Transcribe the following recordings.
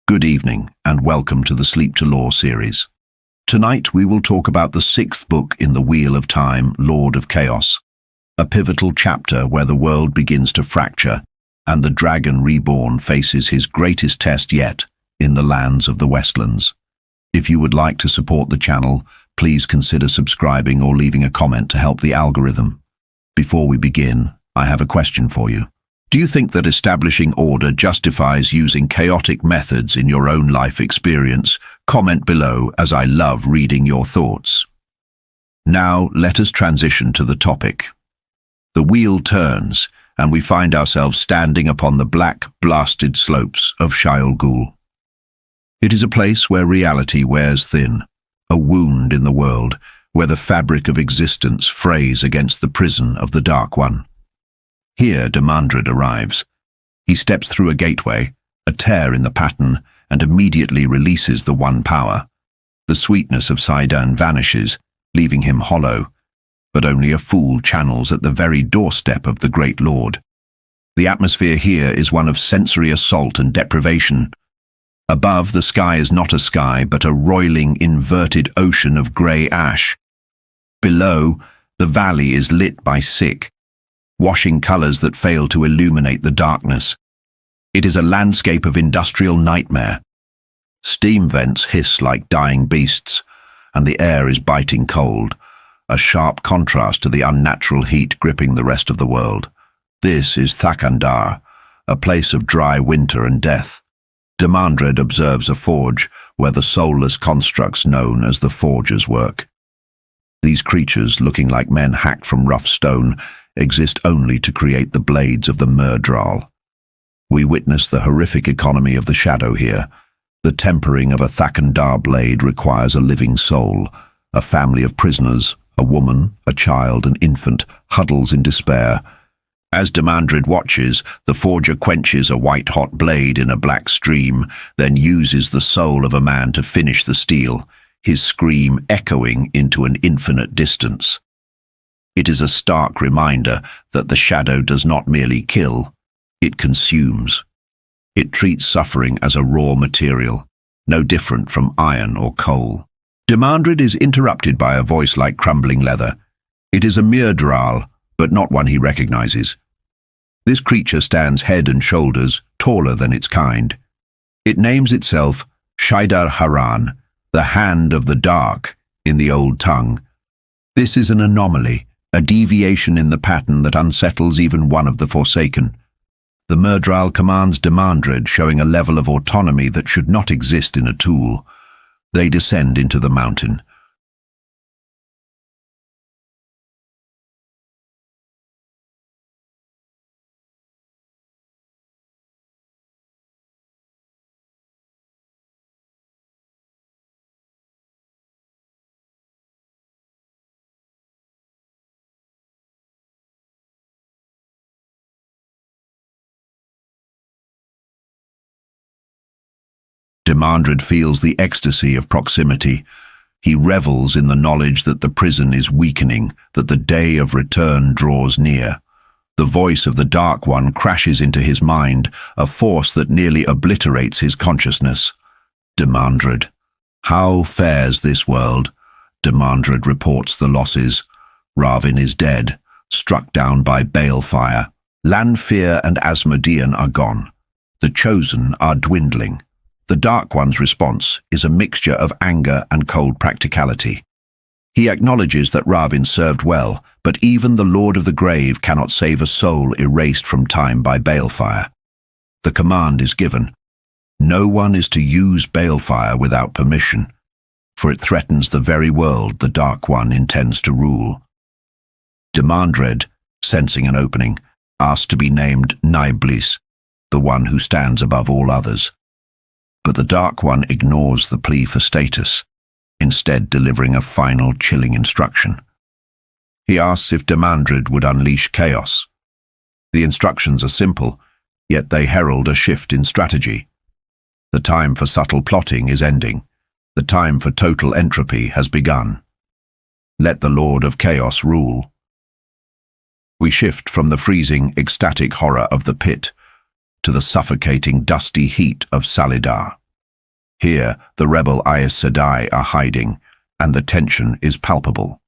Good evening, and welcome to the Sleep to Lore series. Tonight we will talk about the sixth book in the Wheel of Time, Lord of Chaos, a pivotal chapter where the world begins to fracture and the Dragon Reborn faces his greatest test yet in the lands of the Westlands. If you would like to support the channel, please consider subscribing or leaving a comment to help the algorithm. Before we begin, I have a question for you. Do you think that establishing order justifies using chaotic methods in your own life experience? Comment below, as I love reading your thoughts. Now, let us transition to the topic. The wheel turns, and we find ourselves standing upon the black, blasted slopes of Shayol Ghul. It is a place where reality wears thin, a wound in the world, where the fabric of existence frays against the prison of the Dark One. Here Demandred arrives. He steps through a gateway, a tear in the pattern, and immediately releases the one power. The sweetness of Sidon vanishes, leaving him hollow, but only a fool channels at the very doorstep of the Great Lord. The atmosphere here is one of sensory assault and deprivation. Above, the sky is not a sky, but a roiling, inverted ocean of grey ash. Below, the valley is lit by sick, washing colours that fail to illuminate the darkness. It is a landscape of industrial nightmare. Steam vents hiss like dying beasts, and the air is biting cold, a sharp contrast to the unnatural heat gripping the rest of the world. This is Thakandar, a place of dry winter and death. Demandred observes a forge where the soulless constructs known as the Forgers work. These creatures, looking like men hacked from rough stone, exist only to create the blades of the Myrddraal. We witness the horrific economy of the shadow here. The tempering of a Thakandar blade requires a living soul. A family of prisoners, a woman, a child, an infant, huddles in despair. As Demandred watches, the forger quenches a white-hot blade in a black stream, then uses the soul of a man to finish the steel, his scream echoing into an infinite distance. It is a stark reminder that the shadow does not merely kill, it consumes. It treats suffering as a raw material, no different from iron or coal. Demandred is interrupted by a voice like crumbling leather. It is a Myrddraal, but not one he recognizes. This creature stands head and shoulders taller than its kind. It names itself Shaidar Haran, the Hand of the Dark, in the old tongue. This is an anomaly, a deviation in the pattern that unsettles even one of the Forsaken. The Myrddraal commands Demandred, showing a level of autonomy that should not exist in a tool. They descend into the mountain. Demandred feels the ecstasy of proximity. He revels in the knowledge that the prison is weakening, that the day of return draws near. The voice of the Dark One crashes into his mind, a force that nearly obliterates his consciousness. Demandred. How fares this world? Demandred reports the losses. Ravin is dead, struck down by balefire. Lanfear and Asmodean are gone. The Chosen are dwindling. The Dark One's response is a mixture of anger and cold practicality. He acknowledges that Ravin served well, but even the Lord of the Grave cannot save a soul erased from time by balefire. The command is given. No one is to use balefire without permission, for it threatens the very world the Dark One intends to rule. Demandred, sensing an opening, asks to be named Niblis, the one who stands above all others. But the Dark One ignores the plea for status, instead delivering a final chilling instruction. He asks if Demandred would unleash chaos. The instructions are simple, yet they herald a shift in strategy. The time for subtle plotting is ending. The time for total entropy has begun. Let the Lord of Chaos rule. We shift from the freezing, ecstatic horror of the pit to the suffocating, dusty heat of Salidar. Here, the rebel Aes Sedai are hiding, and the tension is palpable.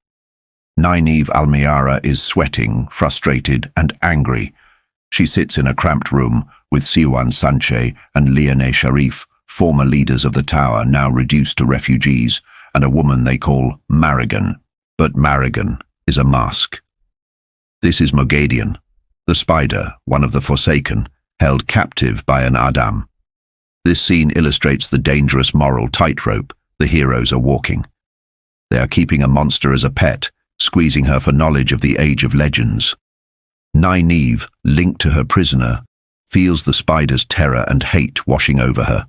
Nynaeve Almiara is sweating, frustrated, and angry. She sits in a cramped room with Siwan Sanche and Liane Sharif, former leaders of the Tower now reduced to refugees, and a woman they call Marigan. But Marigan is a mask. This is Mogadian, the spider, one of the Forsaken, held captive by an Adam. This scene illustrates the dangerous moral tightrope the heroes are walking. They are keeping a monster as a pet, squeezing her for knowledge of the Age of Legends. Nynaeve, linked to her prisoner, feels the spider's terror and hate washing over her.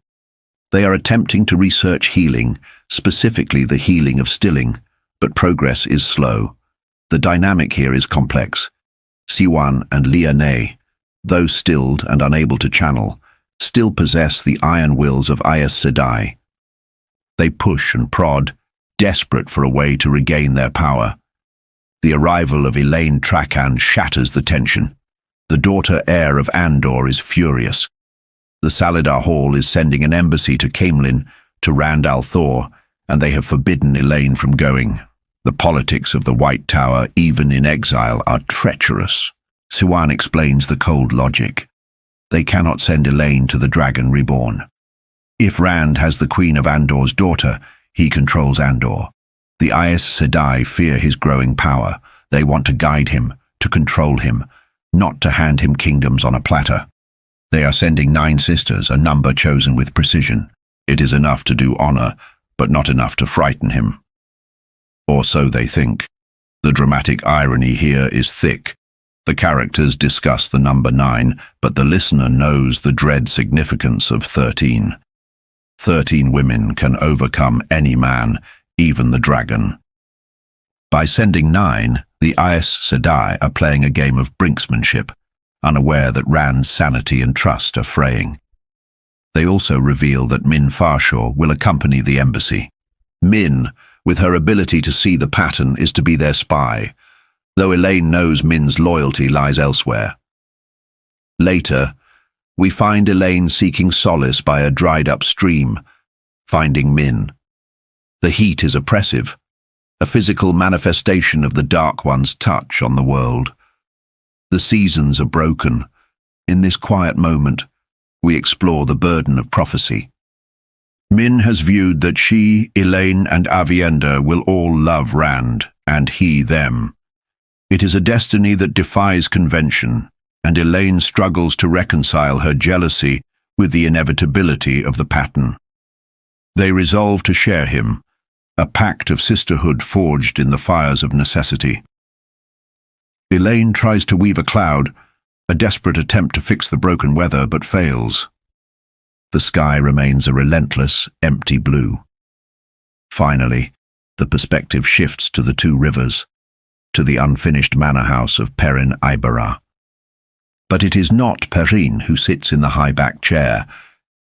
They are attempting to research healing, specifically the healing of stilling, but progress is slow. The dynamic here is complex. Siwan and Liane, though stilled and unable to channel, still possess the iron wills of Aes Sedai. They push and prod, desperate for a way to regain their power. The arrival of Elaine Trakan shatters the tension. The daughter heir of Andor is furious. The Salidar Hall is sending an embassy to Caemlyn, to Rand al'Thor, and they have forbidden Elaine from going. The politics of the White Tower, even in exile, are treacherous. Siwan explains the cold logic. They cannot send Elaine to the Dragon Reborn. If Rand has the Queen of Andor's daughter, he controls Andor. The Aes Sedai fear his growing power. They want to guide him, to control him, not to hand him kingdoms on a platter. They are sending 9 sisters, a number chosen with precision. It is enough to do honor, but not enough to frighten him. Or so they think. The dramatic irony here is thick. The characters discuss the number 9, but the listener knows the dread significance of 13. 13 women can overcome any man, even the dragon. By sending 9, the Aes Sedai are playing a game of brinksmanship, unaware that Rand's sanity and trust are fraying. They also reveal that Min Farshaw will accompany the embassy. Min, with her ability to see the pattern, is to be their spy, though Elaine knows Min's loyalty lies elsewhere. Later, we find Elaine seeking solace by a dried-up stream, finding Min. The heat is oppressive, a physical manifestation of the Dark One's touch on the world. The seasons are broken. In this quiet moment, we explore the burden of prophecy. Min has viewed that she, Elaine, and Avienda will all love Rand, and he them. It is a destiny that defies convention, and Elaine struggles to reconcile her jealousy with the inevitability of the pattern. They resolve to share him, a pact of sisterhood forged in the fires of necessity. Elaine tries to weave a cloud, a desperate attempt to fix the broken weather, but fails. The sky remains a relentless, empty blue. Finally, the perspective shifts to the 2 rivers, to the unfinished manor house of Perrin Ibarra. But it is not Perrin who sits in the high-backed chair.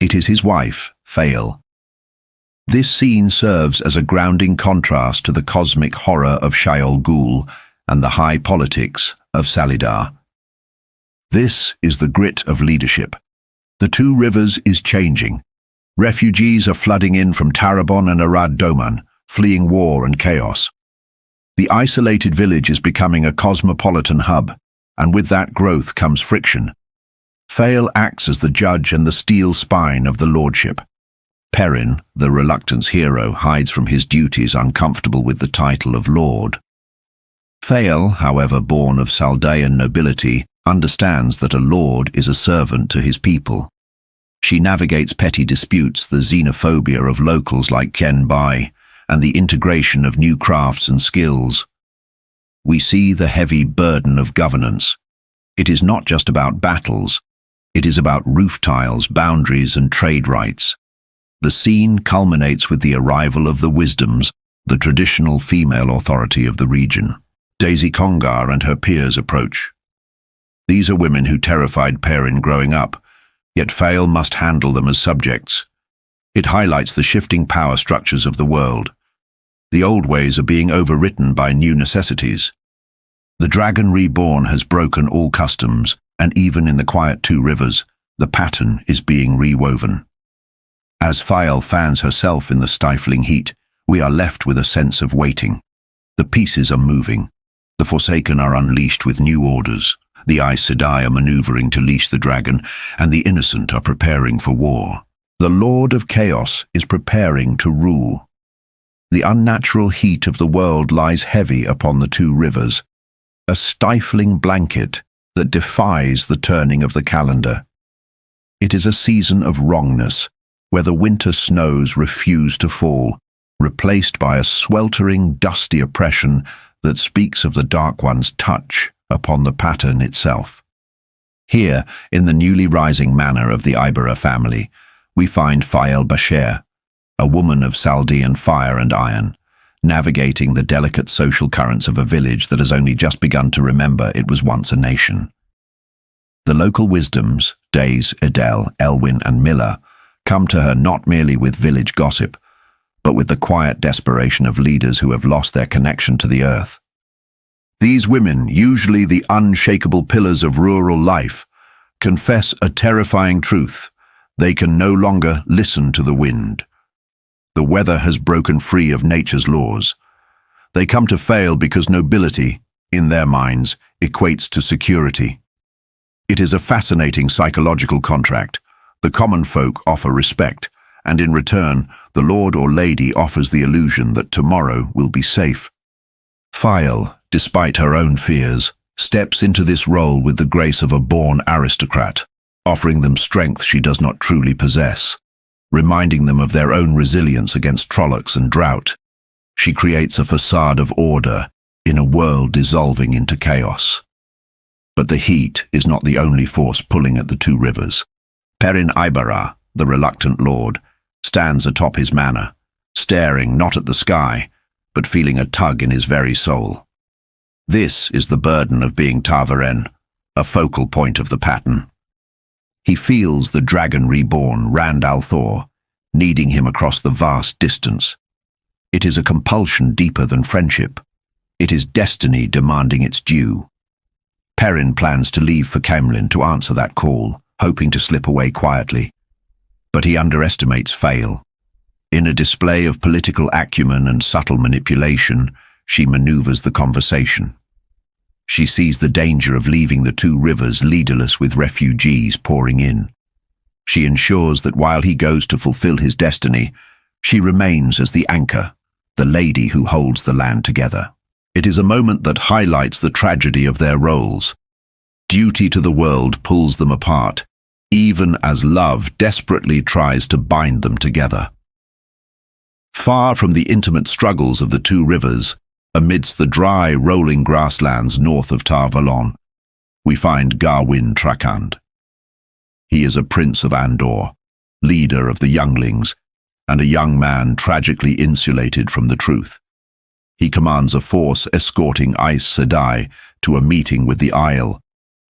It is his wife, Fael. This scene serves as a grounding contrast to the cosmic horror of Shaiol Ghul and the high politics of Salidar. This is the grit of leadership. The 2 rivers is changing. Refugees are flooding in from Tarabon and Arad Doman, fleeing war and chaos. The isolated village is becoming a cosmopolitan hub, and with that growth comes friction. Fael acts as the judge and the steel spine of the lordship. Perrin, the reluctance hero, hides from his duties, uncomfortable with the title of lord. Fael, however born of Saldaean nobility, understands that a lord is a servant to his people. She navigates petty disputes, the xenophobia of locals like Ken Bai, and the integration of new crafts and skills. We see the heavy burden of governance. It is not just about battles. It is about roof tiles, boundaries, and trade rights. The scene culminates with the arrival of the Wisdoms, the traditional female authority of the region. Daisy Congar and her peers approach. These are women who terrified Perrin growing up, yet Fael must handle them as subjects. It highlights the shifting power structures of the world. The old ways are being overwritten by new necessities. The Dragon Reborn has broken all customs, and even in the quiet 2 rivers, the pattern is being rewoven. As Fael fans herself in the stifling heat, we are left with a sense of waiting. The pieces are moving. The Forsaken are unleashed with new orders. The Aes Sedai are maneuvering to leash the dragon, and the innocent are preparing for war. The Lord of Chaos is preparing to rule. The unnatural heat of the world lies heavy upon the two rivers, a stifling blanket that defies the turning of the calendar. It is a season of wrongness, where the winter snows refuse to fall, replaced by a sweltering, dusty oppression that speaks of the Dark One's touch upon the pattern itself. Here, in the newly rising manor of the Ibera family, we find Fael Basher, a woman of Saldean fire and iron, navigating the delicate social currents of a village that has only just begun to remember it was once a nation. The local wisdoms, Days, Edel, Elwyn and Miller, come to her not merely with village gossip, but with the quiet desperation of leaders who have lost their connection to the earth. These women, usually the unshakable pillars of rural life, confess a terrifying truth. They can no longer listen to the wind. The weather has broken free of nature's laws. They come to Fael because nobility, in their minds, equates to security. It is a fascinating psychological contract. The common folk offer respect, and in return, the lord or lady offers the illusion that tomorrow will be safe. Fael, despite her own fears, steps into this role with the grace of a born aristocrat, offering them strength she does not truly possess, reminding them of their own resilience against trollocs and drought. She creates a facade of order in a world dissolving into chaos. But the heat is not the only force pulling at the two rivers. Perrin Ibera, the reluctant lord, stands atop his manor, staring not at the sky, but feeling a tug in his very soul. This is the burden of being Ta'veren, a focal point of the pattern. He feels the Dragon Reborn, Rand al'Thor, needing him across the vast distance. It is a compulsion deeper than friendship. It is destiny demanding its due. Perrin plans to leave for Caemlyn to answer that call, hoping to slip away quietly. But he underestimates Fael. In a display of political acumen and subtle manipulation, she maneuvers the conversation. She sees the danger of leaving the two rivers leaderless with refugees pouring in. She ensures that while he goes to fulfill his destiny, she remains as the anchor, the lady who holds the land together. It is a moment that highlights the tragedy of their roles. Duty to the world pulls them apart, even as love desperately tries to bind them together. Far from the intimate struggles of the two rivers, amidst the dry, rolling grasslands north of Tar Valon, we find Gawyn Trakand. He is a prince of Andor, leader of the younglings, and a young man tragically insulated from the truth. He commands a force escorting Aes Sedai to a meeting with the Isle,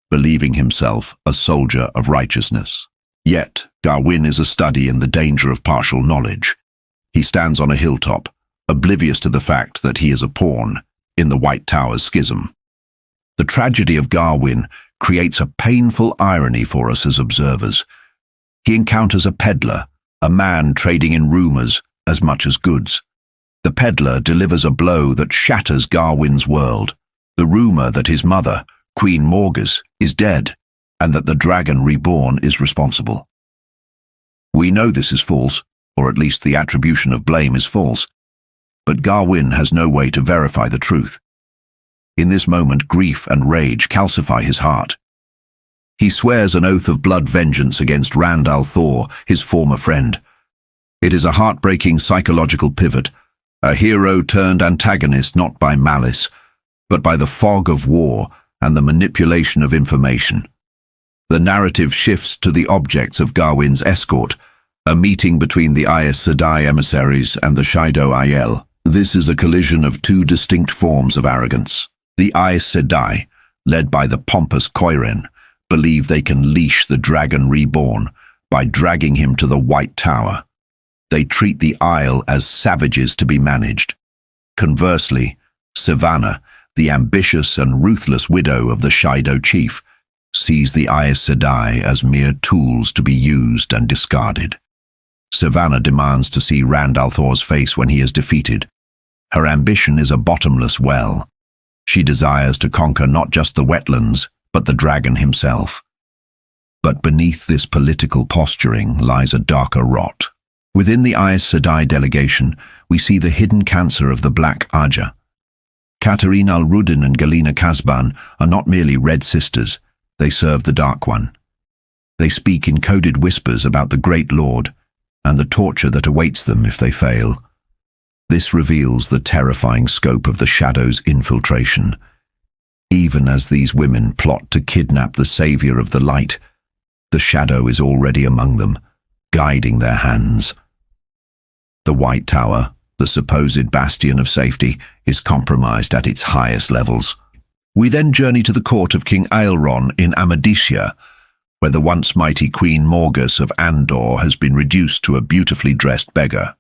believing himself a soldier of righteousness. Yet, Gawyn is a study in the danger of partial knowledge. He stands on a hilltop, oblivious to the fact that he is a pawn in the White Tower's schism. The tragedy of Gawyn creates a painful irony for us as observers. He encounters a peddler, a man trading in rumors as much as goods. The peddler delivers a blow that shatters Gawyn's world, the rumor that his mother, Queen Morgus, is dead, and that the Dragon Reborn is responsible. We know this is false, or at least the attribution of blame is false, but Gawyn has no way to verify the truth. In this moment, grief and rage calcify his heart. He swears an oath of blood vengeance against Rand al'Thor, his former friend. It is a heartbreaking psychological pivot, a hero turned antagonist not by malice, but by the fog of war and the manipulation of information. The narrative shifts to the objects of Gawyn's escort, a meeting between the Aes Sedai emissaries and the Shaido Aiel. This is a collision of two distinct forms of arrogance. The Aes Sedai, led by the pompous Koiren, believe they can leash the Dragon Reborn by dragging him to the White Tower. They treat the Isle as savages to be managed. Conversely, Sivana, the ambitious and ruthless widow of the Shaido chief, sees the Aes Sedai as mere tools to be used and discarded. Savannah demands to see Rand al'Thor's face when he is defeated. Her ambition is a bottomless well. She desires to conquer not just the wetlands, but the dragon himself. But beneath this political posturing lies a darker rot. Within the Aes Sedai delegation, we see the hidden cancer of the Black Aja. Katarina al-Rudin and Galina Kazban are not merely Red Sisters, they serve the Dark One. They speak in coded whispers about the Great Lord and the torture that awaits them if they fail. This reveals the terrifying scope of the Shadow's infiltration. Even as these women plot to kidnap the Savior of the Light, the Shadow is already among them, guiding their hands. The White Tower, the supposed bastion of safety, is compromised at its highest levels. We then journey to the court of King Aelron in Amadicia, where the once mighty Queen Morgus of Andor has been reduced to a beautifully dressed beggar.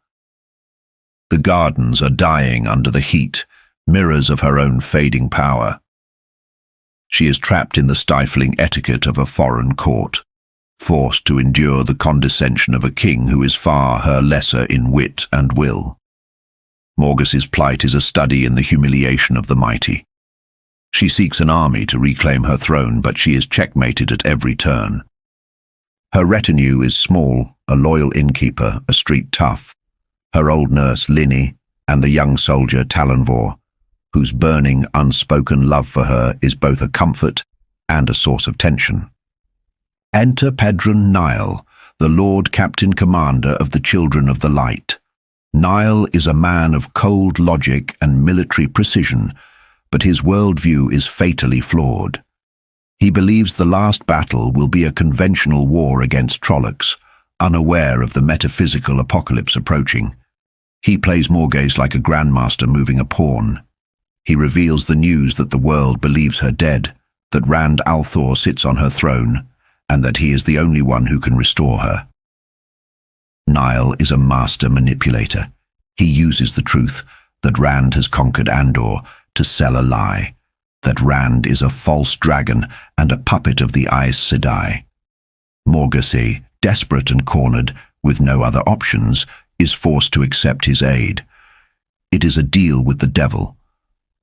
The gardens are dying under the heat, mirrors of her own fading power. She is trapped in the stifling etiquette of a foreign court, forced to endure the condescension of a king who is far her lesser in wit and will. Morgus's plight is a study in the humiliation of the mighty. She seeks an army to reclaim her throne, but she is checkmated at every turn. Her retinue is small, a loyal innkeeper, a street tough, her old nurse Linny, and the young soldier Talonvor, whose burning, unspoken love for her is both a comfort and a source of tension. Enter Pedron Nile, the Lord Captain Commander of the Children of the Light. Nile is a man of cold logic and military precision, but his worldview is fatally flawed. He believes the last battle will be a conventional war against Trollocs, unaware of the metaphysical apocalypse approaching. He plays Morgase like a grandmaster moving a pawn. He reveals the news that the world believes her dead, that Rand al'Thor sits on her throne, and that he is the only one who can restore her. Nile is a master manipulator. He uses the truth that Rand has conquered Andor to sell a lie, that Rand is a false dragon and a puppet of the Aes Sedai. Morgase, desperate and cornered, with no other options, is forced to accept his aid. It is a deal with the devil,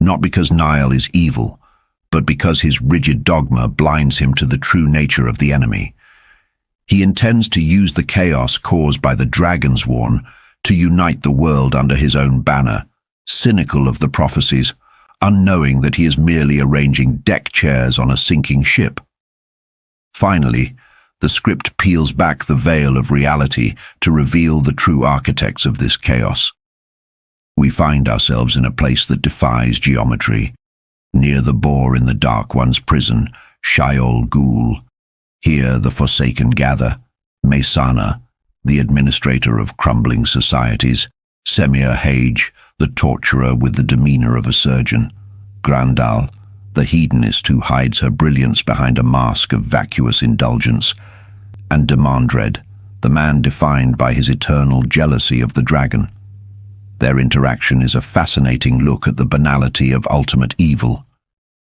not because Nile is evil, but because his rigid dogma blinds him to the true nature of the enemy. He intends to use the chaos caused by the Dragonsworn to unite the world under his own banner, cynical of the prophecies, unknowing that he is merely arranging deck chairs on a sinking ship. Finally, the script peels back the veil of reality to reveal the true architects of this chaos. We find ourselves in a place that defies geometry, near the boar in the Dark One's prison, Shaiol Ghul. Here the Forsaken gather, Mesana, the administrator of crumbling societies, Semir Hage, the torturer with the demeanor of a surgeon, Grandal, the hedonist who hides her brilliance behind a mask of vacuous indulgence, and Demandred, the man defined by his eternal jealousy of the dragon. Their interaction is a fascinating look at the banality of ultimate evil.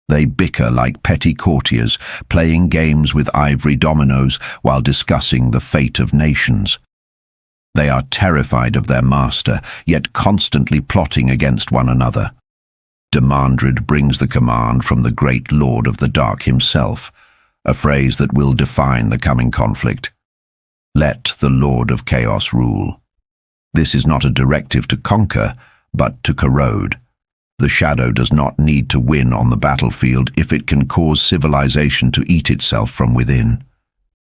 They bicker like petty courtiers, playing games with ivory dominoes while discussing the fate of nations. They are terrified of their master, yet constantly plotting against one another. Demandred brings the command from the great Lord of the Dark himself, a phrase that will define the coming conflict. Let the Lord of Chaos rule. This is not a directive to conquer, but to corrode. The Shadow does not need to win on the battlefield if it can cause civilization to eat itself from within.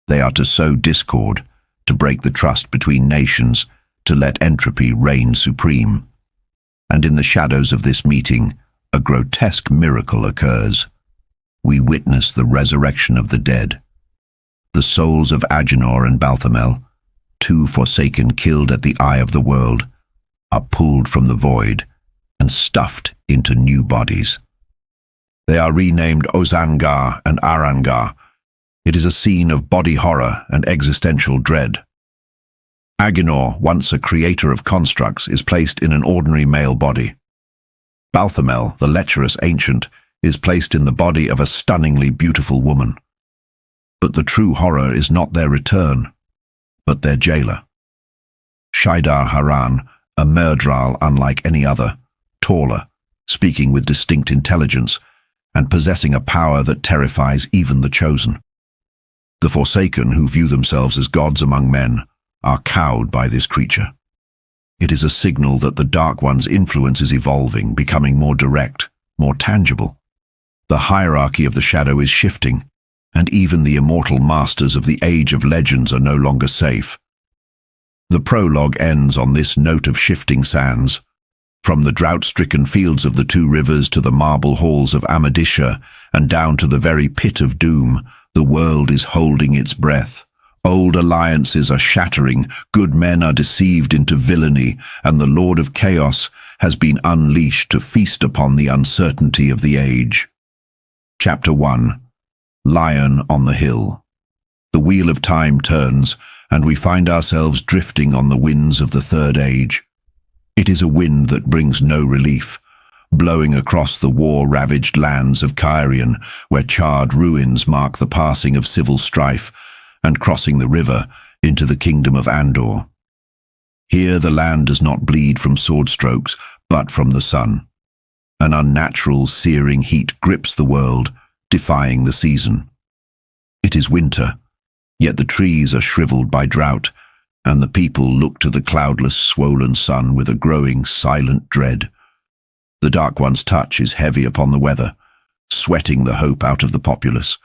They are to sow discord, to break the trust between nations, to let entropy reign supreme. And in the shadows of this meeting, a grotesque miracle occurs. We witness the resurrection of the dead. The souls of Agenor and Balthamel, two Forsaken killed at the eye of the world, are pulled from the void and stuffed into new bodies. They are renamed Ozangar and Arangar. It is a scene of body horror and existential dread. Agenor, once a creator of constructs, is placed in an ordinary male body. Balthamel, the lecherous ancient, is placed in the body of a stunningly beautiful woman. But the true horror is not their return, but their jailer. Shaidar Haran, a Myrdral unlike any other, taller, speaking with distinct intelligence, and possessing a power that terrifies even the chosen. The Forsaken, who view themselves as gods among men, are cowed by this creature. It is a signal that the Dark One's influence is evolving, becoming more direct, more tangible. The hierarchy of the shadow is shifting, and even the immortal masters of the Age of Legends are no longer safe. The prologue ends on this note of shifting sands. From the drought-stricken fields of the Two Rivers to the marble halls of Amadisha and down to the very pit of doom, the world is holding its breath. Old alliances are shattering, good men are deceived into villainy, and the Lord of Chaos has been unleashed to feast upon the uncertainty of the age. Chapter 1. Lion on the Hill. The wheel of time turns, and we find ourselves drifting on the winds of the Third Age. It is a wind that brings no relief, blowing across the war-ravaged lands of Cairhien, where charred ruins mark the passing of civil strife, and crossing the river into the kingdom of Andor. Here the land does not bleed from sword strokes, but from the sun. An unnatural, searing heat grips the world, defying the season. It is winter, yet the trees are shriveled by drought, and the people look to the cloudless, swollen sun with a growing, silent dread. The Dark One's touch is heavy upon the weather, sweating the hope out of the populace.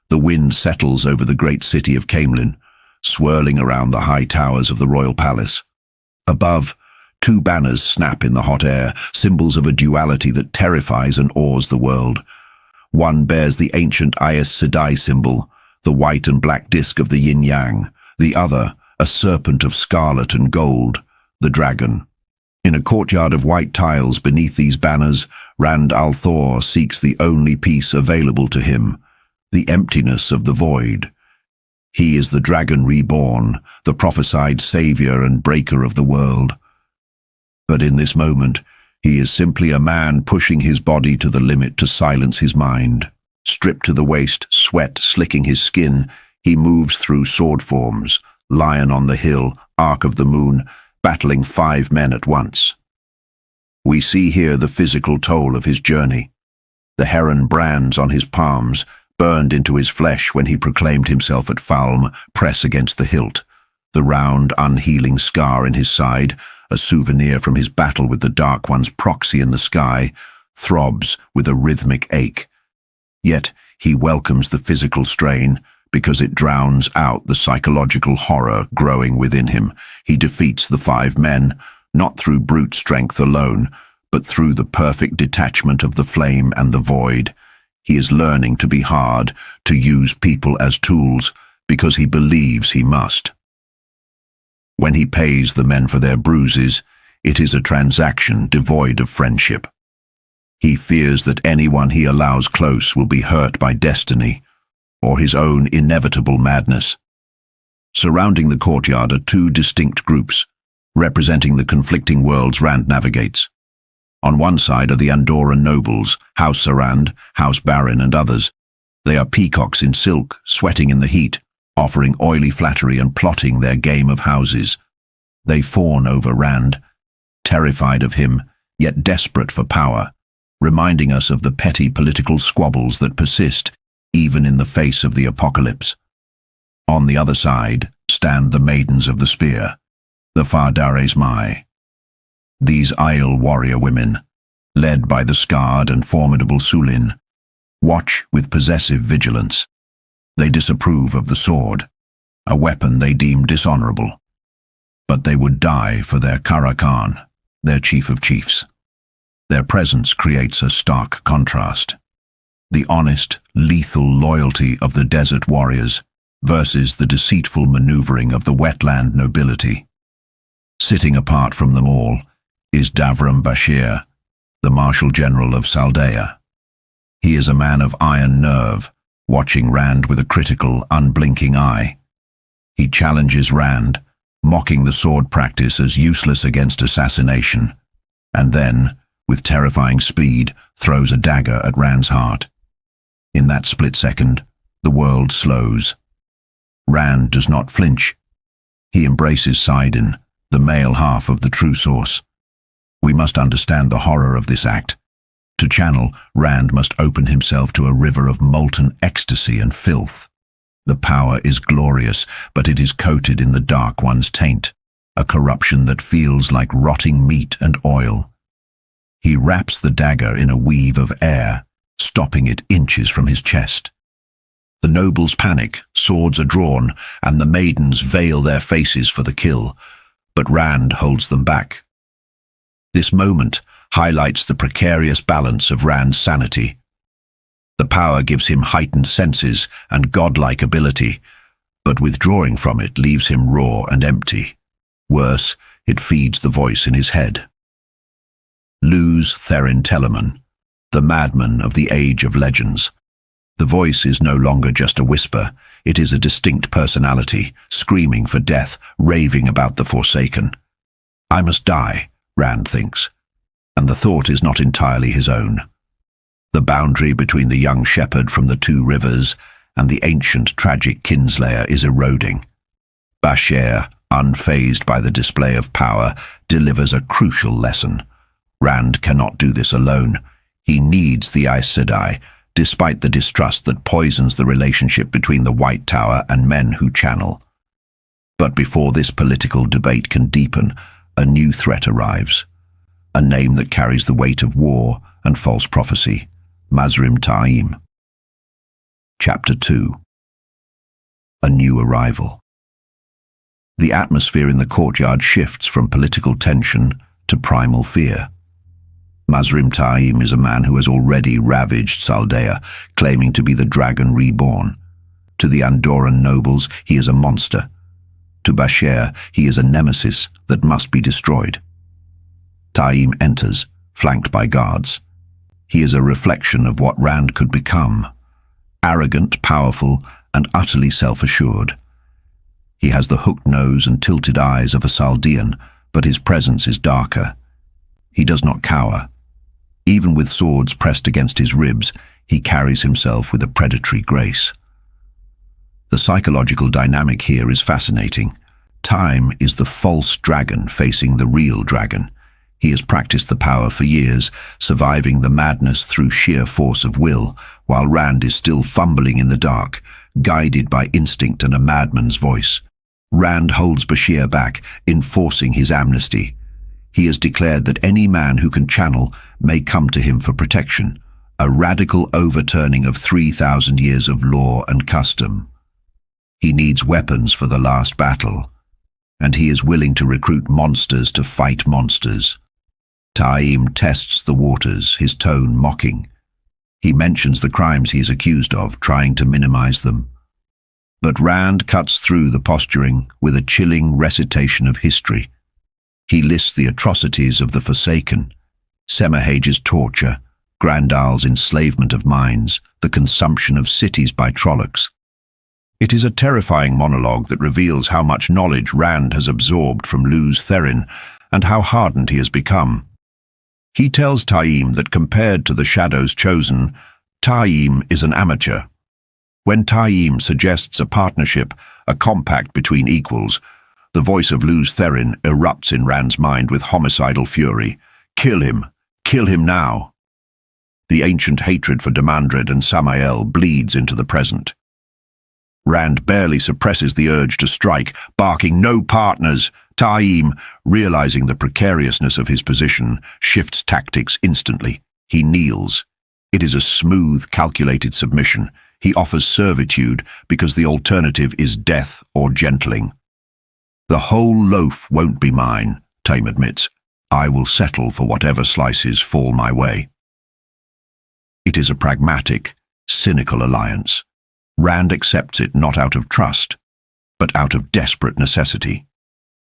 The wind settles over the great city of Caemlyn, swirling around the high towers of the royal palace. Above, two banners snap in the hot air, symbols of a duality that terrifies and awes the world. One bears the ancient Aes Sedai symbol, the white and black disk of the yin-yang. The other, a serpent of scarlet and gold, the dragon. In a courtyard of white tiles beneath these banners, Rand al'Thor seeks the only peace available to him, the emptiness of the void. He is the Dragon Reborn, the prophesied savior and breaker of the world. But in this moment, he is simply a man pushing his body to the limit to silence his mind. Stripped to the waist, sweat slicking his skin, he moves through sword forms, Lion on the Hill, Arc of the Moon, battling 5 men at once. We see here the physical toll of his journey. The heron brands on his palms, burned into his flesh when he proclaimed himself at Falm, press against the hilt. The round, unhealing scar in his side, a souvenir from his battle with the Dark One's proxy in the sky, throbs with a rhythmic ache. Yet he welcomes the physical strain because it drowns out the psychological horror growing within him. He defeats the 5 men, not through brute strength alone, but through the perfect detachment of the flame and the void. He is learning to be hard, to use people as tools, because he believes he must. When he pays the men for their bruises, it is a transaction devoid of friendship. He fears that anyone he allows close will be hurt by destiny, or his own inevitable madness. Surrounding the courtyard are 2 distinct groups, representing the conflicting worlds Rand navigates. On one side are the Andoran nobles, House Sarand, House Barin, and others. They are peacocks in silk, sweating in the heat, offering oily flattery and plotting their game of houses. They fawn over Rand, terrified of him, yet desperate for power, reminding us of the petty political squabbles that persist even in the face of the apocalypse. On the other side stand the Maidens of the Spear, the Fardares Mai. These Aiel warrior women, led by the scarred and formidable Sulin, watch with possessive vigilance. They disapprove of the sword, a weapon they deem dishonorable. But they would die for their Karakan, their chief of chiefs. Their presence creates a stark contrast. The honest, lethal loyalty of the desert warriors versus the deceitful maneuvering of the wetland nobility. Sitting apart from them all is Davram Bashir, the Marshal General of Salidar. He is a man of iron nerve, watching Rand with a critical, unblinking eye. He challenges Rand, mocking the sword practice as useless against assassination, and then, with terrifying speed, throws a dagger at Rand's heart. In that split second, the world slows. Rand does not flinch. He embraces Sidon, the male half of the true source. We must understand the horror of this act. To channel, Rand must open himself to a river of molten ecstasy and filth. The power is glorious, but it is coated in the Dark One's taint, a corruption that feels like rotting meat and oil. He wraps the dagger in a weave of air, stopping it inches from his chest. The nobles panic, swords are drawn, and the maidens veil their faces for the kill, but Rand holds them back. This moment highlights the precarious balance of Rand's sanity. The power gives him heightened senses and godlike ability, but withdrawing from it leaves him raw and empty. Worse, it feeds the voice in his head. Lews Therin Tellerman, the madman of the Age of Legends. The voice is no longer just a whisper, it is a distinct personality, screaming for death, raving about the Forsaken. I must die, Rand thinks, and the thought is not entirely his own. The boundary between the young shepherd from the Two Rivers and the ancient tragic kinslayer is eroding. Basher, unfazed by the display of power, delivers a crucial lesson. Rand cannot do this alone. He needs the Aes Sedai, despite the distrust that poisons the relationship between the White Tower and men who channel. But before this political debate can deepen, a new threat arrives. A name that carries the weight of war and false prophecy. Mazrim Taim. Chapter 2. A new arrival. The atmosphere in the courtyard shifts from political tension to primal fear. Mazrim Taim is a man who has already ravaged Salidar, claiming to be the Dragon Reborn. To the Andorran nobles, he is a monster. To Basher, he is a nemesis that must be destroyed. Taim enters, flanked by guards. He is a reflection of what Rand could become. Arrogant, powerful, and utterly self-assured. He has the hooked nose and tilted eyes of a Saldean, but his presence is darker. He does not cower. Even with swords pressed against his ribs, he carries himself with a predatory grace. The psychological dynamic here is fascinating. Time is the false dragon facing the real dragon. He has practiced the power for years, surviving the madness through sheer force of will, while Rand is still fumbling in the dark, guided by instinct and a madman's voice. Rand holds Basher back, enforcing his amnesty. He has declared that any man who can channel may come to him for protection, a radical overturning of 3,000 years of law and custom. He needs weapons for the last battle, and he is willing to recruit monsters to fight monsters. Taim tests the waters, his tone mocking. He mentions the crimes he is accused of, trying to minimize them. But Rand cuts through the posturing with a chilling recitation of history. He lists the atrocities of the Forsaken, Semahage's torture, Grandal's enslavement of minds, the consumption of cities by Trollocs. It is a terrifying monologue that reveals how much knowledge Rand has absorbed from Lews Therin and how hardened he has become. He tells Taim that compared to the Shadows chosen, Taim is an amateur. When Taim suggests a partnership, a compact between equals, the voice of Lews Therin erupts in Rand's mind with homicidal fury. Kill him now. The ancient hatred for Demandred and Samael bleeds into the present. Rand barely suppresses the urge to strike, barking, "No partners!" Taim, realizing the precariousness of his position, shifts tactics instantly. He kneels. It is a smooth, calculated submission. He offers servitude because the alternative is death or gentling. "The whole loaf won't be mine," Taim admits. "I will settle for whatever slices fall my way." It is a pragmatic, cynical alliance. Rand accepts it not out of trust, but out of desperate necessity.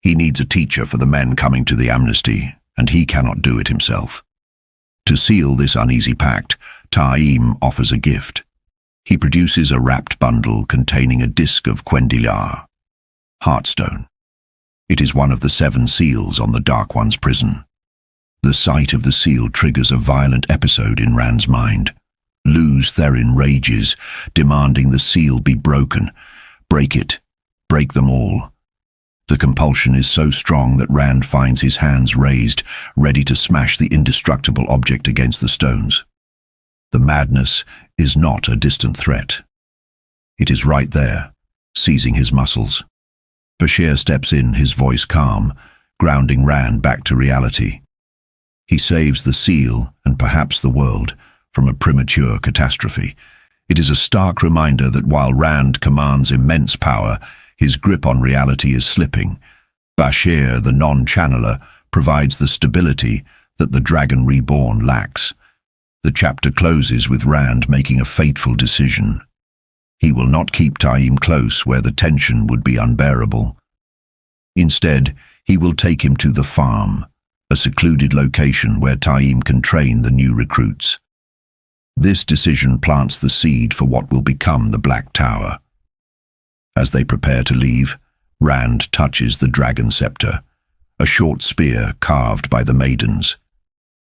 He needs a teacher for the men coming to the amnesty, and he cannot do it himself. To seal this uneasy pact, Taim offers a gift. He produces a wrapped bundle containing a disc of Quendilar, Heartstone. It is one of the 7 seals on the Dark One's prison. The sight of the seal triggers a violent episode in Rand's mind. Lews Therin rages, demanding the seal be broken. Break it. Break them all. The compulsion is so strong that Rand finds his hands raised, ready to smash the indestructible object against the stones. The madness is not a distant threat. It is right there, seizing his muscles. Bashir steps in, his voice calm, grounding Rand back to reality. He saves the seal, and perhaps the world, from a premature catastrophe. It is a stark reminder that while Rand commands immense power, his grip on reality is slipping. Bashir, the non-channeler, provides the stability that the Dragon Reborn lacks. The chapter closes with Rand making a fateful decision. He will not keep Taim close where the tension would be unbearable. Instead, he will take him to the farm, a secluded location where Taim can train the new recruits. This decision plants the seed for what will become the Black Tower. As they prepare to leave, Rand touches the dragon scepter, a short spear carved by the maidens.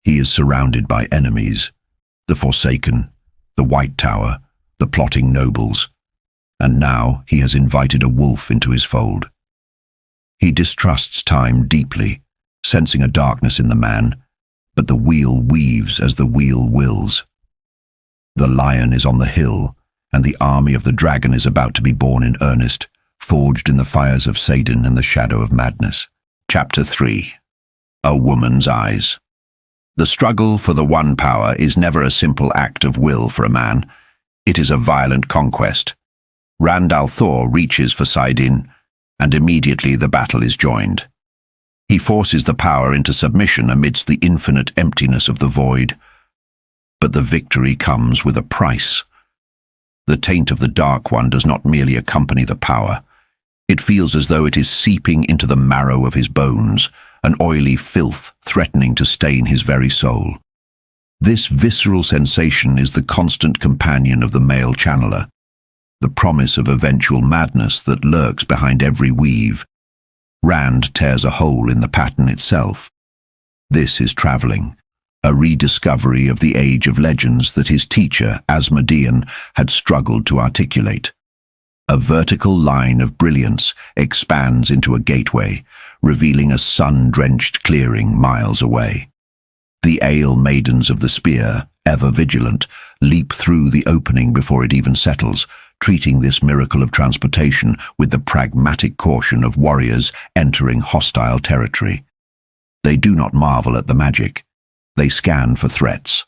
He is surrounded by enemies, the Forsaken, the White Tower, the plotting nobles, and now he has invited a wolf into his fold. He distrusts time deeply, sensing a darkness in the man, but the wheel weaves as the wheel wills. The lion is on the hill, and the army of the dragon is about to be born in earnest, forged in the fires of Satan and the shadow of madness. Chapter 3. A Woman's Eyes. The struggle for the one power is never a simple act of will for a man. It is a violent conquest. Rand al'Thor reaches for saidin, and immediately the battle is joined. He forces the power into submission amidst the infinite emptiness of the void. But the victory comes with a price. The taint of the Dark One does not merely accompany the power. It feels as though it is seeping into the marrow of his bones, an oily filth threatening to stain his very soul. This visceral sensation is the constant companion of the male channeler, the promise of eventual madness that lurks behind every weave. Rand tears a hole in the pattern itself. This is traveling, a rediscovery of the age of legends that his teacher, Asmodean, had struggled to articulate. A vertical line of brilliance expands into a gateway, revealing a sun-drenched clearing miles away. The Ale maidens of the spear, ever vigilant, leap through the opening before it even settles, treating this miracle of transportation with the pragmatic caution of warriors entering hostile territory. They do not marvel at the magic. They scan for threats.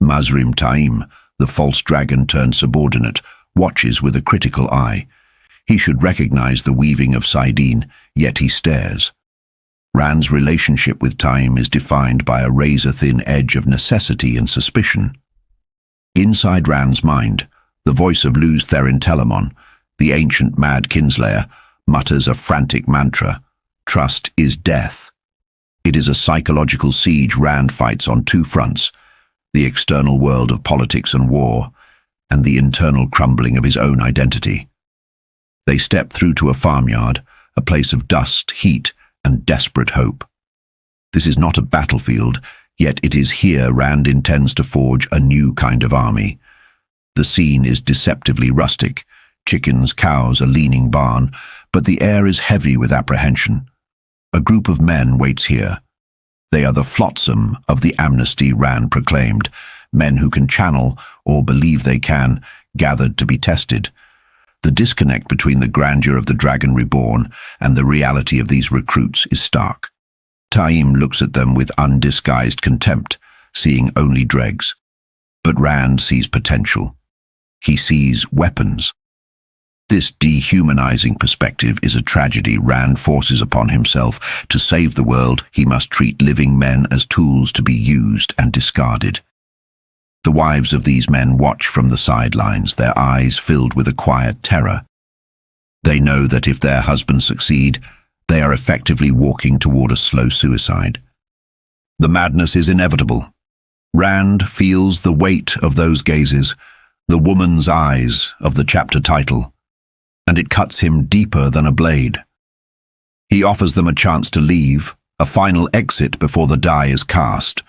Mazrim Taim, the false dragon turned subordinate, watches with a critical eye. He should recognize the weaving of saidin, yet he stares. Rand's relationship with time is defined by a razor-thin edge of necessity and suspicion. Inside Rand's mind, the voice of Luz Therin Telamon, the ancient mad kinslayer, mutters a frantic mantra: "Trust is death." It is a psychological siege Rand fights on two fronts: the external world of politics and war, and the internal crumbling of his own identity. They step through to a farmyard, a place of dust, heat, and desperate hope. This is not a battlefield, yet it is here Rand intends to forge a new kind of army. The scene is deceptively rustic: chickens, cows, a leaning barn, but the air is heavy with apprehension. A group of men waits here. They are the flotsam of the amnesty Rand proclaimed, men who can channel, or believe they can, gathered to be tested. The disconnect between the grandeur of the Dragon Reborn and the reality of these recruits is stark. Taim looks at them with undisguised contempt, seeing only dregs. But Rand sees potential. He sees weapons. This dehumanizing perspective is a tragedy Rand forces upon himself. To save the world, he must treat living men as tools to be used and discarded. The wives of these men watch from the sidelines, their eyes filled with a quiet terror. They know that if their husbands succeed, they are effectively walking toward a slow suicide. The madness is inevitable. Rand feels the weight of those gazes, the woman's eyes of the chapter title, and it cuts him deeper than a blade. He offers them a chance to leave, a final exit before the die is cast,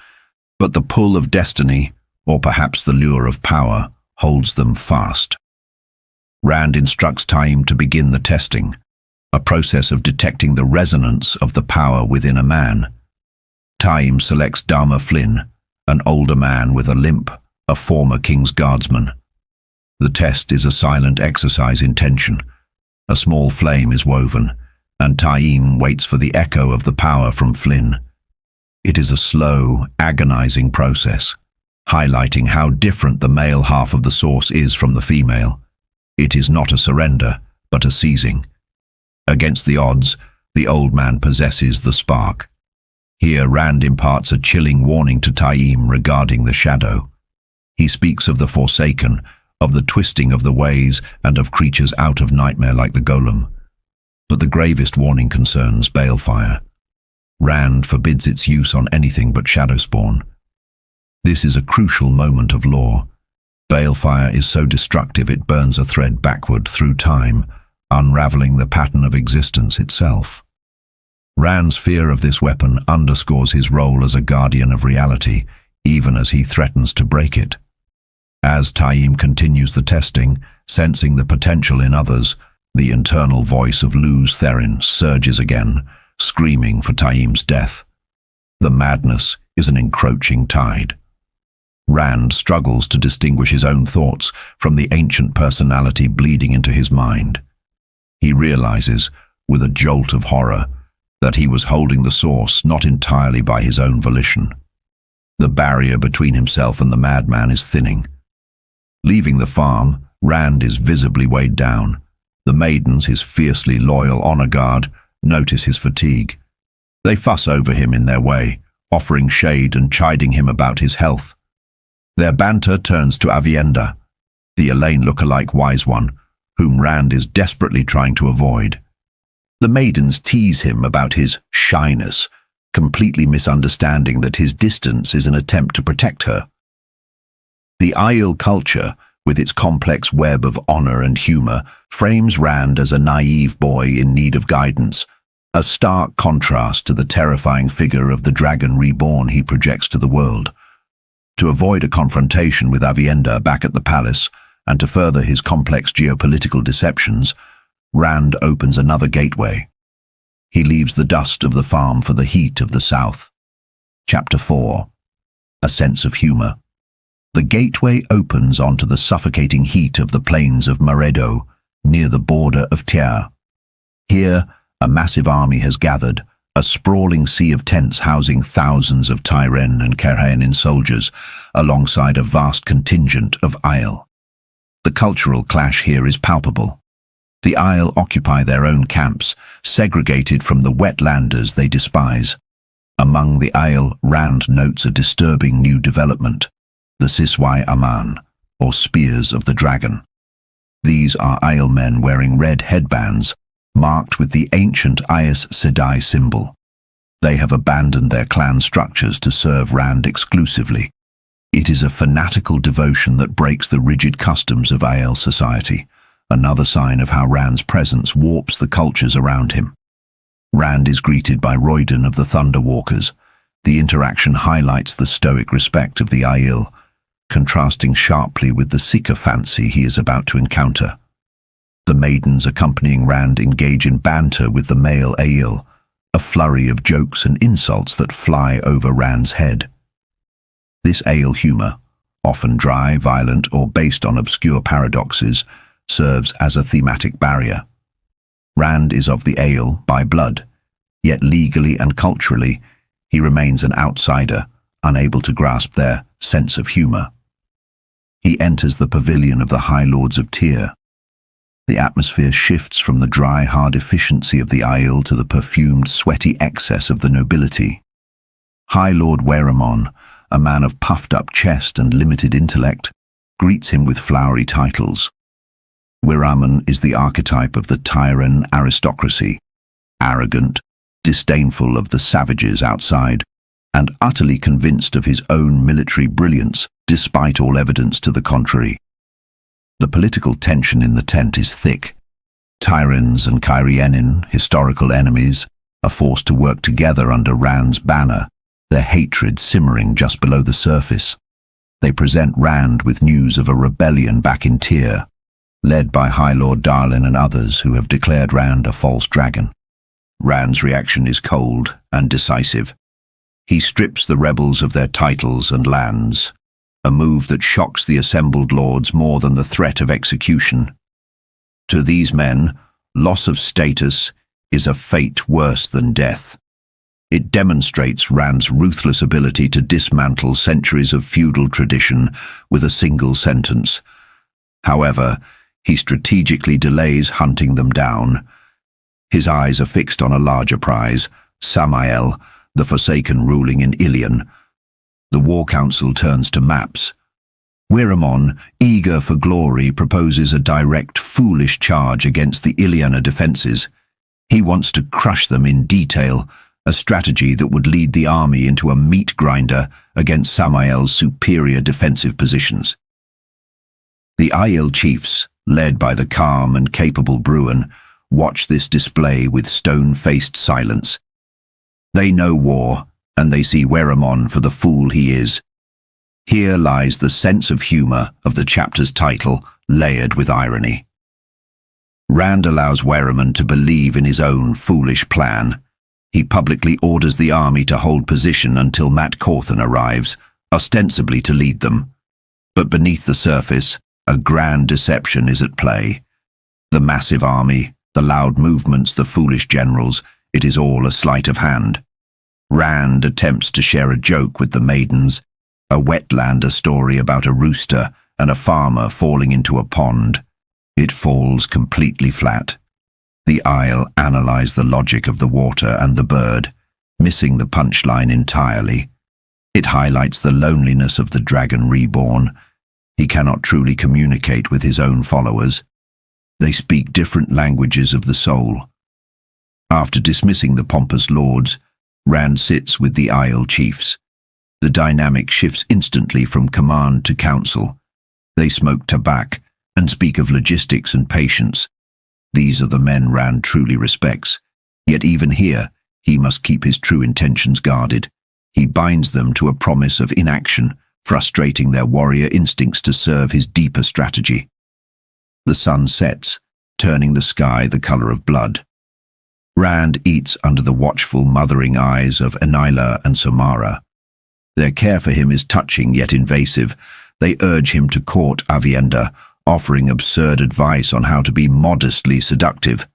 but the pull of destiny, or perhaps the lure of power, holds them fast. Rand instructs Taim to begin the testing. a process of detecting the resonance of the power within a man. Taim selects Dama Flynn, an older man with a limp, a former King's Guardsman. The test is a silent exercise in tension. A small flame is woven, and Taim waits for the echo of the power from Flynn. It is a slow, agonizing process, highlighting how different the male half of the source is from the female. It is not a surrender, but a seizing. Against the odds, the old man possesses the spark. Here Rand imparts a chilling warning to Taim regarding the shadow. He speaks of the Forsaken, of the twisting of the ways, and of creatures out of nightmare like the golem. But the gravest warning concerns balefire. Rand forbids its use on anything but shadowspawn. This is a crucial moment of lore. Balefire is so destructive it burns a thread backward through time, unraveling the pattern of existence itself. Rand's fear of this weapon underscores his role as a guardian of reality, even as he threatens to break it. As Taim continues the testing, sensing the potential in others, the internal voice of Luz Therin surges again, screaming for Taim's death. The madness is an encroaching tide. Rand struggles to distinguish his own thoughts from the ancient personality bleeding into his mind. He realizes, with a jolt of horror, that he was holding the source not entirely by his own volition. The barrier between himself and the madman is thinning. Leaving the farm, Rand is visibly weighed down. The maidens, his fiercely loyal honor guard, notice his fatigue. They fuss over him in their way, offering shade and chiding him about his health. Their banter turns to Aviendha, the Elaine look-alike wise one, whom Rand is desperately trying to avoid. The maidens tease him about his shyness, completely misunderstanding that his distance is an attempt to protect her. The Aiel culture, with its complex web of honor and humor, frames Rand as a naive boy in need of guidance, a stark contrast to the terrifying figure of the Dragon Reborn he projects to the world. To avoid a confrontation with Aviendha back at the palace, and to further his complex geopolitical deceptions, Rand opens another gateway. He leaves the dust of the farm for the heat of the south. Chapter 4. A Sense of Humor. The gateway opens onto the suffocating heat of the plains of Maredo, near the border of Tyr. Here, a massive army has gathered, a sprawling sea of tents housing thousands of Tyren and Kerhaenin soldiers, alongside a vast contingent of Aiel. The cultural clash here is palpable. The Aiel occupy their own camps, segregated from the wetlanders they despise. Among the Aiel, Rand notes a disturbing new development, the Asha'man, or Spears of the Dragon. These are Aiel men wearing red headbands, marked with the ancient Aes Sedai symbol. They have abandoned their clan structures to serve Rand exclusively. It is a fanatical devotion that breaks the rigid customs of Aiel society, another sign of how Rand's presence warps the cultures around him. Rand is greeted by Royden of the Thunderwalkers. The interaction highlights the stoic respect of the Aiel, contrasting sharply with the sycophancy he is about to encounter. The maidens accompanying Rand engage in banter with the male Aiel, a flurry of jokes and insults that fly over Rand's head. This Aiel humor, often dry, violent, or based on obscure paradoxes, serves as a thematic barrier. Rand is of the Aiel by blood, yet legally and culturally, he remains an outsider, unable to grasp their sense of humor. He enters the pavilion of the High Lords of Tyr. The atmosphere shifts from the dry, hard efficiency of the Aiel to the perfumed, sweaty excess of the nobility. High Lord Weramon, a man of puffed-up chest and limited intellect, greets him with flowery titles. Weramon is the archetype of the Tyren aristocracy, arrogant, disdainful of the savages outside, and utterly convinced of his own military brilliance, despite all evidence to the contrary. The political tension in the tent is thick. Tyrens and Cairhienin, historical enemies, are forced to work together under Rand's banner, their hatred simmering just below the surface. They present Rand with news of a rebellion back in Tyr, led by High Lord Darlin and others who have declared Rand a false dragon. Rand's reaction is cold and decisive. He strips the rebels of their titles and lands, a move that shocks the assembled lords more than the threat of execution. To these men, loss of status is a fate worse than death. It demonstrates Rand's ruthless ability to dismantle centuries of feudal tradition with a single sentence. However, he strategically delays hunting them down. His eyes are fixed on a larger prize, Samael, the Forsaken ruling in Ilion. The War Council turns to maps. Wiramon, eager for glory, proposes a direct, foolish charge against the Iliana defences. He wants to crush them in detail, a strategy that would lead the army into a meat grinder against Samael's superior defensive positions. The Aiel chiefs, led by the calm and capable Bruin, watch this display with stone-faced silence. They know war, and they see Wiramon for the fool he is. Here lies the sense of humour of the chapter's title, layered with irony. Rand allows Wiramon to believe in his own foolish plan. He publicly orders the army to hold position until Mat Cauthon arrives, ostensibly to lead them. But beneath the surface, a grand deception is at play. The massive army, the loud movements, the foolish generals, it is all a sleight of hand. Rand attempts to share a joke with the maidens, a wetlander story about a rooster and a farmer falling into a pond. It falls completely flat. The Aiel analyze the logic of the water and the bird, missing the punchline entirely. It highlights the loneliness of the Dragon Reborn. He cannot truly communicate with his own followers. They speak different languages of the soul. After dismissing the pompous lords, Rand sits with the Aiel chiefs. The dynamic shifts instantly from command to council. They smoke tobacco and speak of logistics and patience. These are the men Rand truly respects. Yet even here, he must keep his true intentions guarded. He binds them to a promise of inaction, frustrating their warrior instincts to serve his deeper strategy. The sun sets, turning the sky the color of blood. Rand eats under the watchful, mothering eyes of Enila and Somara. Their care for him is touching yet invasive. They urge him to court Aviendha, offering absurd advice on how to be modestly seductive.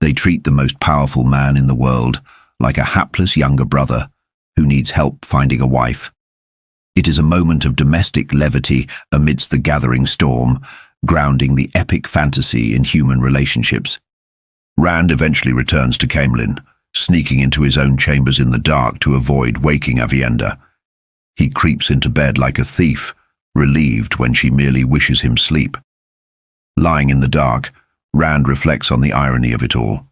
They treat the most powerful man in the world like a hapless younger brother who needs help finding a wife. It is a moment of domestic levity amidst the gathering storm, grounding the epic fantasy in human relationships. Rand eventually returns to Caemlyn, sneaking into his own chambers in the dark to avoid waking Aviendha. He creeps into bed like a thief, relieved when she merely wishes him sleep. Lying in the dark, Rand reflects on the irony of it all.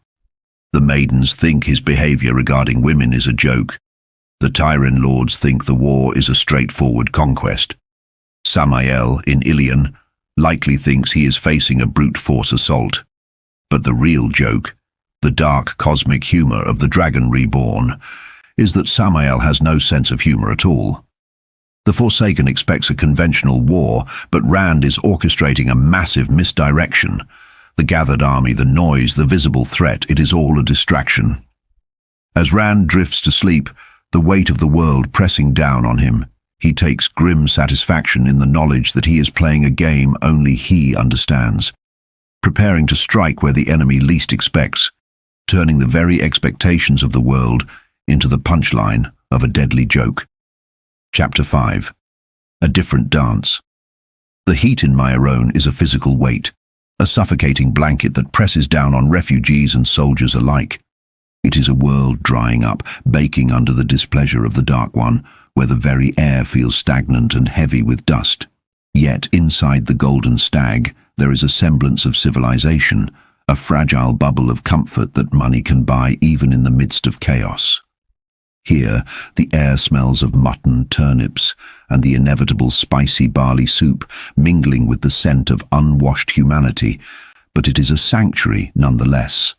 The maidens think his behavior regarding women is a joke. The Tyran lords think the war is a straightforward conquest. Samael, in Ilion, likely thinks he is facing a brute force assault. But the real joke, the dark cosmic humor of the Dragon Reborn, is that Samael has no sense of humor at all. The Forsaken expects a conventional war, but Rand is orchestrating a massive misdirection. The gathered army, the noise, the visible threat, it is all a distraction. As Rand drifts to sleep, the weight of the world pressing down on him, he takes grim satisfaction in the knowledge that he is playing a game only he understands, preparing to strike where the enemy least expects, turning the very expectations of the world into the punchline of a deadly joke. Chapter 5. A different dance. The heat in Myron is a physical weight, a suffocating blanket that presses down on refugees and soldiers alike. It is a world drying up, baking under the displeasure of the Dark One, where the very air feels stagnant and heavy with dust. Yet inside the Golden Stag, there is a semblance of civilization, a fragile bubble of comfort that money can buy even in the midst of chaos. Here, the air smells of mutton, turnips, and the inevitable spicy barley soup mingling with the scent of unwashed humanity, but it is a sanctuary nonetheless.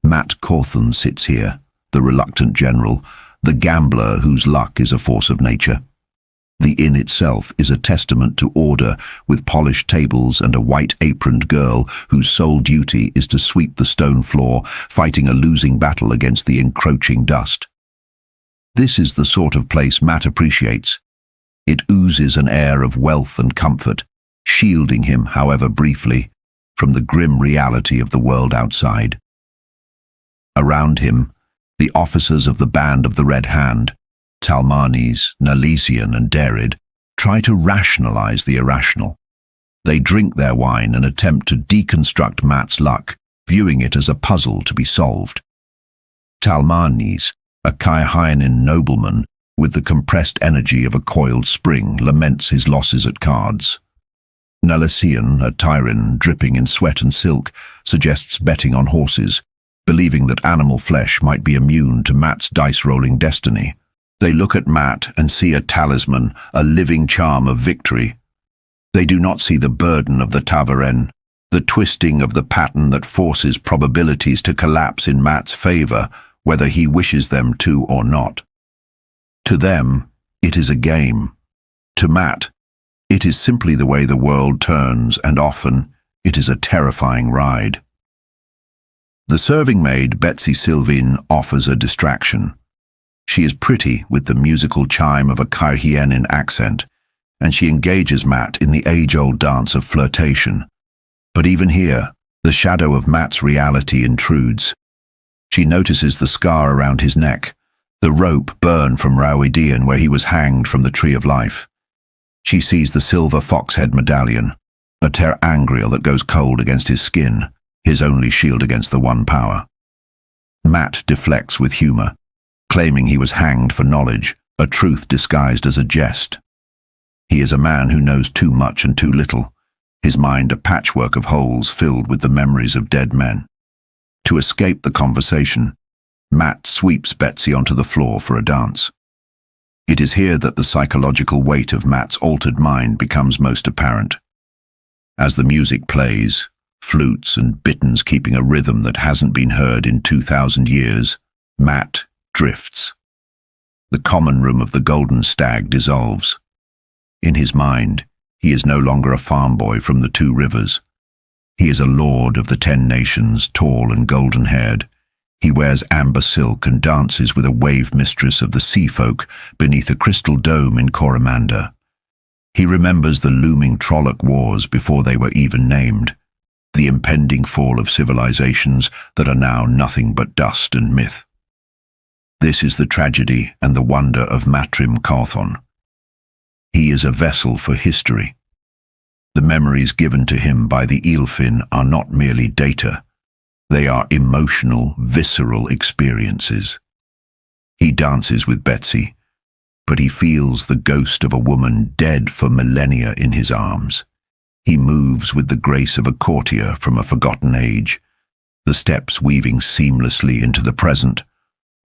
Mat Cauthon sits here, the reluctant general, the gambler whose luck is a force of nature. The inn itself is a testament to order, with polished tables and a white-aproned girl whose sole duty is to sweep the stone floor, fighting a losing battle against the encroaching dust. This is the sort of place Matt appreciates. It oozes an air of wealth and comfort, shielding him, however briefly, from the grim reality of the world outside. Around him, the officers of the Band of the Red Hand, Talmanes, Nalesian and Derid, try to rationalize the irrational. They drink their wine and attempt to deconstruct Matt's luck, viewing it as a puzzle to be solved. Talmanes, a Kaihayanin nobleman with the compressed energy of a coiled spring, laments his losses at cards. Nalesian, a Tyran dripping in sweat and silk, suggests betting on horses, believing that animal flesh might be immune to Matt's dice-rolling destiny. They look at Matt and see a talisman, a living charm of victory. They do not see the burden of the Tavaren, the twisting of the pattern that forces probabilities to collapse in Matt's favor, whether he wishes them to or not. To them, it is a game. To Matt, it is simply the way the world turns, and often it is a terrifying ride. The serving maid, Betsy Sylvain, offers a distraction. She is pretty with the musical chime of a Kaihayanin accent, and she engages Matt in the age-old dance of flirtation. But even here, the shadow of Matt's reality intrudes. She notices the scar around his neck, the rope burn from Rauidian where he was hanged from the Tree of Life. She sees the silver foxhead medallion, a ter angriel that goes cold against his skin, his only shield against the one power. Matt deflects with humor, claiming he was hanged for knowledge, a truth disguised as a jest. He is a man who knows too much and too little, his mind a patchwork of holes filled with the memories of dead men. To escape the conversation, Matt sweeps Betsy onto the floor for a dance. It is here that the psychological weight of Matt's altered mind becomes most apparent. As the music plays, flutes and bitterns keeping a rhythm that hasn't been heard in 2,000 years, Matt drifts. The common room of the Golden Stag dissolves. In his mind, he is no longer a farm boy from the Two Rivers. He is a lord of the 10 nations, tall and golden-haired. He wears amber silk and dances with a wave mistress of the sea folk beneath a crystal dome in Coromanda. He remembers the looming Trolloc Wars before they were even named, the impending fall of civilizations that are now nothing but dust and myth. This is the tragedy and the wonder of Matrim Carthon. He is a vessel for history. The memories given to him by the Eelfin are not merely data. They are emotional, visceral experiences. He dances with Betsy, but he feels the ghost of a woman dead for millennia in his arms. He moves with the grace of a courtier from a forgotten age, the steps weaving seamlessly into the present,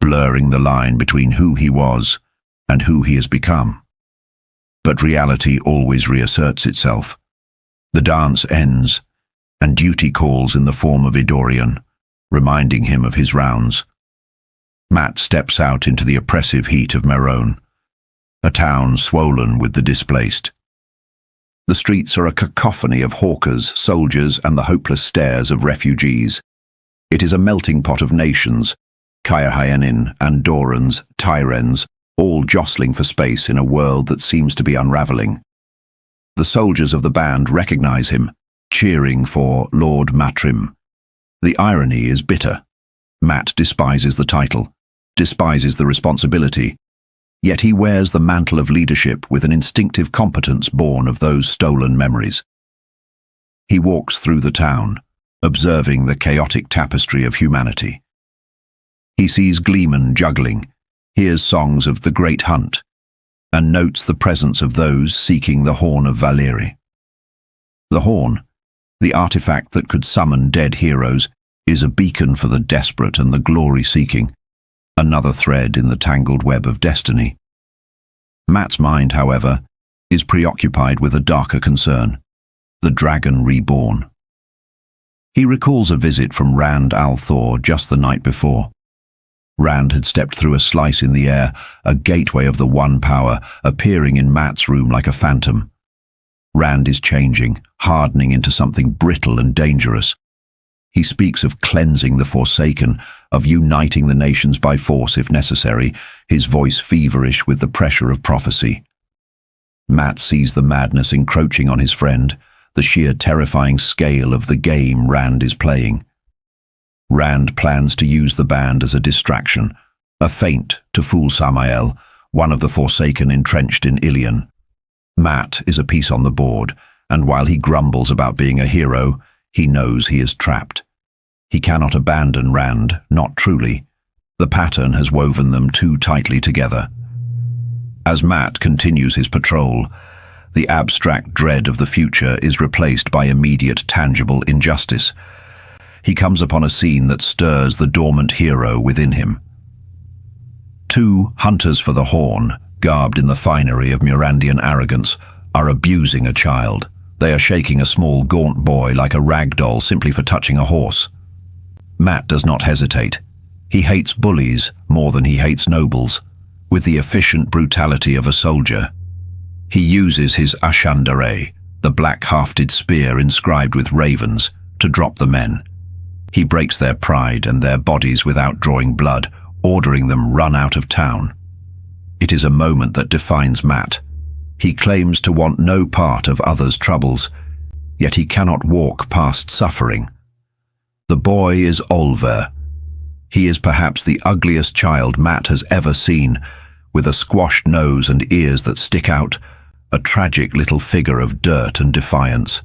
blurring the line between who he was and who he has become. But reality always reasserts itself. The dance ends, and duty calls in the form of Idorian, reminding him of his rounds. Matt steps out into the oppressive heat of Merone, a town swollen with the displaced. The streets are a cacophony of hawkers, soldiers, and the hopeless stares of refugees. It is a melting pot of nations, Kaihayanin, Andorans, Tyrens, all jostling for space in a world that seems to be unraveling. The soldiers of the band recognize him, cheering for Lord Matrim. The irony is bitter. Matt despises the title, despises the responsibility, yet he wears the mantle of leadership with an instinctive competence born of those stolen memories. He walks through the town, observing the chaotic tapestry of humanity. He sees gleemen juggling, hears songs of the Great Hunt, and notes the presence of those seeking the Horn of Valeri. The Horn, the artifact that could summon dead heroes, is a beacon for the desperate and the glory-seeking, another thread in the tangled web of destiny. Matt's mind, however, is preoccupied with a darker concern, the Dragon Reborn. He recalls a visit from Rand al'Thor just the night before. Rand had stepped through a slice in the air, a gateway of the One Power, appearing in Mat's room like a phantom. Rand is changing, hardening into something brittle and dangerous. He speaks of cleansing the Forsaken, of uniting the nations by force if necessary, his voice feverish with the pressure of prophecy. Mat sees the madness encroaching on his friend, the sheer terrifying scale of the game Rand is playing. Rand plans to use the band as a distraction, a feint to fool Samael, one of the Forsaken entrenched in Ilion. Mat is a piece on the board, and while he grumbles about being a hero, he knows he is trapped. He cannot abandon Rand, not truly. The pattern has woven them too tightly together. As Mat continues his patrol, the abstract dread of the future is replaced by immediate, tangible injustice. He comes upon a scene that stirs the dormant hero within him. Two hunters for the horn, garbed in the finery of Murandian arrogance, are abusing a child. They are shaking a small, gaunt boy like a rag doll simply for touching a horse. Mat does not hesitate. He hates bullies more than he hates nobles, with the efficient brutality of a soldier. He uses his Asha'man, the black-hafted spear inscribed with ravens, to drop the men. He breaks their pride and their bodies without drawing blood, ordering them run out of town. It is a moment that defines Mat. He claims to want no part of others' troubles, yet he cannot walk past suffering. The boy is Olver. He is perhaps the ugliest child Mat has ever seen, with a squashed nose and ears that stick out, a tragic little figure of dirt and defiance.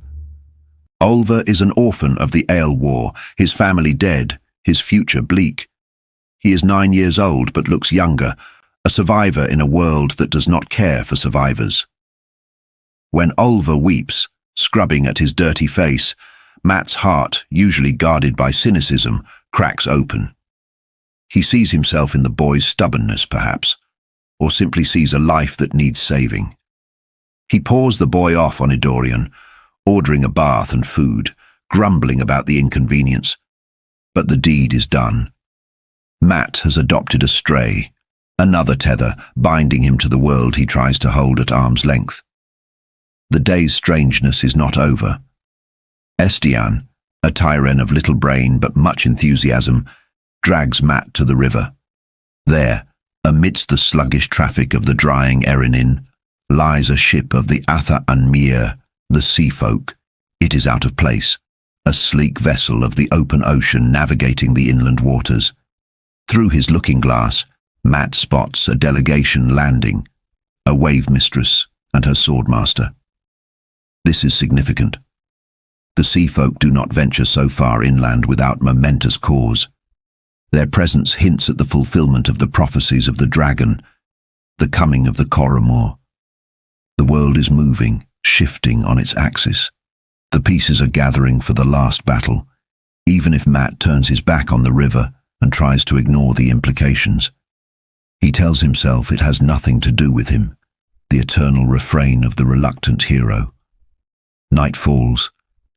Olver is an orphan of the Ale War, his family dead, his future bleak. He is 9 years old but looks younger, a survivor in a world that does not care for survivors. When Olver weeps, scrubbing at his dirty face, Mat's heart, usually guarded by cynicism, cracks open. He sees himself in the boy's stubbornness, perhaps, or simply sees a life that needs saving. He paws the boy off on Idorian, ordering a bath and food, grumbling about the inconvenience. But the deed is done. Mat has adopted a stray, another tether binding him to the world he tries to hold at arm's length. The day's strangeness is not over. Estian, a Tyren of little brain but much enthusiasm, drags Mat to the river. There, amidst the sluggish traffic of the drying Erenin, lies a ship of the Atha Anmir, the sea folk. It is out of place, a sleek vessel of the open ocean navigating the inland waters. Through his looking glass, Mat spots a delegation landing, a wave mistress and her swordmaster. This is significant. The sea folk do not venture so far inland without momentous cause. Their presence hints at the fulfillment of the prophecies of the dragon, the coming of the Coromor. The world is moving, shifting on its axis. The pieces are gathering for the last battle, even if Mat turns his back on the river and tries to ignore the implications. He tells himself it has nothing to do with him, the eternal refrain of the reluctant hero. Night falls,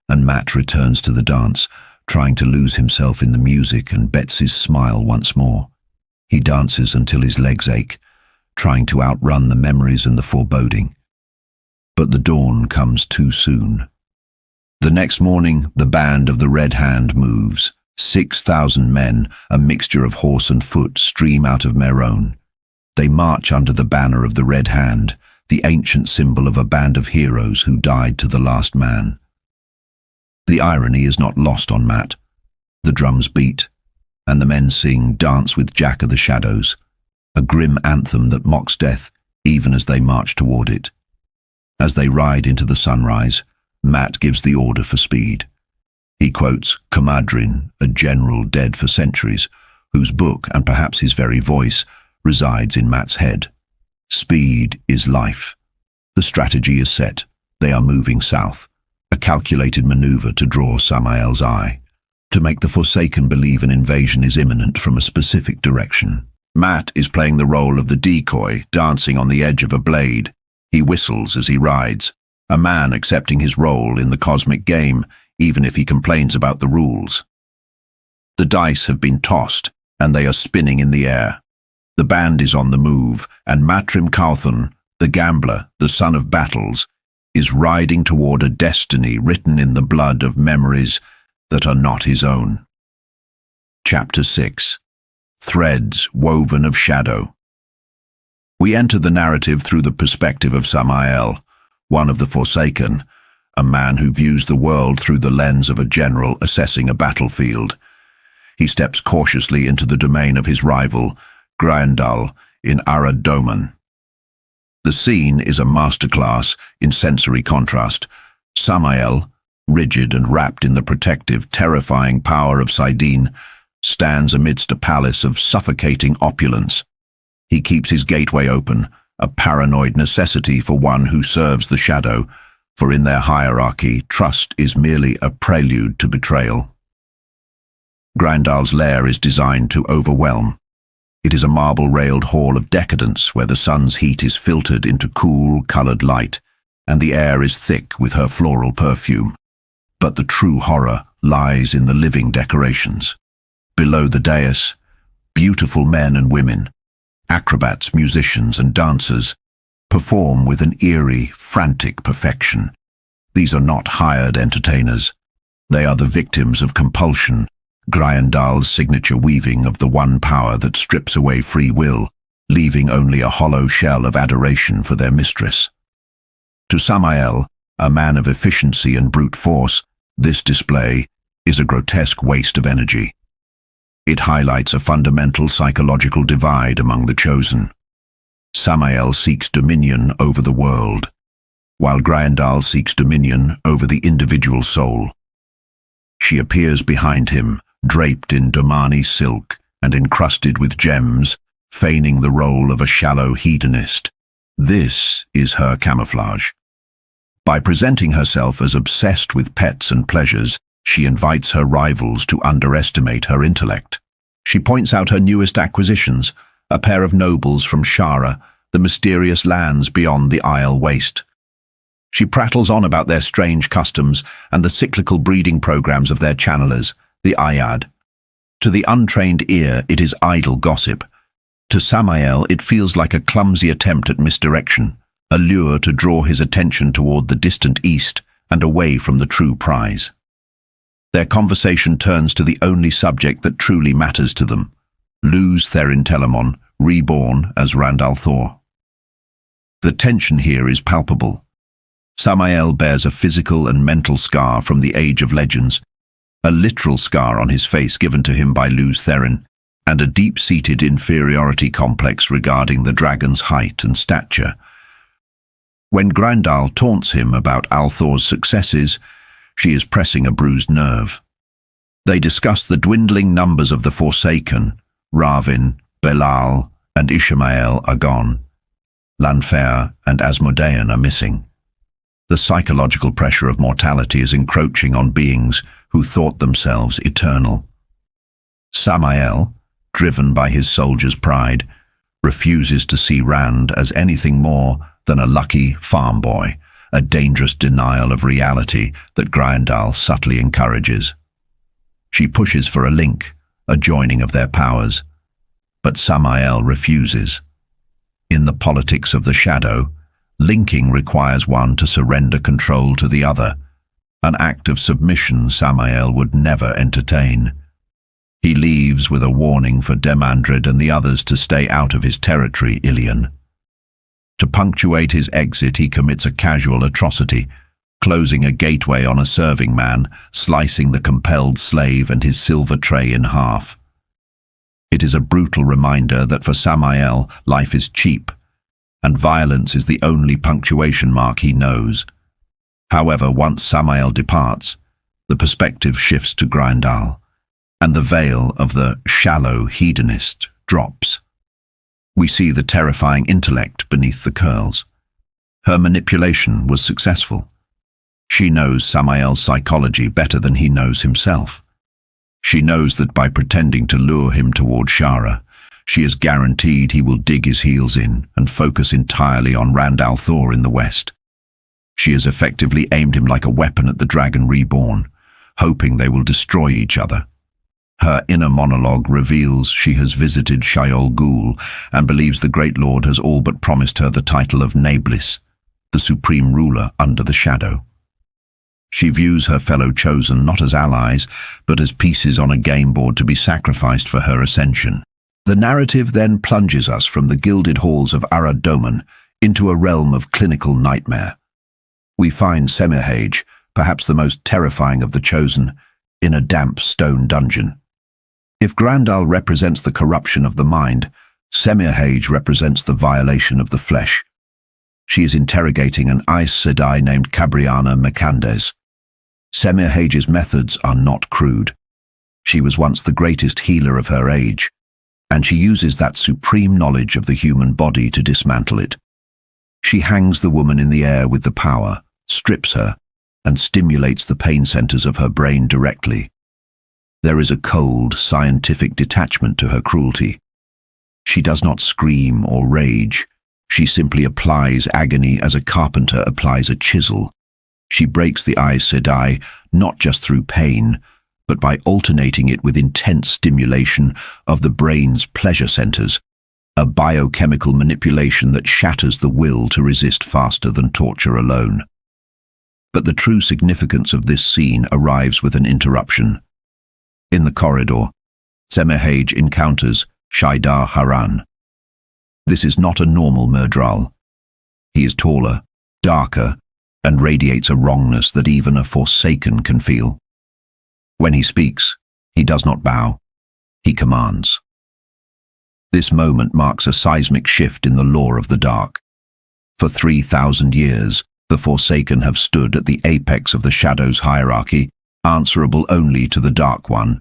and Mat returns to the dance, trying to lose himself in the music and Betsy's smile once more. He dances until his legs ache, trying to outrun the memories and the foreboding. But the dawn comes too soon. The next morning, the band of the Red Hand moves. 6,000 men, a mixture of horse and foot, stream out of Meron. They march under the banner of the Red Hand, the ancient symbol of a band of heroes who died to the last man. The irony is not lost on Mat. The drums beat, and the men sing Dance with Jack of the Shadows, a grim anthem that mocks death even as they march toward it. As they ride into the sunrise, Mat gives the order for speed. He quotes Comadrin, a general dead for centuries, whose book, and perhaps his very voice, resides in Mat's head. Speed is life. The strategy is set. They are moving south, a calculated maneuver to draw Samael's eye, to make the Forsaken believe an invasion is imminent from a specific direction. Mat is playing the role of the decoy, dancing on the edge of a blade. He whistles as he rides, a man accepting his role in the cosmic game, even if he complains about the rules. The dice have been tossed, and they are spinning in the air. The band is on the move, and Matrim Cawthon, the gambler, the son of battles, is riding toward a destiny written in the blood of memories that are not his own. Chapter 6. Threads Woven of Shadow. We enter the narrative through the perspective of Samael, one of the Forsaken, a man who views the world through the lens of a general assessing a battlefield. He steps cautiously into the domain of his rival, Grendal, in Arad Doman. The scene is a masterclass in sensory contrast. Samael, rigid and wrapped in the protective, terrifying power of Sidene, stands amidst a palace of suffocating opulence. He keeps his gateway open, a paranoid necessity for one who serves the shadow, for in their hierarchy, trust is merely a prelude to betrayal. Grendal's lair is designed to overwhelm. It is a marble-railed hall of decadence where the sun's heat is filtered into cool, colored light, and the air is thick with her floral perfume. But the true horror lies in the living decorations. Below the dais, beautiful men and women, acrobats, musicians, and dancers, perform with an eerie, frantic perfection. These are not hired entertainers. They are the victims of compulsion, Grendal's signature weaving of the one power that strips away free will, leaving only a hollow shell of adoration for their mistress. To Samael, a man of efficiency and brute force, this display is a grotesque waste of energy. It highlights a fundamental psychological divide among the chosen. Samael seeks dominion over the world, while Grendal seeks dominion over the individual soul. She appears behind him, draped in Domani silk and encrusted with gems, feigning the role of a shallow hedonist. This is her camouflage. By presenting herself as obsessed with pets and pleasures, she invites her rivals to underestimate her intellect. She points out her newest acquisitions, a pair of nobles from Shara, the mysterious lands beyond the Isle Waste. She prattles on about their strange customs and the cyclical breeding programs of their channelers, the Ayad. To the untrained ear, it is idle gossip. To Samael, it feels like a clumsy attempt at misdirection, a lure to draw his attention toward the distant east and away from the true prize. Their conversation turns to the only subject that truly matters to them, Luz Therin Telamon, reborn as Randall Thor. The tension here is palpable. Samael bears a physical and mental scar from the Age of Legends, a literal scar on his face given to him by Luz Therin, and a deep-seated inferiority complex regarding the dragon's height and stature. When Grendal taunts him about Althor's successes, she is pressing a bruised nerve. They discuss the dwindling numbers of the Forsaken. Ravin, Belal, and Ishmael are gone. Lanfair and Asmodean are missing. The psychological pressure of mortality is encroaching on beings who thought themselves eternal. Samael, driven by his soldier's pride, refuses to see Rand as anything more than a lucky farm boy, a dangerous denial of reality that Grendal subtly encourages. She pushes for a link, a joining of their powers, but Samael refuses. In the politics of the shadow, linking requires one to surrender control to the other, an act of submission Samael would never entertain. He leaves with a warning for Demandred and the others to stay out of his territory, Ilion. To punctuate his exit, he commits a casual atrocity, closing a gateway on a serving man, slicing the compelled slave and his silver tray in half. It is a brutal reminder that for Samael, life is cheap, and violence is the only punctuation mark he knows. However, once Samael departs, the perspective shifts to Grendal, and the veil of the shallow hedonist drops. We see the terrifying intellect beneath the curls. Her manipulation was successful. She knows Samael's psychology better than he knows himself. She knows that by pretending to lure him toward Shara, she is guaranteed he will dig his heels in and focus entirely on Randall Thor in the west. She has effectively aimed him like a weapon at the Dragon Reborn, hoping they will destroy each other. Her inner monologue reveals she has visited Shayol Ghul and believes the Great Lord has all but promised her the title of Nablus, the supreme ruler under the shadow. She views her fellow chosen not as allies, but as pieces on a game board to be sacrificed for her ascension. The narrative then plunges us from the gilded halls of Arad Doman into a realm of clinical nightmare. We find Semirhage, perhaps the most terrifying of the chosen, in a damp stone dungeon. If Grandal represents the corruption of the mind, Semirhage represents the violation of the flesh. She is interrogating an Aes Sedai named Cabriana Mecandes. Semirhage's methods are not crude. She was once the greatest healer of her age, and she uses that supreme knowledge of the human body to dismantle it. She hangs the woman in the air with the power, strips her, and stimulates the pain centers of her brain directly. There is a cold, scientific detachment to her cruelty. She does not scream or rage. She simply applies agony as a carpenter applies a chisel. She breaks the Aes Sedai not just through pain, but by alternating it with intense stimulation of the brain's pleasure centers, a biochemical manipulation that shatters the will to resist faster than torture alone. But the true significance of this scene arrives with an interruption. In the corridor, Semirhage encounters Salidar Haran. This is not a normal Myrddraal. He is taller, darker, and radiates a wrongness that even a Forsaken can feel. When he speaks, he does not bow, he commands. This moment marks a seismic shift in the law of the dark. For 3,000 years, the Forsaken have stood at the apex of the Shadow's hierarchy, answerable only to the Dark One.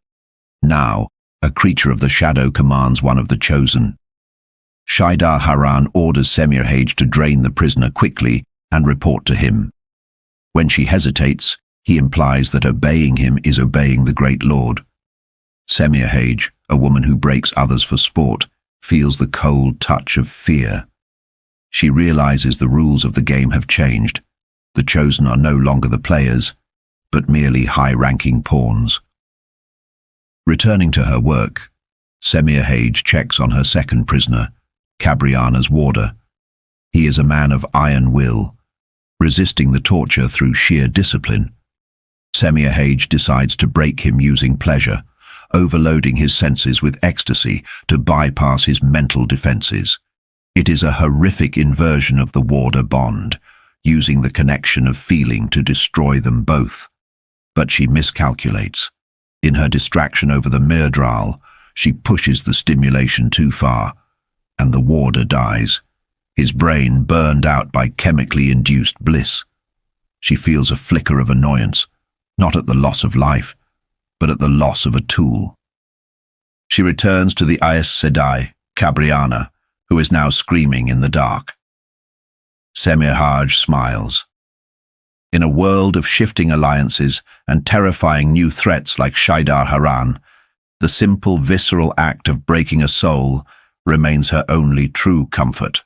Now, a creature of the Shadow commands one of the Chosen. Salidar Haran orders Semirhage to drain the prisoner quickly and report to him. When she hesitates, he implies that obeying him is obeying the Great Lord. Semirhage, a woman who breaks others for sport, feels the cold touch of fear. She realizes the rules of the game have changed. The Chosen are no longer the players, but merely high-ranking pawns. Returning to her work, Semirhage checks on her second prisoner, Cabriana's warder. He is a man of iron will, resisting the torture through sheer discipline. Semirhage decides to break him using pleasure, overloading his senses with ecstasy to bypass his mental defenses. It is a horrific inversion of the warder bond, using the connection of feeling to destroy them both. But she miscalculates. In her distraction over the Myrddraal, she pushes the stimulation too far, and the warder dies, his brain burned out by chemically induced bliss. She feels a flicker of annoyance, not at the loss of life, but at the loss of a tool. She returns to the Aes Sedai, Cabriana, who is now screaming in the dark. Semirhage smiles. In a world of shifting alliances and terrifying new threats like Salidar Haran, the simple visceral act of breaking a soul remains her only true comfort.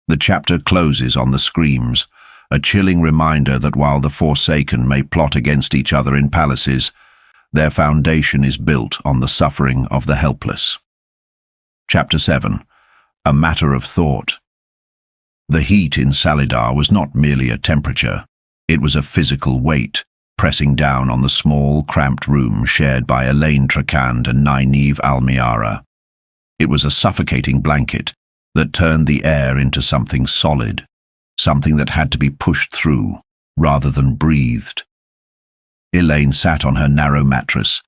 The chapter closes on the screams, a chilling reminder that while the Forsaken may plot against each other in palaces, their foundation is built on the suffering of the helpless. Chapter 7. A Matter of Thought. The heat in Salidar was not merely a temperature, it was a physical weight, pressing down on the small, cramped room shared by Elaine Trakand and Nynaeve Almiara. It was a suffocating blanket that turned the air into something solid, something that had to be pushed through, rather than breathed. Elaine sat on her narrow mattress,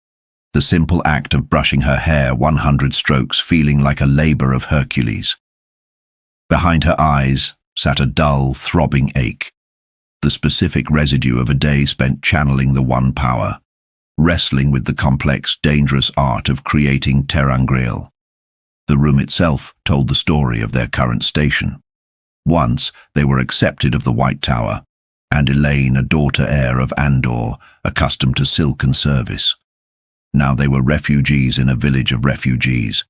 the simple act of brushing her hair 100 strokes feeling like a labor of Hercules. Behind her eyes sat a dull, throbbing ache, the specific residue of a day spent channeling the one power, wrestling with the complex, dangerous art of creating ter'angreal. The room itself told the story of their current station. Once they were accepted of the White Tower, and Elaine a daughter-heir of Andor, accustomed to silken service. Now they were refugees in a village of refugees.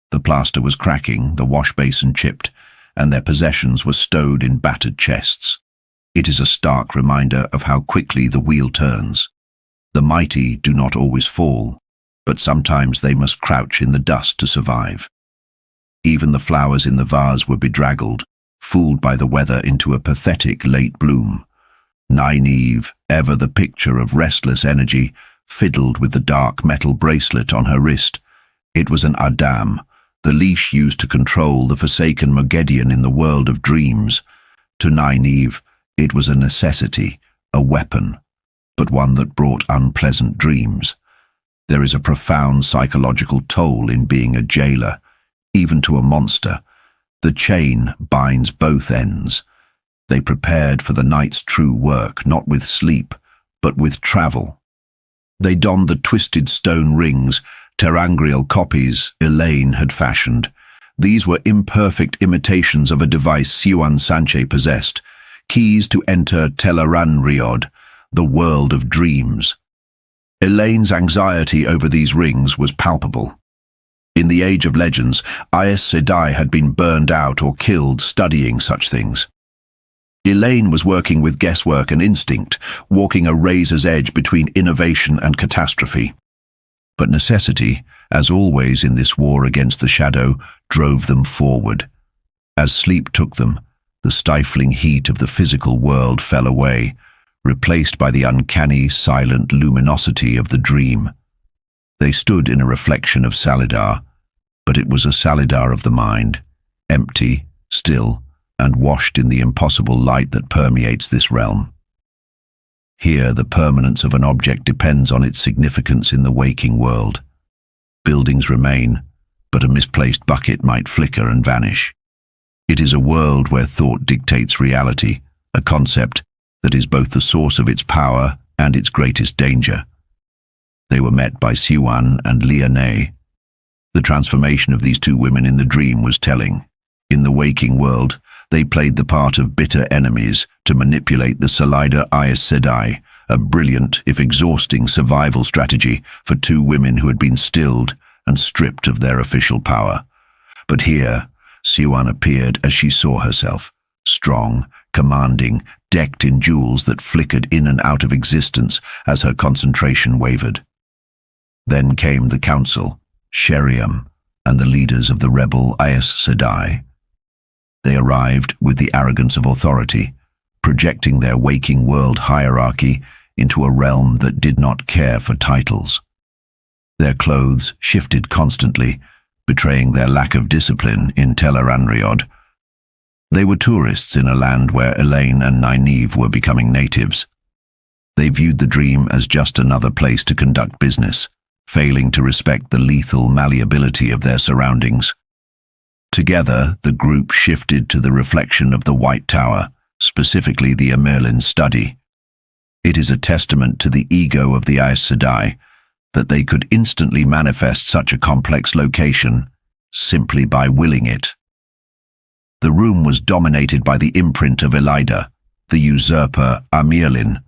The plaster was cracking, the wash basin chipped, and their possessions were stowed in battered chests. It is a stark reminder of how quickly the wheel turns. The mighty do not always fall. but sometimes they must crouch in the dust to survive. Even the flowers in the vase were bedraggled, fooled by the weather into a pathetic late bloom. Nynaeve, ever the picture of restless energy, fiddled with the dark metal bracelet on her wrist. It was an Adam, the leash used to control the forsaken Moghedian in the world of dreams. To Nynaeve, it was a necessity, a weapon, but one that brought unpleasant dreams. There is a profound psychological toll in being a jailer, even to a monster. The chain binds both ends. They prepared for the night's true work, not with sleep, but with travel. They donned the twisted stone rings, terangrial copies Elaine had fashioned. These were imperfect imitations of a device Siuan Sanche possessed, keys to enter Dragon Reborn, the world of dreams. Elaine's anxiety over these rings was palpable. In the Age of Legends, Aes Sedai had been burned out or killed studying such things. Elaine was working with guesswork and instinct, walking a razor's edge between innovation and catastrophe. But necessity, as always in this war against the shadow, drove them forward. As sleep took them, the stifling heat of the physical world fell away, replaced by the uncanny, silent luminosity of the dream. They stood in a reflection of Salidar, but it was a Salidar of the mind, empty, still, and washed in the impossible light that permeates this realm. Here, the permanence of an object depends on its significance in the waking world. Buildings remain, but a misplaced bucket might flicker and vanish. It is a world where thought dictates reality, a concept that is both the source of its power and its greatest danger. They were met by Siuan and Liane. The transformation of these two women in the dream was telling. In the waking world, they played the part of bitter enemies to manipulate the Salidar Aes Sedai, a brilliant, if exhausting, survival strategy for two women who had been stilled and stripped of their official power. But here, Siuan appeared as she saw herself, strong, commanding, decked in jewels that flickered in and out of existence as her concentration wavered. Then came the council, Sheriam, and the leaders of the rebel Aes Sedai. They arrived with the arrogance of authority, projecting their waking world hierarchy into a realm that did not care for titles. Their clothes shifted constantly, betraying their lack of discipline in Dragon Reborn. They were tourists in a land where Elaine and Nynaeve were becoming natives. They viewed the dream as just another place to conduct business, failing to respect the lethal malleability of their surroundings. Together, the group shifted to the reflection of the White Tower, specifically the Amerlin's study. It is a testament to the ego of the Aes Sedai that they could instantly manifest such a complex location simply by willing it. The room was dominated by the imprint of Elida, the usurper Amerlin.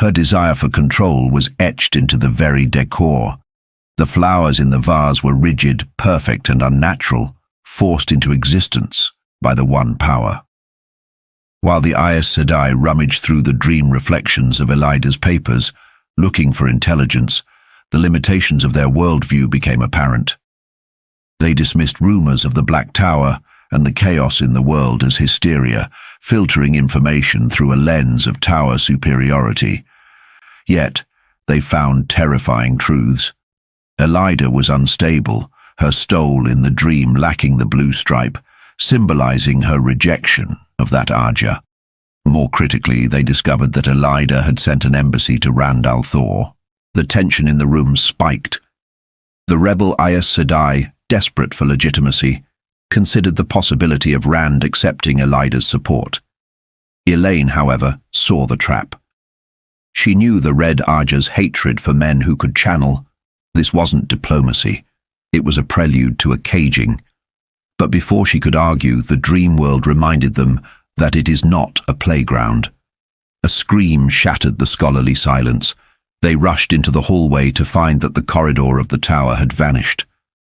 Her desire for control was etched into the very decor. The flowers in the vase were rigid, perfect, and unnatural, forced into existence by the one power. While the Aes Sedai rummaged through the dream reflections of Elida's papers, looking for intelligence, the limitations of their worldview became apparent. They dismissed rumors of the Black Tower and the chaos in the world as hysteria, filtering information through a lens of tower superiority. Yet, they found terrifying truths. Elida was unstable, her stole in the dream lacking the blue stripe, symbolizing her rejection of that Arja. More critically, they discovered that Elida had sent an embassy to Rand al-Thor. The tension in the room spiked. The rebel Aes Sedai, desperate for legitimacy, considered the possibility of Rand accepting Elida's support. Elaine, however, saw the trap. She knew the Red Arja's hatred for men who could channel. This wasn't diplomacy. It was a prelude to a caging. But before she could argue, the dream world reminded them that it is not a playground. A scream shattered the scholarly silence. They rushed into the hallway to find that the corridor of the tower had vanished,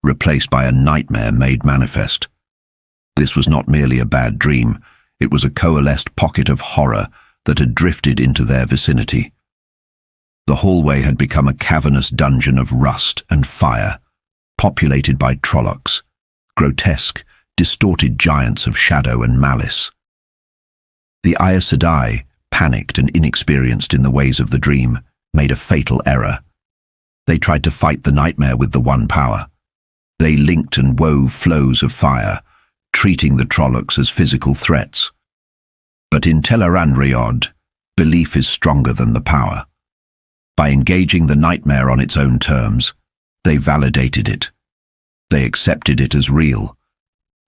replaced by a nightmare made manifest. This was not merely a bad dream, it was a coalesced pocket of horror that had drifted into their vicinity. The hallway had become a cavernous dungeon of rust and fire, populated by Trollocs, grotesque, distorted giants of shadow and malice. The Aes Sedai, panicked and inexperienced in the ways of the dream, made a fatal error. They tried to fight the nightmare with the one power. They linked and wove flows of fire, treating the Trollocs as physical threats. But in Dragon Reborn, belief is stronger than the power. By engaging the nightmare on its own terms, they validated it. They accepted it as real,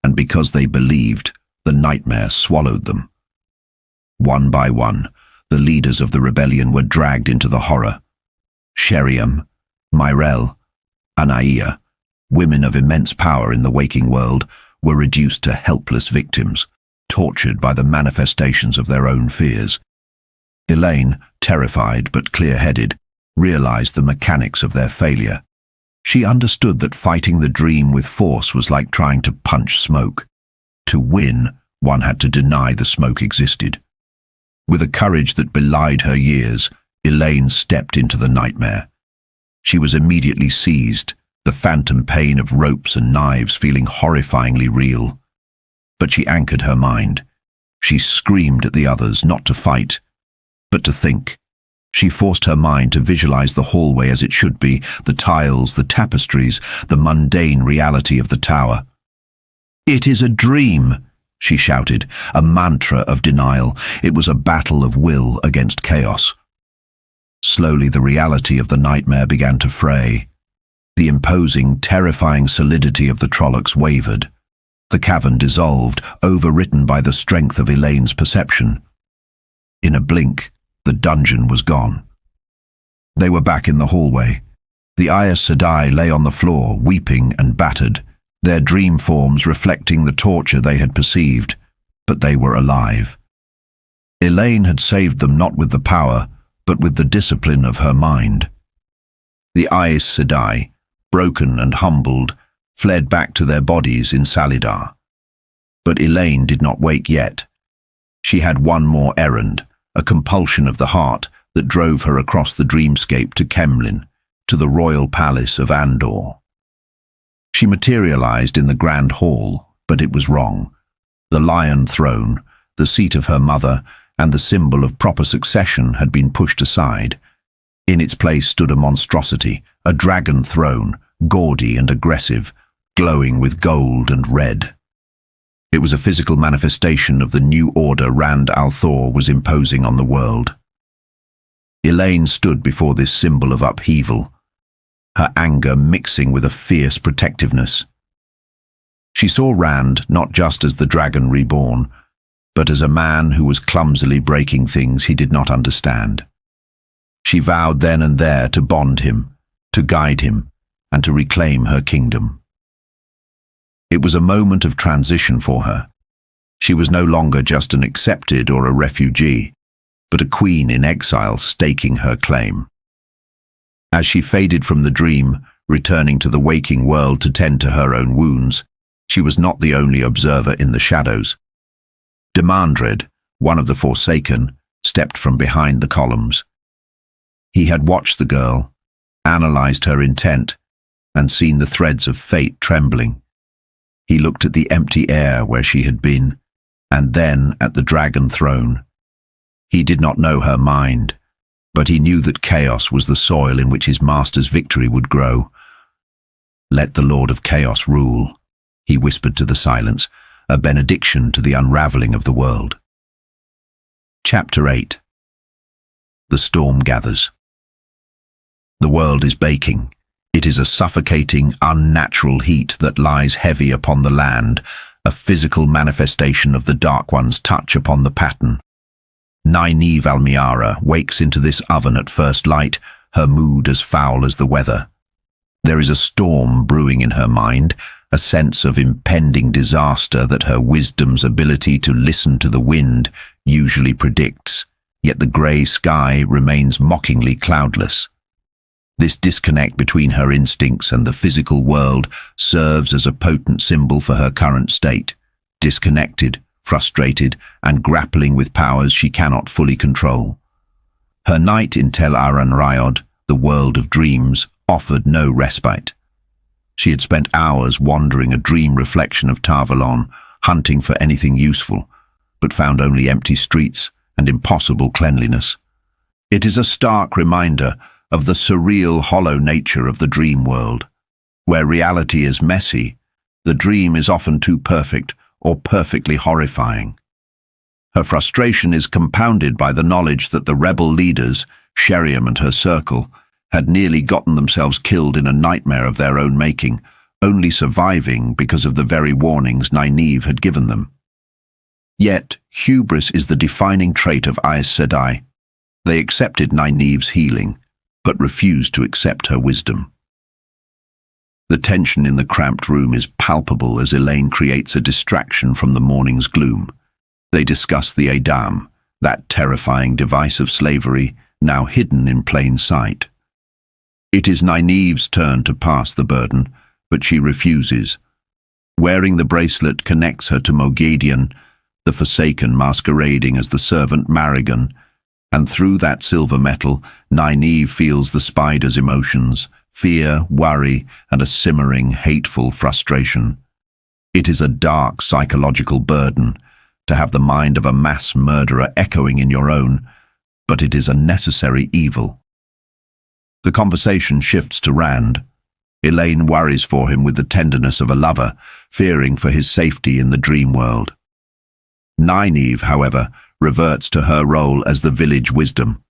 and because they believed, the nightmare swallowed them. One by one, the leaders of the rebellion were dragged into the horror. Sheriam, Myrel, Anaia, women of immense power in the waking world, were reduced to helpless victims, tortured by the manifestations of their own fears. Elaine, terrified but clear-headed, realized the mechanics of their failure. She understood that fighting the dream with force was like trying to punch smoke. To win, one had to deny the smoke existed. With a courage that belied her years, Elaine stepped into the nightmare. She was immediately seized, the phantom pain of ropes and knives feeling horrifyingly real. But she anchored her mind. She screamed at the others not to fight, but to think. She forced her mind to visualize the hallway as it should be, the tiles, the tapestries, the mundane reality of the tower. "It is a dream," she shouted, a mantra of denial. It was a battle of will against chaos. Slowly the reality of the nightmare began to fray. The imposing, terrifying solidity of the Trollocs wavered. The cavern dissolved, overwritten by the strength of Elaine's perception. In a blink, the dungeon was gone. They were back in the hallway. The Aes Sedai lay on the floor, weeping and battered, their dream forms reflecting the torture they had perceived, but they were alive. Elaine had saved them not with the power, but with the discipline of her mind. The Aes Sedai, broken and humbled, fled back to their bodies in Salidar. But Elaine did not wake yet. She had one more errand, a compulsion of the heart that drove her across the dreamscape to Kemlin, to the royal palace of Andor. She materialized in the grand hall, but it was wrong. The lion throne, the seat of her mother, and the symbol of proper succession had been pushed aside. In its place stood a monstrosity, a dragon throne, gaudy and aggressive, glowing with gold and red. It was a physical manifestation of the new order Rand al'Thor was imposing on the world. Elaine stood before this symbol of upheaval, her anger mixing with a fierce protectiveness. She saw Rand not just as the Dragon Reborn, but as a man who was clumsily breaking things he did not understand. She vowed then and there to bond him, to guide him, and to reclaim her kingdom. It was a moment of transition for her. She was no longer just an accepted or a refugee, but a queen in exile staking her claim. As she faded from the dream, returning to the waking world to tend to her own wounds, she was not the only observer in the shadows. Demandred, one of the Forsaken, stepped from behind the columns. He had watched the girl, analyzed her intent, and seen the threads of fate trembling. He looked at the empty air where she had been, and then at the dragon throne. He did not know her mind, but he knew that chaos was the soil in which his master's victory would grow. "Let the Lord of Chaos rule," he whispered to the silence, a benediction to the unraveling of the world. Chapter 8. The storm gathers. The world is baking. It is a suffocating, unnatural heat that lies heavy upon the land, a physical manifestation of the Dark One's touch upon the pattern. Nynaeve Almiara wakes into this oven at first light, her mood as foul as the weather. There is a storm brewing in her mind, a sense of impending disaster that her wisdom's ability to listen to the wind usually predicts, yet the grey sky remains mockingly cloudless. This disconnect between her instincts and the physical world serves as a potent symbol for her current state, disconnected, frustrated, and grappling with powers she cannot fully control. Her night in Tel Aran-Rayod, the world of dreams, offered no respite. She had spent hours wandering a dream reflection of Tarvalon, hunting for anything useful, but found only empty streets and impossible cleanliness. It is a stark reminder of the surreal, hollow nature of the dream world. Where reality is messy, the dream is often too perfect or perfectly horrifying. Her frustration is compounded by the knowledge that the rebel leaders, Sheriam and her circle, had nearly gotten themselves killed in a nightmare of their own making, only surviving because of the very warnings Nynaeve had given them. Yet, hubris is the defining trait of Aes Sedai. They accepted Nynaeve's healing, but refused to accept her wisdom. The tension in the cramped room is palpable as Elaine creates a distraction from the morning's gloom. They discuss the Edam, that terrifying device of slavery, now hidden in plain sight. It is Nynaeve's turn to pass the burden, but she refuses. Wearing the bracelet connects her to Moghedien, the Forsaken masquerading as the servant Marigan, and through that silver metal, Nynaeve feels the spider's emotions, fear, worry, and a simmering, hateful frustration. It is a dark psychological burden to have the mind of a mass murderer echoing in your own, but it is a necessary evil. The conversation shifts to Rand. Elaine worries for him with the tenderness of a lover, fearing for his safety in the dream world. Nynaeve, however, reverts to her role as the village wisdom.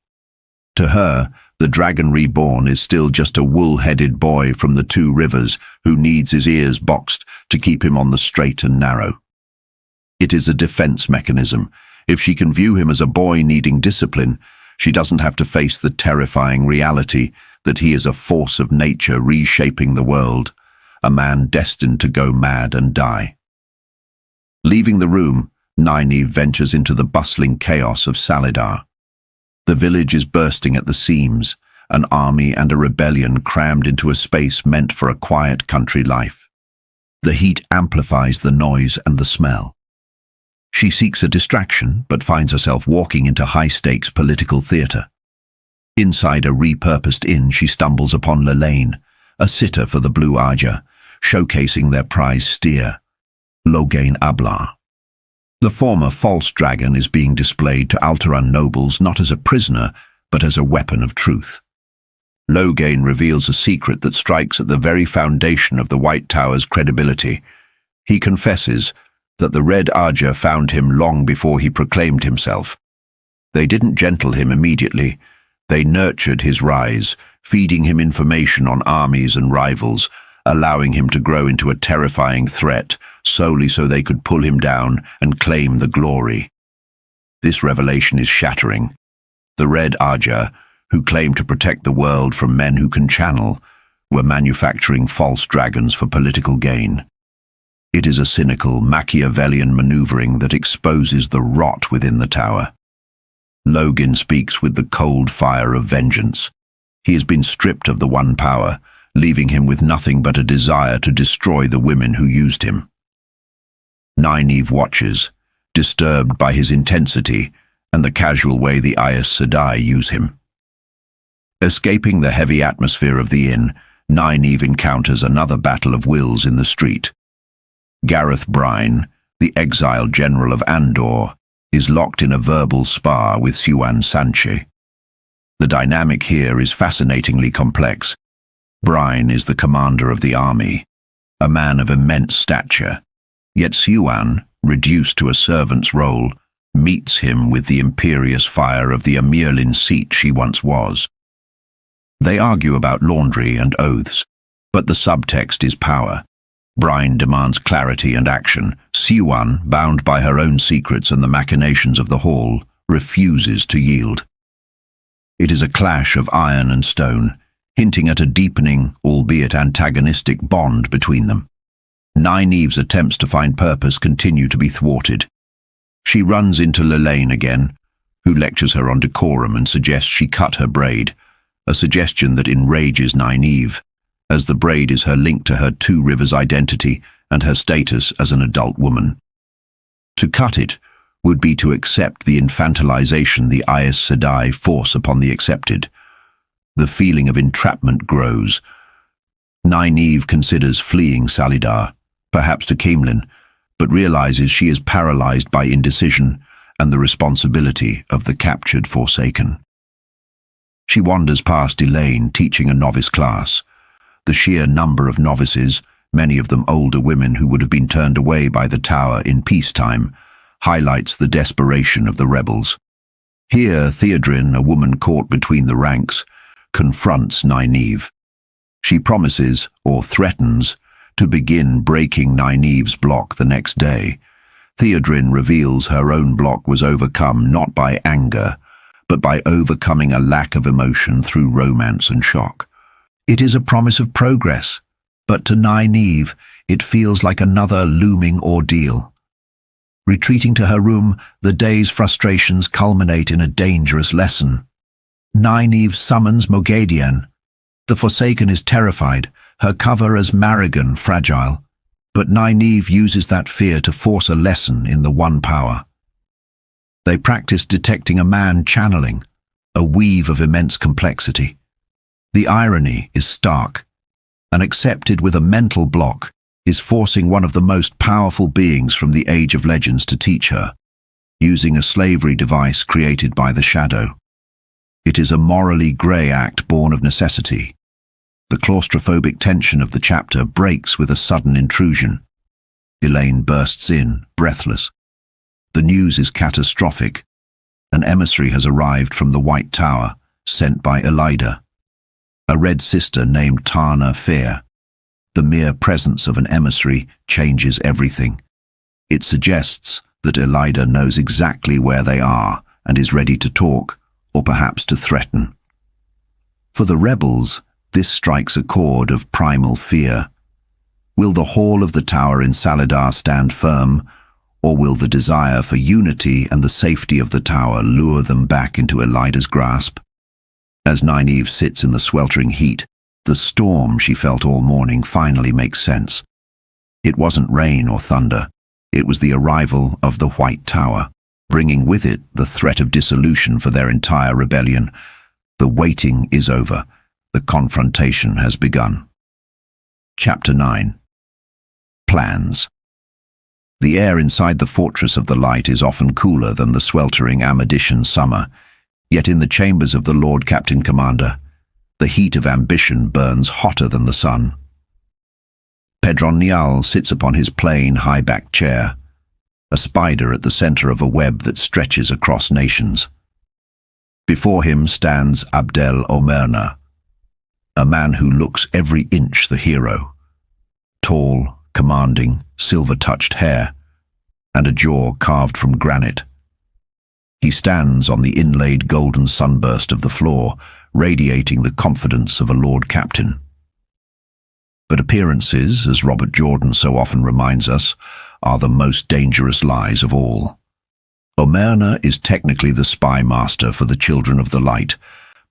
To her, the Dragon Reborn is still just a wool-headed boy from the Two Rivers who needs his ears boxed to keep him on the straight and narrow. It is a defense mechanism. If she can view him as a boy needing discipline, she doesn't have to face the terrifying reality that he is a force of nature reshaping the world, a man destined to go mad and die. Leaving the room, Nynaeve ventures into the bustling chaos of Salidar. The village is bursting at the seams, an army and a rebellion crammed into a space meant for a quiet country life. The heat amplifies the noise and the smell. She seeks a distraction, but finds herself walking into high-stakes political theatre. Inside a repurposed inn, she stumbles upon Lelaine, a sitter for the Blue Aja, showcasing their prize steer, e-gwayn Ablar. The former false dragon is being displayed to Alteran nobles not as a prisoner, but as a weapon of truth. e-gwayn reveals a secret that strikes at the very foundation of the White Tower's credibility. He confesses that the Red Aja found him long before he proclaimed himself. They didn't gentle him immediately. They nurtured his rise, feeding him information on armies and rivals, allowing him to grow into a terrifying threat, solely so they could pull him down and claim the glory. This revelation is shattering. The Red Aja, who claim to protect the world from men who can channel, were manufacturing false dragons for political gain. It is a cynical, Machiavellian maneuvering that exposes the rot within the tower. e-gwayn speaks with the cold fire of vengeance. He has been stripped of the one power, leaving him with nothing but a desire to destroy the women who used him. Nynaeve watches, disturbed by his intensity and the casual way the Aes Sedai use him. Escaping the heavy atmosphere of the inn, Nynaeve encounters another battle of wills in the street. Gareth Bryne, the exiled general of Andor, is locked in a verbal spar with Siuan Sanche. The dynamic here is fascinatingly complex. Bryne is the commander of the army, a man of immense stature, yet Siuan, reduced to a servant's role, meets him with the imperious fire of the Amirlin seat she once was. They argue about laundry and oaths, but the subtext is power. Bryne demands clarity and action. Siuan, bound by her own secrets and the machinations of the Hall, refuses to yield. It is a clash of iron and stone, hinting at a deepening, albeit antagonistic, bond between them. Nynaeve's attempts to find purpose continue to be thwarted. She runs into Lelaine again, who lectures her on decorum and suggests she cut her braid, a suggestion that enrages Nynaeve, as the braid is her link to her Two Rivers identity and her status as an adult woman. To cut it would be to accept the infantilization the Aes Sedai force upon the accepted. The feeling of entrapment grows. Nynaeve considers fleeing Salidar, perhaps to Caemlyn, but realizes she is paralyzed by indecision and the responsibility of the captured Forsaken. She wanders past Elaine teaching a novice class. The sheer number of novices, many of them older women who would have been turned away by the Tower in peacetime, highlights the desperation of the rebels. Here, Theodrin, a woman caught between the ranks, confronts Nynaeve. She promises, or threatens, to begin breaking Nynaeve's block the next day. Theodrin reveals her own block was overcome not by anger, but by overcoming a lack of emotion through romance and shock. It is a promise of progress, but to Nynaeve it feels like another looming ordeal. Retreating to her room, the day's frustrations culminate in a dangerous lesson. Nynaeve summons Moghedien. The Forsaken is terrified, her cover as Marigan fragile, but Nynaeve uses that fear to force a lesson in the One Power. They practice detecting a man channeling, a weave of immense complexity. The irony is stark. An accepted with a mental block is forcing one of the most powerful beings from the Age of Legends to teach her, using a slavery device created by the Shadow. It is a morally grey act born of necessity. The claustrophobic tension of the chapter breaks with a sudden intrusion. Elaine bursts in, breathless. The news is catastrophic. An emissary has arrived from the White Tower, sent by Elida, a Red Sister named Tana Fair. The mere presence of an emissary changes everything. It suggests that Elida knows exactly where they are and is ready to talk, or perhaps to threaten. For the rebels, this strikes a chord of primal fear. Will the hall of the tower in Salidar stand firm, or will the desire for unity and the safety of the tower lure them back into Elida's grasp? As Nynaeve sits in the sweltering heat, the storm she felt all morning finally makes sense. It wasn't rain or thunder, it was the arrival of the White Tower, bringing with it the threat of dissolution for their entire rebellion. The waiting is over. The confrontation has begun. Chapter 9. Plans. The air inside the Fortress of the Light is often cooler than the sweltering Amadician summer, yet in the chambers of the Lord Captain Commander, the heat of ambition burns hotter than the sun. Pedron Niall sits upon his plain, high-backed chair, a spider at the center of a web that stretches across nations. Before him stands Abdel Omerna, a man who looks every inch the hero. Tall, commanding, silver-touched hair, and a jaw carved from granite. He stands on the inlaid golden sunburst of the floor, radiating the confidence of a Lord Captain. But appearances, as Robert Jordan so often reminds us, are the most dangerous lies of all. Omerna is technically the spy master for the Children of the Light,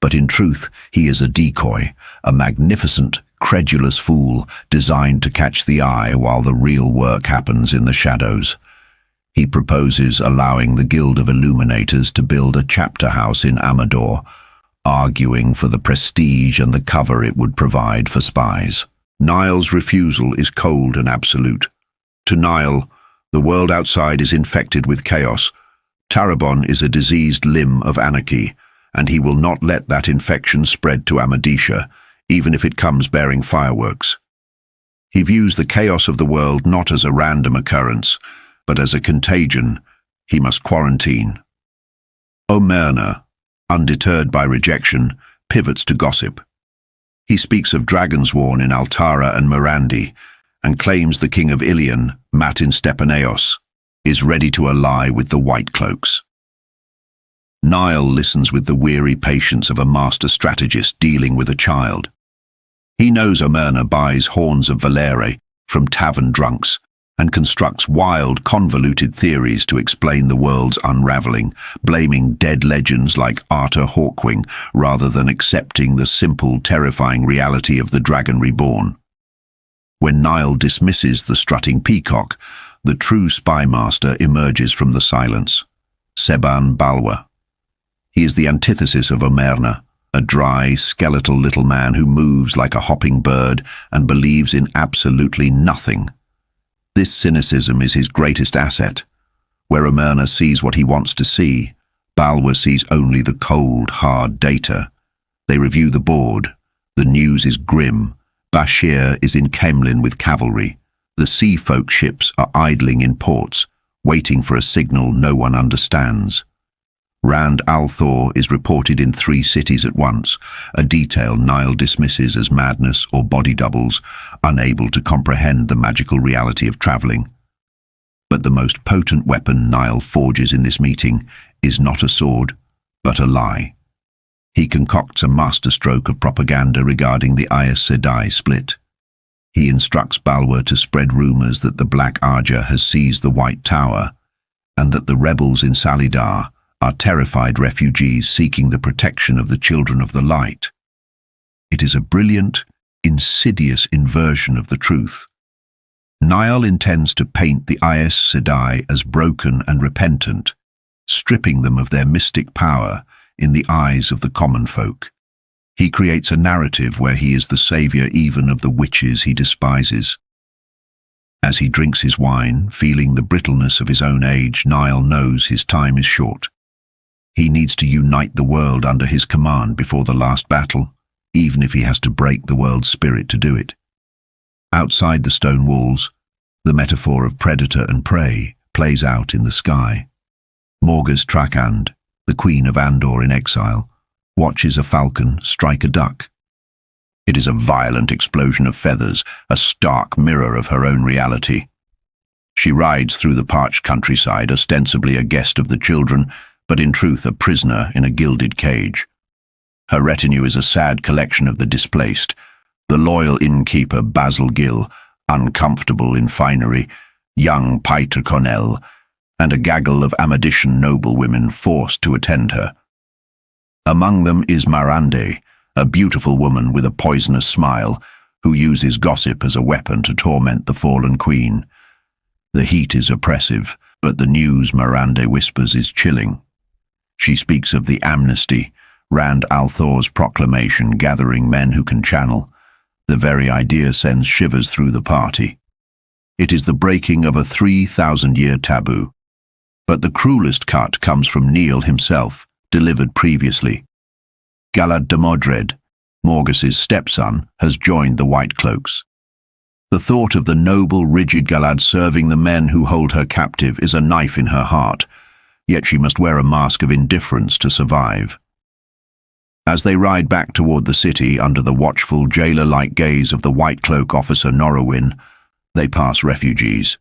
but in truth he is a decoy, a magnificent, credulous fool designed to catch the eye while the real work happens in the shadows. He proposes allowing the Guild of Illuminators to build a chapter house in Amador, arguing for the prestige and the cover it would provide for spies. Niall's refusal is cold and absolute. To Niall, the world outside is infected with chaos. Tarabon is a diseased limb of anarchy, and he will not let that infection spread to Amadisha, even if it comes bearing fireworks. He views the chaos of the world not as a random occurrence, but as a contagion he must quarantine. Omerna, undeterred by rejection, pivots to gossip. He speaks of Dragonsworn in Altara and Mirandi, and claims the king of Ilion, Matin Stepaneos, is ready to ally with the White Cloaks. Niall listens with the weary patience of a master strategist dealing with a child. He knows Omerna buys horns of Valere from tavern drunks and constructs wild, convoluted theories to explain the world's unraveling, blaming dead legends like Arthur Hawkwing rather than accepting the simple, terrifying reality of the Dragon Reborn. When Niall dismisses the strutting peacock, the true spy master emerges from the silence. Seban Balwa. He is the antithesis of Omerna, a dry, skeletal little man who moves like a hopping bird and believes in absolutely nothing. This cynicism is his greatest asset. Where Omerna sees what he wants to see, Balwa sees only the cold, hard data. They review the board. The news is grim. Bashir is in Kemlin with cavalry. The sea folk ships are idling in ports, waiting for a signal no one understands. Rand al-Thor is reported in 3 cities at once, a detail Nile dismisses as madness or body doubles, unable to comprehend the magical reality of traveling. But the most potent weapon Nile forges in this meeting is not a sword, but a lie. He concocts a masterstroke of propaganda regarding the Aes Sedai split. He instructs Balwa to spread rumors that the Black Arja has seized the White Tower, and that the rebels in Salidar are terrified refugees seeking the protection of the Children of the Light. It is a brilliant, insidious inversion of the truth. Nile intends to paint the Aes Sedai as broken and repentant, stripping them of their mystic power in the eyes of the common folk. He creates a narrative where he is the savior even of the witches he despises. As he drinks his wine, feeling the brittleness of his own age, Nile knows his time is short. He needs to unite the world under his command before the last battle, even if he has to break the world's spirit to do it. Outside the stone walls, the metaphor of predator and prey plays out in the sky. Morgas Trakand, the queen of Andor in exile, watches a falcon strike a duck. It is a violent explosion of feathers, a stark mirror of her own reality. She rides through the parched countryside, ostensibly a guest of the children, but in truth a prisoner in a gilded cage. Her retinue is a sad collection of the displaced, the loyal innkeeper Basil Gill, uncomfortable in finery, young Paiter Cornell, and a gaggle of Amadician noblewomen forced to attend her. Among them is Marande, a beautiful woman with a poisonous smile, who uses gossip as a weapon to torment the fallen queen. The heat is oppressive, but the news Marande whispers is chilling. She speaks of the amnesty, Rand al-Thor's proclamation gathering men who can channel. The very idea sends shivers through the party. It is the breaking of a 3,000-year taboo. But the cruelest cut comes from Neil himself, delivered previously. Galad de Modred, Morgas's stepson, has joined the White Cloaks. The thought of the noble, rigid Galad serving the men who hold her captive is a knife in her heart, yet she must wear a mask of indifference to survive. As they ride back toward the city under the watchful, jailer-like gaze of the White Cloak officer Norowyn, they pass refugees.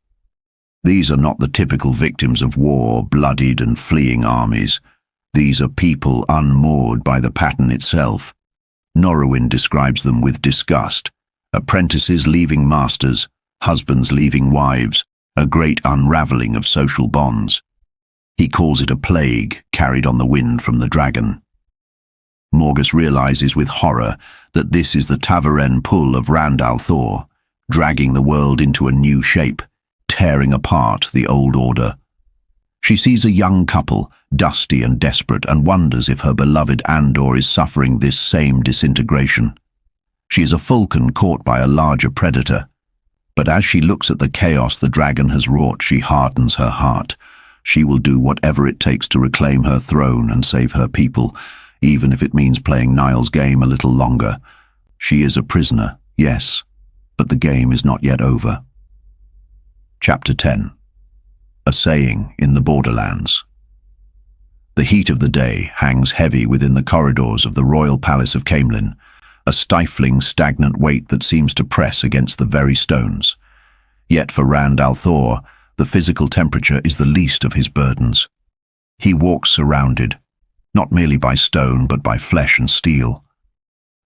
These are not the typical victims of war, bloodied and fleeing armies. These are people unmoored by the pattern itself. Norowyn describes them with disgust. Apprentices leaving masters, husbands leaving wives, a great unraveling of social bonds. He calls it a plague carried on the wind from the dragon. Morgas realizes with horror that this is the Tavaren pull of Rand al-Thor, dragging the world into a new shape, tearing apart the old order. She sees a young couple, dusty and desperate, and wonders if her beloved Andor is suffering this same disintegration. She is a falcon caught by a larger predator. But as she looks at the chaos the dragon has wrought, she hardens her heart. She will do whatever it takes to reclaim her throne and save her people, even if it means playing Niall's game a little longer. She is a prisoner, yes, but the game is not yet over. Chapter 10. A saying in the borderlands. The heat of the day hangs heavy within the corridors of the royal palace of Caemlyn, a stifling, stagnant weight that seems to press against the very stones. Yet for Rand al-Thor, the physical temperature is the least of his burdens. He walks surrounded, not merely by stone but by flesh and steel.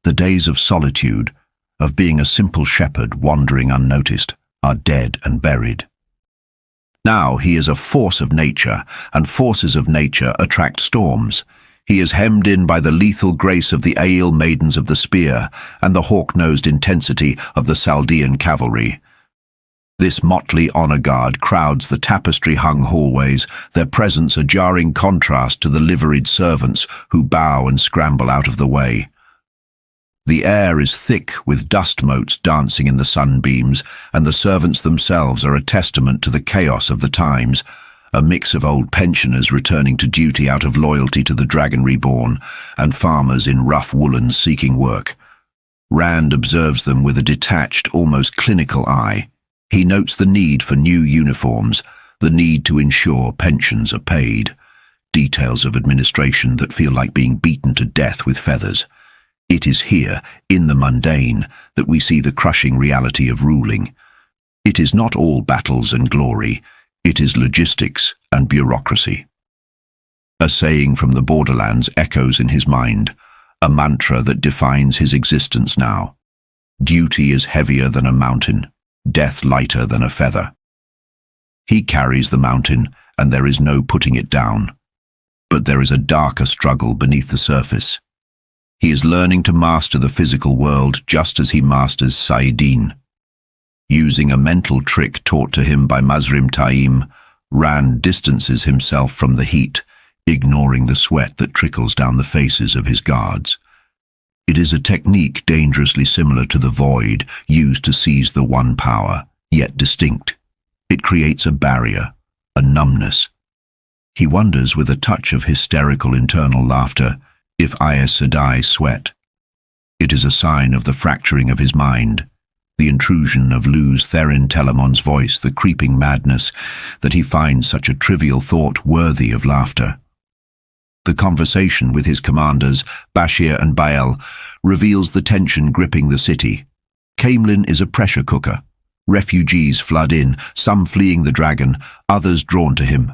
The days of solitude, of being a simple shepherd wandering unnoticed, are dead and buried. Now he is a force of nature, and forces of nature attract storms. He is hemmed in by the lethal grace of the Ael maidens of the spear and the hawk-nosed intensity of the Saldean cavalry. This motley honor guard crowds the tapestry-hung hallways, their presence a jarring contrast to the liveried servants who bow and scramble out of the way. The air is thick with dust motes dancing in the sunbeams, and the servants themselves are a testament to the chaos of the times, a mix of old pensioners returning to duty out of loyalty to the Dragon Reborn, and farmers in rough woolens seeking work. Rand observes them with a detached, almost clinical eye. He notes the need for new uniforms, the need to ensure pensions are paid, details of administration that feel like being beaten to death with feathers. It is here, in the mundane, that we see the crushing reality of ruling. It is not all battles and glory, it is logistics and bureaucracy. A saying from the borderlands echoes in his mind, a mantra that defines his existence now. Duty is heavier than a mountain, death lighter than a feather. He carries the mountain, and there is no putting it down. But there is a darker struggle beneath the surface. He is learning to master the physical world just as he masters Saidin. Using a mental trick taught to him by Mazrim Taim, Rand distances himself from the heat, ignoring the sweat that trickles down the faces of his guards. It is a technique dangerously similar to the void used to seize the one power, yet distinct. It creates a barrier, a numbness. He wonders with a touch of hysterical internal laughter if Aes Sedai sweat. It is a sign of the fracturing of his mind, the intrusion of Luz Therin Telemon's voice, the creeping madness that he finds such a trivial thought worthy of laughter. The conversation with his commanders, Bashir and Bael, reveals the tension gripping the city. Caemlyn is a pressure cooker. Refugees flood in, some fleeing the dragon, others drawn to him.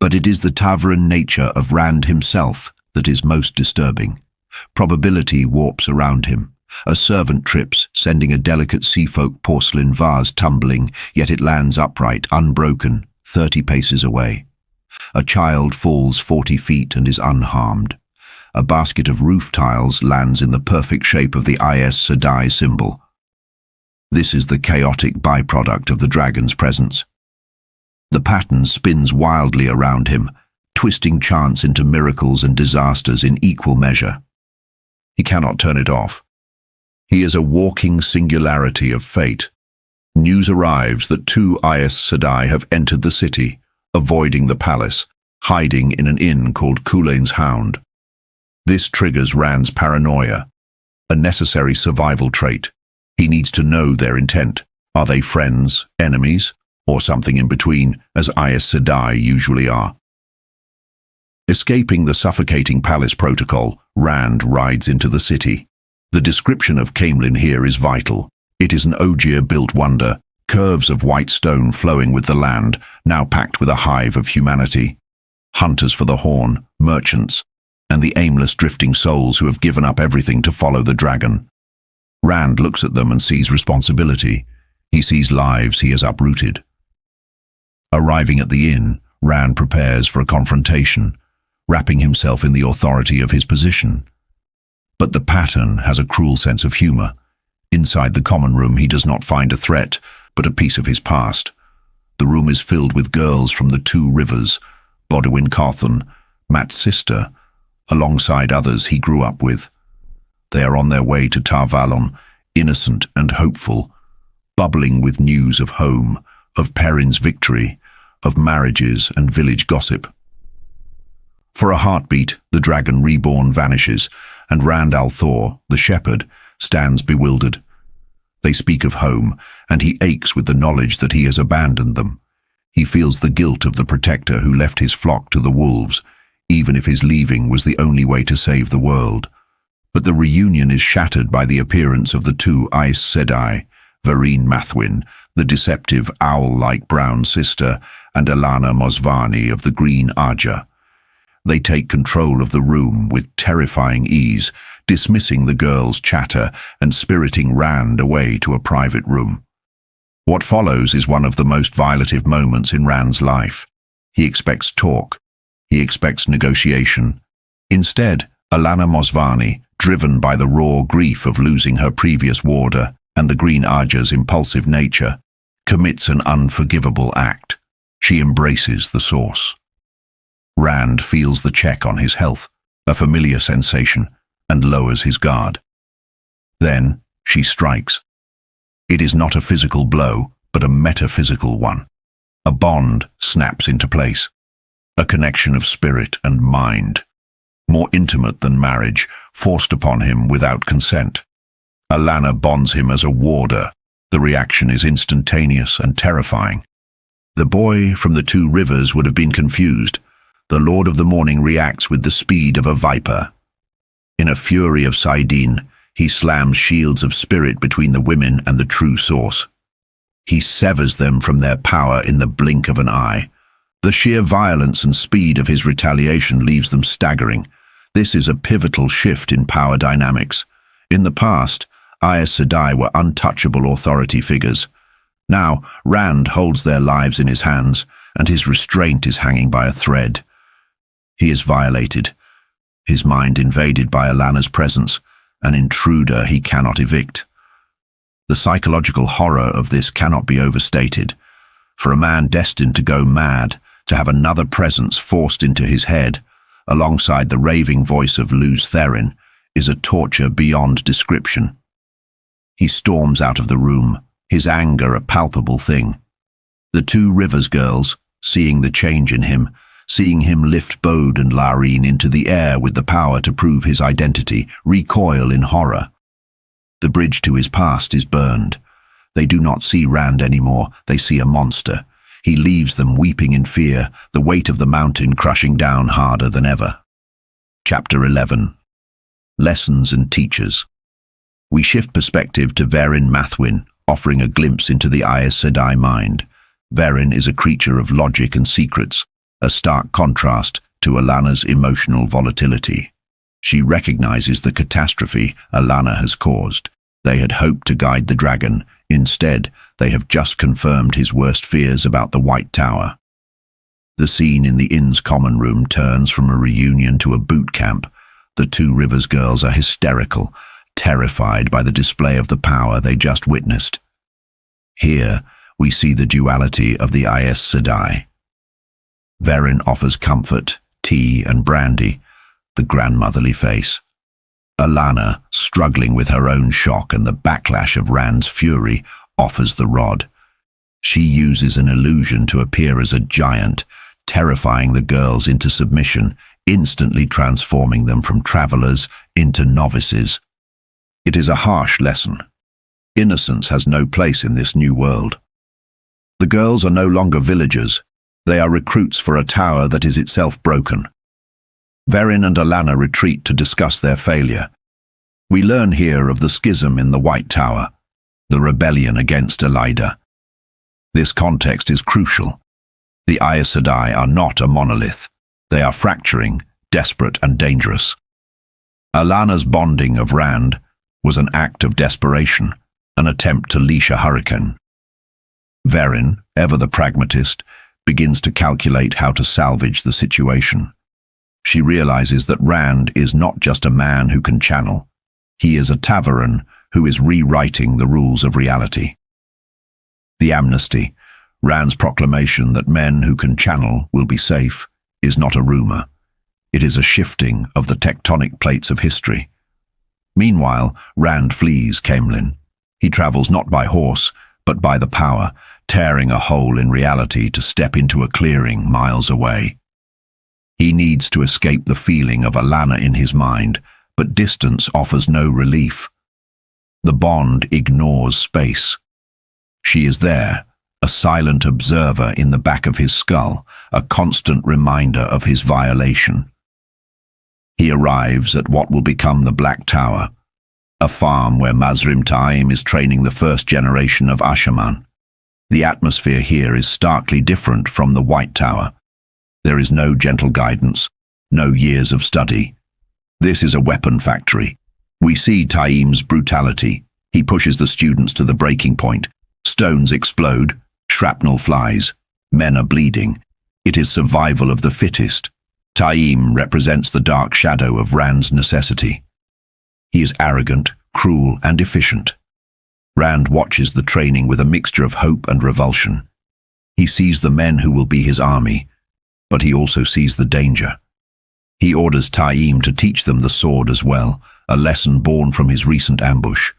But it is the Tavern nature of Rand himself that is most disturbing. Probability warps around him. A servant trips, sending a delicate seafolk porcelain vase tumbling, yet it lands upright, unbroken, 30 paces away. A child falls 40 feet and is unharmed. A basket of roof tiles lands in the perfect shape of the Aes Sedai symbol. This is the chaotic byproduct of the dragon's presence. The pattern spins wildly around him, twisting chance into miracles and disasters in equal measure. He cannot turn it off. He is a walking singularity of fate. News arrives that 2 Aes Sedai have entered the city, avoiding the palace, hiding in an inn called Kulain's Hound. This triggers Rand's paranoia, a necessary survival trait. He needs to know their intent. Are they friends, enemies, or something in between, as Aes Sedai usually are? Escaping the suffocating palace protocol, Rand rides into the city. The description of Caemlyn here is vital. It is an Ogier-built wonder, curves of white stone flowing with the land, now packed with a hive of humanity. Hunters for the horn, merchants, and the aimless drifting souls who have given up everything to follow the dragon. Rand looks at them and sees responsibility. He sees lives he has uprooted. Arriving at the inn, Rand prepares for a confrontation, wrapping himself in the authority of his position. But the pattern has a cruel sense of humor. Inside the common room he does not find a threat, but a piece of his past. The room is filled with girls from the 2 rivers, Bodwin Carthon, Mat's sister, alongside others he grew up with. They are on their way to Tar Valon, innocent and hopeful, bubbling with news of home, of Perrin's victory, of marriages and village gossip. For a heartbeat, the Dragon Reborn vanishes, and Rand al'Thor, the shepherd, stands bewildered. They speak of home, and he aches with the knowledge that he has abandoned them. He feels the guilt of the protector who left his flock to the wolves, even if his leaving was the only way to save the world. But the reunion is shattered by the appearance of the 2 Aes Sedai, Vereen Mathwin, the deceptive owl-like brown sister, and Alana Mosvani of the green Aja. They take control of the room with terrifying ease, dismissing the girls' chatter and spiriting Rand away to a private room. What follows is one of the most violative moments in Rand's life. He expects talk. He expects negotiation. Instead, Alana Mosvani, driven by the raw grief of losing her previous warder and the Green Aja's impulsive nature, commits an unforgivable act. She embraces the source. Rand feels the check on his health, a familiar sensation, and lowers his guard. Then she strikes. It is not a physical blow, but a metaphysical one. A bond snaps into place. A connection of spirit and mind, more intimate than marriage, forced upon him without consent. Alanna bonds him as a warder. The reaction is instantaneous and terrifying. The boy from the Two Rivers would have been confused. The Lord of the Morning reacts with the speed of a viper. In a fury of saidin, he slams shields of spirit between the women and the true source. He severs them from their power in the blink of an eye. The sheer violence and speed of his retaliation leaves them staggering. This is a pivotal shift in power dynamics. In the past, Aes Sedai were untouchable authority figures. Now, Rand holds their lives in his hands, and his restraint is hanging by a thread. He is violated, his mind invaded by Alanna's presence, an intruder he cannot evict. The psychological horror of this cannot be overstated. For a man destined to go mad, to have another presence forced into his head, alongside the raving voice of Lews Therin, is a torture beyond description. He storms out of the room, his anger a palpable thing. The Two Rivers girls, seeing the change in him, seeing him lift Bode and Larine into the air with the power to prove his identity, recoil in horror. The bridge to his past is burned. They do not see Rand anymore, they see a monster. He leaves them weeping in fear, the weight of the mountain crushing down harder than ever. Chapter 11. Lessons and Teachers. We shift perspective to Verin Mathwin, offering a glimpse into the Aes Sedai mind. Verin is a creature of logic and secrets, a stark contrast to Alanna's emotional volatility. She recognizes the catastrophe Alanna has caused. They had hoped to guide the dragon. Instead, they have just confirmed his worst fears about the White Tower. The scene in the inn's common room turns from a reunion to a boot camp. The Two Rivers girls are hysterical, terrified by the display of the power they just witnessed. Here, we see the duality of the Aes Sedai. Verin offers comfort, tea and brandy, the grandmotherly face. Alanna, struggling with her own shock and the backlash of Rand's fury, offers the rod. She uses an illusion to appear as a giant, terrifying the girls into submission, instantly transforming them from travelers into novices. It is a harsh lesson. Innocence has no place in this new world. The girls are no longer villagers. They are recruits for a tower that is itself broken. Verin and Alanna retreat to discuss their failure. We learn here of the schism in the White Tower, the rebellion against Elida. This context is crucial. The Aes Sedai are not a monolith. They are fracturing, desperate and dangerous. Alanna's bonding of Rand was an act of desperation, an attempt to leash a hurricane. Verin, ever the pragmatist, begins to calculate how to salvage the situation. She realizes that Rand is not just a man who can channel. He is a Taveran who is rewriting the rules of reality. The amnesty, Rand's proclamation that men who can channel will be safe, is not a rumor. It is a shifting of the tectonic plates of history. Meanwhile, Rand flees Caemlyn. He travels not by horse, but by the power, tearing a hole in reality to step into a clearing miles away. He needs to escape the feeling of Alanna in his mind, but distance offers no relief. The bond ignores space. She is there, a silent observer in the back of his skull, a constant reminder of his violation. He arrives at what will become the Black Tower, a farm where Mazrim Taim is training the first generation of Asha'man. The atmosphere here is starkly different from the White Tower. There is no gentle guidance, no years of study. This is a weapon factory. We see Taim's brutality. He pushes the students to the breaking point. Stones explode, shrapnel flies, men are bleeding. It is survival of the fittest. Taim represents the dark shadow of Rand's necessity. He is arrogant, cruel, and efficient. Rand watches the training with a mixture of hope and revulsion. He sees the men who will be his army, but he also sees the danger. He orders Taim to teach them the sword as well, a lesson born from his recent ambush.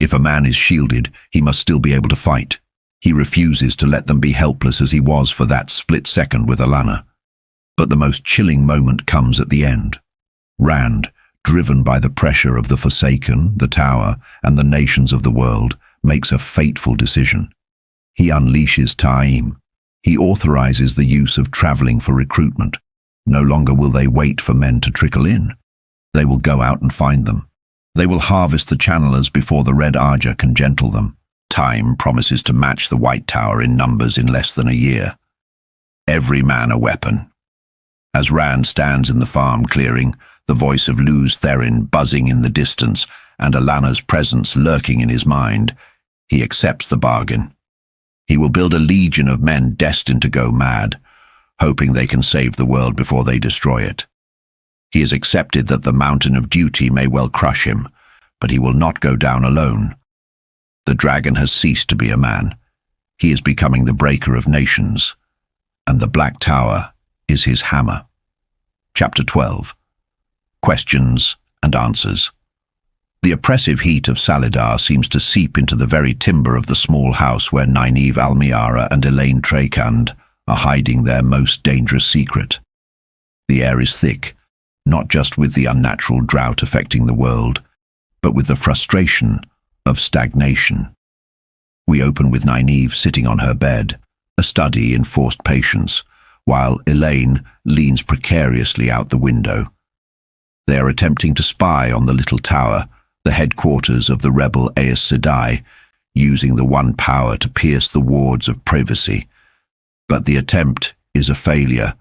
If a man is shielded, he must still be able to fight. He refuses to let them be helpless as he was for that split second with Alanna. But the most chilling moment comes at the end. Rand, driven by the pressure of the Forsaken, the Tower, and the nations of the world, makes a fateful decision. He unleashes Taim. He authorizes the use of traveling for recruitment. No longer will they wait for men to trickle in. They will go out and find them. They will harvest the channelers before the Red Arja can gentle them. Time promises to match the White Tower in numbers in less than a year. Every man a weapon. As Rand stands in the farm clearing, the voice of Luz Therin buzzing in the distance and Alanna's presence lurking in his mind, he accepts the bargain. He will build a legion of men destined to go mad, hoping they can save the world before they destroy it. He has accepted that the mountain of duty may well crush him, but he will not go down alone. The dragon has ceased to be a man. He is becoming the breaker of nations, and the Black Tower is his hammer. Chapter 12. Questions and Answers. The oppressive heat of Salidar seems to seep into the very timber of the small house where Nynaeve Almiara and Elaine Trakand are hiding their most dangerous secret. The air is thick, not just with the unnatural drought affecting the world, but with the frustration of stagnation. We open with Nynaeve sitting on her bed, a study in forced patience, while Elaine leans precariously out the window. They are attempting to spy on the little tower, the headquarters of the rebel Aes Sedai, using the one power to pierce the wards of privacy. But the attempt is a failure.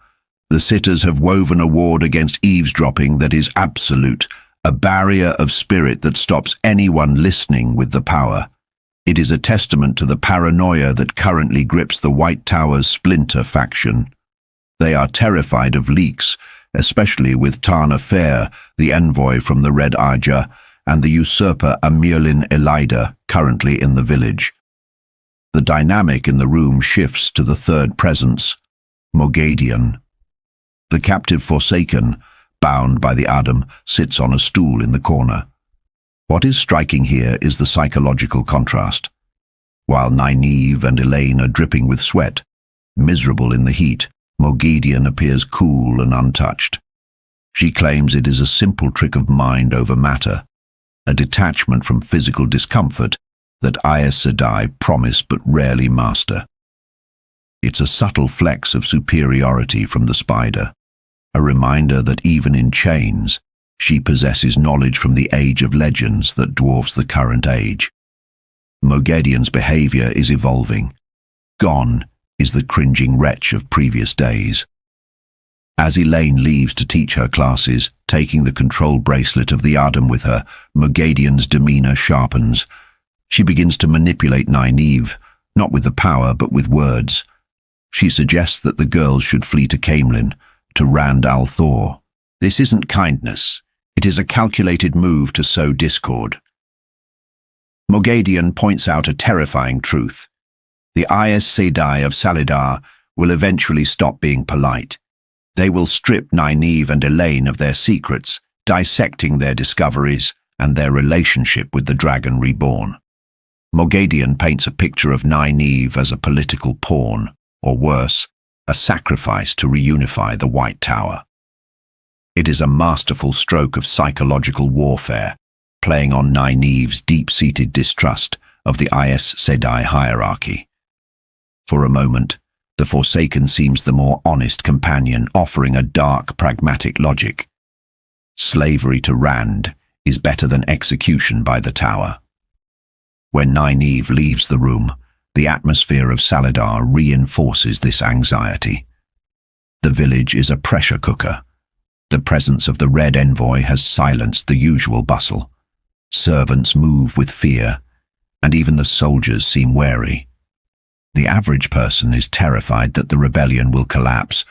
The sitters have woven a ward against eavesdropping that is absolute, a barrier of spirit that stops anyone listening with the power. It is a testament to the paranoia that currently grips the White Tower's splinter faction. They are terrified of leaks, especially with Tana Fair, the envoy from the Red Arja, and the usurper Amirlin Elida currently in the village. The dynamic in the room shifts to the third presence, Moghedien. The captive Forsaken, bound by the Adam, sits on a stool in the corner. What is striking here is the psychological contrast. While Nynaeve and Elaine are dripping with sweat, miserable in the heat, Moghedien appears cool and untouched. She claims it is a simple trick of mind over matter, a detachment from physical discomfort that Aes Sedai promise but rarely master. It's a subtle flex of superiority from the spider, a reminder that even in chains, she possesses knowledge from the age of legends that dwarfs the current age. Moghedien's behavior is evolving. Gone is the cringing wretch of previous days. As Elaine leaves to teach her classes, taking the control bracelet of the Adam with her, Moghedien's demeanor sharpens. She begins to manipulate Nynaeve, not with the power but with words. She suggests that the girls should flee to Caemlyn, to Rand al'Thor. This isn't kindness. It is a calculated move to sow discord. Moghedien points out a terrifying truth. The Aes Sedai of Salidar will eventually stop being polite. They will strip Nynaeve and Elaine of their secrets, dissecting their discoveries and their relationship with the Dragon Reborn. Moghedien paints a picture of Nynaeve as a political pawn, or worse, a sacrifice to reunify the White Tower. It is a masterful stroke of psychological warfare, playing on Nynaeve's deep-seated distrust of the Aes Sedai hierarchy. For a moment, the Forsaken seems the more honest companion, offering a dark, pragmatic logic. Slavery to Rand is better than execution by the Tower. When Nynaeve leaves the room, the atmosphere of Salidar reinforces this anxiety. The village is a pressure cooker. The presence of the Red Envoy has silenced the usual bustle. Servants move with fear, and even the soldiers seem wary. The average person is terrified that the rebellion will collapse,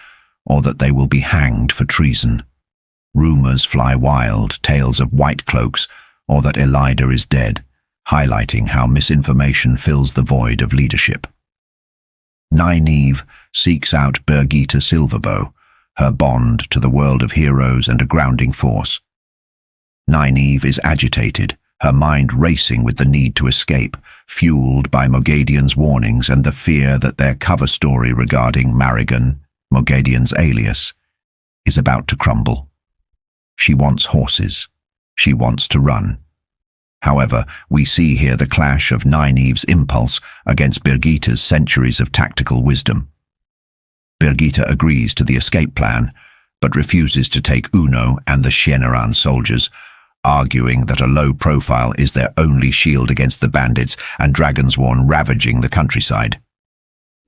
or that they will be hanged for treason. Rumors fly wild, tales of white cloaks, or that Elida is dead. highlighting how misinformation fills the void of leadership. Nynaeve seeks out Birgitte Silverbow, her bond to the world of heroes and a grounding force. Nynaeve is agitated, her mind racing with the need to escape, fueled by Mogadian's warnings and the fear that their cover story regarding Marigan, Mogadian's alias, is about to crumble. She wants horses. She wants to run. However, we see here the clash of Nynaeve's impulse against Birgitte's centuries of tactical wisdom. Birgitte agrees to the escape plan, but refuses to take Uno and the Shenarran soldiers, arguing that a low profile is their only shield against the bandits and Dragonsworn ravaging the countryside.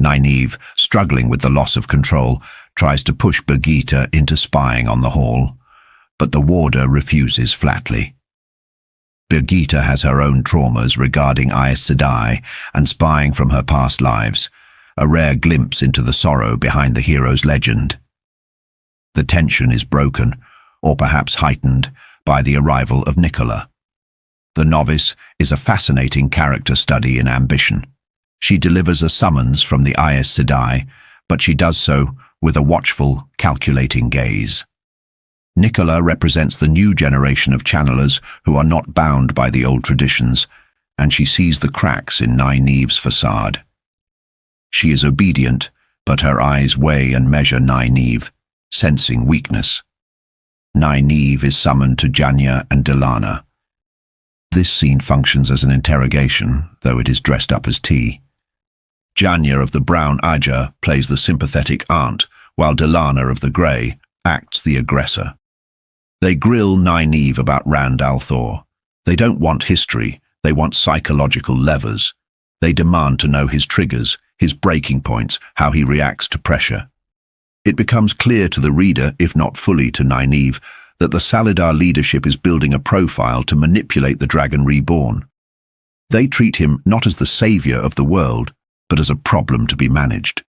Nynaeve, struggling with the loss of control, tries to push Birgitte into spying on the hall, but the warder refuses flatly. Birgitte has her own traumas regarding Aes Sedai and spying from her past lives, a rare glimpse into the sorrow behind the hero's legend. The tension is broken, or perhaps heightened, by the arrival of Nicola. The novice is a fascinating character study in ambition. She delivers a summons from the Aes Sedai, but she does so with a watchful, calculating gaze. Nicola represents the new generation of channelers who are not bound by the old traditions, and she sees the cracks in Nynaeve's facade. She is obedient, but her eyes weigh and measure Nynaeve, sensing weakness. Nynaeve is summoned to Janya and Delana. This scene functions as an interrogation, though it is dressed up as tea. Janya of the brown Aja plays the sympathetic aunt, while Delana of the grey acts the aggressor. They grill Nynaeve about Rand al'Thor. They don't want history, they want psychological levers. They demand to know his triggers, his breaking points, how he reacts to pressure. It becomes clear to the reader, if not fully to Nynaeve, that the Salidar leadership is building a profile to manipulate the Dragon Reborn. They treat him not as the savior of the world, but as a problem to be managed.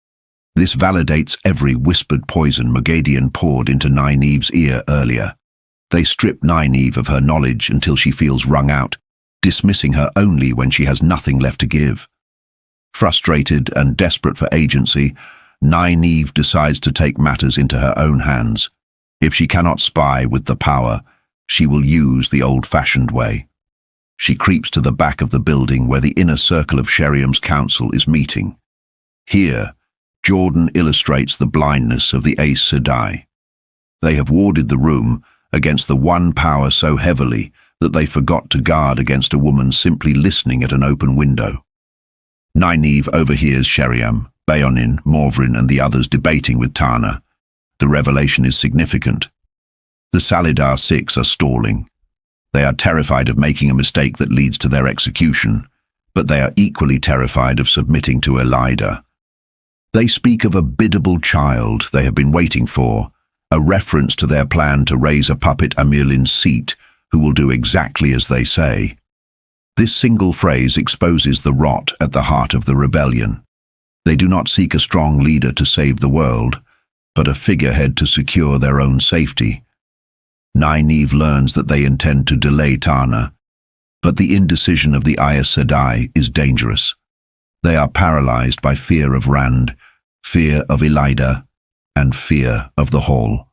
This validates every whispered poison Mogadian poured into Nynaeve's ear earlier. They strip Nynaeve of her knowledge until she feels wrung out, dismissing her only when she has nothing left to give. Frustrated and desperate for agency, Nynaeve decides to take matters into her own hands. If she cannot spy with the power, she will use the old-fashioned way. She creeps to the back of the building where the inner circle of Sheriam's council is meeting. Here, Jordan illustrates the blindness of the Aes Sedai. They have warded the room against the one power so heavily that they forgot to guard against a woman simply listening at an open window. Nynaeve overhears Sheriam, Bayonin, Morvrin and the others debating with Tana. The revelation is significant. The Salidar Six are stalling. They are terrified of making a mistake that leads to their execution, but they are equally terrified of submitting to Elida. They speak of a biddable child they have been waiting for, a reference to their plan to raise a puppet Amirlin's seat who will do exactly as they say. This single phrase exposes the rot at the heart of the rebellion. They do not seek a strong leader to save the world, but a figurehead to secure their own safety. Nynaeve learns that they intend to delay Tana, but the indecision of the Aes Sedai is dangerous. They are paralyzed by fear of Rand, fear of Elida, and fear of the Hall.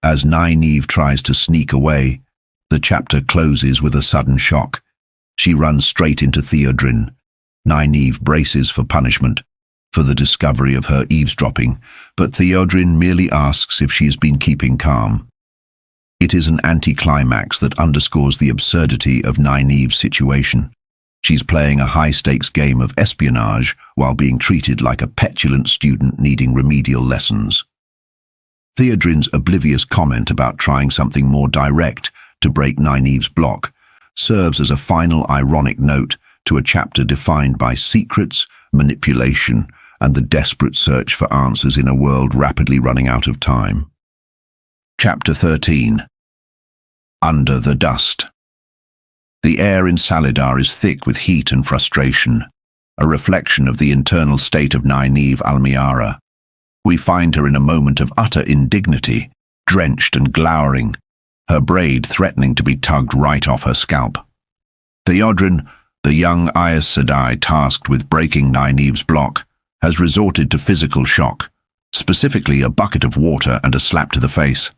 As Nynaeve tries to sneak away, the chapter closes with a sudden shock. She runs straight into Theodrin. Nynaeve braces for punishment, for the discovery of her eavesdropping, but Theodrin merely asks if she has been keeping calm. It is an anticlimax that underscores the absurdity of Nynaeve's situation. She's playing a high-stakes game of espionage while being treated like a petulant student needing remedial lessons. Theodrin's oblivious comment about trying something more direct to break Nynaeve's block serves as a final ironic note to a chapter defined by secrets, manipulation, and the desperate search for answers in a world rapidly running out of time. Chapter 13. Under the Dust. The air in Salidar is thick with heat and frustration, a reflection of the internal state of Nynaeve Almiara. We find her in a moment of utter indignity, drenched and glowering, her braid threatening to be tugged right off her scalp. Theodrin, the young Aes Sedai tasked with breaking Nynaeve's block, has resorted to physical shock, specifically a bucket of water and a slap to the face.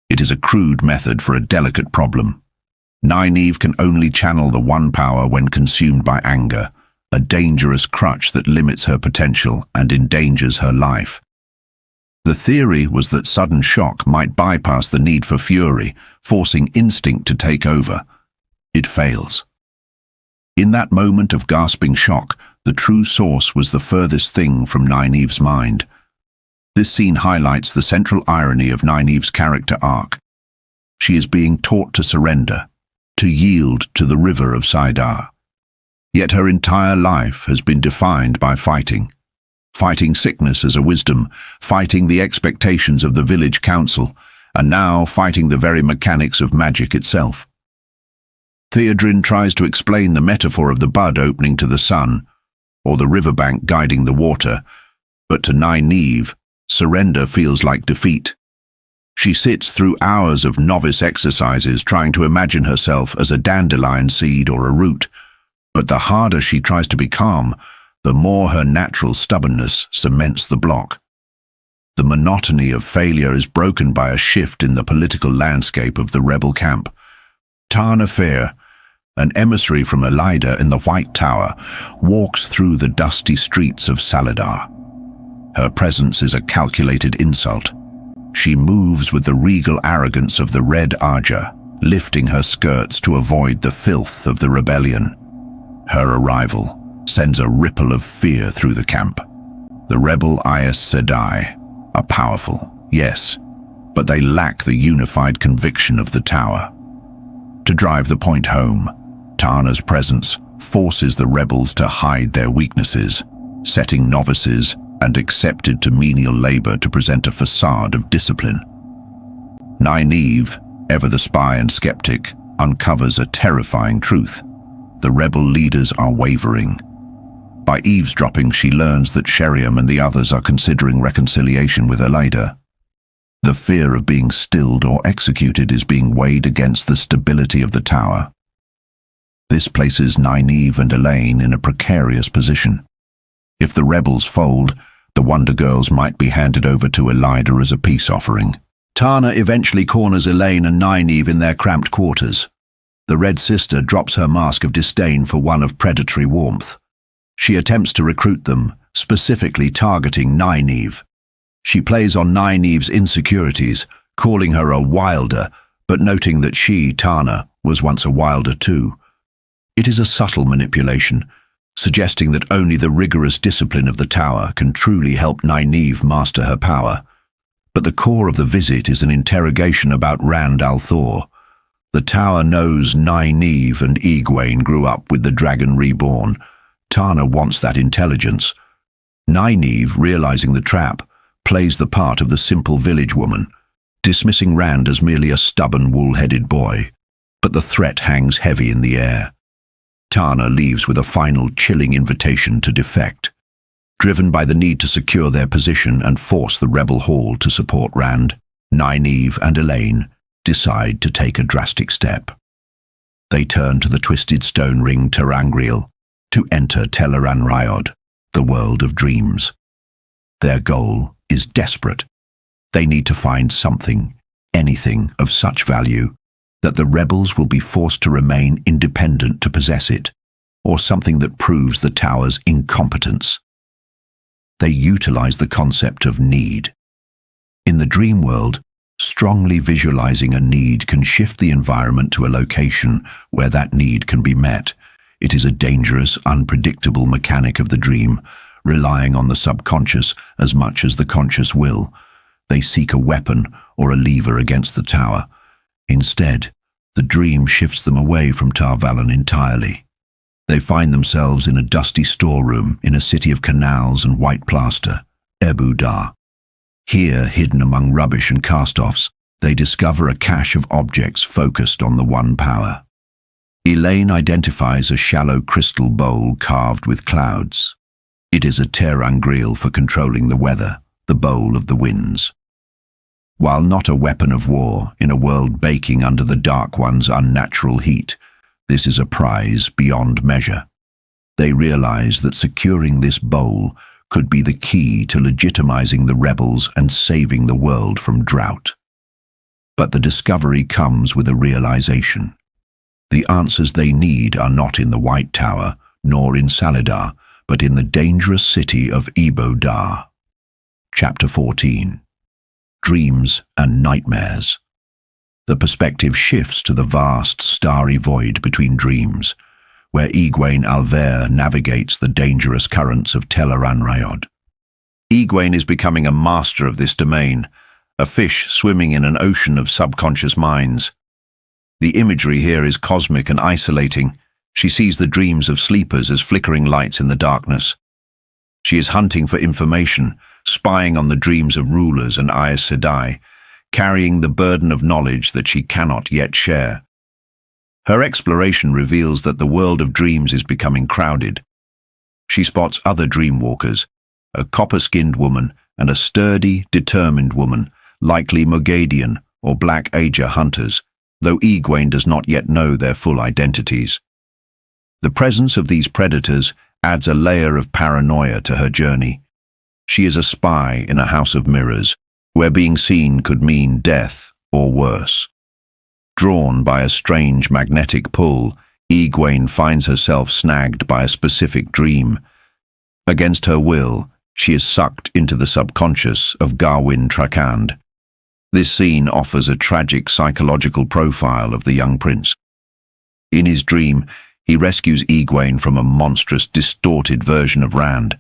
It is a crude method for a delicate problem. Nynaeve can only channel the one power when consumed by anger, a dangerous crutch that limits her potential and endangers her life. The theory was that sudden shock might bypass the need for fury, forcing instinct to take over. It fails. In that moment of gasping shock, the true source was the furthest thing from Nynaeve's mind. This scene highlights the central irony of Nynaeve's character arc. She is being taught to surrender, to yield to the river of Salidar. Yet her entire life has been defined by fighting. Fighting sickness as a wisdom, fighting the expectations of the village council, and now fighting the very mechanics of magic itself. Theodrin tries to explain the metaphor of the bud opening to the sun, or the riverbank guiding the water, but to Nynaeve, surrender feels like defeat. She sits through hours of novice exercises trying to imagine herself as a dandelion seed or a root, but the harder she tries to be calm, the more her natural stubbornness cements the block. The monotony of failure is broken by a shift in the political landscape of the rebel camp. Tana Fair, an emissary from Elida in the White Tower, walks through the dusty streets of Salidar. Her presence is a calculated insult. She moves with the regal arrogance of the Red Arja, lifting her skirts to avoid the filth of the rebellion. Her arrival sends a ripple of fear through the camp. The rebel Aes Sedai are powerful, yes, but they lack the unified conviction of the tower. To drive the point home, Tana's presence forces the rebels to hide their weaknesses, setting novices and accepted to menial labor to present a facade of discipline. Nynaeve, ever the spy and skeptic, uncovers a terrifying truth. The rebel leaders are wavering. By eavesdropping, she learns that Sheriam and the others are considering reconciliation with Elida. The fear of being stilled or executed is being weighed against the stability of the tower. This places Nynaeve and Elaine in a precarious position. If the rebels fold, the Wonder Girls might be handed over to Elida as a peace offering. Tana eventually corners Elaine and Nynaeve in their cramped quarters. The Red Sister drops her mask of disdain for one of predatory warmth. She attempts to recruit them, specifically targeting Nynaeve. She plays on Nynaeve's insecurities, calling her a wilder, but noting that she, Tana, was once a wilder too. It is a subtle manipulation, suggesting that only the rigorous discipline of the tower can truly help Nynaeve master her power. But the core of the visit is an interrogation about Rand al'Thor. The tower knows Nynaeve and e-gwayn grew up with the Dragon Reborn. Tana wants that intelligence. Nynaeve, realizing the trap, plays the part of the simple village woman, dismissing Rand as merely a stubborn, wool-headed boy. But the threat hangs heavy in the air. Tana leaves with a final chilling invitation to defect. Driven by the need to secure their position and force the rebel hall to support Rand, Nynaeve and Elaine decide to take a drastic step. They turn to the twisted stone ring Terangriel to enter Teleran Ryod, the world of dreams. Their goal is desperate. They need to find something, anything of such value, that the rebels will be forced to remain independent to possess it, or something that proves the tower's incompetence. They utilize the concept of need. In the dream world, strongly visualizing a need can shift the environment to a location where that need can be met. It is a dangerous, unpredictable mechanic of the dream, relying on the subconscious as much as the conscious will. They seek a weapon or a lever against the tower. Instead, the dream shifts them away from Tar Valon entirely. They find themselves in a dusty storeroom in a city of canals and white plaster, Ebu Dar. Here, hidden among rubbish and cast-offs, they discover a cache of objects focused on the one power. Elaine identifies a shallow crystal bowl carved with clouds. It is a Terangriel for controlling the weather, the bowl of the winds. While not a weapon of war in a world baking under the Dark One's unnatural heat, This is a prize beyond measure. They realize that securing this bowl could be the key to legitimizing the rebels and saving the world from drought. But the discovery comes with a realization. The answers they need are not in the White Tower, nor in Salidar, but in the dangerous city of Dar. Chapter 14. Dreams and Nightmares. The perspective shifts to the vast, starry void between dreams, where e-gwayn Alver navigates the dangerous currents of Teleran Rayod. E-gwayn is becoming a master of this domain, a fish swimming in an ocean of subconscious minds. The imagery here is cosmic and isolating. She sees the dreams of sleepers as flickering lights in the darkness. She is hunting for information, spying on the dreams of rulers and Aes Sedai, carrying the burden of knowledge that she cannot yet share. Her exploration reveals that the world of dreams is becoming crowded. She spots other dreamwalkers, a copper-skinned woman and a sturdy, determined woman, likely Mogadian or Black Aja hunters, though e-gwayn does not yet know their full identities. The presence of these predators adds a layer of paranoia to her journey. She is a spy in a house of mirrors, where being seen could mean death or worse. Drawn by a strange magnetic pull, e-gwayn finds herself snagged by a specific dream. Against her will, she is sucked into the subconscious of Garwin Trakand. This scene offers a tragic psychological profile of the young prince. In his dream, he rescues e-gwayn from a monstrous, distorted version of Rand.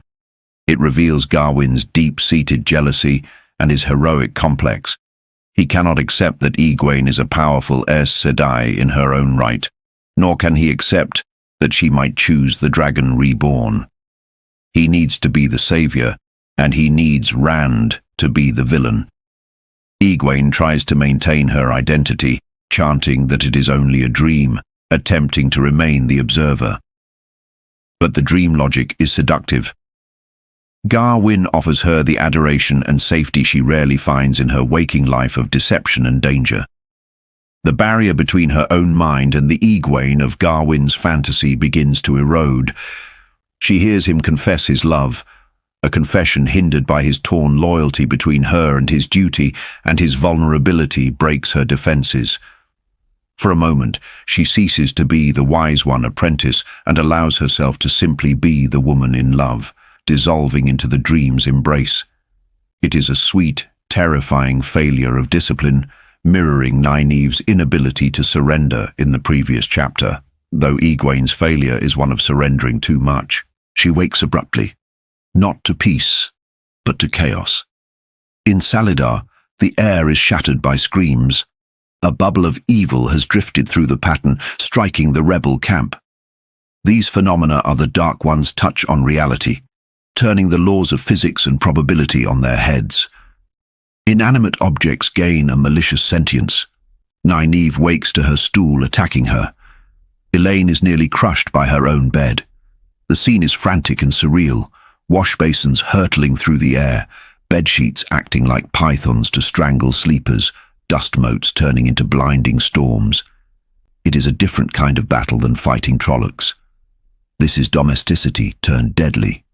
It reveals Garwin's deep-seated jealousy and his heroic complex. He cannot accept that e-gwayn is a powerful Aes Sedai in her own right, nor can he accept that she might choose the Dragon Reborn. He needs to be the savior, and he needs Rand to be the villain. E-gwayn tries to maintain her identity, chanting that it is only a dream, attempting to remain the observer. But the dream logic is seductive. Garwin offers her the adoration and safety she rarely finds in her waking life of deception and danger. The barrier between her own mind and the e-gwayn of Garwin's fantasy begins to erode. She hears him confess his love, a confession hindered by his torn loyalty between her and his duty, and his vulnerability breaks her defenses. For a moment, she ceases to be the wise one apprentice and allows herself to simply be the woman in love, dissolving into the dream's embrace. It is a sweet, terrifying failure of discipline, mirroring Nynaeve's inability to surrender in the previous chapter, though e-gwayn's failure is one of surrendering too much. She wakes abruptly, not to peace, but to chaos. In Salidar, the air is shattered by screams. A bubble of evil has drifted through the pattern, striking the rebel camp. These phenomena are the Dark One's touch on reality, turning the laws of physics and probability on their heads. Inanimate objects gain a malicious sentience. Nynaeve wakes to her stool attacking her. Elaine is nearly crushed by her own bed. The scene is frantic and surreal, wash basins hurtling through the air, bedsheets acting like pythons to strangle sleepers, dust motes turning into blinding storms. It is a different kind of battle than fighting Trollocs. This is domesticity turned deadly.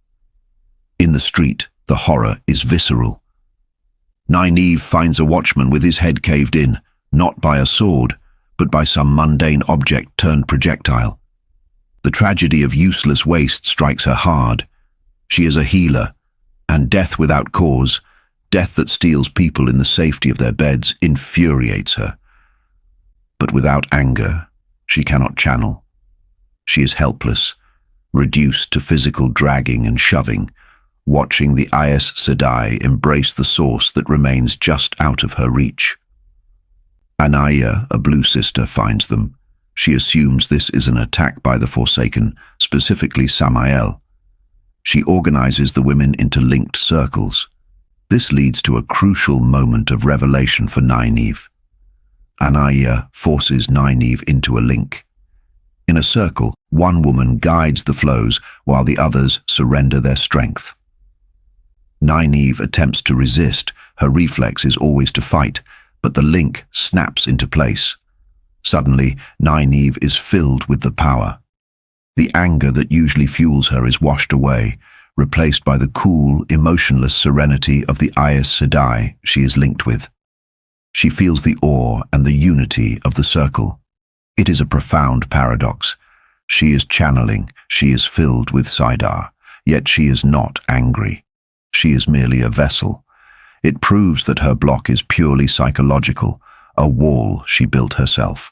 In the street, the horror is visceral. Nynaeve finds a watchman with his head caved in, not by a sword, but by some mundane object turned projectile. The tragedy of useless waste strikes her hard. She is a healer, and death without cause, death that steals people in the safety of their beds, infuriates her. But without anger, she cannot channel. She is helpless, reduced to physical dragging and shoving, watching the Aes Sedai embrace the source that remains just out of her reach. Anaya, a Blue Sister, finds them. She assumes this is an attack by the Forsaken, specifically Samael. She organizes the women into linked circles. This leads to a crucial moment of revelation for Nynaeve. Anaya forces Nynaeve into a link. In a circle, one woman guides the flows while the others surrender their strength. Nynaeve attempts to resist, her reflex is always to fight, but the link snaps into place. Suddenly, Nynaeve is filled with the power. The anger that usually fuels her is washed away, replaced by the cool, emotionless serenity of the Aes Sedai she is linked with. She feels the awe and the unity of the circle. It is a profound paradox. She is channeling, she is filled with Salidar, yet she is not angry. She is merely a vessel. It proves that her block is purely psychological, a wall she built herself.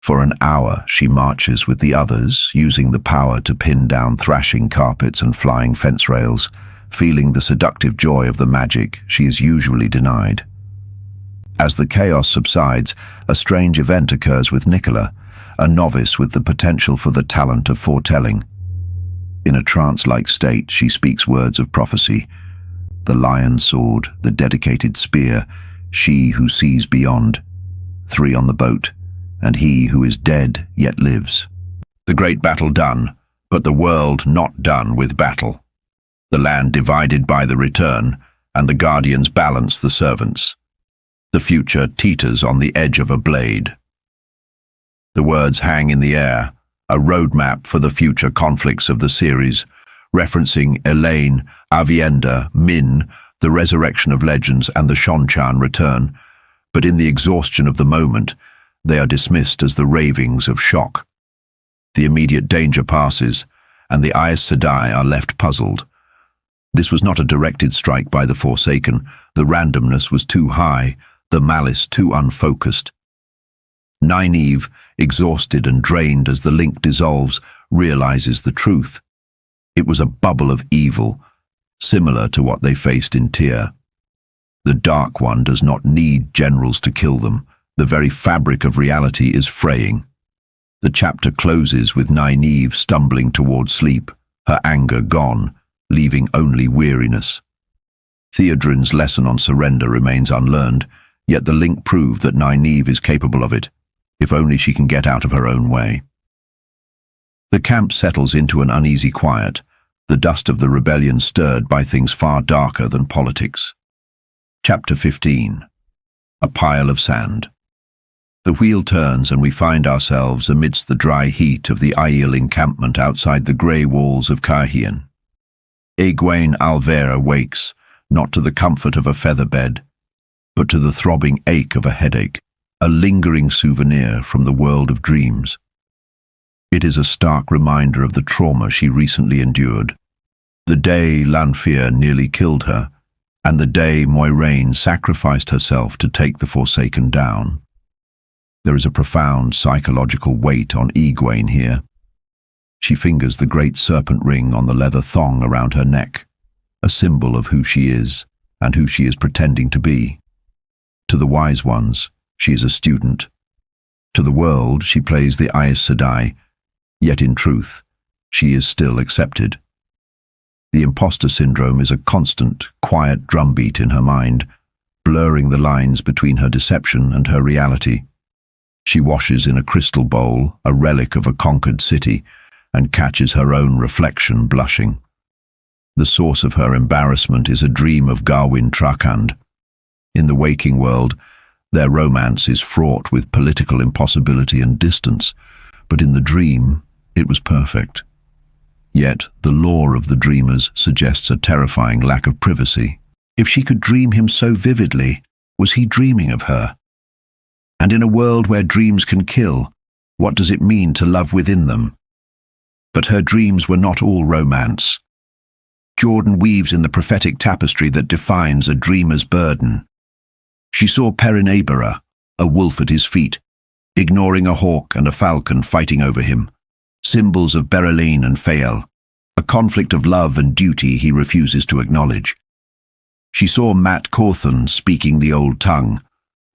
For an hour she marches with the others, using the power to pin down thrashing carpets and flying fence rails, feeling the seductive joy of the magic she is usually denied. As the chaos subsides, a strange event occurs with Nicola, a novice with the potential for the talent of foretelling. In a trance-like state, she speaks words of prophecy. The lion sword, the dedicated spear, she who sees beyond. 3 on the boat, and he who is dead yet lives. The great battle done, but the world not done with battle. The land divided by the return, and the guardians balance the servants. The future teeters on the edge of a blade. The words hang in the air, a roadmap for the future conflicts of the series, referencing Elaine, Avienda, Min, the resurrection of legends, and the Shonchan return, but in the exhaustion of the moment, they are dismissed as the ravings of shock. The immediate danger passes, and the Aes Sedai are left puzzled. This was not a directed strike by the Forsaken. The randomness was too high, the malice too unfocused. Nynaeve, exhausted and drained as the link dissolves, realizes the truth. It was a bubble of evil, similar to what they faced in Tyr. The Dark One does not need generals to kill them. The very fabric of reality is fraying. The chapter closes with Nynaeve stumbling toward sleep, her anger gone, leaving only weariness. Theodrin's lesson on surrender remains unlearned, yet the link proved that Nynaeve is capable of it, if only she can get out of her own way. The camp settles into an uneasy quiet, the dust of the rebellion stirred by things far darker than politics. Chapter 15. A pile of sand. The wheel turns and we find ourselves amidst the dry heat of the Aiel encampment outside the grey walls of Caerhien. e-gwayn Alvera wakes, not to the comfort of a feather bed, but to the throbbing ache of a headache, a lingering souvenir from the world of dreams. It is a stark reminder of the trauma she recently endured, the day Lanfear nearly killed her, and the day Moiraine sacrificed herself to take the Forsaken down. There is a profound psychological weight on e-gwayn here. She fingers the great serpent ring on the leather thong around her neck, a symbol of who she is and who she is pretending to be. To the wise ones, she is a student. To the world, she plays the Aes Sedai, yet in truth, she is still accepted. The imposter syndrome is a constant, quiet drumbeat in her mind, blurring the lines between her deception and her reality. She washes in a crystal bowl, a relic of a conquered city, and catches her own reflection blushing. The source of her embarrassment is a dream of Garwin Trakand. In the waking world, their romance is fraught with political impossibility and distance, but in the dream, it was perfect. Yet, the lore of the dreamers suggests a terrifying lack of privacy. If she could dream him so vividly, was he dreaming of her? And in a world where dreams can kill, what does it mean to love within them? But her dreams were not all romance. Jordan weaves in the prophetic tapestry that defines a dreamer's burden. She saw Perrin Abera, a wolf at his feet, ignoring a hawk and a falcon fighting over him, symbols of Berylene and Fael, a conflict of love and duty he refuses to acknowledge. She saw Mat Cawthon speaking the old tongue,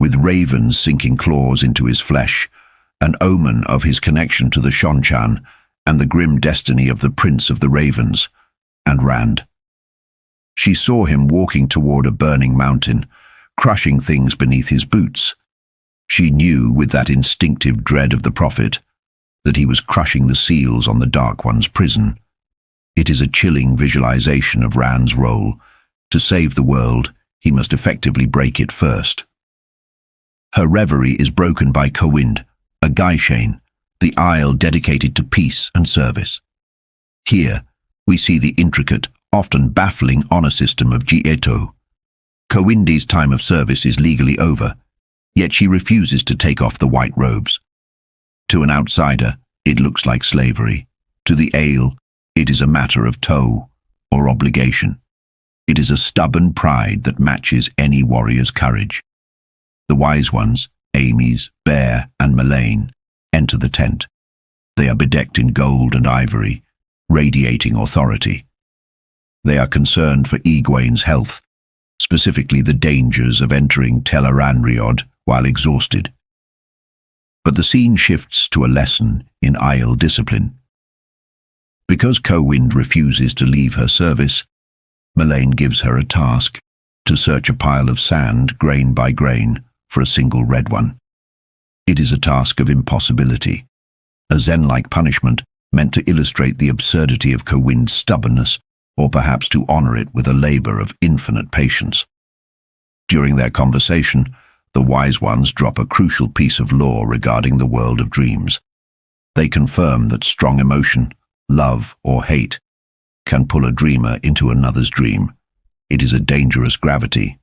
with ravens sinking claws into his flesh, an omen of his connection to the Shonchan and the grim destiny of the Prince of the Ravens, and Rand. She saw him walking toward a burning mountain, crushing things beneath his boots. She knew, with that instinctive dread of the prophet, that he was crushing the seals on the Dark One's prison. It is a chilling visualization of Rand's role. To save the world, he must effectively break it first. Her reverie is broken by Cowind, a e-gwayn, the isle dedicated to peace and service. Here, we see the intricate, often baffling honor system of Gieto. Kowindi's time of service is legally over, yet she refuses to take off the white robes. To an outsider, it looks like slavery. To the Aes, it is a matter of toll or obligation. It is a stubborn pride that matches any warrior's courage. The wise ones, Aes, Bear, and Melaine, enter the tent. They are bedecked in gold and ivory, radiating authority. They are concerned for e-gwayn's health, specifically the dangers of entering Tel'aran'rhiod while exhausted. But the scene shifts to a lesson in Isle discipline. Because Cowind refuses to leave her service, Melaine gives her a task to search a pile of sand, grain by grain, for a single red one. It is a task of impossibility, a Zen-like punishment meant to illustrate the absurdity of Cowind's stubbornness, or perhaps to honor it with a labor of infinite patience. During their conversation, the wise ones drop a crucial piece of lore regarding the world of dreams. They confirm that strong emotion, love or hate, can pull a dreamer into another's dream. It is a dangerous gravity.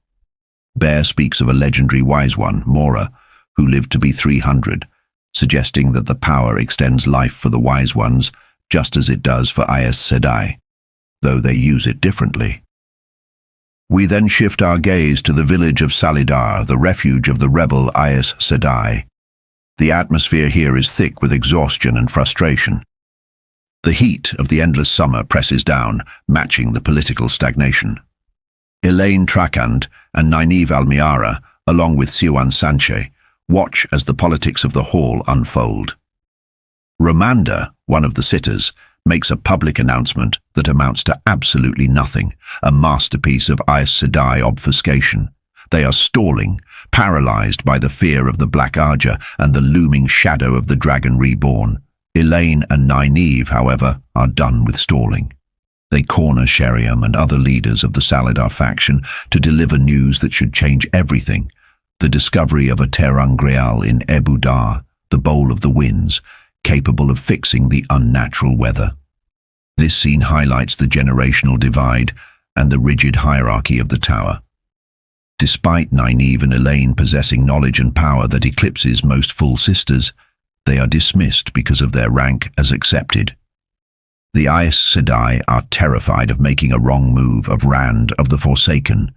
Bear speaks of a legendary wise one, Mora, who lived to be 300, suggesting that the power extends life for the wise ones just as it does for Aes Sedai, though they use it differently. We then shift our gaze to the village of Salidar, the refuge of the rebel Aes Sedai. The atmosphere here is thick with exhaustion and frustration. The heat of the endless summer presses down, matching the political stagnation. Elaine Trakand and Nynaeve Almiara, along with Siwan Sanche, watch as the politics of the hall unfold. Romanda, one of the sitters, makes a public announcement that amounts to absolutely nothing, a masterpiece of Aes Sedai obfuscation. They are stalling, paralyzed by the fear of the Black Arja and the looming shadow of the Dragon Reborn. Elaine and Nynaeve, however, are done with stalling. They corner Sheriam and other leaders of the Salidar faction to deliver news that should change everything: the discovery of a ter'angreal in Ebu Dar, the Bowl of the Winds, capable of fixing the unnatural weather. This scene highlights the generational divide and the rigid hierarchy of the tower. Despite Nynaeve and Elaine possessing knowledge and power that eclipses most full sisters, they are dismissed because of their rank as accepted. The Aes Sedai are terrified of making a wrong move, of Rand, of the Forsaken.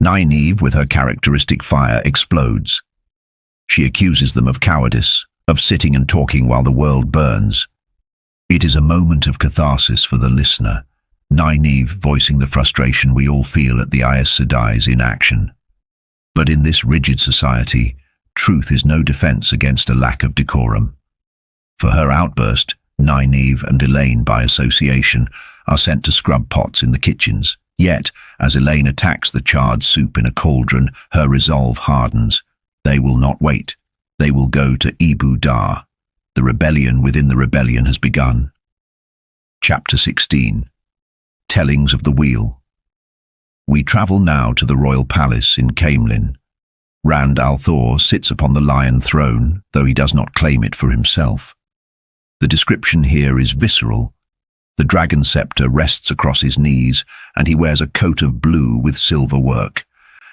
Nynaeve, with her characteristic fire, explodes. She accuses them of cowardice, of sitting and talking while the world burns. It is a moment of catharsis for the listener, Nynaeve voicing the frustration we all feel at the Aes Sedai's inaction. But in this rigid society, truth is no defense against a lack of decorum. For her outburst, Nynaeve and Elaine, by association, are sent to scrub pots in the kitchens. Yet, as Elaine attacks the charred soup in a cauldron, her resolve hardens. They will not wait. They will go to Ebu Dar. The rebellion within the rebellion has begun. Chapter 16. Tellings of the Wheel. We travel now to the royal palace in Caemlyn. Rand al'Thor sits upon the lion throne, though he does not claim it for himself. The description here is visceral. The dragon scepter rests across his knees, and he wears a coat of blue with silver work.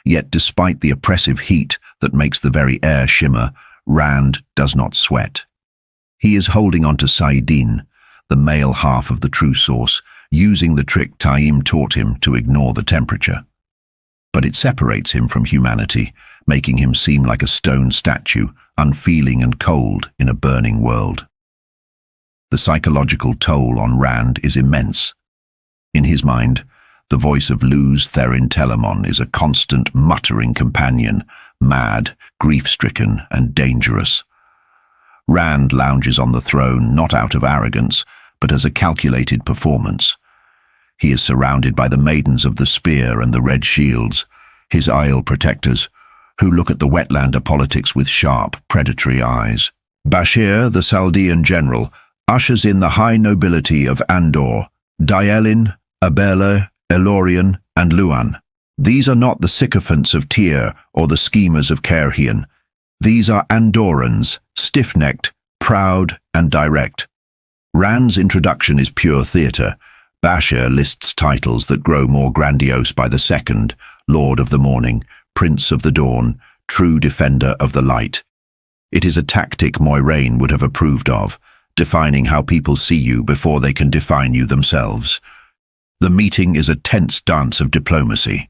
Yet despite the oppressive heat that makes the very air shimmer, Rand does not sweat. He is holding on to Saidin, the male half of the true source, using the trick Taim taught him to ignore the temperature. But it separates him from humanity, making him seem like a stone statue, unfeeling and cold in a burning world. The psychological toll on Rand is immense. In his mind, the voice of Luz Therin Telamon is a constant muttering companion, mad, grief-stricken, and dangerous. Rand lounges on the throne not out of arrogance, but as a calculated performance. He is surrounded by the Maidens of the Spear and the Red Shields, his Isle protectors, who look at the wetlander politics with sharp, predatory eyes. Bashir, the Saldean general, ushers in the high nobility of Andor, Daelin, Abela, Elorian, and Luan. These are not the sycophants of Tyr or the schemers of Caerhien. These are Andorans, stiff-necked, proud, and direct. Rand's introduction is pure theatre. Bashir lists titles that grow more grandiose by the second: Lord of the Morning, Prince of the Dawn, True Defender of the Light. It is a tactic Moiraine would have approved of, defining how people see you before they can define you themselves. The meeting is a tense dance of diplomacy.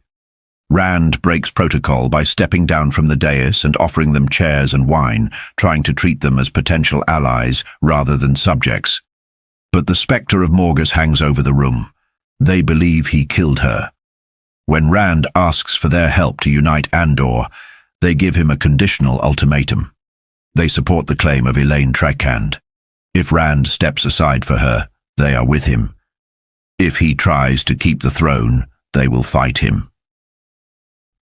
Rand breaks protocol by stepping down from the dais and offering them chairs and wine, trying to treat them as potential allies rather than subjects. But the spectre of Morgus hangs over the room. They believe he killed her. When Rand asks for their help to unite Andor, they give him a conditional ultimatum. They support the claim of Elaine Trakand. If Rand steps aside for her, they are with him. If he tries to keep the throne, they will fight him.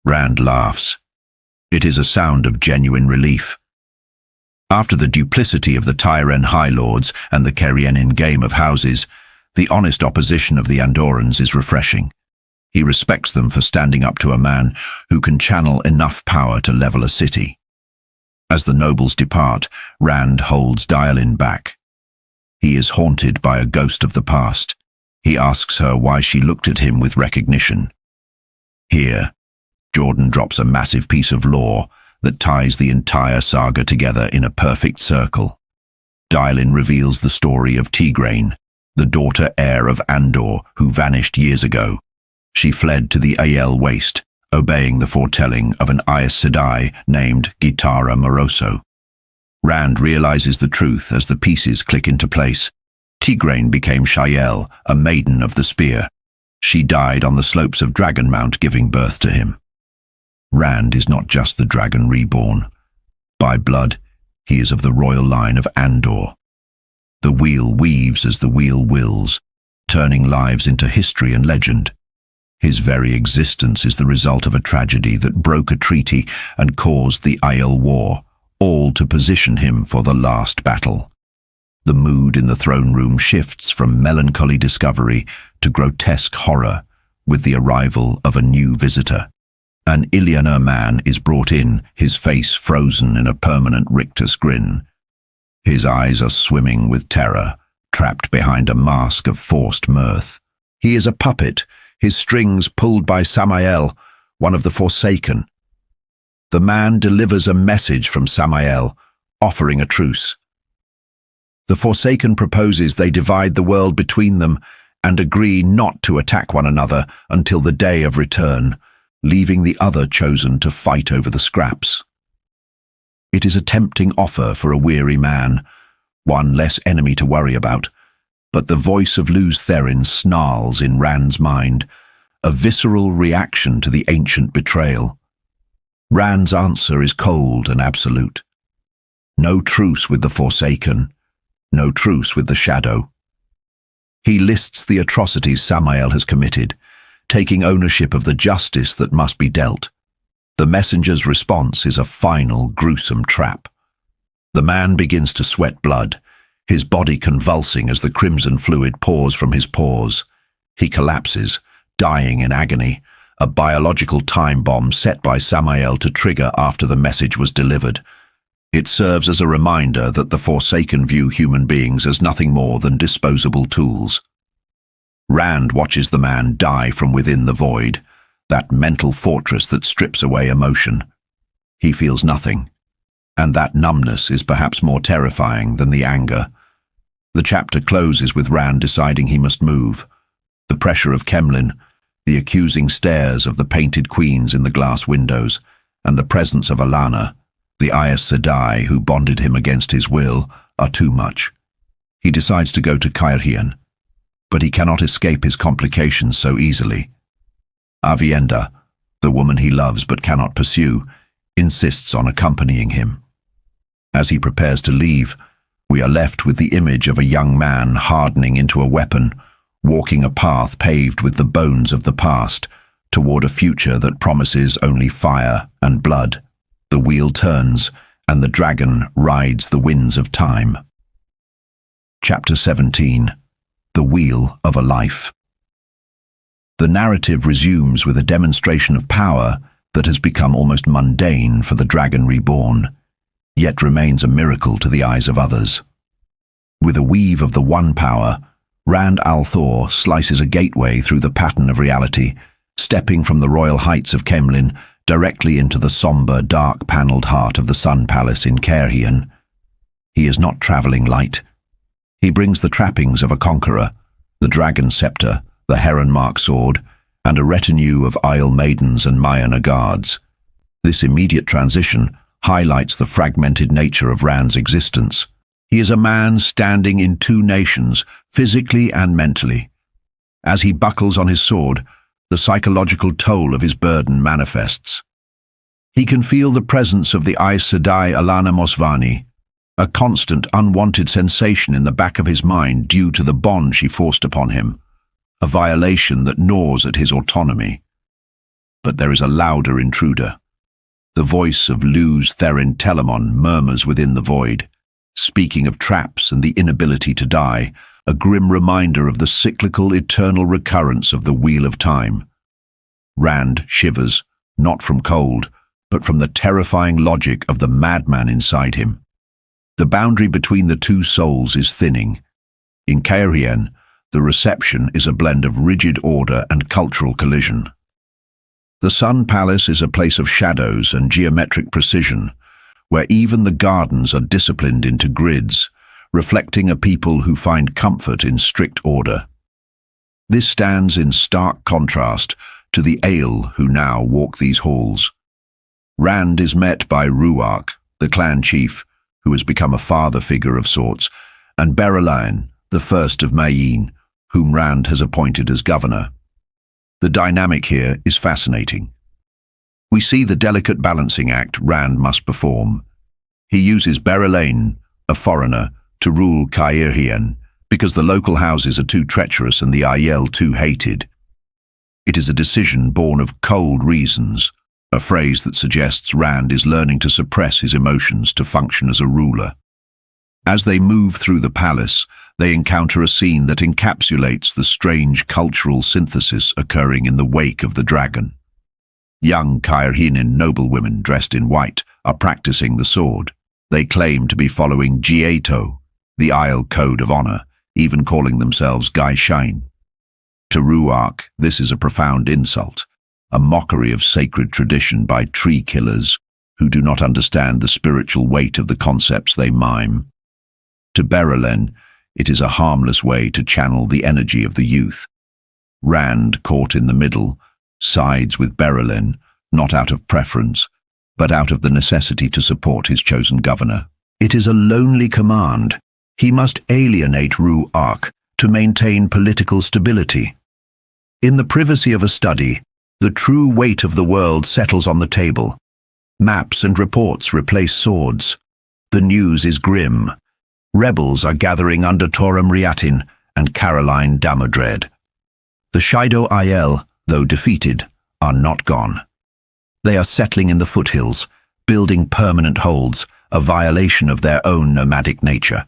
Rand laughs. It is a sound of genuine relief. After the duplicity of the Tyren High Lords and the Kerienin game of houses, the honest opposition of the Andorans is refreshing. He respects them for standing up to a man who can channel enough power to level a city. As the nobles depart, Rand holds Daielin back. He is haunted by a ghost of the past. He asks her why she looked at him with recognition. Here, Jordan drops a massive piece of lore that ties the entire saga together in a perfect circle. Daielin reveals the story of e-gwayn, the daughter heir of Andor who vanished years ago. She fled to the Aiel Waste, obeying the foretelling of an Aes Sedai named Gitara Moroso. Rand realizes the truth as the pieces click into place. e-gwayn became Shael, a maiden of the spear. She died on the slopes of Dragonmount, giving birth to him. Rand is not just the Dragon Reborn. By blood, he is of the royal line of Andor. The wheel weaves as the wheel wills, turning lives into history and legend. His very existence is the result of a tragedy that broke a treaty and caused the Aiel War, all to position him for the last battle. The mood in the throne room shifts from melancholy discovery to grotesque horror with the arrival of a new visitor. An Illianer man is brought in, his face frozen in a permanent rictus grin. His eyes are swimming with terror, trapped behind a mask of forced mirth. He is a puppet, his strings pulled by Samael, one of the Forsaken. The man delivers a message from Samael, offering a truce. The Forsaken proposes they divide the world between them and agree not to attack one another until the day of return, leaving the other chosen to fight over the scraps. It is a tempting offer for a weary man, one less enemy to worry about, but the voice of Lews Therin snarls in Rand's mind, a visceral reaction to the ancient betrayal. Rand's answer is cold and absolute. No truce with the Forsaken, no truce with the Shadow. He lists the atrocities Samael has committed, taking ownership of the justice that must be dealt. The messenger's response is a final, gruesome trap. The man begins to sweat blood, his body convulsing as the crimson fluid pours from his pores. He collapses, dying in agony, a biological time bomb set by Samael to trigger after the message was delivered. It serves as a reminder that the Forsaken view human beings as nothing more than disposable tools. Rand watches the man die from within the void, that mental fortress that strips away emotion. He feels nothing, and that numbness is perhaps more terrifying than the anger. The chapter closes with Rand deciding he must move. The pressure of Kemlin, the accusing stares of the painted queens in the glass windows, and the presence of Alana, the Aes Sedai who bonded him against his will, are too much. He decides to go to Cairhien, but he cannot escape his complications so easily. Avienda, the woman he loves but cannot pursue, insists on accompanying him. As he prepares to leave, we are left with the image of a young man hardening into a weapon, walking a path paved with the bones of the past, toward a future that promises only fire and blood. The wheel turns, and the dragon rides the winds of time. Chapter 17. The Wheel of a Life. The narrative resumes with a demonstration of power that has become almost mundane for the Dragon Reborn. yet remains a miracle to the eyes of others. With a weave of the One Power, Rand al'Thor slices a gateway through the pattern of reality, stepping from the royal heights of Kemlin directly into the somber, dark-panelled heart of the Sun Palace in Caerhien. He is not travelling light. He brings the trappings of a conqueror, the dragon scepter, the heron-marked sword, and a retinue of Isle maidens and Mayana guards. This immediate transition highlights the fragmented nature of Rand's existence. He is a man standing in two nations, physically and mentally. As he buckles on his sword, the psychological toll of his burden manifests. He can feel the presence of the Aes Sedai Alana Mosvani, a constant, unwanted sensation in the back of his mind due to the bond she forced upon him, a violation that gnaws at his autonomy. But there is a louder intruder. The voice of Luz Therin Telamon murmurs within the void, speaking of traps and the inability to die, a grim reminder of the cyclical, eternal recurrence of the Wheel of Time. Rand shivers, not from cold, but from the terrifying logic of the madman inside him. The boundary between the two souls is thinning. In Caerhien, the reception is a blend of rigid order and cultural collision. The Sun Palace is a place of shadows and geometric precision, where even the gardens are disciplined into grids, reflecting a people who find comfort in strict order. This stands in stark contrast to the Ael who now walk these halls. Rand is met by Rhuarc, the clan chief, who has become a father figure of sorts, and Berelain, the first of Mayene, whom Rand has appointed as governor. The dynamic here is fascinating. We see the delicate balancing act Rand must perform. He uses Berelain, a foreigner, to rule Caerhien, because the local houses are too treacherous and the Aiel too hated. It is a decision born of cold reasons, a phrase that suggests Rand is learning to suppress his emotions to function as a ruler. As they move through the palace, they encounter a scene that encapsulates the strange cultural synthesis occurring in the wake of the dragon. Young Caerhienin noblewomen dressed in white are practicing the sword. They claim to be following Gieto, the Isle Code of Honor, even calling themselves Gaishain. To Rhuarc, this is a profound insult, a mockery of sacred tradition by tree killers who do not understand the spiritual weight of the concepts they mime. To Berelain, it is a harmless way to channel the energy of the youth. Rand, caught in the middle, sides with Berelain, not out of preference, but out of the necessity to support his chosen governor. It is a lonely command. He must alienate Rhuarc to maintain political stability. In the privacy of a study, the true weight of the world settles on the table. Maps and reports replace swords. The news is grim. Rebels are gathering under Toram Riatin and Caroline Damodred. The Shido Aiel, though defeated, are not gone. They are settling in the foothills, building permanent holds, a violation of their own nomadic nature.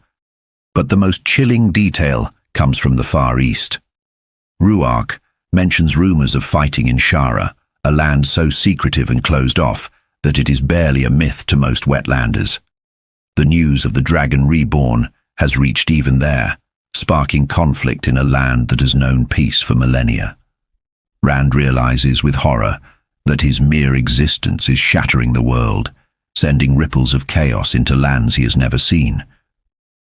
But the most chilling detail comes from the Far East. Rhuarc mentions rumors of fighting in Shara, a land so secretive and closed off that it is barely a myth to most wetlanders. The news of the Dragon Reborn has reached even there, sparking conflict in a land that has known peace for millennia. Rand realizes with horror that his mere existence is shattering the world, sending ripples of chaos into lands he has never seen.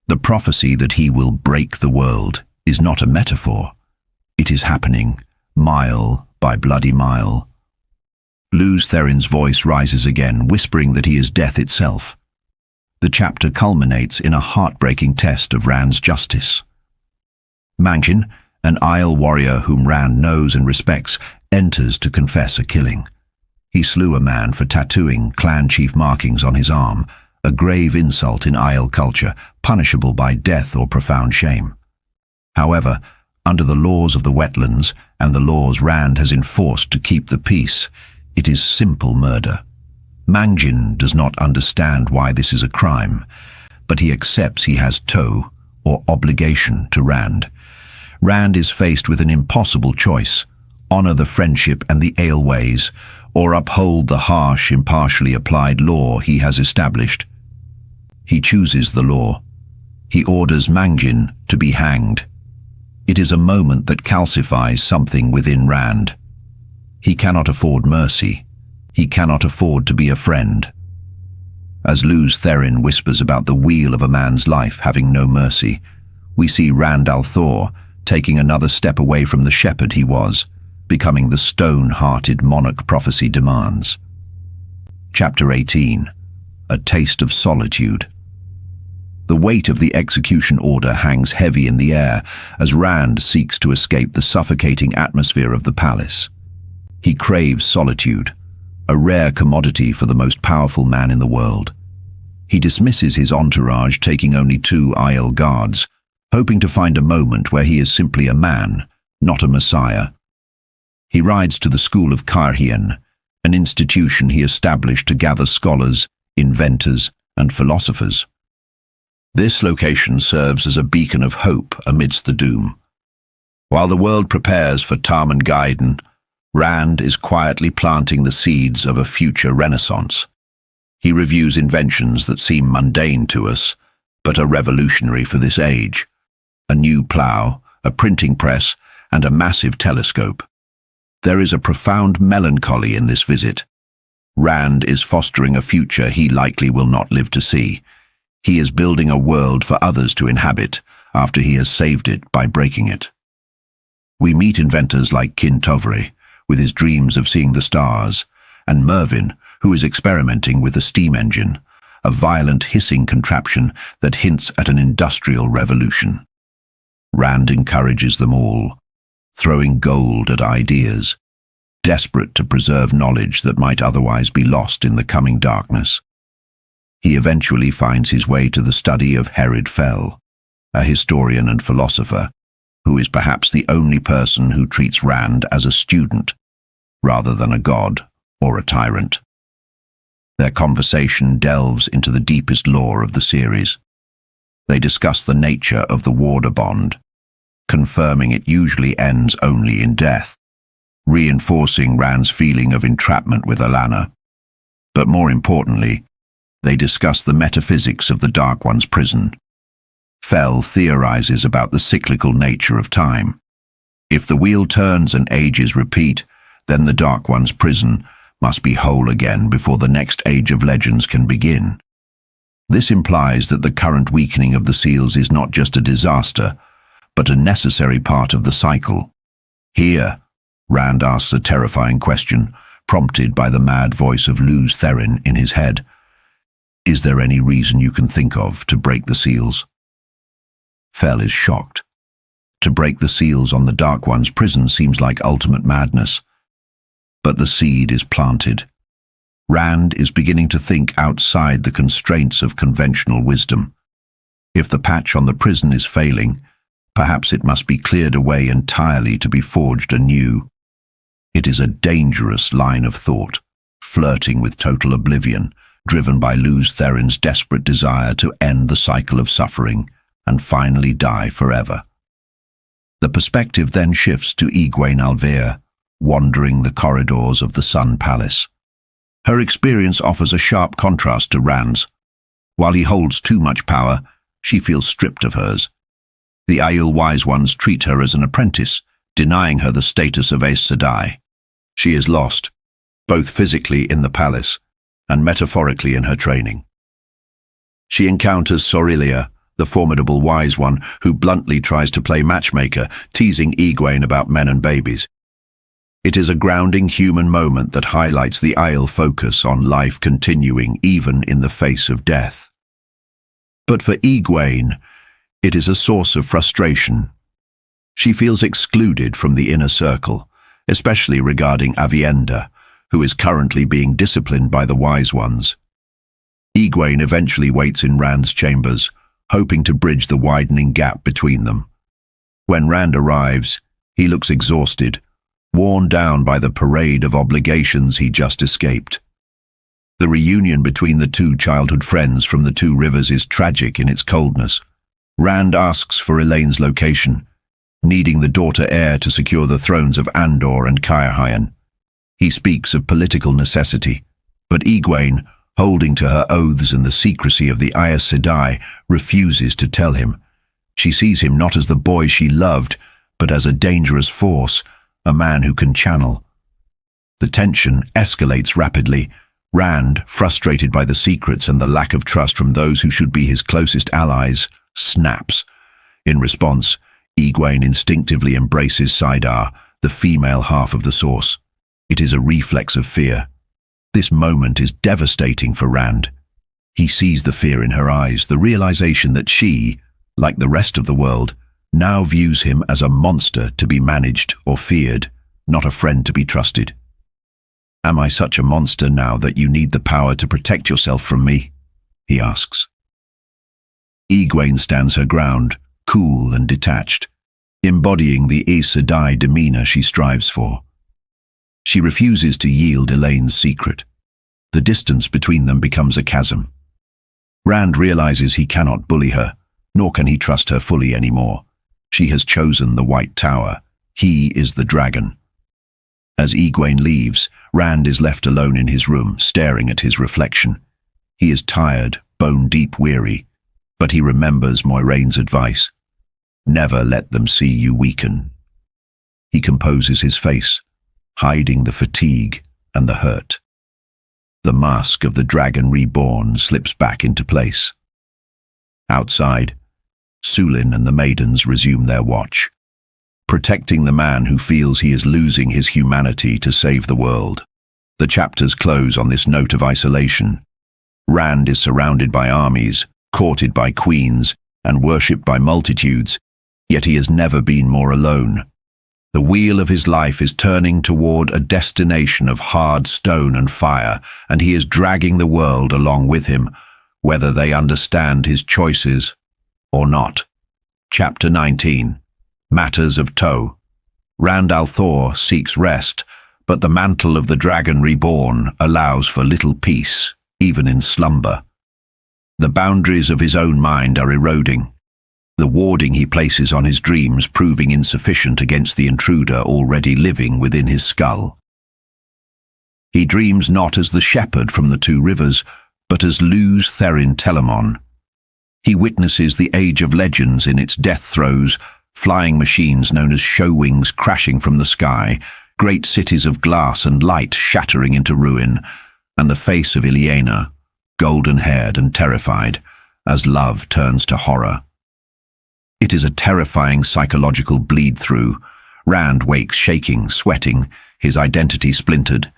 The prophecy that he will break the world is not a metaphor. It is happening, mile by bloody mile. Luz Therin's voice rises again, whispering that he is death itself. The chapter culminates in a heartbreaking test of Rand's justice. Mangin, an Isle warrior whom Rand knows and respects, enters to confess a killing. He slew a man for tattooing clan chief markings on his arm, a grave insult in Isle culture, punishable by death or profound shame. However, under the laws of the wetlands and the laws Rand has enforced to keep the peace, it is simple murder. Mangin does not understand why this is a crime, but he accepts he has toh, or obligation, to Rand. Rand is faced with an impossible choice: honor the friendship and the Ael ways, or uphold the harsh, impartially applied law he has established. He chooses the law. He orders Mangjin to be hanged. It is a moment that calcifies something within Rand. He cannot afford mercy. He cannot afford to be a friend. As Lews Therin whispers about the wheel of a man's life having no mercy, we see Rand al'Thor taking another step away from the shepherd he was, becoming the stone-hearted monarch prophecy demands. Chapter 18. A Taste of Solitude. The weight of the execution order hangs heavy in the air as Rand seeks to escape the suffocating atmosphere of the palace. He craves solitude, a rare commodity for the most powerful man in the world. He dismisses his entourage, taking only 2 Aiel guards, hoping to find a moment where he is simply a man, not a messiah. He rides to the school of Carhian, an institution he established to gather scholars, inventors, and philosophers. This location serves as a beacon of hope amidst the doom. While the world prepares for Tarmangaiden, Rand is quietly planting the seeds of a future renaissance. He reviews inventions that seem mundane to us, but are revolutionary for this age. A new plough, a printing press, and a massive telescope. There is a profound melancholy in this visit. Rand is fostering a future he likely will not live to see. He is building a world for others to inhabit after he has saved it by breaking it. We meet inventors like Kin Tovre, with his dreams of seeing the stars, and Mervyn, who is experimenting with a steam engine, a violent hissing contraption that hints at an industrial revolution. Rand encourages them all, throwing gold at ideas, desperate to preserve knowledge that might otherwise be lost in the coming darkness. He eventually finds his way to the study of Herod Fell, a historian and philosopher, who is perhaps the only person who treats Rand as a student, rather than a god or a tyrant. Their conversation delves into the deepest lore of the series. They discuss the nature of the warder bond, confirming it usually ends only in death, reinforcing Rand's feeling of entrapment with Alanna. But more importantly, they discuss the metaphysics of the Dark One's prison. Fell theorizes about the cyclical nature of time. If the wheel turns and ages repeat, then the Dark One's prison must be whole again before the next age of legends can begin. This implies that the current weakening of the seals is not just a disaster, but a necessary part of the cycle. Here, Rand asks a terrifying question, prompted by the mad voice of Lews Therin in his head. Is there any reason you can think of to break the seals? Fell is shocked. To break the seals on the Dark One's prison seems like ultimate madness. But the seed is planted. Rand is beginning to think outside the constraints of conventional wisdom. If the patch on the prison is failing, perhaps it must be cleared away entirely to be forged anew. It is a dangerous line of thought, flirting with total oblivion, driven by Lews Therin's desperate desire to end the cycle of suffering and finally die forever. The perspective then shifts to e-gwayn Al'Vere, wandering the corridors of the Sun Palace. Her experience offers a sharp contrast to Rand's. While he holds too much power, she feels stripped of hers. The Aiel Wise Ones treat her as an apprentice, denying her the status of Aes Sedai. She is lost, both physically in the palace and metaphorically in her training. She encounters Sorilia, the formidable Wise One, who bluntly tries to play matchmaker, teasing e-gwayn about men and babies. It is a grounding human moment that highlights the Aiel focus on life continuing even in the face of death. But for e-gwayn, it is a source of frustration. She feels excluded from the inner circle, especially regarding Aviendha, who is currently being disciplined by the Wise Ones. e-gwayn eventually waits in Rand's chambers, hoping to bridge the widening gap between them. When Rand arrives, he looks exhausted, worn down by the parade of obligations he just escaped. The reunion between the 2 childhood friends from the 2 rivers is tragic in its coldness. Rand asks for Elaine's location, needing the daughter heir to secure the thrones of Andor and Carhian. He speaks of political necessity, but e-gwayn, holding to her oaths and the secrecy of the Aes Sedai, refuses to tell him. She sees him not as the boy she loved, but as a dangerous force, a man who can channel. The tension escalates rapidly. Rand, frustrated by the secrets and the lack of trust from those who should be his closest allies, snaps. In response, e-gwayn instinctively embraces Salidar, the female half of the Source. It is a reflex of fear. This moment is devastating for Rand. He sees the fear in her eyes, the realization that she, like the rest of the world, now views him as a monster to be managed or feared, not a friend to be trusted. "Am I such a monster now that you need the power to protect yourself from me?" he asks. E-gwayn stands her ground, cool and detached, embodying the Aes Sedai demeanor she strives for. She refuses to yield Elaine's secret. The distance between them becomes a chasm. Rand realizes he cannot bully her, nor can he trust her fully anymore. She has chosen the White Tower. He is the dragon. As e-gwayn leaves, Rand is left alone in his room, staring at his reflection. He is tired, bone-deep weary, but he remembers Moiraine's advice. Never let them see you weaken. He composes his face, hiding the fatigue and the hurt. The mask of the Dragon Reborn slips back into place. Outside, Sulin and the maidens resume their watch, protecting the man who feels he is losing his humanity to save the world. The chapters close on this note of isolation. Rand is surrounded by armies, courted by queens, and worshipped by multitudes, yet he has never been more alone. The wheel of his life is turning toward a destination of hard stone and fire, and he is dragging the world along with him, whether they understand his choices or not. Chapter 19. Matters of Tow. Rand al'Thor seeks rest, but the mantle of the Dragon Reborn allows for little peace, even in slumber. The boundaries of his own mind are eroding, the warding he places on his dreams proving insufficient against the intruder already living within his skull. He dreams not as the shepherd from the Two Rivers, but as Luz Therin Telamon. He witnesses the Age of Legends in its death throes, flying machines known as show wings crashing from the sky, great cities of glass and light shattering into ruin, and the face of Ilyena, golden-haired and terrified, as love turns to horror. It is a terrifying psychological bleed-through. Rand wakes shaking, sweating, his identity splintered.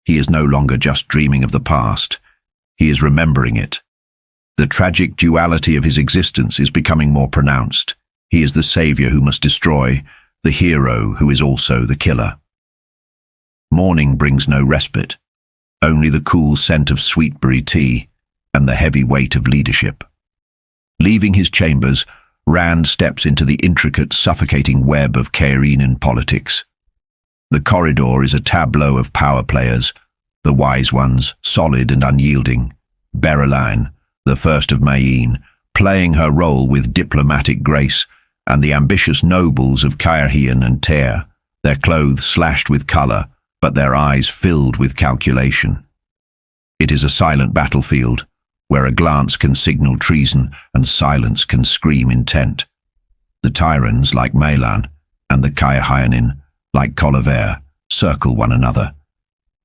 He is no longer just dreaming of the past. He is remembering it. The tragic duality of his existence is becoming more pronounced. He is the savior who must destroy, the hero who is also the killer. Morning brings no respite, only the cool scent of sweetberry tea and the heavy weight of leadership. Leaving his chambers, Rand steps into the intricate, suffocating web of Cairhienan politics. The corridor is a tableau of power players, the wise ones, solid and unyielding. Beryline, the first of Mayene, playing her role with diplomatic grace, and the ambitious nobles of Cairhien and Tear, their clothes slashed with colour, but their eyes filled with calculation. It is a silent battlefield, where a glance can signal treason and silence can scream intent. The Tyrans, like Malan, and the Cairhienin, like Colliver, circle one another,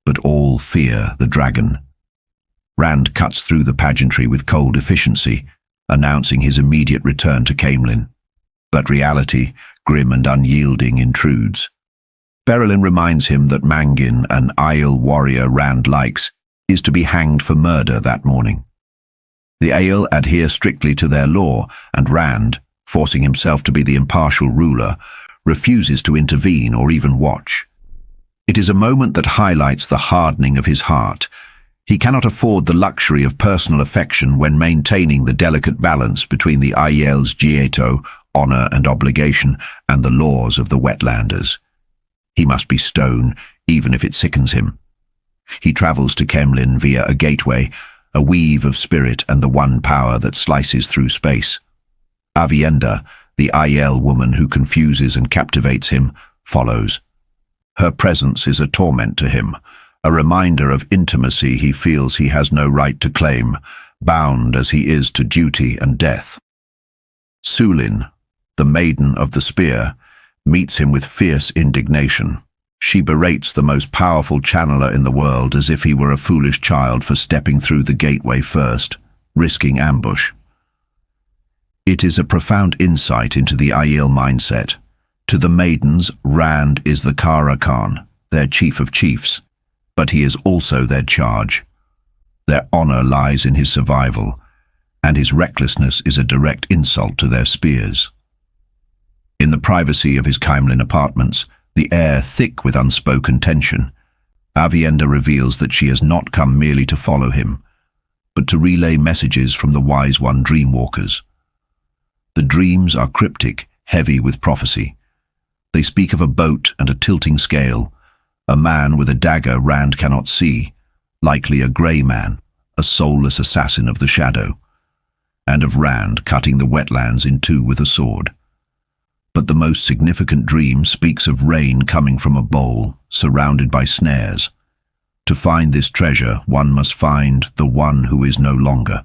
but all fear the dragon. Rand cuts through the pageantry with cold efficiency, announcing his immediate return to Caemlyn. But reality, grim and unyielding, intrudes. Beryline reminds him that Mangin, an Aiel warrior Rand likes, is to be hanged for murder that morning. The Aiel adhere strictly to their law, and Rand, forcing himself to be the impartial ruler, refuses to intervene or even watch. It is a moment that highlights the hardening of his heart. He cannot afford the luxury of personal affection when maintaining the delicate balance between the Aiel's Gieto, honor and obligation, and the laws of the Wetlanders. He must be stone, even if it sickens him. He travels to Caemlyn via a gateway, a weave of spirit and the one power that slices through space. Avienda, the Aiel woman who confuses and captivates him, follows. Her presence is a torment to him, a reminder of intimacy he feels he has no right to claim, bound as he is to duty and death. Sulin, the Maiden of the Spear, meets him with fierce indignation. She berates the most powerful channeler in the world as if he were a foolish child for stepping through the gateway first, risking ambush. It is a profound insight into the Aiel mindset. To the maidens, Rand is the Kara Khan, their chief of chiefs, but he is also their charge. Their honor lies in his survival, and his recklessness is a direct insult to their spears. In the privacy of his Caemlyn apartments, the air thick with unspoken tension, Aviendha reveals that she has not come merely to follow him, but to relay messages from the Wise One Dreamwalkers. The dreams are cryptic, heavy with prophecy. They speak of a boat and a tilting scale, a man with a dagger Rand cannot see, likely a grey man, a soulless assassin of the shadow, and of Rand cutting the wetlands in two with a sword. But the most significant dream speaks of rain coming from a bowl, surrounded by snares. To find this treasure, one must find the one who is no longer.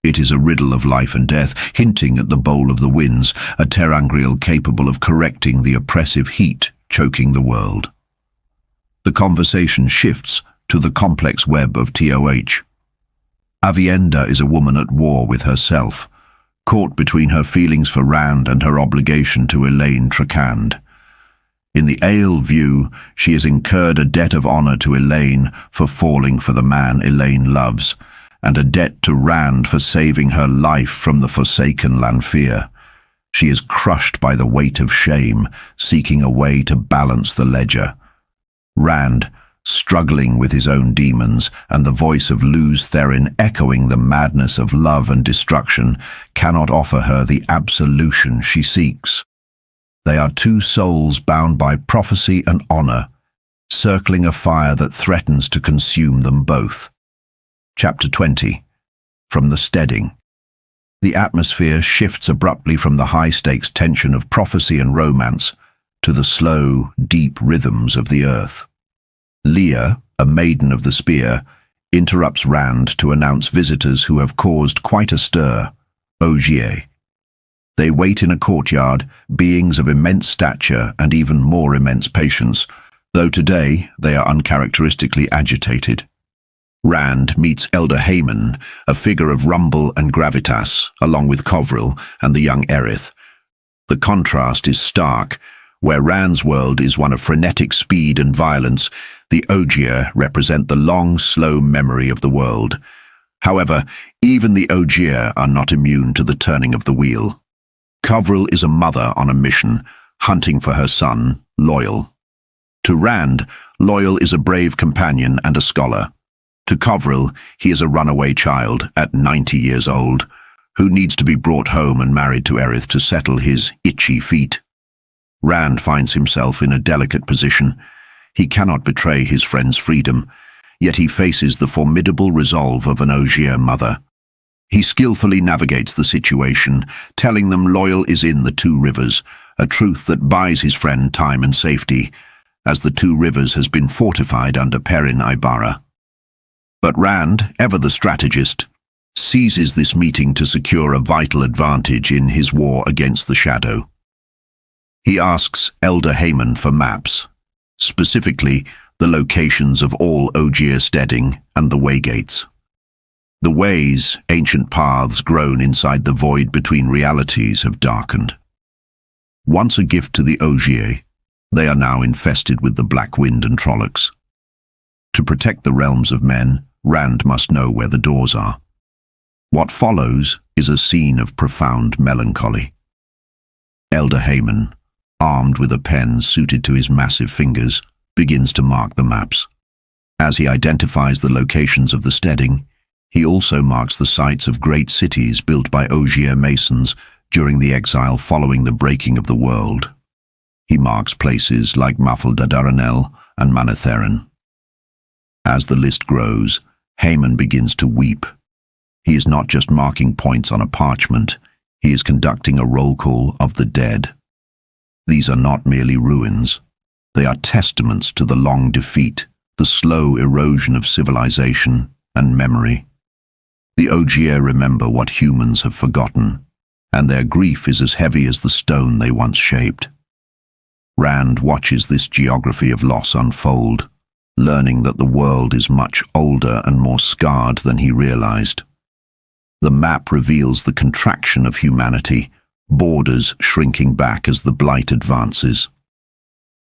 It is a riddle of life and death, hinting at the bowl of the winds, a ter'angreal capable of correcting the oppressive heat choking the world. The conversation shifts to the complex web of TOH. Aviendha is a woman at war with herself, caught between her feelings for Rand and her obligation to Elaine Trakand. In the Ael view, she has incurred a debt of honor to Elaine for falling for the man Elaine loves, and a debt to Rand for saving her life from the forsaken Lanfear. She is crushed by the weight of shame, seeking a way to balance the ledger. Rand, struggling with his own demons, and the voice of Luz Therin echoing the madness of love and destruction, cannot offer her the absolution she seeks. They are two souls bound by prophecy and honor, circling a fire that threatens to consume them both. Chapter 20. From the Steading. The atmosphere shifts abruptly from the high-stakes tension of prophecy and romance to the slow, deep rhythms of the earth. Leah, a Maiden of the Spear, interrupts Rand to announce visitors who have caused quite a stir, Ogier. They wait in a courtyard, beings of immense stature and even more immense patience, though today they are uncharacteristically agitated. Rand meets Elder Hayman, a figure of rumble and gravitas, along with Covril and the young Aerith. The contrast is stark. Where Rand's world is one of frenetic speed and violence, the Ogier represent the long, slow memory of the world. However, even the Ogier are not immune to the turning of the wheel. Covril is a mother on a mission, hunting for her son, Loyal. To Rand, Loyal is a brave companion and a scholar. To Covril, he is a runaway child at 90 years old, who needs to be brought home and married to Aerith to settle his itchy feet. Rand finds himself in a delicate position. He cannot betray his friend's freedom, yet he faces the formidable resolve of an Ogier mother. He skillfully navigates the situation, telling them Loyal is in the Two Rivers, a truth that buys his friend time and safety, as the Two Rivers has been fortified under Perrin Ibarra. But Rand, ever the strategist, seizes this meeting to secure a vital advantage in his war against the Shadow. He asks Elder Hayman for maps, specifically the locations of all Ogier steading and the waygates. The ways, ancient paths grown inside the void between realities, have darkened. Once a gift to the Ogier, they are now infested with the Black Wind and Trollocs. To protect the realms of men, Rand must know where the doors are. What follows is a scene of profound melancholy. Elder Hayman, armed with a pen suited to his massive fingers, begins to mark the maps. As he identifies the locations of the steading, he also marks the sites of great cities built by Ogier masons during the exile following the breaking of the world. He marks places like Mafel Dadaranel and Manetheren. As the list grows, Hayman begins to weep. He is not just marking points on a parchment, he is conducting a roll call of the dead. These are not merely ruins. They are testaments to the long defeat, the slow erosion of civilization and memory. The Ogier remember what humans have forgotten, and their grief is as heavy as the stone they once shaped. Rand watches this geography of loss unfold, learning that the world is much older and more scarred than he realized. The map reveals the contraction of humanity, borders shrinking back as the blight advances.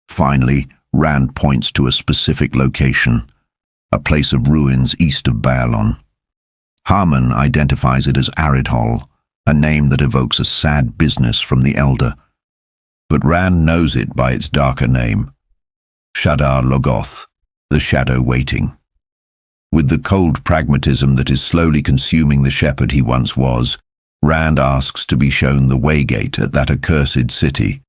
Finally, Rand points to a specific location, a place of ruins east of Baelon. Harmon identifies it as Aridhol, a name that evokes a sad business from the Elder, but Rand knows it by its darker name, Shadar Logoth, the Shadow Waiting. With the cold pragmatism that is slowly consuming the shepherd he once was, Rand asks to be shown the waygate at that accursed city.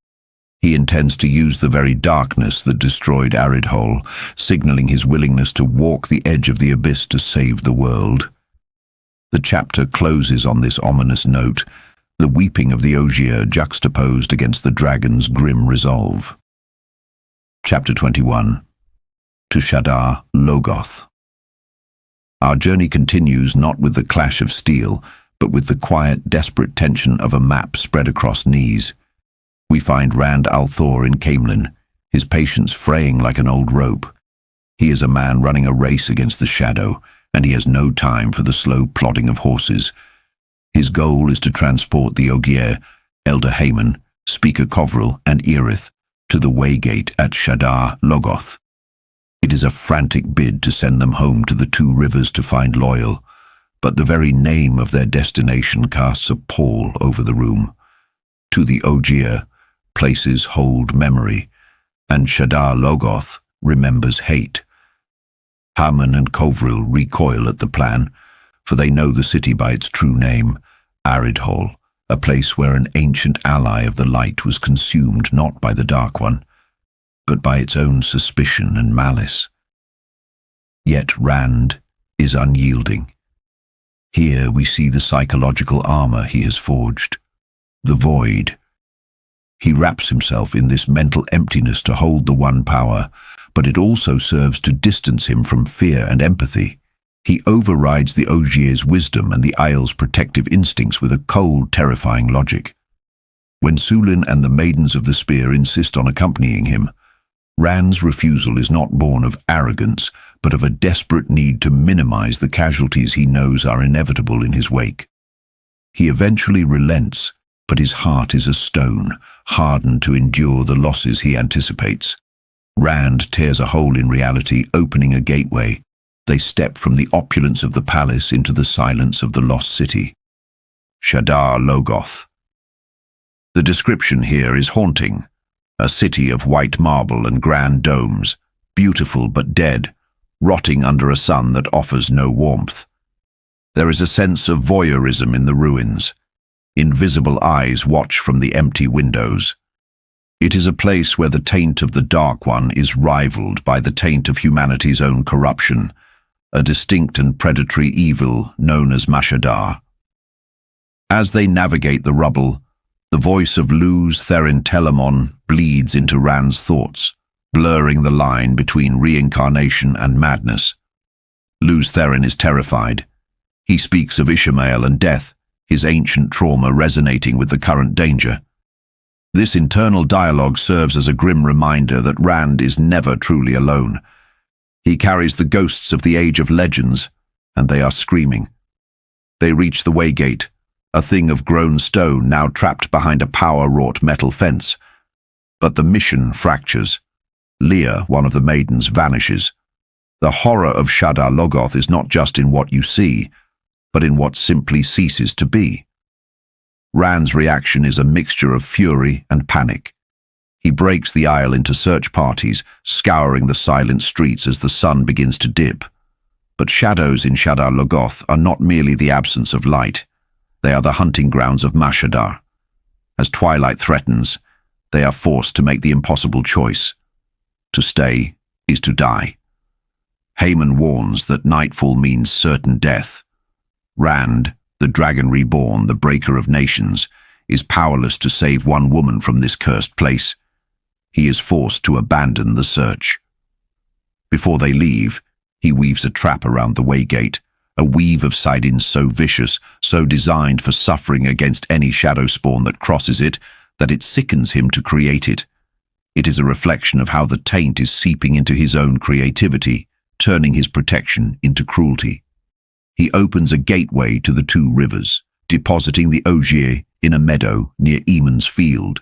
He intends to use the very darkness that destroyed Aridhol, signaling his willingness to walk the edge of the abyss to save the world. The chapter closes on this ominous note, the weeping of the Ogier juxtaposed against the dragon's grim resolve. Chapter 21. To Shadar Logoth. Our journey continues not with the clash of steel, but with the quiet, desperate tension of a map spread across knees. We find Rand al'Thor in Caemlyn, his patience fraying like an old rope. He is a man running a race against the shadow, and he has no time for the slow plodding of horses. His goal is to transport the Ogier, Elder Haemon, Speaker Covril, and Erith to the waygate at Shadar Logoth. It is a frantic bid to send them home to the two rivers to find Loyal, but the very name of their destination casts a pall over the room. To the Ogier, places hold memory, and Shadar Logoth remembers hate. Harmon and Covril recoil at the plan, for they know the city by its true name, Aridhol, a place where an ancient ally of the light was consumed not by the Dark One, but by its own suspicion and malice. Yet Rand is unyielding. Here we see the psychological armor he has forged, the void. He wraps himself in this mental emptiness to hold the one power, but it also serves to distance him from fear and empathy. He overrides the Ogier's wisdom and the Isle's protective instincts with a cold, terrifying logic. When Sulin and the Maidens of the Spear insist on accompanying him, Rand's refusal is not born of arrogance, but of a desperate need to minimize the casualties he knows are inevitable in his wake. He eventually relents, but his heart is a stone, hardened to endure the losses he anticipates. Rand tears a hole in reality, opening a gateway. They step from the opulence of the palace into the silence of the lost city. Shadar Logoth. The description here is haunting. A city of white marble and grand domes, beautiful but dead, rotting under a sun that offers no warmth. There is a sense of voyeurism in the ruins. Invisible eyes watch from the empty windows. It is a place where the taint of the Dark One is rivaled by the taint of humanity's own corruption, a distinct and predatory evil known as Mashadar. As they navigate the rubble, the voice of Luz Therin Telamon bleeds into Rand's thoughts, blurring the line between reincarnation and madness. Luz Therin is terrified. He speaks of Ishamael and death, his ancient trauma resonating with the current danger. This internal dialogue serves as a grim reminder that Rand is never truly alone. He carries the ghosts of the Age of Legends, and they are screaming. They reach the waygate, a thing of grown stone now trapped behind a power-wrought metal fence. But the mission fractures. Leah, one of the maidens, vanishes. The horror of Shadar Logoth is not just in what you see, but in what simply ceases to be. Rand's reaction is a mixture of fury and panic. He breaks the Isle into search parties, scouring the silent streets as the sun begins to dip. But shadows in Shadar Logoth are not merely the absence of light. They are the hunting grounds of Mashadar. As twilight threatens, they are forced to make the impossible choice. To stay is to die. Haemon warns that nightfall means certain death. Rand, the Dragon Reborn, the breaker of nations, is powerless to save one woman from this cursed place. He is forced to abandon the search. Before they leave, he weaves a trap around the waygate, a weave of sidings so vicious, so designed for suffering against any shadow spawn that crosses it, that it sickens him to create it. It is a reflection of how the taint is seeping into his own creativity, turning his protection into cruelty. He opens a gateway to the two rivers, depositing the Ogier in a meadow near Eamon's field.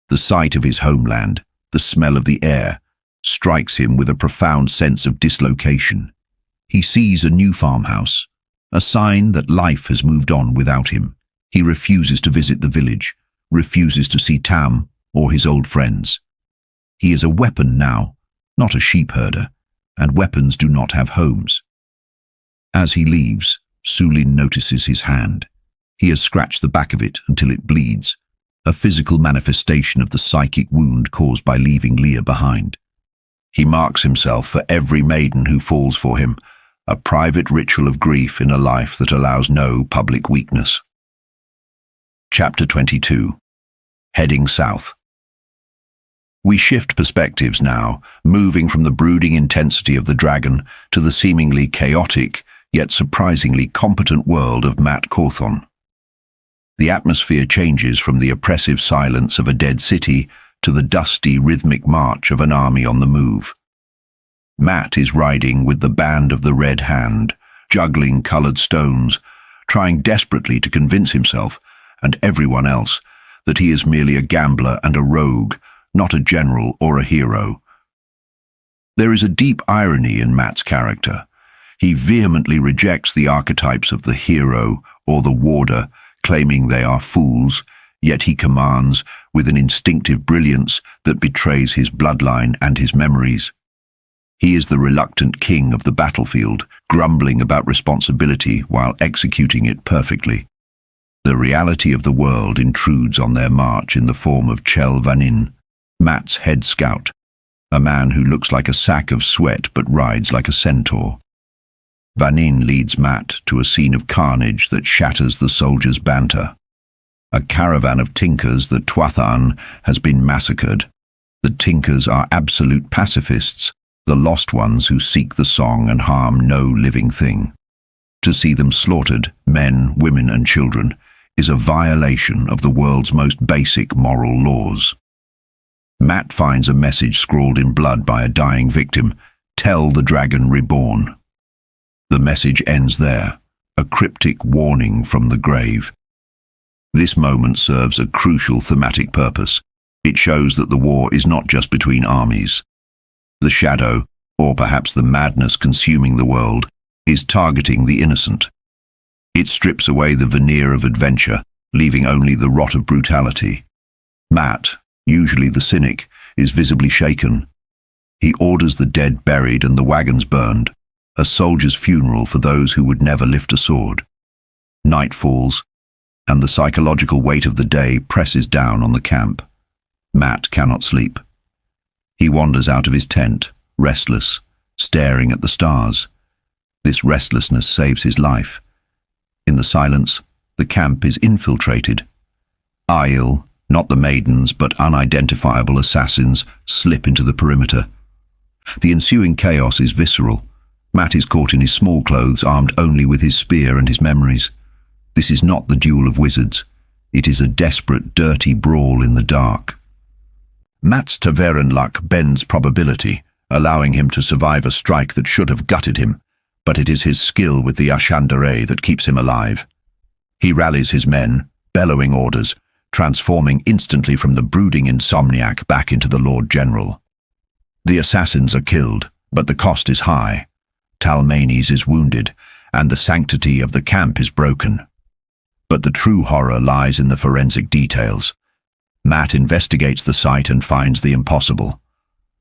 The sight of his homeland, the smell of the air, strikes him with a profound sense of dislocation. He sees a new farmhouse, a sign that life has moved on without him. He refuses to visit the village, refuses to see Tam or his old friends. He is a weapon now, not a sheep herder, and weapons do not have homes. As he leaves, Sulin notices his hand. He has scratched the back of it until it bleeds, a physical manifestation of the psychic wound caused by leaving Leah behind. He marks himself for every maiden who falls for him, a private ritual of grief in a life that allows no public weakness. Chapter 22. Heading South. We shift perspectives now, moving from the brooding intensity of the dragon to the seemingly chaotic, yet surprisingly competent world of Mat Cawthon. The atmosphere changes from the oppressive silence of a dead city to the dusty, rhythmic march of an army on the move. Mat is riding with the band of the Red Hand, juggling coloured stones, trying desperately to convince himself, and everyone else, that he is merely a gambler and a rogue, not a general or a hero. There is a deep irony in Mat's character. He vehemently rejects the archetypes of the hero or the warder, claiming they are fools, yet he commands with an instinctive brilliance that betrays his bloodline and his memories. He is the reluctant king of the battlefield, grumbling about responsibility while executing it perfectly. The reality of the world intrudes on their march in the form of Chel Vanin, Mat's head scout, a man who looks like a sack of sweat but rides like a centaur. Vanin leads Mat to a scene of carnage that shatters the soldiers' banter. A caravan of tinkers, the Tuathan, has been massacred. The tinkers are absolute pacifists, the lost ones who seek the song and harm no living thing. To see them slaughtered, men, women and children, is a violation of the world's most basic moral laws. Mat finds a message scrawled in blood by a dying victim: "Tell the Dragon Reborn." The message ends there, a cryptic warning from the grave. This moment serves a crucial thematic purpose. It shows that the war is not just between armies. The shadow, or perhaps the madness consuming the world, is targeting the innocent. It strips away the veneer of adventure, leaving only the rot of brutality. Mat, usually the cynic, is visibly shaken. He orders the dead buried and the wagons burned, a soldier's funeral for those who would never lift a sword. Night falls, and the psychological weight of the day presses down on the camp. Mat cannot sleep. He wanders out of his tent, restless, staring at the stars. This restlessness saves his life. In the silence, the camp is infiltrated. Aiel, not the maidens but unidentifiable assassins, slip into the perimeter. The ensuing chaos is visceral. Mat is caught in his small clothes, armed only with his spear and his memories. This is not the duel of wizards. It is a desperate, dirty brawl in the dark. Mat's Taveran luck bends probability, allowing him to survive a strike that should have gutted him, but it is his skill with the Ashandare that keeps him alive. He rallies his men, bellowing orders, transforming instantly from the brooding insomniac back into the Lord General. The assassins are killed, but the cost is high. Talmanes is wounded, and the sanctity of the camp is broken. But the true horror lies in the forensic details. Mat investigates the site and finds the impossible.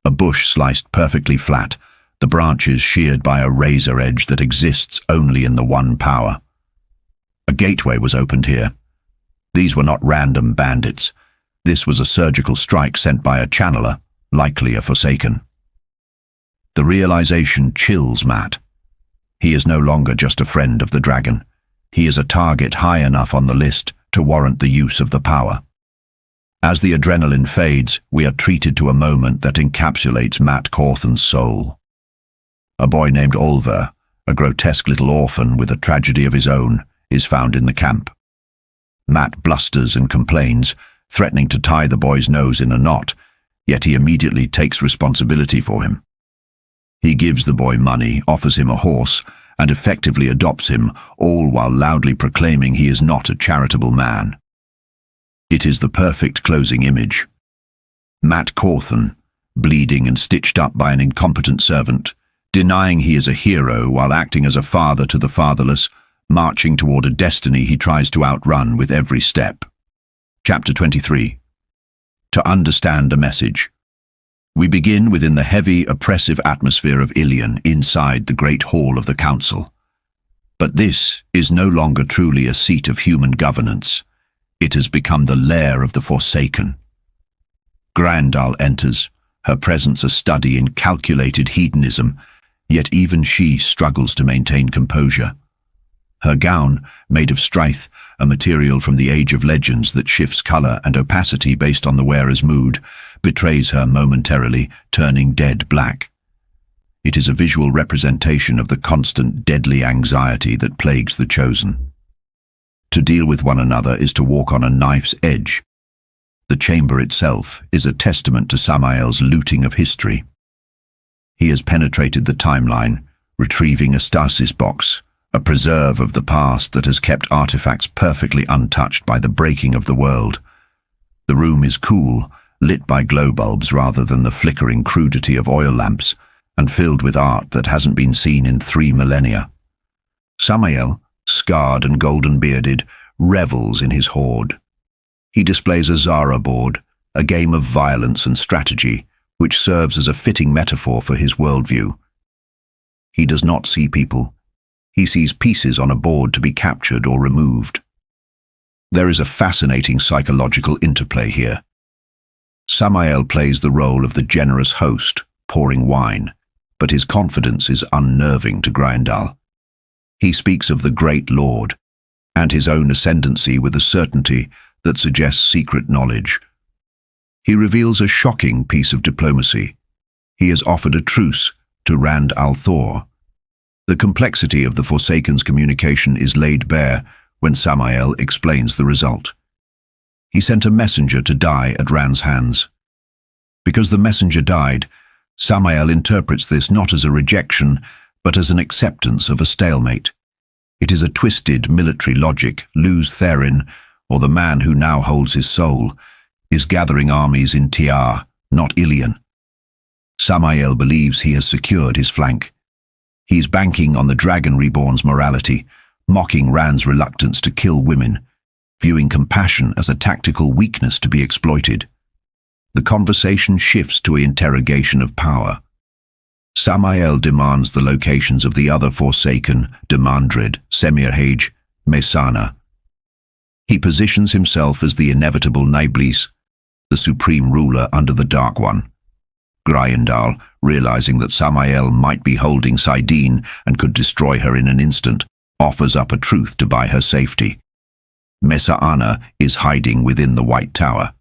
A bush sliced perfectly flat, the branches sheared by a razor edge that exists only in the one power. A gateway was opened here. These were not random bandits. This was a surgical strike sent by a channeler, likely a Forsaken. The realization chills Mat. He is no longer just a friend of the dragon. He is a target high enough on the list to warrant the use of the power. As the adrenaline fades, we are treated to a moment that encapsulates Mat Cawthon's soul. A boy named Olver, a grotesque little orphan with a tragedy of his own, is found in the camp. Matt blusters and complains, threatening to tie the boy's nose in a knot, yet he immediately takes responsibility for him. He gives the boy money, offers him a horse, and effectively adopts him, all while loudly proclaiming he is not a charitable man. It is the perfect closing image. Matt Cawthon, bleeding and stitched up by an incompetent servant, denying he is a hero while acting as a father to the fatherless, marching toward a destiny he tries to outrun with every step. Chapter 23. To understand a message. We begin within the heavy, oppressive atmosphere of Ilion inside the great hall of the council. But this is no longer truly a seat of human governance. It has become the lair of the Forsaken. Grandal enters, her presence a study in calculated hedonism, yet even she struggles to maintain composure. Her gown, made of stryth, a material from the Age of Legends that shifts color and opacity based on the wearer's mood, betrays her momentarily, turning dead black. It is a visual representation of the constant deadly anxiety that plagues the Chosen. To deal with one another is to walk on a knife's edge. The chamber itself is a testament to Samael's looting of history. He has penetrated the timeline, retrieving a stasis box, a preserve of the past that has kept artifacts perfectly untouched by the breaking of the world. The room is cool, lit by glow bulbs rather than the flickering crudity of oil lamps, and filled with art that hasn't been seen in 3 millennia. Samael, scarred and golden-bearded, revels in his hoard. He displays a Zara board, a game of violence and strategy, which serves as a fitting metaphor for his worldview. He does not see people. He sees pieces on a board to be captured or removed. There is a fascinating psychological interplay here. Samael plays the role of the generous host, pouring wine, but his confidence is unnerving to Grindal. He speaks of the great lord, and his own ascendancy with a certainty that suggests secret knowledge. He reveals a shocking piece of diplomacy. He has offered a truce to Rand al'Thor. The complexity of the Forsaken's communication is laid bare when Samael explains the result. He sent a messenger to die at Rand's hands. Because the messenger died, Samael interprets this not as a rejection, but as an acceptance of a stalemate. It is a twisted military logic. Luz Therin, or the man who now holds his soul, is gathering armies in Tiar, not Ilion. Samael believes he has secured his flank. He's banking on the Dragon Reborn's morality, mocking Rand's reluctance to kill women, viewing compassion as a tactical weakness to be exploited. The conversation shifts to an interrogation of power. Samael demands the locations of the other Forsaken, Demandrid, Semirhage, Mesana. He positions himself as the inevitable Naiblis, the supreme ruler under the Dark One. Grindal, realizing that Samael might be holding saidin and could destroy her in an instant, offers up a truth to buy her safety. Mesana is hiding within the White Tower.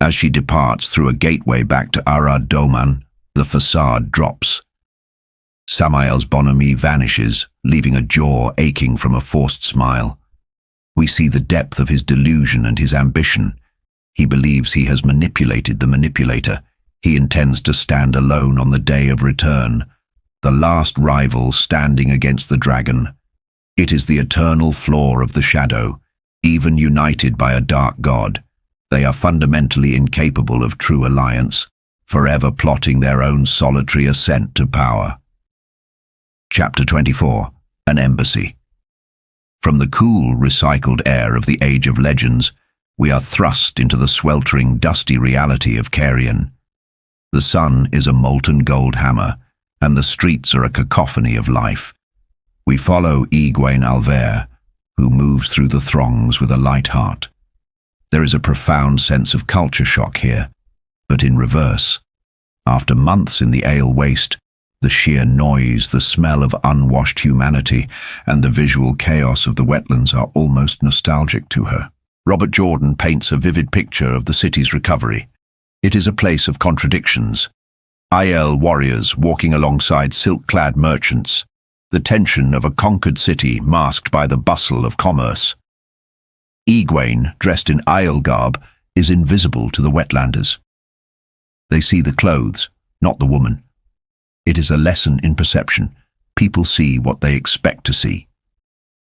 As she departs through a gateway back to Arad Doman, the facade drops. Samael's bonhomie vanishes, leaving a jaw aching from a forced smile. We see the depth of his delusion and his ambition. He believes he has manipulated the manipulator. He intends to stand alone on the day of return, the last rival standing against the dragon. It is the eternal flaw of the shadow. Even united by a dark god, they are fundamentally incapable of true alliance, forever plotting their own solitary ascent to power. Chapter 24. An Embassy. From the cool, recycled air of the Age of Legends, we are thrust into the sweltering, dusty reality of Carrion. The sun is a molten gold hammer, and the streets are a cacophony of life. We follow e-gwayn Alver, who moves through the throngs with a light heart. There is a profound sense of culture shock here, but in reverse. After months in the ale waste, the sheer noise, the smell of unwashed humanity, and the visual chaos of the wetlands are almost nostalgic to her. Robert Jordan paints a vivid picture of the city's recovery. It is a place of contradictions. Aiel warriors walking alongside silk-clad merchants, the tension of a conquered city masked by the bustle of commerce. E-gwayn, dressed in Aiel garb, is invisible to the wetlanders. They see the clothes, not the woman. It is a lesson in perception. People see what they expect to see.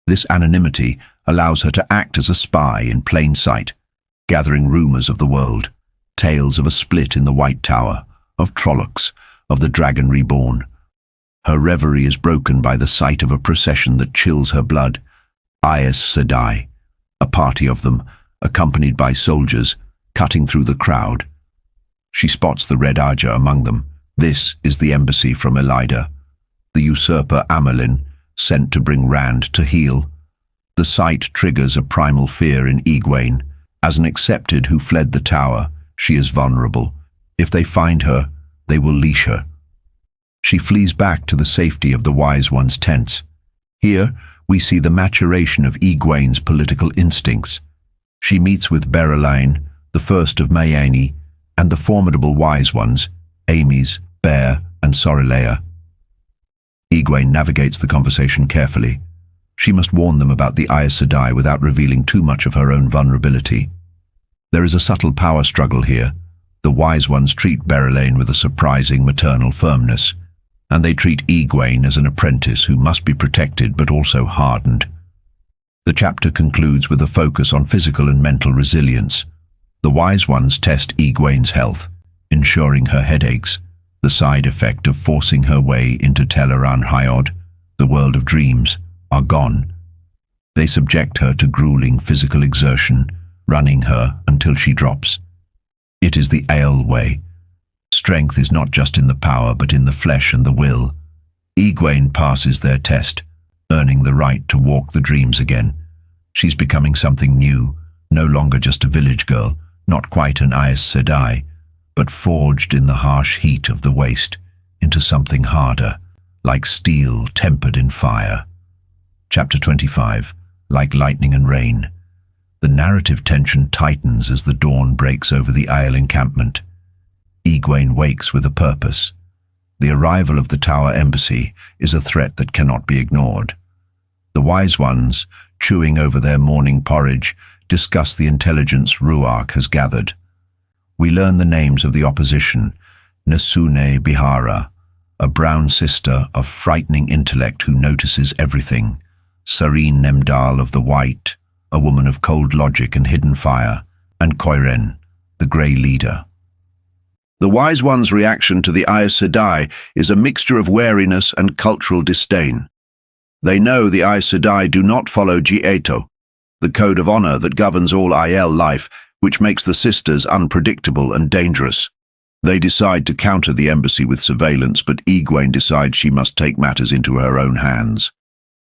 This anonymity allows her to act as a spy in plain sight, gathering rumors of the world, tales of a split in the White Tower, of Trollocs, of the Dragon Reborn. Her reverie is broken by the sight of a procession that chills her blood. Aes Sedai, a party of them, accompanied by soldiers, cutting through the crowd. She spots the Red Aja among them. This is the embassy from Salidar, the usurper Amelin, sent to bring Rand to heel. The sight triggers a primal fear in e-gwayn. As an accepted who fled the tower, she is vulnerable. If they find her, they will leash her. She flees back to the safety of the Wise One's tents. Here, we see the maturation of e-gwayn's political instincts. She meets with Berelain, the first of Mayani, and the formidable Wise Ones, Amys, Bear, and Sorelea. E-gwayn navigates the conversation carefully. She must warn them about the Aes Sedai without revealing too much of her own vulnerability. There is a subtle power struggle here. The Wise Ones treat Berelain with a surprising maternal firmness, and they treat e-gwayn as an apprentice who must be protected but also hardened. The chapter concludes with a focus on physical and mental resilience. The Wise Ones test e-gwayn's health, ensuring her headaches, the side effect of forcing her way into Teleran Hyod, the world of dreams, are gone. They subject her to grueling physical exertion, running her until she drops. It is the Aiel way. Strength is not just in the power, but in the flesh and the will. E-gwayn passes their test, earning the right to walk the dreams again. She's becoming something new, no longer just a village girl, not quite an Aes Sedai, but forged in the harsh heat of the waste into something harder, like steel tempered in fire. Chapter 25, like lightning and rain. The narrative tension tightens as the dawn breaks over the Aiel encampment. E-gwayn wakes with a purpose. The arrival of the Tower Embassy is a threat that cannot be ignored. The Wise Ones, chewing over their morning porridge, discuss the intelligence Ruark has gathered. We learn the names of the opposition: Nasune Bihara, a brown sister of frightening intellect who notices everything; Sareen Nemdal of the White, a woman of cold logic and hidden fire; and Koiren, the Grey Leader. The Wise One's reaction to the Aes Sedai is a mixture of wariness and cultural disdain. They know the Aes Sedai do not follow Gieto, the code of honor that governs all Aiel life, which makes the sisters unpredictable and dangerous. They decide to counter the embassy with surveillance, but e-gwayn decides she must take matters into her own hands.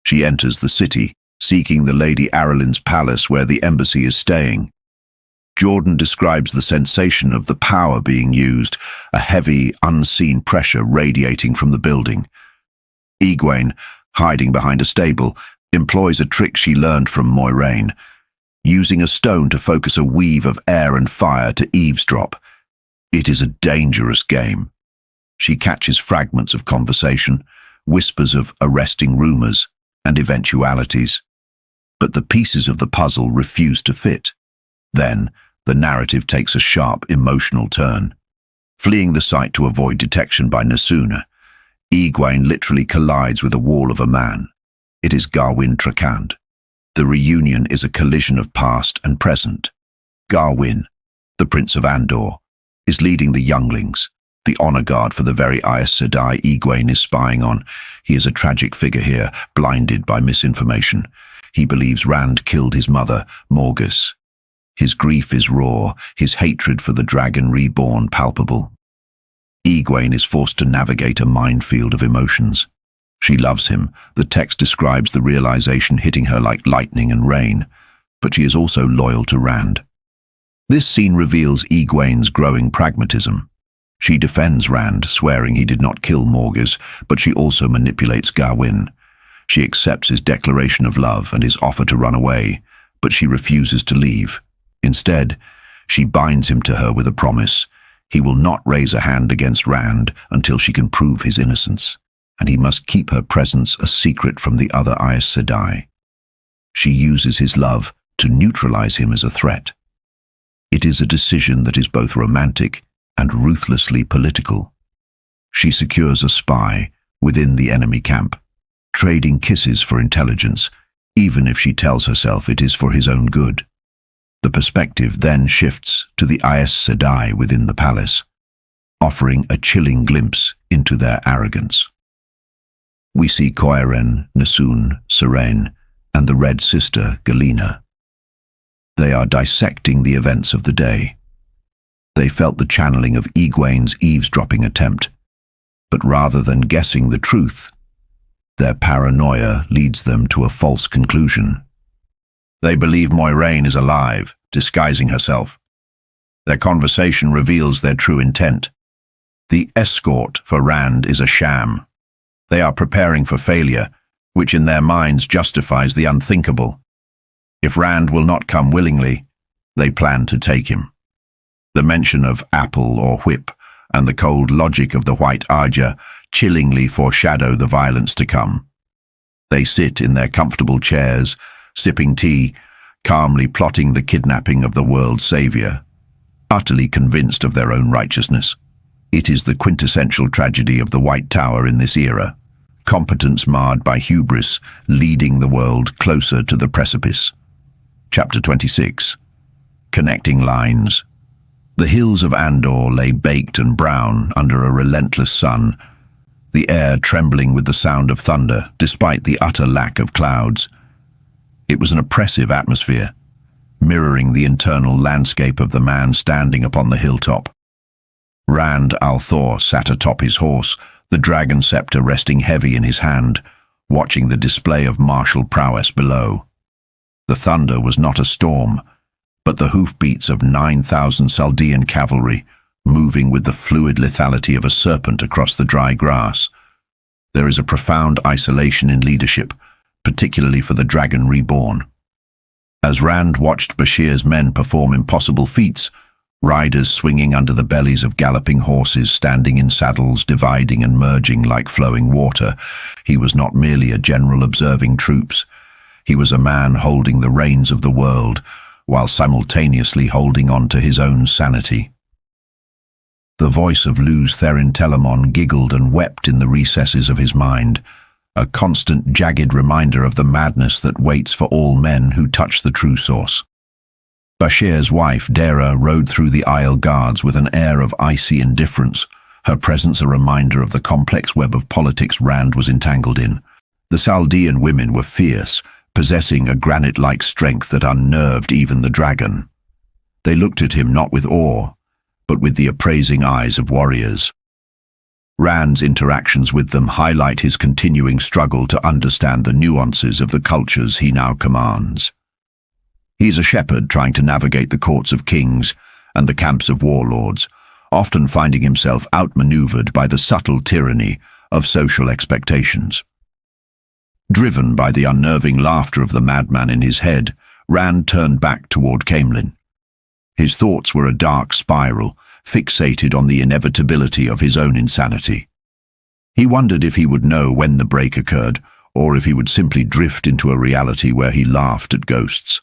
She enters the city, seeking the Lady Aralin's palace where the embassy is staying. Jordan describes the sensation of the power being used, a heavy, unseen pressure radiating from the building. E-gwayn, hiding behind a stable, employs a trick she learned from Moiraine, using a stone to focus a weave of air and fire to eavesdrop. It is a dangerous game. She catches fragments of conversation, whispers of arresting rumors, and eventualities. But the pieces of the puzzle refuse to fit. Then, the narrative takes a sharp emotional turn. Fleeing the site to avoid detection by Nasuna, e-gwayn literally collides with a wall of a man. It is Garwin Trakand. The reunion is a collision of past and present. Garwin, the Prince of Andor, is leading the younglings, the honor guard for the very Aes Sedai e-gwayn is spying on. He is a tragic figure here, blinded by misinformation. He believes Rand killed his mother, Morgus. His grief is raw, his hatred for the Dragon Reborn palpable. E-gwayn is forced to navigate a minefield of emotions. She loves him. The text describes the realization hitting her like lightning and rain, but she is also loyal to Rand. This scene reveals e-gwayn's growing pragmatism. She defends Rand, swearing he did not kill Morgus, but she also manipulates Garwin. She accepts his declaration of love and his offer to run away, but she refuses to leave. Instead, she binds him to her with a promise: He will not raise a hand against Rand until she can prove his innocence, and he must keep her presence a secret from the other Aes Sedai. She uses his love to neutralize him as a threat. It is a decision that is both romantic and ruthlessly political. She secures a spy within the enemy camp, trading kisses for intelligence, even if she tells herself it is for his own good. The perspective then shifts to the Aes Sedai within the palace, offering a chilling glimpse into their arrogance. We see Coiren, Nasun, Serain, and the Red Sister, Galena. They are dissecting the events of the day. They felt the channeling of e-gwayn's eavesdropping attempt, but rather than guessing the truth, their paranoia leads them to a false conclusion. They believe Moiraine is alive, disguising herself. Their conversation reveals their true intent. The escort for Rand is a sham. They are preparing for failure, which in their minds justifies the unthinkable. If Rand will not come willingly, they plan to take him. The mention of apple or whip and the cold logic of the White Arja chillingly foreshadow the violence to come. They sit in their comfortable chairs, sipping tea, calmly plotting the kidnapping of the world's savior, utterly convinced of their own righteousness. It is the quintessential tragedy of the White Tower in this era, competence marred by hubris, leading the world closer to the precipice. Chapter 26. Connecting Lines. The hills of Andor lay baked and brown under a relentless sun, the air trembling with the sound of thunder despite the utter lack of clouds. It was an oppressive atmosphere, mirroring the internal landscape of the man standing upon the hilltop. Rand al'Thor sat atop his horse, the dragon scepter resting heavy in his hand, watching the display of martial prowess below. The thunder was not a storm, but the hoofbeats of 9,000 Saldean cavalry, moving with the fluid lethality of a serpent across the dry grass. There is a profound isolation in leadership, particularly for the Dragon Reborn. As Rand watched Bashir's men perform impossible feats, riders swinging under the bellies of galloping horses, standing in saddles, dividing and merging like flowing water, he was not merely a general observing troops. He was a man holding the reins of the world, while simultaneously holding on to his own sanity. The voice of Luz Therin Telamon giggled and wept in the recesses of his mind, a constant jagged reminder of the madness that waits for all men who touch the true source. Bashir's wife, Dara, rode through the Isle guards with an air of icy indifference, her presence a reminder of the complex web of politics Rand was entangled in. The Saldean women were fierce, possessing a granite-like strength that unnerved even the dragon. They looked at him not with awe, but with the appraising eyes of warriors. Rand's interactions with them highlight his continuing struggle to understand the nuances of the cultures he now commands. He's a shepherd trying to navigate the courts of kings and the camps of warlords, often finding himself outmaneuvered by the subtle tyranny of social expectations. Driven by the unnerving laughter of the madman in his head, Rand turned back toward Caemlyn. His thoughts were a dark spiral, fixated on the inevitability of his own insanity. He wondered if he would know when the break occurred, or if he would simply drift into a reality where he laughed at ghosts.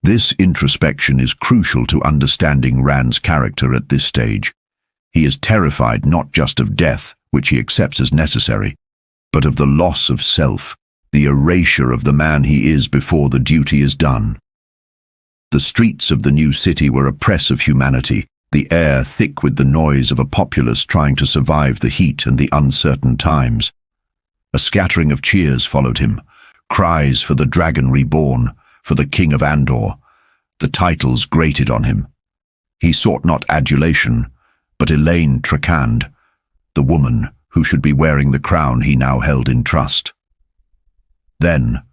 This introspection is crucial to understanding Rand's character at this stage. He is terrified not just of death, which he accepts as necessary, but of the loss of self, the erasure of the man he is before the duty is done. The streets of the new city were a press of humanity, the air thick with the noise of a populace trying to survive the heat and the uncertain times. A scattering of cheers followed him, cries for the Dragon Reborn, for the King of Andor. The titles grated on him. He sought not adulation, but Elaine Trakand, the woman who should be wearing the crown he now held in trust. Then,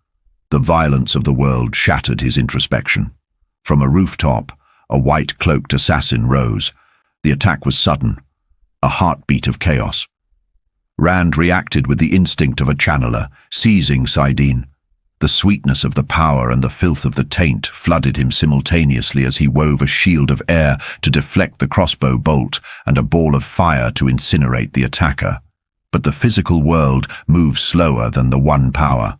the violence of the world shattered his introspection. From a rooftop, a white-cloaked assassin rose. The attack was sudden, a heartbeat of chaos. Rand reacted with the instinct of a channeler, seizing Saidin. The sweetness of the power and the filth of the taint flooded him simultaneously as he wove a shield of air to deflect the crossbow bolt and a ball of fire to incinerate the attacker. But the physical world moved slower than the one power.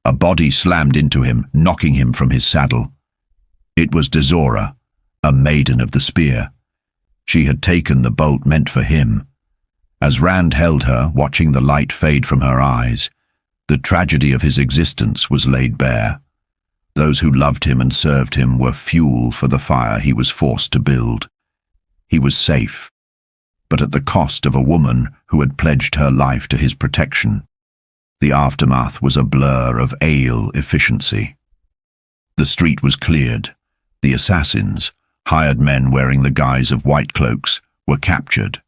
A body slammed into him, knocking him from his saddle. It was Dezora, a maiden of the spear. She had taken the bolt meant for him. As Rand held her, watching the light fade from her eyes, the tragedy of his existence was laid bare. Those who loved him and served him were fuel for the fire he was forced to build. He was safe, but at the cost of a woman who had pledged her life to his protection. The aftermath was a blur of ale efficiency. The street was cleared. The assassins, hired men wearing the guise of white cloaks, were captured.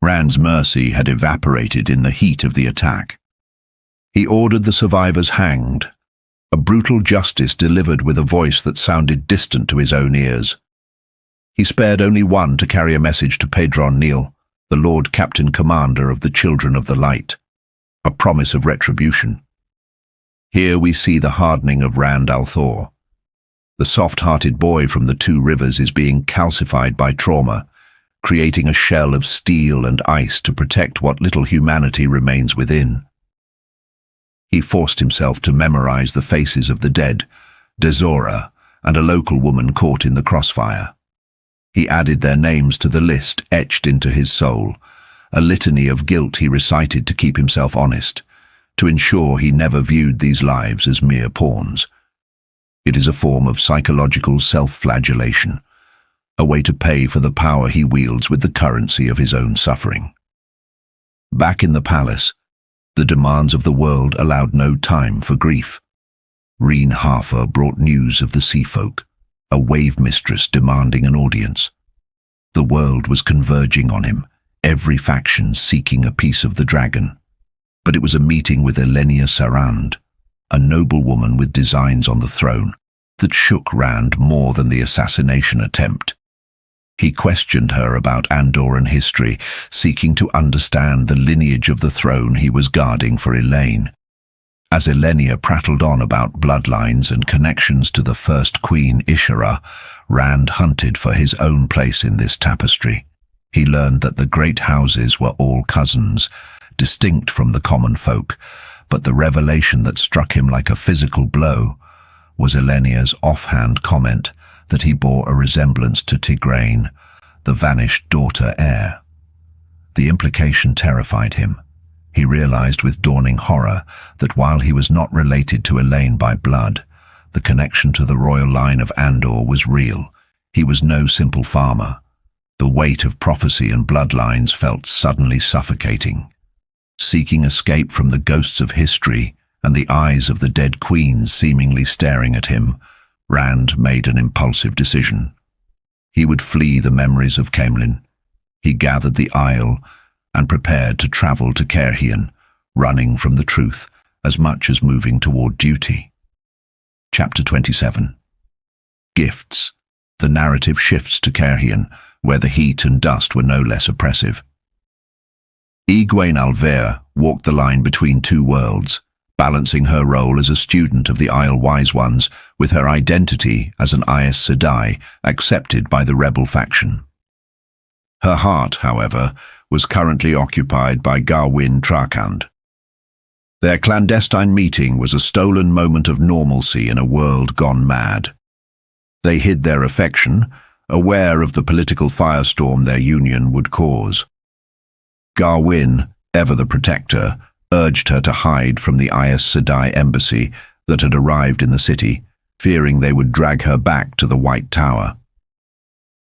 Rand's mercy had evaporated in the heat of the attack. He ordered the survivors hanged, a brutal justice delivered with a voice that sounded distant to his own ears. He spared only one to carry a message to Pedron Neal, the Lord Captain Commander of the Children of the Light, a promise of retribution. Here we see the hardening of Rand al'Thor. The soft-hearted boy from the Two Rivers is being calcified by trauma, creating a shell of steel and ice to protect what little humanity remains within. He forced himself to memorize the faces of the dead, Dezora, and a local woman caught in the crossfire. He added their names to the list etched into his soul, a litany of guilt he recited to keep himself honest, to ensure he never viewed these lives as mere pawns. It is a form of psychological self-flagellation, a way to pay for the power he wields with the currency of his own suffering. Back in the palace, the demands of the world allowed no time for grief. Reen Harfer brought news of the sea folk, a wave mistress demanding an audience. The world was converging on him, every faction seeking a piece of the dragon. But it was a meeting with Elenia Sarand, a noblewoman with designs on the throne, that shook Rand more than the assassination attempt. He questioned her about Andoran history, seeking to understand the lineage of the throne he was guarding for Elaine. As Elenia prattled on about bloodlines and connections to the first queen Ishara, Rand hunted for his own place in this tapestry. He learned that the great houses were all cousins, distinct from the common folk, but the revelation that struck him like a physical blow was Elenia's offhand comment that he bore a resemblance to Tigraine, the vanished daughter heir. The implication terrified him. He realized with dawning horror that while he was not related to Elaine by blood, the connection to the royal line of Andor was real. He was no simple farmer. The weight of prophecy and bloodlines felt suddenly suffocating. Seeking escape from the ghosts of history and the eyes of the dead queens seemingly staring at him, Rand made an impulsive decision. He would flee the memories of Caemlyn. He gathered the Isle and prepared to travel to Caerhien, running from the truth as much as moving toward duty. Chapter 27. Gifts. The narrative shifts to Caerhien, where the heat and dust were no less oppressive. e-gwayn Al'Ver walked the line between two worlds, balancing her role as a student of the Isle Wise Ones with her identity as an Aes Sedai accepted by the rebel faction. Her heart, however, was currently occupied by Garwin Trakand. Their clandestine meeting was a stolen moment of normalcy in a world gone mad. They hid their affection, aware of the political firestorm their union would cause. Garwin, ever the protector, urged her to hide from the Aes Sedai embassy that had arrived in the city, fearing they would drag her back to the White Tower.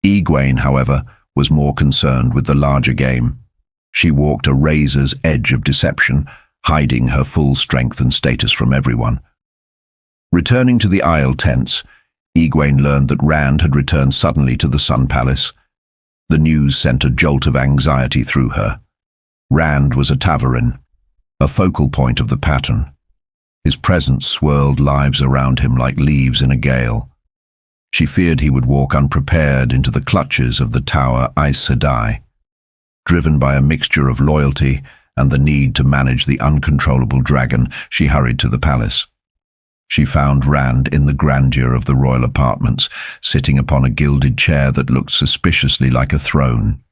e-gwayn, however, was more concerned with the larger game. She walked a razor's edge of deception, hiding her full strength and status from everyone. Returning to the Isle tents, e-gwayn learned that Rand had returned suddenly to the Sun Palace. The news sent a jolt of anxiety through her. Rand was a Ta'veren, a focal point of the pattern. His presence swirled lives around him like leaves in a gale. She feared he would walk unprepared into the clutches of the Tower Aes Sedai. Driven by a mixture of loyalty and the need to manage the uncontrollable dragon, she hurried to the palace. She found Rand in the grandeur of the royal apartments, sitting upon a gilded chair that looked suspiciously like a throne.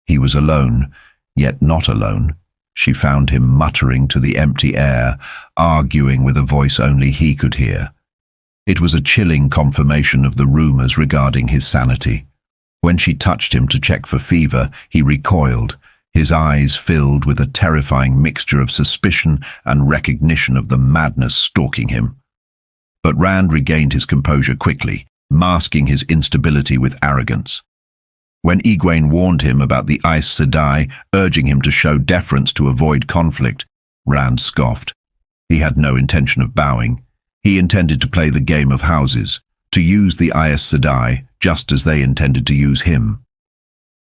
He was alone, yet not alone. She found him muttering to the empty air, arguing with a voice only he could hear. It was a chilling confirmation of the rumors regarding his sanity. When she touched him to check for fever, he recoiled, his eyes filled with a terrifying mixture of suspicion and recognition of the madness stalking him. But Rand regained his composure quickly, masking his instability with arrogance. When e-gwayn warned him about the Aes Sedai, urging him to show deference to avoid conflict, Rand scoffed. He had no intention of bowing. He intended to play the game of houses, to use the Aes Sedai just as they intended to use him.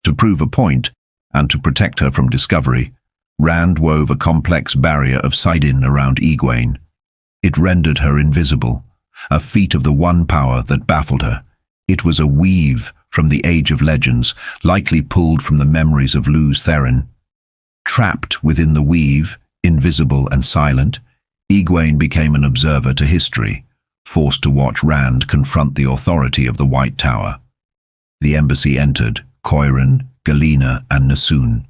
To prove a point, and to protect her from discovery, Rand wove a complex barrier of sidin around e-gwayn. It rendered her invisible, a feat of the one power that baffled her. It was a weave from the Age of Legends, likely pulled from the memories of Lews Therin. Trapped within the weave, invisible and silent, e-gwayn became an observer to history, forced to watch Rand confront the authority of the White Tower. The embassy entered, Coiren, Galena and Nasun.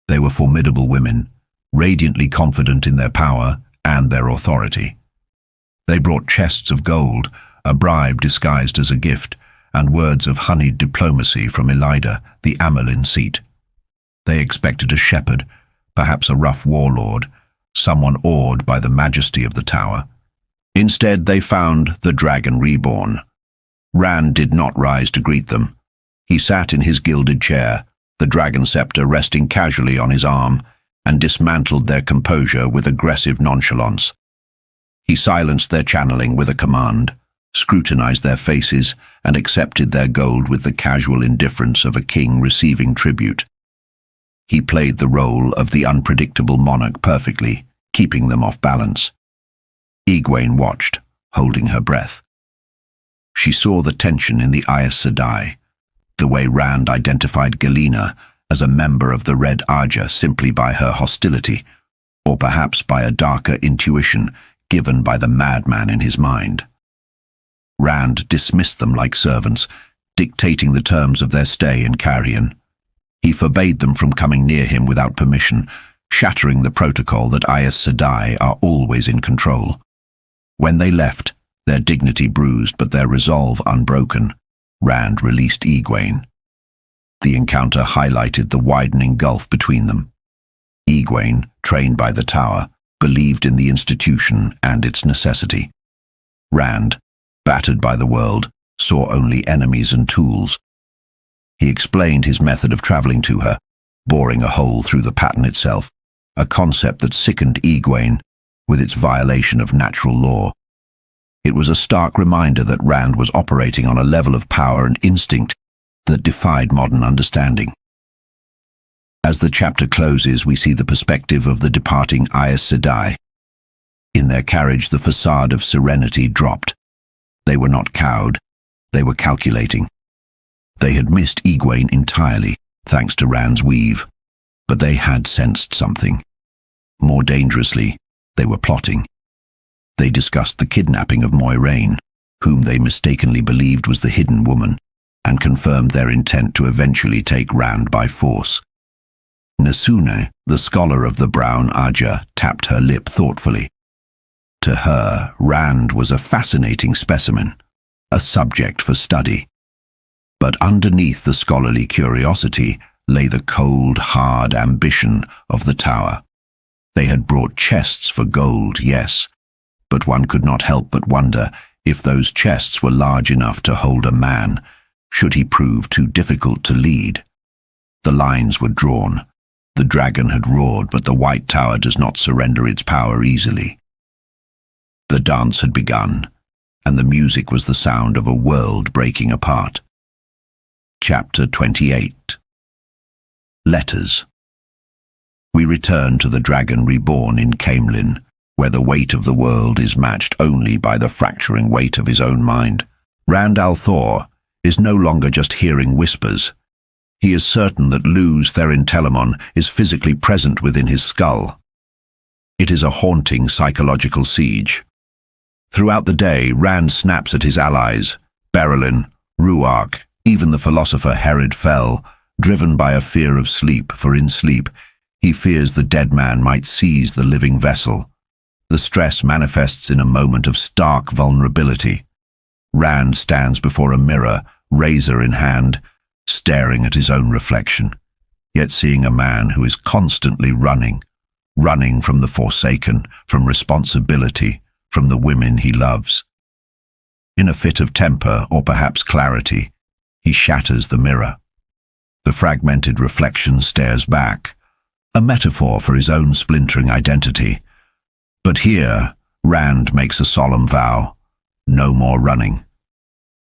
They were formidable women, radiantly confident in their power and their authority. They brought chests of gold, a bribe disguised as a gift, and words of honeyed diplomacy from Elida, the Amelin seat. They expected a shepherd, perhaps a rough warlord, someone awed by the majesty of the tower. Instead, they found the Dragon Reborn. Rand did not rise to greet them. He sat in his gilded chair, the dragon scepter resting casually on his arm, and dismantled their composure with aggressive nonchalance. He silenced their channeling with a command, scrutinized their faces, and accepted their gold with the casual indifference of a king receiving tribute. He played the role of the unpredictable monarch perfectly, keeping them off balance. e-gwayn watched, holding her breath. She saw the tension in the Aes Sedai, the way Rand identified Galena as a member of the Red Aja simply by her hostility, or perhaps by a darker intuition given by the madman in his mind. Rand dismissed them like servants, dictating the terms of their stay in Carrion. He forbade them from coming near him without permission, shattering the protocol that Aes Sedai are always in control. When they left, their dignity bruised but their resolve unbroken, Rand released e-gwayn. The encounter highlighted the widening gulf between them. e-gwayn, trained by the tower, believed in the institution and its necessity. Rand, battered by the world, saw only enemies and tools. He explained his method of traveling to her, boring a hole through the pattern itself, a concept that sickened e-gwayn with its violation of natural law. It was a stark reminder that Rand was operating on a level of power and instinct that defied modern understanding. As the chapter closes, we see the perspective of the departing Aes Sedai. In their carriage, the facade of serenity dropped. They were not cowed, they were calculating. They had missed e-gwayn entirely, thanks to Rand's weave, but they had sensed something. More dangerously, they were plotting. They discussed the kidnapping of Moiraine, whom they mistakenly believed was the hidden woman, and confirmed their intent to eventually take Rand by force. Nasune, the scholar of the Brown Aja, tapped her lip thoughtfully. To her, Rand was a fascinating specimen, a subject for study. But underneath the scholarly curiosity lay the cold, hard ambition of the tower. They had brought chests for gold, yes, but one could not help but wonder if those chests were large enough to hold a man, should he prove too difficult to lead. The lines were drawn. The dragon had roared, but the White Tower does not surrender its power easily. The dance had begun, and the music was the sound of a world breaking apart. Chapter 28. Letters. We return to the Dragon Reborn in Caemlyn, where the weight of the world is matched only by the fracturing weight of his own mind. Rand al'Thor is no longer just hearing whispers. He is certain that Lews Therin Telamon is physically present within his skull. It is a haunting psychological siege. Throughout the day, Rand snaps at his allies, Berylin, Ruark, even the philosopher Herod Fell, driven by a fear of sleep, for in sleep, he fears the dead man might seize the living vessel. The stress manifests in a moment of stark vulnerability. Rand stands before a mirror, razor in hand, staring at his own reflection, yet seeing a man who is constantly running from the Forsaken, from responsibility, from the women he loves. In a fit of temper, or perhaps clarity, he shatters the mirror. The fragmented reflection stares back, a metaphor for his own splintering identity. But here, Rand makes a solemn vow: no more running.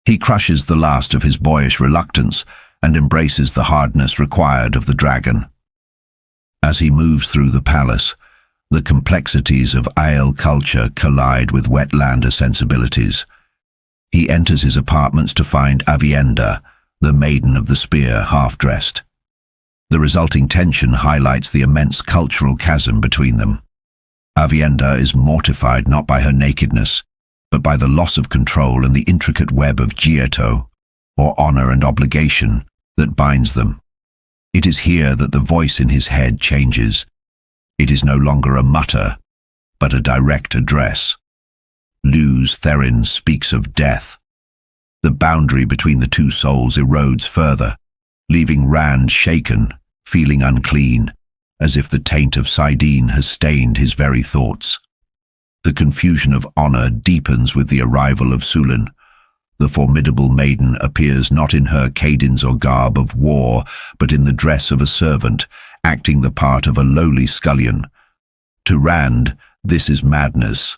He crushes the last of his boyish reluctance and embraces the hardness required of the dragon. As he moves through the palace, the complexities of Aiel culture collide with wetlander sensibilities. He enters his apartments to find Aviendha, the maiden of the spear, half-dressed. The resulting tension highlights the immense cultural chasm between them. Aviendha is mortified not by her nakedness, but by the loss of control and the intricate web of Gieto, or honor and obligation, that binds them. It is here that the voice in his head changes. It is no longer a mutter, but a direct address. Luz Therin speaks of death. The boundary between the two souls erodes further, leaving Rand shaken, feeling unclean, as if the taint of saidin has stained his very thoughts. The confusion of honor deepens with the arrival of Sulin. The formidable maiden appears not in her cadence or garb of war, but in the dress of a servant, acting the part of a lowly scullion. To Rand, this is madness,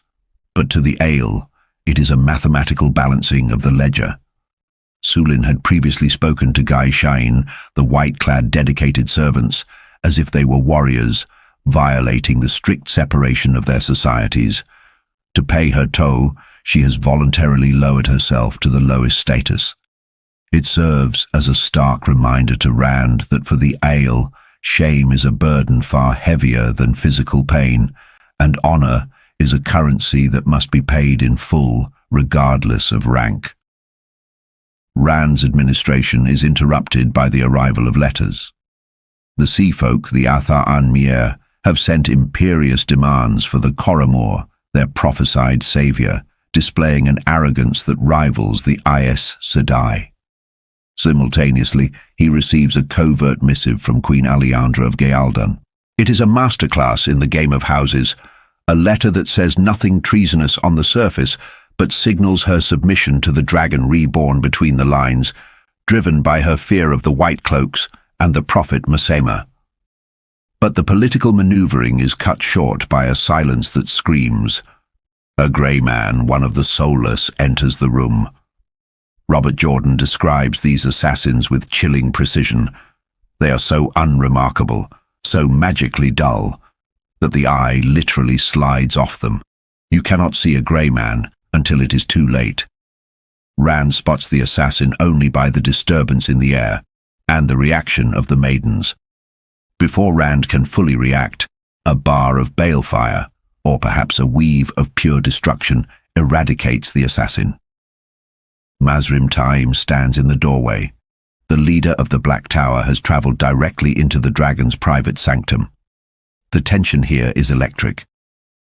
but to the Aiel, it is a mathematical balancing of the ledger. Sulin had previously spoken to Shain, the white-clad dedicated servants, as if they were warriors, violating the strict separation of their societies. To pay her toll, she has voluntarily lowered herself to the lowest status. It serves as a stark reminder to Rand that for the Aiel, shame is a burden far heavier than physical pain, and honor is a currency that must be paid in full, regardless of rank. Rand's administration is interrupted by the arrival of letters. The sea folk, the Atha'an Mier, have sent imperious demands for the Coromor, their prophesied savior, displaying an arrogance that rivals the Aes Sedai. Simultaneously, he receives a covert missive from Queen Aleandra of Gealdan. It is a masterclass in the game of houses, a letter that says nothing treasonous on the surface, but signals her submission to the Dragon Reborn between the lines, driven by her fear of the White Cloaks and the prophet Masema. But the political maneuvering is cut short by a silence that screams. A grey man, one of the soulless, enters the room. Robert Jordan describes these assassins with chilling precision. They are so unremarkable, so magically dull, that the eye literally slides off them. You cannot see a grey man until it is too late. Rand spots the assassin only by the disturbance in the air and the reaction of the maidens. Before Rand can fully react, a bar of balefire, or perhaps a weave of pure destruction, eradicates the assassin. Mazrim Taim stands in the doorway. The leader of the Black Tower has traveled directly into the dragon's private sanctum. The tension here is electric.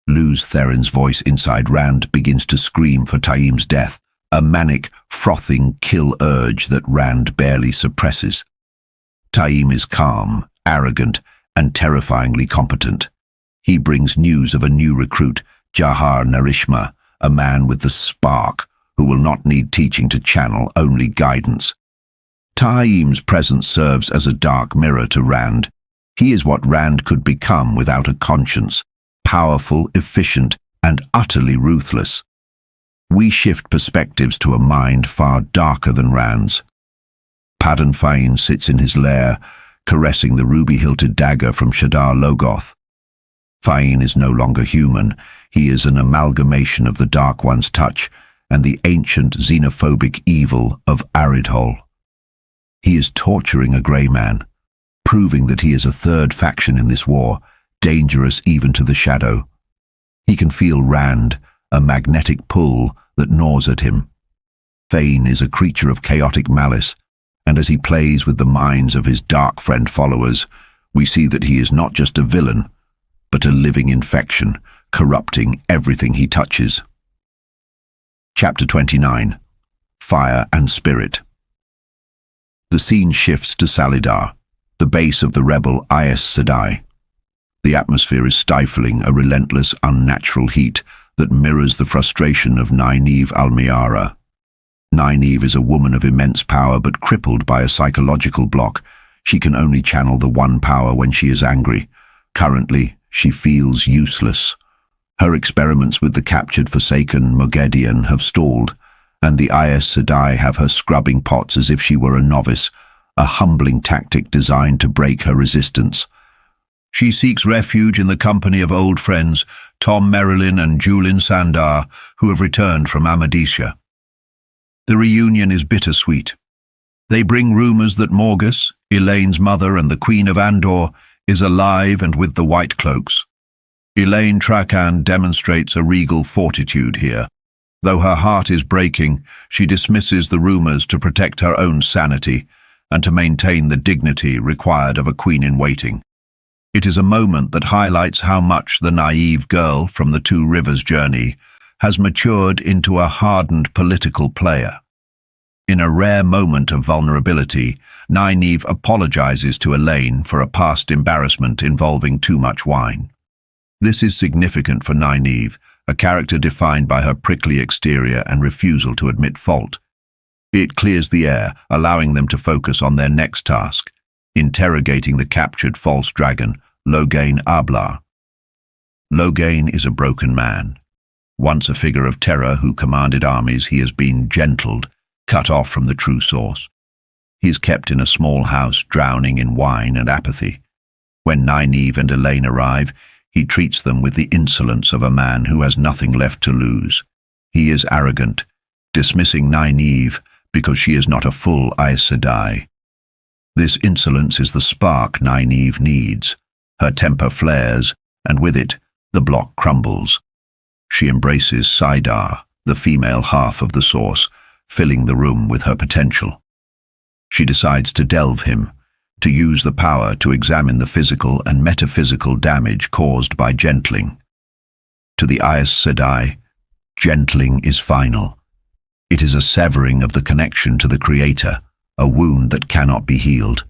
Luz Therin's voice inside Rand begins to scream for Taim's death, a manic, frothing kill urge that Rand barely suppresses. Taim is calm, arrogant, and terrifyingly competent. He brings news of a new recruit, Jahar Narishma, a man with the spark, who will not need teaching to channel, only guidance. Taim's presence serves as a dark mirror to Rand. He is what Rand could become without a conscience, powerful, efficient, and utterly ruthless. We shift perspectives to a mind far darker than Rand's. Padan Fain sits in his lair, caressing the ruby-hilted dagger from Shadar Logoth. Fain is no longer human. He is an amalgamation of the Dark One's touch and the ancient xenophobic evil of Aridhol. He is torturing a grey man, proving that he is a third faction in this war, dangerous even to the shadow. He can feel Rand, a magnetic pull that gnaws at him. Thane is a creature of chaotic malice, and as he plays with the minds of his dark friend followers, we see that he is not just a villain, but a living infection, corrupting everything he touches. Chapter 29. Fire and Spirit. The scene shifts to Salidar, the base of the rebel Aes Sedai. The atmosphere is stifling, a relentless, unnatural heat that mirrors the frustration of Nynaeve Almiara. Nynaeve is a woman of immense power but crippled by a psychological block. She can only channel the one power when she is angry. Currently, she feels useless. Her experiments with the captured Forsaken Moghedian have stalled, and the Aes Sedai have her scrubbing pots as if she were a novice, a humbling tactic designed to break her resistance. She seeks refuge in the company of old friends, Tom Merrilin and Julin Sandar, who have returned from Amadisha. The reunion is bittersweet. They bring rumors that Morgus, Elaine's mother and the Queen of Andor, is alive and with the White Cloaks. Elaine Trakan demonstrates a regal fortitude here. Though her heart is breaking, she dismisses the rumors to protect her own sanity and to maintain the dignity required of a queen-in-waiting. It is a moment that highlights how much the naive girl from the Two Rivers journey has matured into a hardened political player. In a rare moment of vulnerability, Nynaeve apologizes to Elaine for a past embarrassment involving too much wine. This is significant for Nynaeve, a character defined by her prickly exterior and refusal to admit fault. It clears the air, allowing them to focus on their next task, interrogating the captured false dragon, e-gwayn Ablar. e-gwayn is a broken man. Once a figure of terror who commanded armies, he has been gentled, cut off from the true source. He is kept in a small house, drowning in wine and apathy. When Nynaeve and Elaine arrive, he treats them with the insolence of a man who has nothing left to lose. He is arrogant, dismissing Nynaeve because she is not a full Aes Sedai. This insolence is the spark Nynaeve needs. Her temper flares, and with it, the block crumbles. She embraces Salidar, the female half of the source, filling the room with her potential. She decides to delve him, to use the power to examine the physical and metaphysical damage caused by gentling. To the Aes Sedai, gentling is final. It is a severing of the connection to the Creator, a wound that cannot be healed.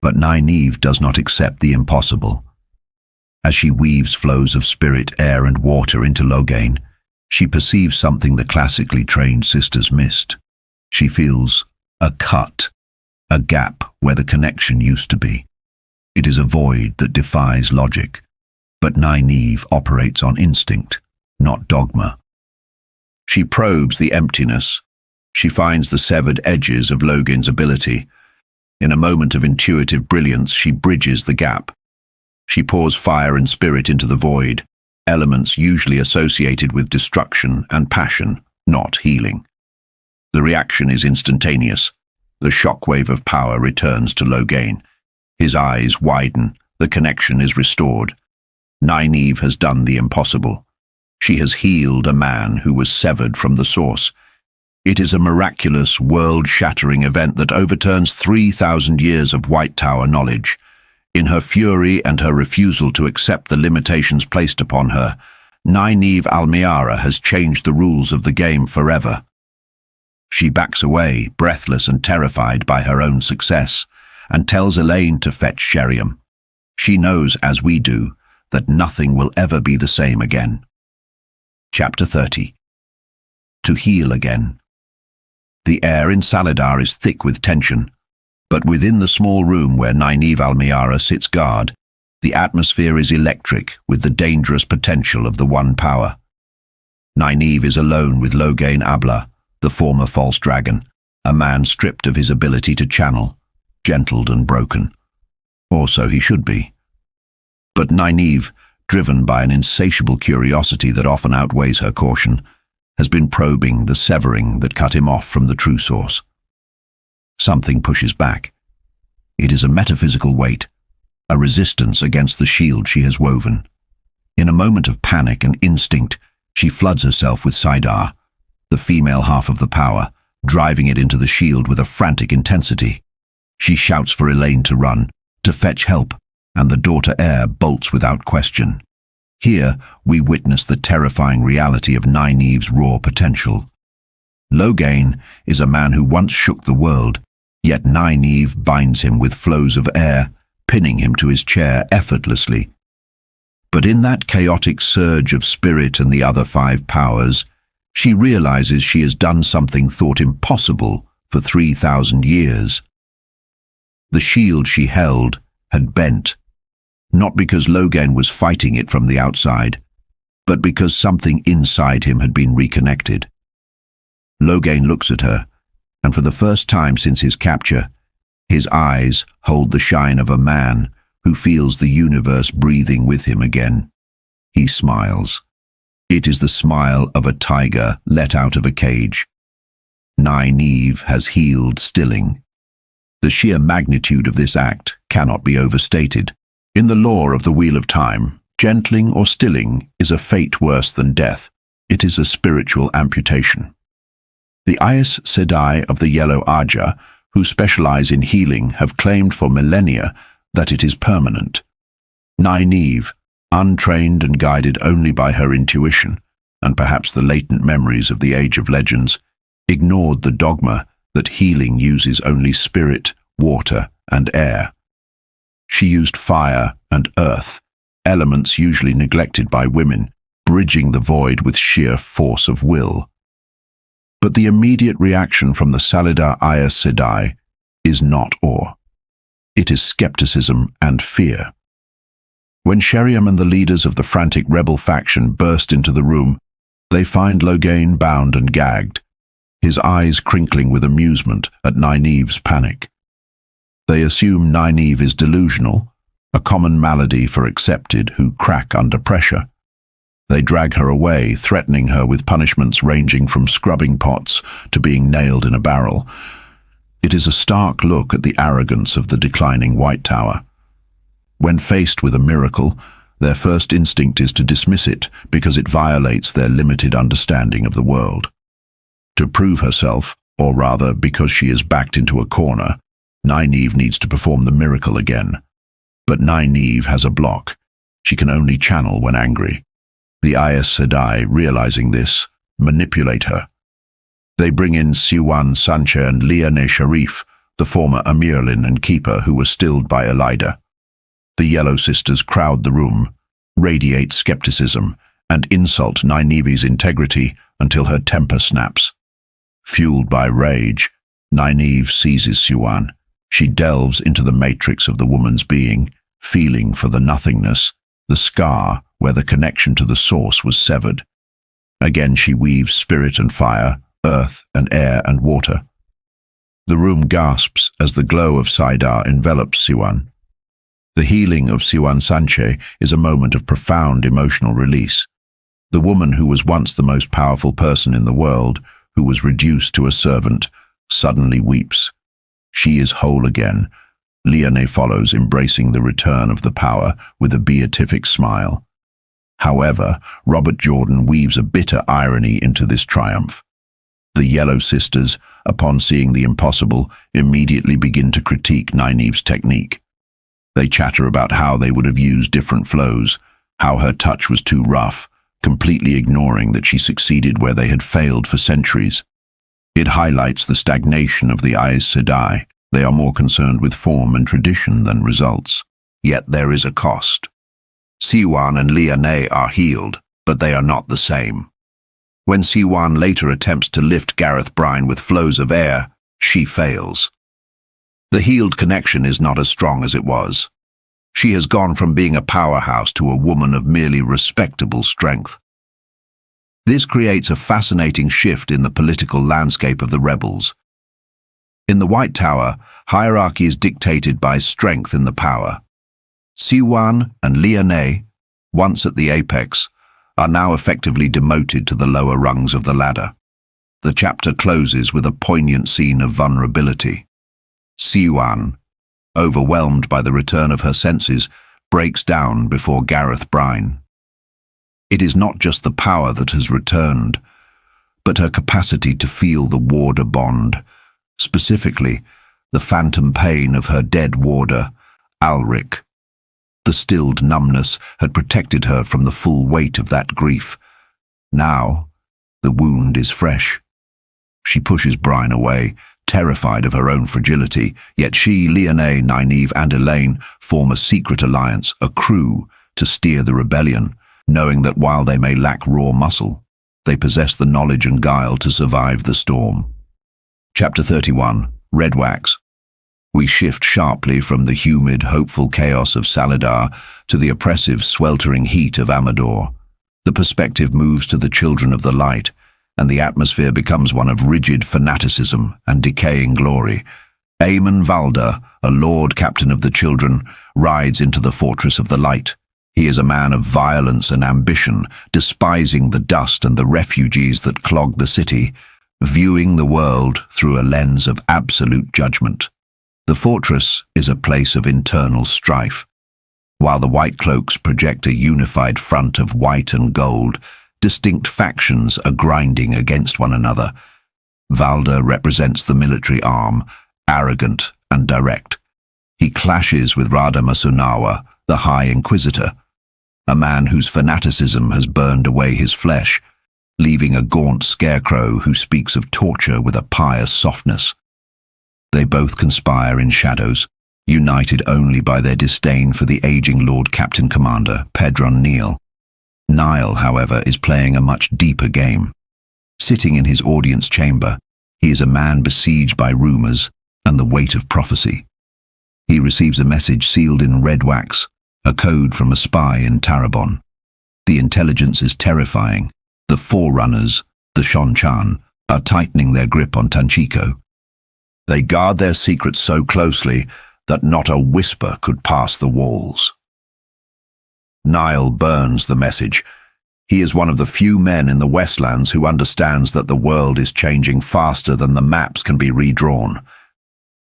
But Nynaeve does not accept the impossible. As she weaves flows of spirit, air and water into e-gwayn, she perceives something the classically trained sisters missed. She feels a cut, a gap where the connection used to be. It is a void that defies logic, but Nynaeve operates on instinct, not dogma. She probes the emptiness. She finds the severed edges of e-gwayn's ability. In a moment of intuitive brilliance, she bridges the gap. She pours fire and spirit into the void, elements usually associated with destruction and passion, not healing. The reaction is instantaneous. The shockwave of power returns to e-gwayn. His eyes widen, the connection is restored. Nynaeve has done the impossible. She has healed a man who was severed from the source. It is a miraculous, world-shattering event that overturns 3,000 years of White Tower knowledge. In her fury and her refusal to accept the limitations placed upon her, Nynaeve Almiara has changed the rules of the game forever. She backs away, breathless and terrified by her own success, and tells Elaine to fetch Sheriam. She knows, as we do, that nothing will ever be the same again. Chapter 30. To heal again. The air in Salidar is thick with tension, but within the small room where Nynaeve Almiara sits guard, the atmosphere is electric with the dangerous potential of the one power. Nynaeve is alone with e-gwayn Ablar, the former false dragon, a man stripped of his ability to channel, gentled and broken. Or so he should be. But Nynaeve, driven by an insatiable curiosity that often outweighs her caution, has been probing the severing that cut him off from the true source. Something pushes back. It is a metaphysical weight, a resistance against the shield she has woven. In a moment of panic and instinct, She floods herself with Salidar, the female half of the power, driving it into the shield with a frantic intensity. She shouts for Elaine to run, to fetch help, and the daughter heir bolts without question. Here, we witness the terrifying reality of Nynaeve's raw potential. e-gwayn is a man who once shook the world, yet Nynaeve binds him with flows of air, pinning him to his chair effortlessly. But in that chaotic surge of spirit and the other 5 powers, she realizes she has done something thought impossible for 3,000 years. The shield she held had bent, not because e-gwayn was fighting it from the outside, but because something inside him had been reconnected. e-gwayn looks at her, and for the first time since his capture, his eyes hold the shine of a man who feels the universe breathing with him again. He smiles. It is the smile of a tiger let out of a cage. Nynaeve has healed stilling. The sheer magnitude of this act cannot be overstated. In the lore of the Wheel of Time, gentling or stilling is a fate worse than death. It is a spiritual amputation. The Aes Sedai of the Yellow Aja, who specialize in healing, have claimed for millennia that it is permanent. Nynaeve, untrained and guided only by her intuition, and perhaps the latent memories of the Age of Legends, ignored the dogma that healing uses only spirit, water, and air. She used fire and earth, elements usually neglected by women, bridging the void with sheer force of will. But the immediate reaction from the Salidar Aes Sedai is not awe. It is skepticism and fear. When Sheriam and the leaders of the frantic rebel faction burst into the room, they find e-gwayn bound and gagged, his eyes crinkling with amusement at Nynaeve's panic. They assume Nynaeve is delusional, a common malady for accepted who crack under pressure. They drag her away, threatening her with punishments ranging from scrubbing pots to being nailed in a barrel. It is a stark look at the arrogance of the declining White Tower. When faced with a miracle, their first instinct is to dismiss it because it violates their limited understanding of the world. To prove herself, or rather because she is backed into a corner, Nynaeve needs to perform the miracle again. But Nynaeve has a block. She can only channel when angry. The Aes Sedai, realizing this, manipulate her. They bring in Siwan Sanche and Liane Sharif, the former Amirlin and Keeper who was stilled by Elida. The Yellow Sisters crowd the room, radiate skepticism, and insult Nynaeve's integrity until her temper snaps. Fueled by rage, Nynaeve seizes Siwan. She delves into the matrix of the woman's being, feeling for the nothingness, the scar where the connection to the source was severed. Again she weaves spirit and fire, earth and air and water. The room gasps as the glow of Salidar envelops Siwan. The healing of Siwan Sanche is a moment of profound emotional release. The woman who was once the most powerful person in the world, who was reduced to a servant, suddenly weeps. She is whole again. Liane follows, embracing the return of the power with a beatific smile. However, Robert Jordan weaves a bitter irony into this triumph. The Yellow Sisters, upon seeing the impossible, immediately begin to critique Nynaeve's technique. They chatter about how they would have used different flows, how her touch was too rough, completely ignoring that she succeeded where they had failed for centuries. It highlights the stagnation of the Aes Sedai. They are more concerned with form and tradition than results. Yet there is a cost. Siwan and Liane are healed, but they are not the same. When Siwan later attempts to lift Gareth Bryne with flows of air, she fails. The healed connection is not as strong as it was. She has gone from being a powerhouse to a woman of merely respectable strength. This creates a fascinating shift in the political landscape of the rebels. In the White Tower, hierarchy is dictated by strength in the power. Siwan and Liane, once at the apex, are now effectively demoted to the lower rungs of the ladder. The chapter closes with a poignant scene of vulnerability. Siwan, overwhelmed by the return of her senses, breaks down before Gareth Bryne. It is not just the power that has returned, but her capacity to feel the warder bond, specifically the phantom pain of her dead warder, Alric. The stilled numbness had protected her from the full weight of that grief. Now, the wound is fresh. She pushes Brian away, terrified of her own fragility, yet she, Lyonne, Nynaeve, and Elaine form a secret alliance, a crew, to steer the rebellion, knowing that while they may lack raw muscle, they possess the knowledge and guile to survive the storm. Chapter 31, Red Wax. We shift sharply from the humid, hopeful chaos of Salidar to the oppressive, sweltering heat of Amador. The perspective moves to the Children of the Light, and the atmosphere becomes one of rigid fanaticism and decaying glory. Aemon Valda, a Lord Captain of the Children, rides into the Fortress of the Light. He is a man of violence and ambition, despising the dust and the refugees that clog the city, viewing the world through a lens of absolute judgment. The fortress is a place of internal strife. While the White Cloaks project a unified front of white and gold, distinct factions are grinding against one another. Valda represents the military arm, arrogant and direct. He clashes with Radama Sunawa, the High Inquisitor, a man whose fanaticism has burned away his flesh, leaving a gaunt scarecrow who speaks of torture with a pious softness. They both conspire in shadows, united only by their disdain for the aging Lord Captain Commander, Pedron Neal. Niall, however, is playing a much deeper game. Sitting in his audience chamber, he is a man besieged by rumors and the weight of prophecy. He receives a message sealed in red wax, a code from a spy in Tarabon. The intelligence is terrifying. The Forerunners, the Shonchan, are tightening their grip on Tanchico. They guard their secrets so closely that not a whisper could pass the walls. Niall burns the message. He is one of the few men in the Westlands who understands that the world is changing faster than the maps can be redrawn.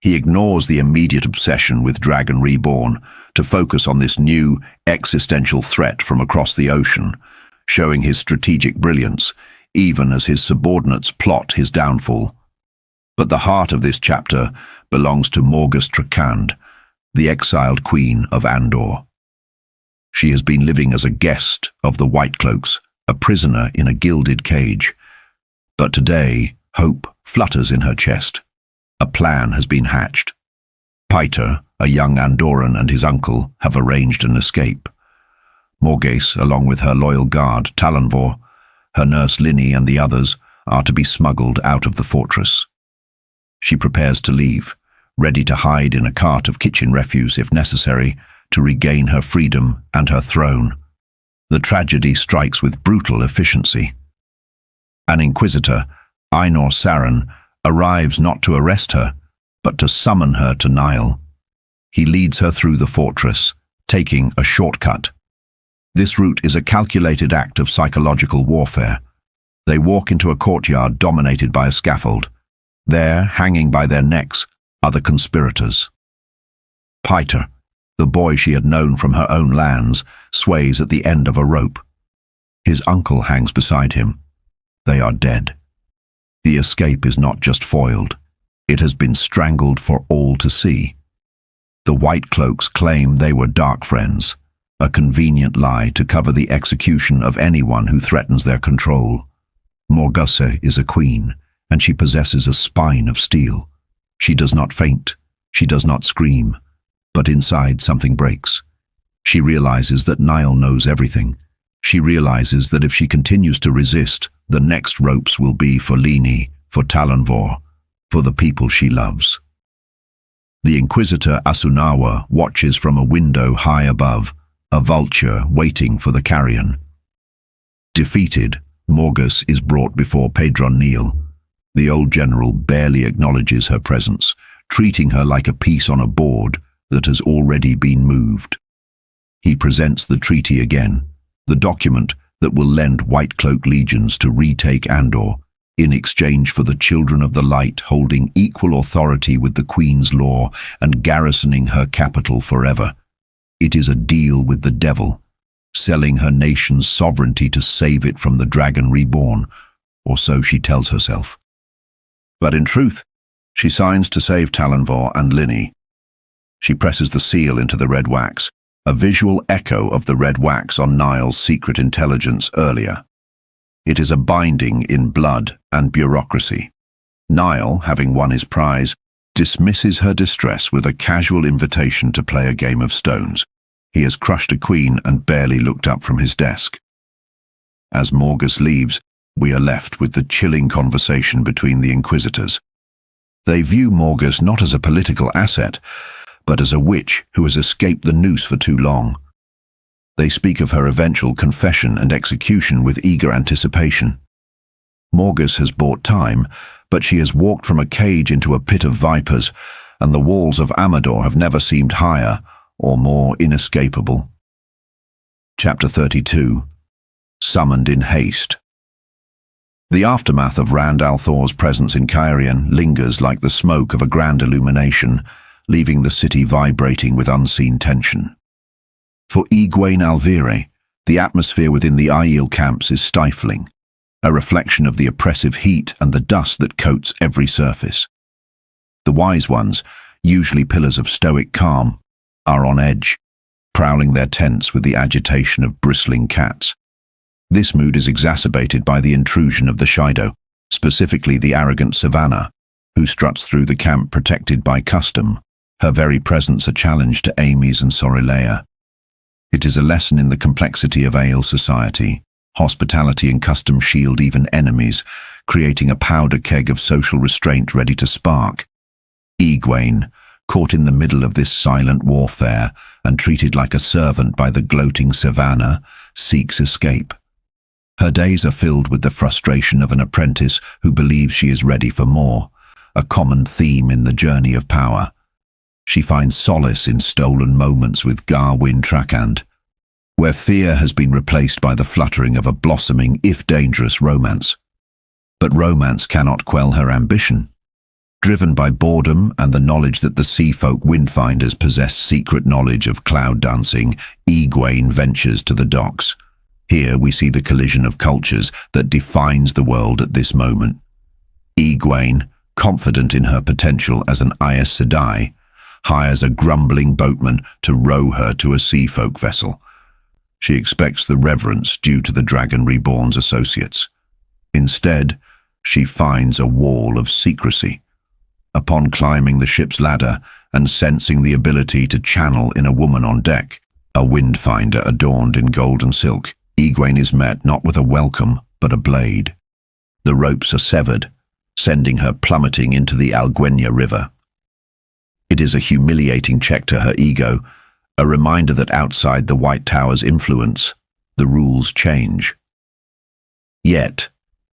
He ignores the immediate obsession with Dragon Reborn to focus on this new, existential threat from across the ocean, showing his strategic brilliance, even as his subordinates plot his downfall. But the heart of this chapter belongs to Morgus Trakand, the exiled queen of Andor. She has been living as a guest of the White Cloaks, a prisoner in a gilded cage. But today, hope flutters in her chest. A plan has been hatched. Piter, a young Andoran, and his uncle have arranged an escape. Morgase, along with her loyal guard, Talonvor, her nurse Linny, and the others, are to be smuggled out of the fortress. She prepares to leave, ready to hide in a cart of kitchen refuse if necessary, to regain her freedom and her throne. The tragedy strikes with brutal efficiency. An inquisitor, Ainur Saran, arrives not to arrest her, but to summon her to Niall. He leads her through the fortress, taking a shortcut. This route is a calculated act of psychological warfare. They walk into a courtyard dominated by a scaffold. There, hanging by their necks, are the conspirators. Piter, the boy she had known from her own lands, sways at the end of a rope. His uncle hangs beside him. They are dead. The escape is not just foiled. It has been strangled for all to see. The White Cloaks claim they were dark friends, a convenient lie to cover the execution of anyone who threatens their control. Morgase is a queen, and she possesses a spine of steel. She does not faint, she does not scream, but inside something breaks. She realizes that Niall knows everything. She realizes that if she continues to resist, the next ropes will be for Lini, for Talonvor, for the people she loves. The Inquisitor Asunawa watches from a window high above, a vulture waiting for the carrion. Defeated, Morgus is brought before Pedron Neal. The old general barely acknowledges her presence, treating her like a piece on a board that has already been moved. He presents the treaty again, the document that will lend White Cloak legions to retake Andor, in exchange for the Children of the Light holding equal authority with the Queen's law and garrisoning her capital forever. It is a deal with the devil, selling her nation's sovereignty to save it from the Dragon Reborn, or so she tells herself. But in truth, she signs to save Talonvor and Linny. She presses the seal into the red wax, a visual echo of the red wax on Niall's secret intelligence earlier. It is a binding in blood and bureaucracy. Niall, having won his prize, dismisses her distress with a casual invitation to play a game of stones. He has crushed a queen and barely looked up from his desk. As Morgus leaves, we are left with the chilling conversation between the Inquisitors. They view Morgus not as a political asset, but as a witch who has escaped the noose for too long. They speak of her eventual confession and execution with eager anticipation. Morgus has bought time, but she has walked from a cage into a pit of vipers, and the walls of Amador have never seemed higher or more inescapable. Chapter 32. Summoned in Haste. The aftermath of Rand al'Thor's presence in Cairhien lingers like the smoke of a grand illumination, leaving the city vibrating with unseen tension. For e-gwayn Alvire, the atmosphere within the Aiel camps is stifling, a reflection of the oppressive heat and the dust that coats every surface. The wise ones, usually pillars of stoic calm, are on edge, prowling their tents with the agitation of bristling cats. This mood is exacerbated by the intrusion of the Shido, specifically the arrogant Savannah, who struts through the camp protected by custom, her very presence a challenge to Amy's and Sorelea. It is a lesson in the complexity of Aiel society. Hospitality and custom shield even enemies, creating a powder keg of social restraint ready to spark. e-gwayn, caught in the middle of this silent warfare and treated like a servant by the gloating Savannah, seeks escape. Her days are filled with the frustration of an apprentice who believes she is ready for more, a common theme in the journey of power. She finds solace in stolen moments with Garwin Trakand, where fear has been replaced by the fluttering of a blossoming, if dangerous, romance. But romance cannot quell her ambition. Driven by boredom and the knowledge that the sea folk windfinders possess secret knowledge of cloud dancing, e-gwayn ventures to the docks. Here we see the collision of cultures that defines the world at this moment. e-gwayn, confident in her potential as an Aes Sedai, hires a grumbling boatman to row her to a sea folk vessel. She expects the reverence due to the Dragon Reborn's associates. Instead, she finds a wall of secrecy. Upon climbing the ship's ladder and sensing the ability to channel in a woman on deck, a windfinder adorned in golden silk, e-gwayn is met not with a welcome, but a blade. The ropes are severed, sending her plummeting into the Alguenya River. It is a humiliating check to her ego, a reminder that outside the White Tower's influence, the rules change. Yet,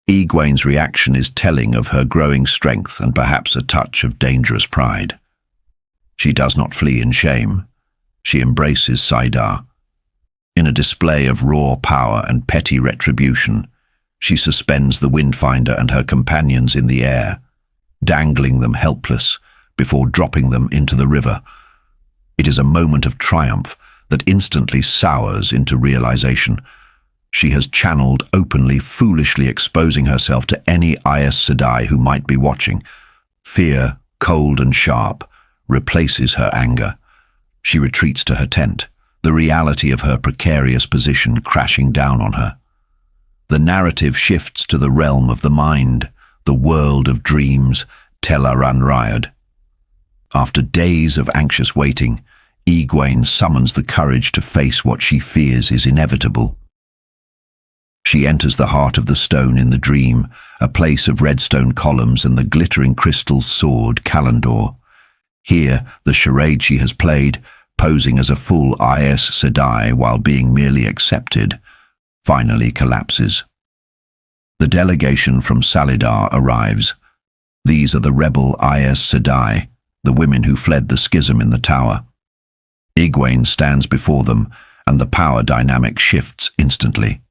e-gwayn's reaction is telling of her growing strength and perhaps a touch of dangerous pride. She does not flee in shame. She embraces Salidar. In a display of raw power and petty retribution, she suspends the windfinder and her companions in the air, dangling them helpless before dropping them into the river. It is a moment of triumph that instantly sours into realization. She has channeled openly, foolishly exposing herself to any Aes Sedai who might be watching. Fear, cold and sharp, replaces her anger. She retreats to her tent, the reality of her precarious position crashing down on her. The narrative shifts to the realm of the mind, the world of dreams, Telaran Ryad. After days of anxious waiting, e-gwayn summons the courage to face what she fears is inevitable. She enters the heart of the stone in the dream, a place of redstone columns and the glittering crystal sword Kalandor. Here, the charade she has played, posing as a full Aes Sedai while being merely accepted, finally collapses. The delegation from Salidar arrives. These are the rebel Aes Sedai, the women who fled the schism in the tower. e-gwayn stands before them, and the power dynamic shifts instantly.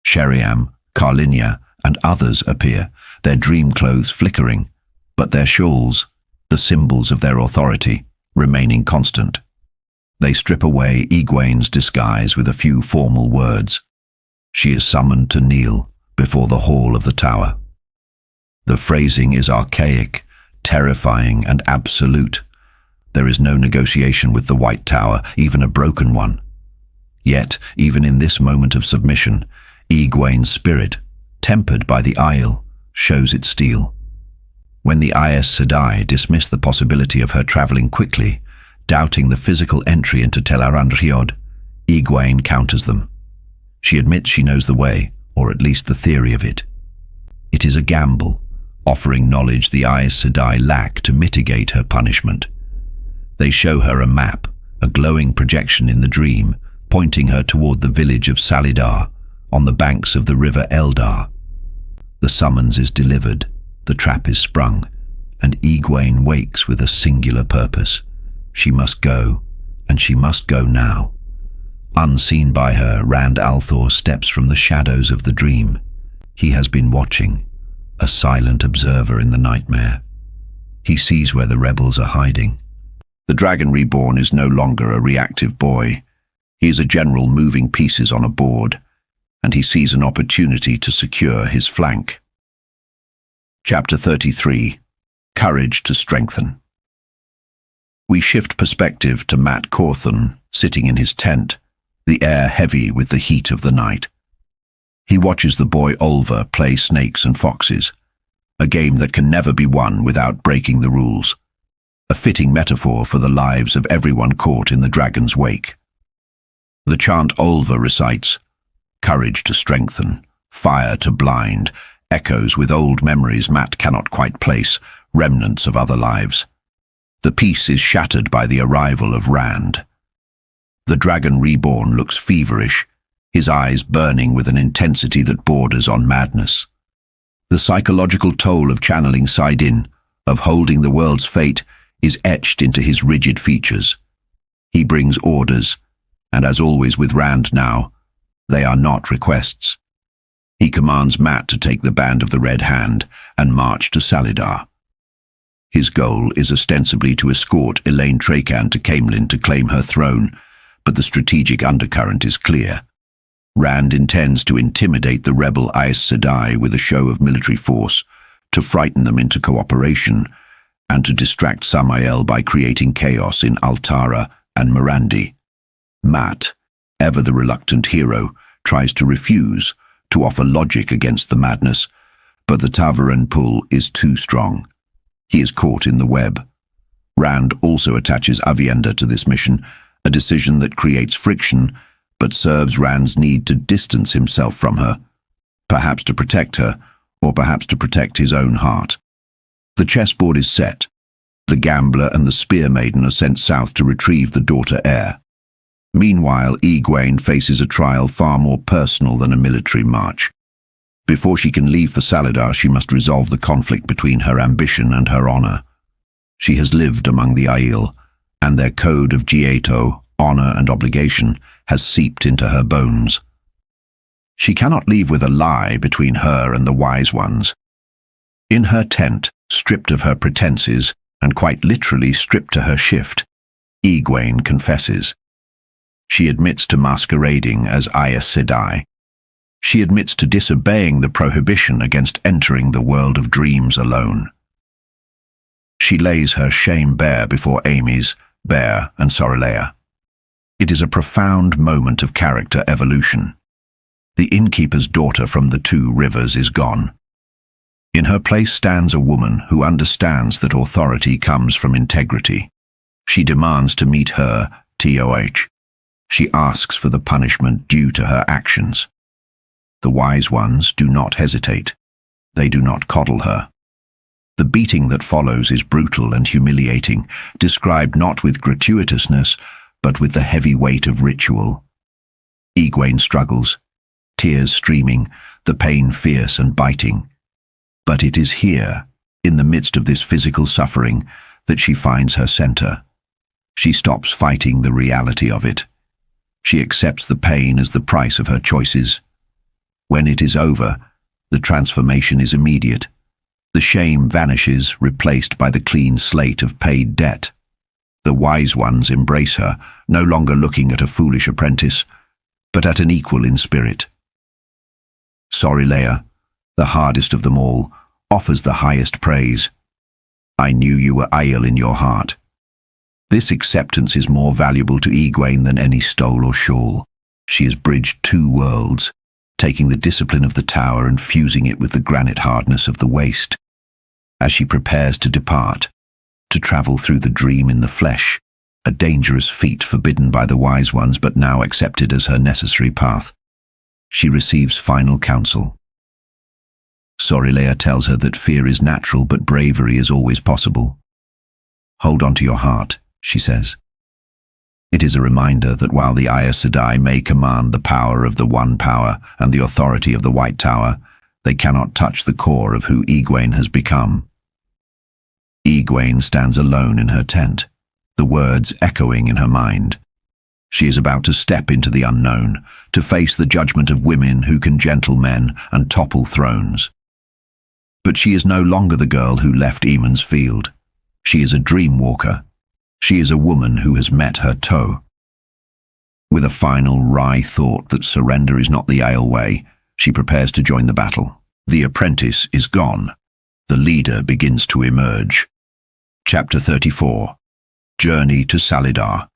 Sheriam, Carlinia, and others appear, their dream clothes flickering, but their shawls, the symbols of their authority, remaining constant. They strip away e-gwayn's disguise with a few formal words. She is summoned to kneel before the hall of the tower. The phrasing is archaic, terrifying, and absolute. There is no negotiation with the White Tower, even a broken one. Yet, even in this moment of submission, e-gwayn's spirit, tempered by the Aiel, shows its steel. When the Aes Sedai dismiss the possibility of her traveling quickly, doubting the physical entry into Tel Aran'rhiod, e-gwayn counters them. She admits she knows the way, or at least the theory of it. It is a gamble, offering knowledge the Aes Sedai lack to mitigate her punishment. They show her a map, a glowing projection in the dream, pointing her toward the village of Salidar, on the banks of the river Eldar. The summons is delivered, the trap is sprung, and e-gwayn wakes with a singular purpose. She must go, and she must go now. Unseen by her, Rand al'Thor steps from the shadows of the dream. He has been watching, a silent observer in the nightmare. He sees where the rebels are hiding. The Dragon Reborn is no longer a reactive boy. He is a general moving pieces on a board, and he sees an opportunity to secure his flank. Chapter 33. Courage to Strengthen. We shift perspective to Mat Cawthon, sitting in his tent, the air heavy with the heat of the night. He watches the boy Olva play snakes and foxes, a game that can never be won without breaking the rules, a fitting metaphor for the lives of everyone caught in the dragon's wake. The chant Olva recites, courage to strengthen, fire to blind, echoes with old memories Mat cannot quite place, remnants of other lives. The peace is shattered by the arrival of Rand. The Dragon Reborn looks feverish, his eyes burning with an intensity that borders on madness. The psychological toll of channeling saidin, of holding the world's fate, is etched into his rigid features. He brings orders, and as always with Rand now, they are not requests. He commands Mat to take the band of the Red Hand and march to Salidar. His goal is ostensibly to escort Elaine Tracan to Caemlyn to claim her throne, but the strategic undercurrent is clear. Rand intends to intimidate the rebel Aes Sedai with a show of military force, to frighten them into cooperation, and to distract Samael by creating chaos in Altara and Mirandi. Mat, ever the reluctant hero, tries to refuse, to offer logic against the madness, but the Ta'veren pull is too strong. He is caught in the web. Rand also attaches Aviendha to this mission, a decision that creates friction, but serves Rand's need to distance himself from her, perhaps to protect her, or perhaps to protect his own heart. The chessboard is set. The gambler and the spear maiden are sent south to retrieve the daughter heir. Meanwhile, e-gwayn faces a trial far more personal than a military march. Before she can leave for Salidar, she must resolve the conflict between her ambition and her honor. She has lived among the Aiel, and their code of Gieto, honor and obligation, has seeped into her bones. She cannot leave with a lie between her and the wise ones. In her tent, stripped of her pretenses, and quite literally stripped to her shift, e-gwayn confesses. She admits to masquerading as Aes Sedai. She admits to disobeying the prohibition against entering the world of dreams alone. She lays her shame bare before Amys, Bear, and Sorelea. It is a profound moment of character evolution. The innkeeper's daughter from the Two Rivers is gone. In her place stands a woman who understands that authority comes from integrity. She demands to meet her, TOH. She asks for the punishment due to her actions. The wise ones do not hesitate. They do not coddle her. The beating that follows is brutal and humiliating, described not with gratuitousness, but with the heavy weight of ritual. e-gwayn struggles, tears streaming, the pain fierce and biting. But it is here, in the midst of this physical suffering, that she finds her center. She stops fighting the reality of it. She accepts the pain as the price of her choices. When it is over, the transformation is immediate. The shame vanishes, replaced by the clean slate of paid debt. The wise ones embrace her, no longer looking at a foolish apprentice, but at an equal in spirit. Salidar, the hardest of them all, offers the highest praise. I knew you were Aiel in your heart. This acceptance is more valuable to e-gwayn than any stole or shawl. She has bridged two worlds, taking the discipline of the tower and fusing it with the granite hardness of the waste. As she prepares to depart, to travel through the dream in the flesh, a dangerous feat forbidden by the wise ones but now accepted as her necessary path, she receives final counsel. Salidar tells her that fear is natural but bravery is always possible. Hold on to your heart, she says. It is a reminder that while the Aes Sedai may command the power of the One Power and the authority of the White Tower, they cannot touch the core of who e-gwayn has become. E-gwayn stands alone in her tent, the words echoing in her mind. She is about to step into the unknown, to face the judgment of women who can gentle men and topple thrones. But she is no longer the girl who left Eamon's field. She is a dream walker. She is a woman who has met her toe. With a final wry thought that surrender is not the Aiel way, she prepares to join the battle. The apprentice is gone. The leader begins to emerge. Chapter 34. Journey to Salidar.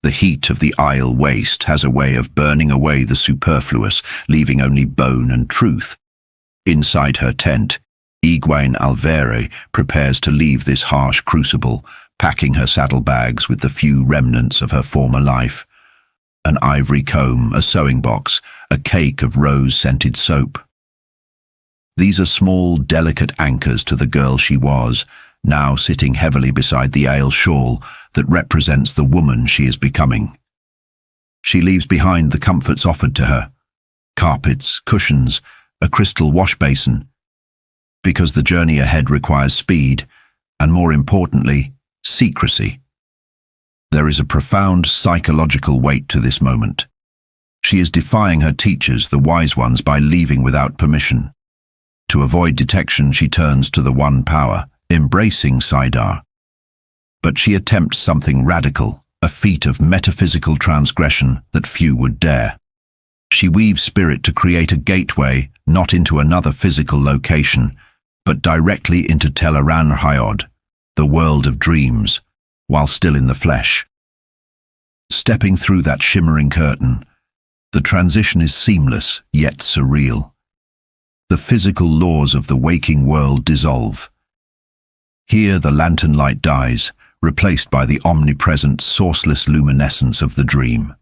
The heat of the Aiel waste has a way of burning away the superfluous, leaving only bone and truth. Inside her tent, e-gwayn Alvere prepares to leave this harsh crucible, packing her saddlebags with the few remnants of her former life. An ivory comb, a sewing box, a cake of rose-scented soap. These are small, delicate anchors to the girl she was, now sitting heavily beside the Aiel shawl that represents the woman she is becoming. She leaves behind the comforts offered to her, carpets, cushions, a crystal wash basin, because the journey ahead requires speed, and more importantly, secrecy. There is a profound psychological weight to this moment. She is defying her teachers, the wise ones, by leaving without permission. To avoid detection, she turns to the One Power, embracing Salidar. But she attempts something radical, a feat of metaphysical transgression that few would dare. She weaves spirit to create a gateway, not into another physical location, but directly into Tel'aran'rhiod, the world of dreams, while still in the flesh. Stepping through that shimmering curtain, the transition is seamless, yet surreal. The physical laws of the waking world dissolve. Here the lantern light dies, replaced by the omnipresent, sourceless luminescence of the dream.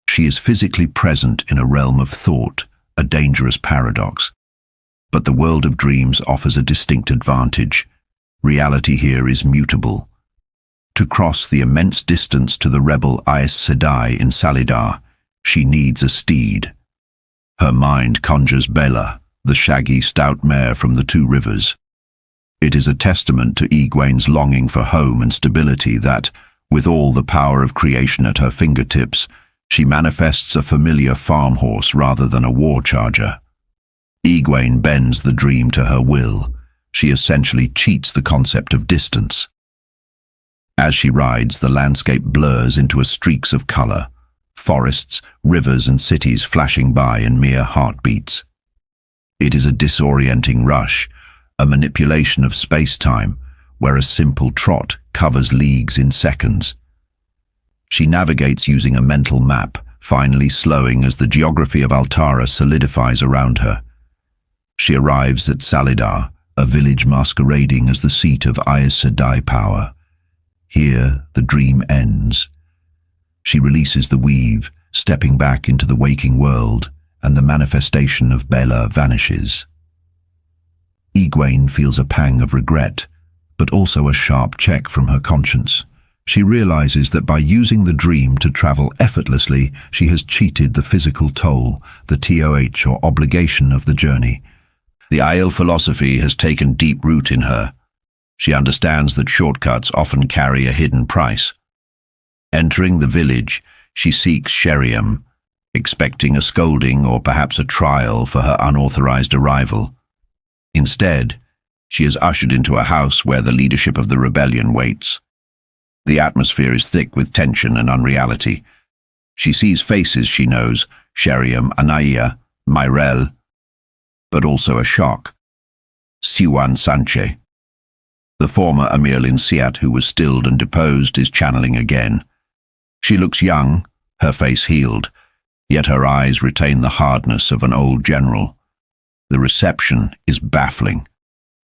She is physically present in a realm of thought, a dangerous paradox. But the world of dreams offers a distinct advantage. Reality here is mutable. To cross the immense distance to the rebel Aes Sedai in Salidar, she needs a steed. Her mind conjures Bela, the shaggy, stout mare from the Two Rivers. It is a testament to e-gwayn's longing for home and stability that, with all the power of creation at her fingertips, she manifests a familiar farm horse rather than a war charger. E-gwayn bends the dream to her will. She essentially cheats the concept of distance. As she rides, the landscape blurs into streaks of color, forests, rivers and cities flashing by in mere heartbeats. It is a disorienting rush, a manipulation of space-time, where a simple trot covers leagues in seconds. She navigates using a mental map, finally slowing as the geography of Altara solidifies around her. She arrives at Salidar, a village masquerading as the seat of Aes Sedai power. Here, the dream ends. She releases the weave, stepping back into the waking world, and the manifestation of Bela vanishes. E-gwayn feels a pang of regret, but also a sharp check from her conscience. She realizes that by using the dream to travel effortlessly, she has cheated the physical toll, the TOH or obligation of the journey. The Aiel philosophy has taken deep root in her. She understands that shortcuts often carry a hidden price. Entering the village, she seeks Sheriam, expecting a scolding or perhaps a trial for her unauthorized arrival. Instead, she is ushered into a house where the leadership of the rebellion waits. The atmosphere is thick with tension and unreality. She sees faces she knows, Sheriam, Anaya, Myrel, but also a shock. Siwan Sanche. The former Amirlin Siat, who was stilled and deposed, is channeling again. She looks young, her face healed, yet her eyes retain the hardness of an old general. The reception is baffling.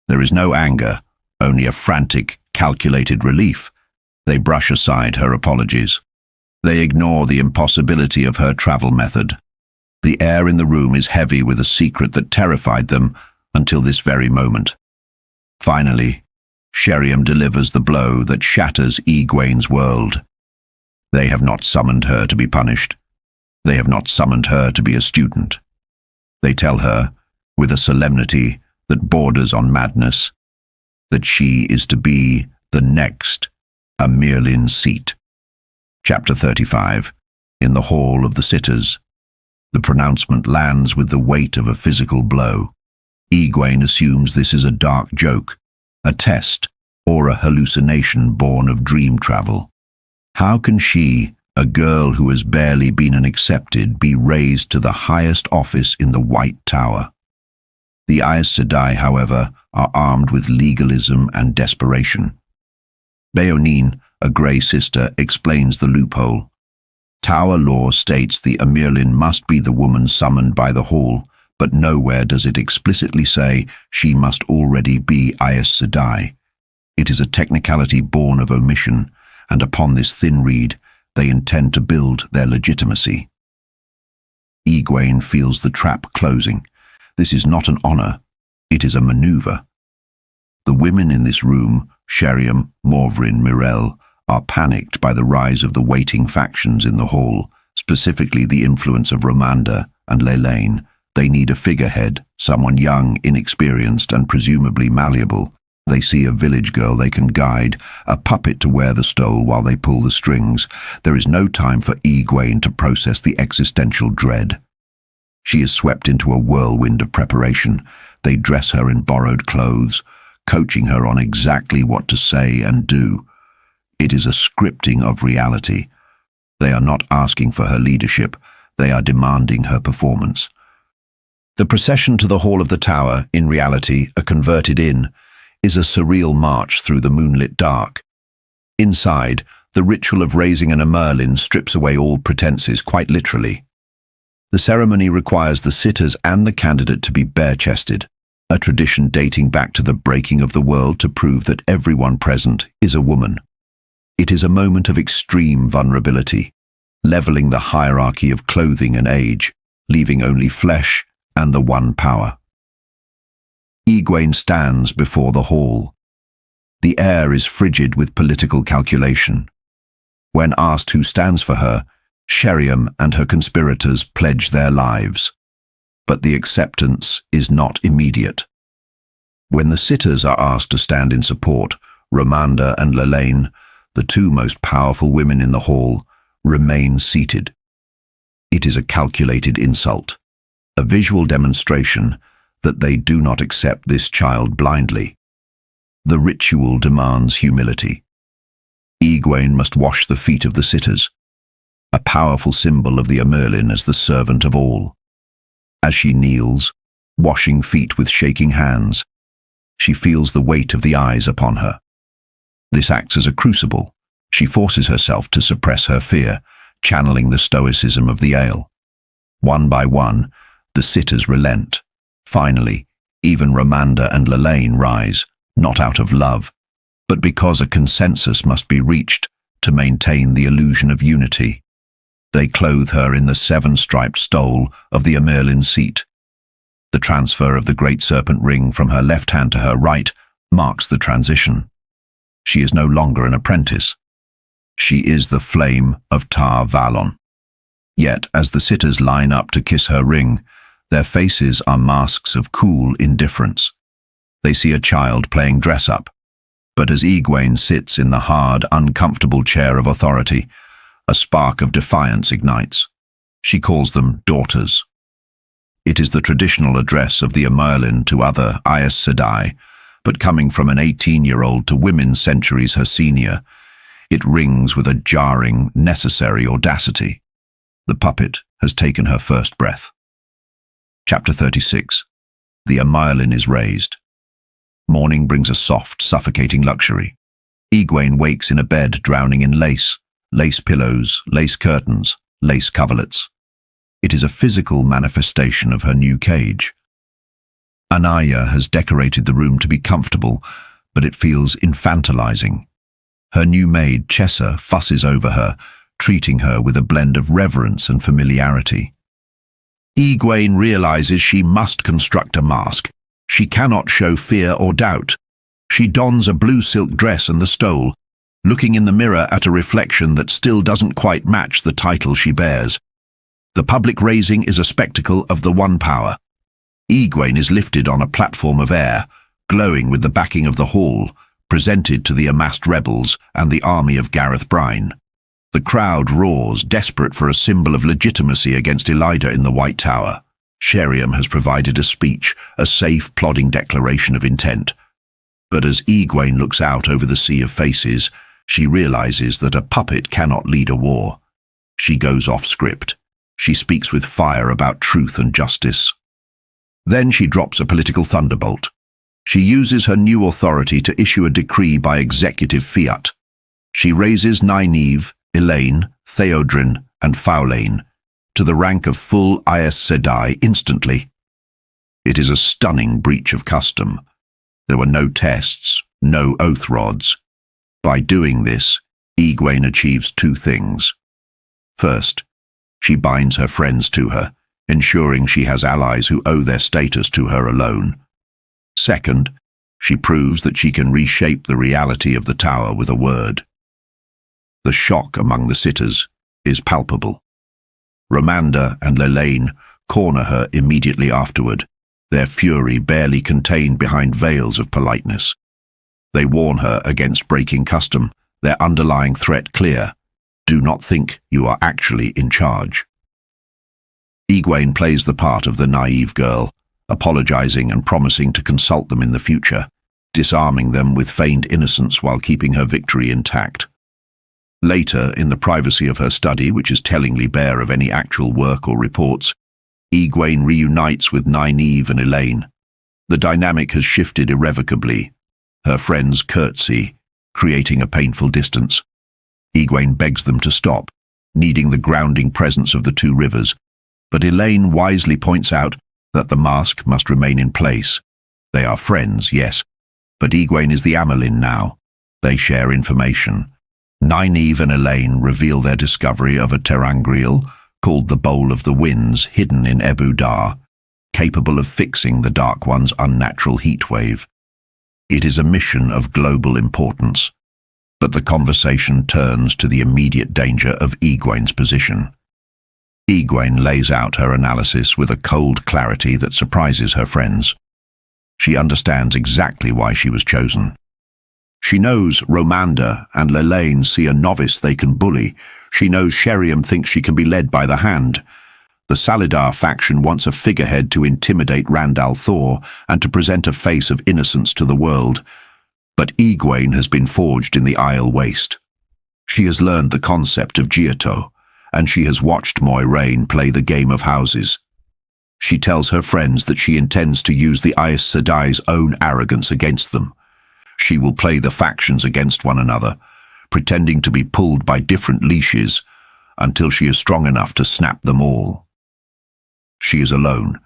There is no anger, only a frantic, calculated relief. They brush aside her apologies. They ignore the impossibility of her travel method. The air in the room is heavy with a secret that terrified them until this very moment. Finally, Sheriam delivers the blow that shatters e-gwayn's world. They have not summoned her to be punished. They have not summoned her to be a student. They tell her, with a solemnity that borders on madness, that she is to be the next Amirlin seat. Chapter 35. In the Hall of the Sitters. The pronouncement lands with the weight of a physical blow. E-gwayn assumes this is a dark joke, a test, or a hallucination born of dream travel. How can she, a girl who has barely been accepted, be raised to the highest office in the White Tower? The Aes Sedai, however, are armed with legalism and desperation. Beonin, a grey sister, explains the loophole. Tower law states the Amirlin must be the woman summoned by the hall, but nowhere does it explicitly say she must already be Aes Sedai. It is a technicality born of omission, and upon this thin reed, they intend to build their legitimacy. E-gwayn feels the trap closing. This is not an honor, it is a maneuver. The women in this room, Sheriam, Morvrin, Myrel, are panicked by the rise of the waiting factions in the hall, specifically the influence of Romanda and Lelaine. They need a figurehead, someone young, inexperienced, and presumably malleable. They see a village girl they can guide, a puppet to wear the stole while they pull the strings. There is no time for e-gwayn to process the existential dread. She is swept into a whirlwind of preparation. They dress her in borrowed clothes, coaching her on exactly what to say and do. It is a scripting of reality. They are not asking for her leadership, they are demanding her performance. The procession to the Hall of the Tower, in reality a converted inn, is a surreal march through the moonlit dark. Inside, the ritual of raising an Amirlin strips away all pretenses, quite literally. The ceremony requires the sitters and the candidate to be bare-chested, a tradition dating back to the breaking of the world to prove that everyone present is a woman. It is a moment of extreme vulnerability, leveling the hierarchy of clothing and age, leaving only flesh and the one power. E-gwayn stands before the hall. The air is frigid with political calculation. When asked who stands for her, Sheriam and her conspirators pledge their lives. But the acceptance is not immediate. When the sitters are asked to stand in support, Romanda and Lelaine, the two most powerful women in the hall, remain seated. It is a calculated insult, a visual demonstration that they do not accept this child blindly. The ritual demands humility. E-gwayn must wash the feet of the sitters, a powerful symbol of the Amirlin as the servant of all. As she kneels, washing feet with shaking hands, she feels the weight of the eyes upon her. This acts as a crucible. She forces herself to suppress her fear, channeling the stoicism of the ale. One by one, the sitters relent. Finally, even Romanda and Lelaine rise, not out of love, but because a consensus must be reached to maintain the illusion of unity. They clothe her in the seven-striped stole of the Amirlin seat. The transfer of the great serpent ring from her left hand to her right marks the transition. She is no longer an apprentice. She is the flame of Tar Valon. Yet, as the sitters line up to kiss her ring, their faces are masks of cool indifference. They see a child playing dress-up, but as e-gwayn sits in the hard, uncomfortable chair of authority, a spark of defiance ignites. She calls them daughters. It is the traditional address of the Amirlin to other Aes Sedai, but coming from an 18-year-old to women centuries her senior, It rings with a jarring, necessary audacity. The puppet has taken her first breath. Chapter 36. The Amarlin is raised. Morning brings a soft, suffocating luxury. e-gwayn wakes in a bed drowning in lace pillows, lace curtains, lace coverlets. It is a physical manifestation of her new cage. Anaya has decorated the room to be comfortable, but it feels infantilizing. Her new maid, Chessa, fusses over her, treating her with a blend of reverence and familiarity. e-gwayn realizes she must construct a mask. She cannot show fear or doubt. She dons a blue silk dress and the stole, looking in the mirror at a reflection that still doesn't quite match the title she bears. The public raising is a spectacle of the one power. e-gwayn is lifted on a platform of air, glowing with the backing of the hall, presented to the amassed rebels and the army of Gareth Brine. The crowd roars, desperate for a symbol of legitimacy against Elida in the White Tower. Sheriam has provided a speech, a safe, plodding declaration of intent. But as e-gwayn looks out over the sea of faces, she realizes that a puppet cannot lead a war. She goes off script. She speaks with fire about truth and justice. Then she drops a political thunderbolt. She uses her new authority to issue a decree by executive fiat. She raises Nynaeve, Elaine, Theodrin, and Faolain to the rank of full Aes Sedai instantly. It is a stunning breach of custom. There were no tests, no oath rods. By doing this, e-gwayn achieves two things. First, she binds her friends to her, ensuring she has allies who owe their status to her alone. Second, she proves that she can reshape the reality of the tower with a word. The shock among the sitters is palpable. Romanda and Lelaine corner her immediately afterward, their fury barely contained behind veils of politeness. They warn her against breaking custom, their underlying threat clear. Do not think you are actually in charge. e-gwayn plays the part of the naive girl, apologizing and promising to consult them in the future, disarming them with feigned innocence while keeping her victory intact. Later, in the privacy of her study, which is tellingly bare of any actual work or reports, e-gwayn reunites with Nynaeve and Elaine. The dynamic has shifted irrevocably. Her friends curtsy, creating a painful distance. e-gwayn begs them to stop, needing the grounding presence of the two rivers, but Elaine wisely points out that the mask must remain in place. They are friends, yes, but e-gwayn is the Amarlin now. They share information. Nynaeve and Elaine reveal their discovery of a terangrial called the Bowl of the Winds, hidden in Ebu Dar, capable of fixing the Dark One's unnatural heatwave. It is a mission of global importance, but the conversation turns to the immediate danger of e-gwayn's position. e-gwayn lays out her analysis with a cold clarity that surprises her friends. She understands exactly why she was chosen. She knows Romanda and Lelaine see a novice they can bully. She knows Sheriam thinks she can be led by the hand. The Salidar faction wants a figurehead to intimidate Randall Thor and to present a face of innocence to the world. But e-gwayn has been forged in the Isle Waste. She has learned the concept of Giotto, and she has watched Moiraine play the game of houses. She tells her friends that she intends to use the Aes Sedai's own arrogance against them. She will play the factions against one another, pretending to be pulled by different leashes until she is strong enough to snap them all. She is alone,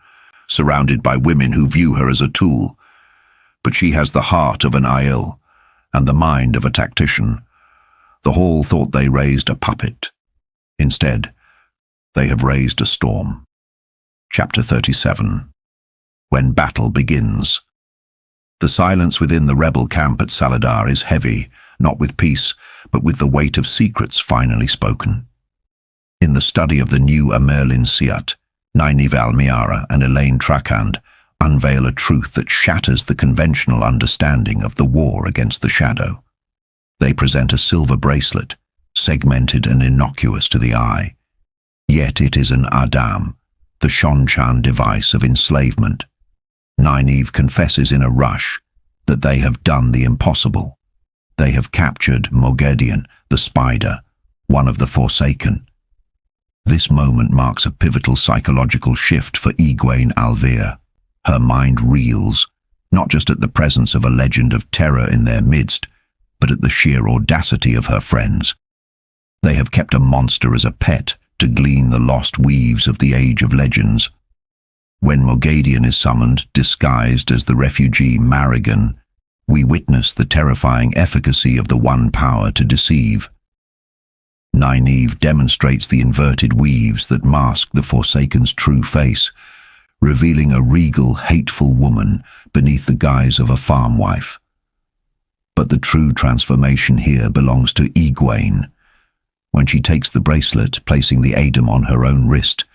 surrounded by women who view her as a tool, but she has the heart of an Aiel and the mind of a tactician. The hall thought they raised a puppet. Instead, they have raised a storm. Chapter 37. When battle begins. The silence within the rebel camp at Salidar is heavy, not with peace, but with the weight of secrets finally spoken. In the study of the new Amarlin Siat, Nynaeve Almiara and Elaine Trakand unveil a truth that shatters the conventional understanding of the war against the shadow. They present a silver bracelet, segmented and innocuous to the eye. Yet it is an Adam, the Shonchan device of enslavement. Nynaeve confesses in a rush that they have done the impossible. They have captured Moghedien, the spider, one of the Forsaken. This moment marks a pivotal psychological shift for e-gwayn Alvear. Her mind reels, not just at the presence of a legend of terror in their midst, but at the sheer audacity of her friends. They have kept a monster as a pet to glean the lost weaves of the Age of Legends. When Moghedien is summoned, disguised as the refugee Marigan, we witness the terrifying efficacy of the one power to deceive. Nynaeve demonstrates the inverted weaves that mask the Forsaken's true face, revealing a regal, hateful woman beneath the guise of a farm wife. But the true transformation here belongs to e-gwayn. When she takes the bracelet, placing the Adem on her own wrist,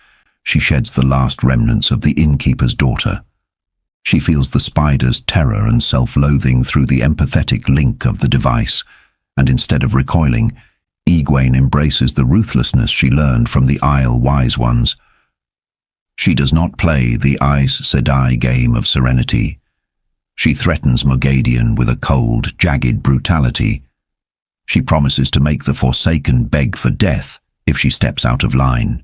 she sheds the last remnants of the innkeeper's daughter. She feels the spider's terror and self-loathing through the empathetic link of the device, and instead of recoiling, e-gwayn embraces the ruthlessness she learned from the Isle Wise Ones. She does not play the Aes Sedai game of serenity. She threatens Moghedien with a cold, jagged brutality. She promises to make the Forsaken beg for death if she steps out of line.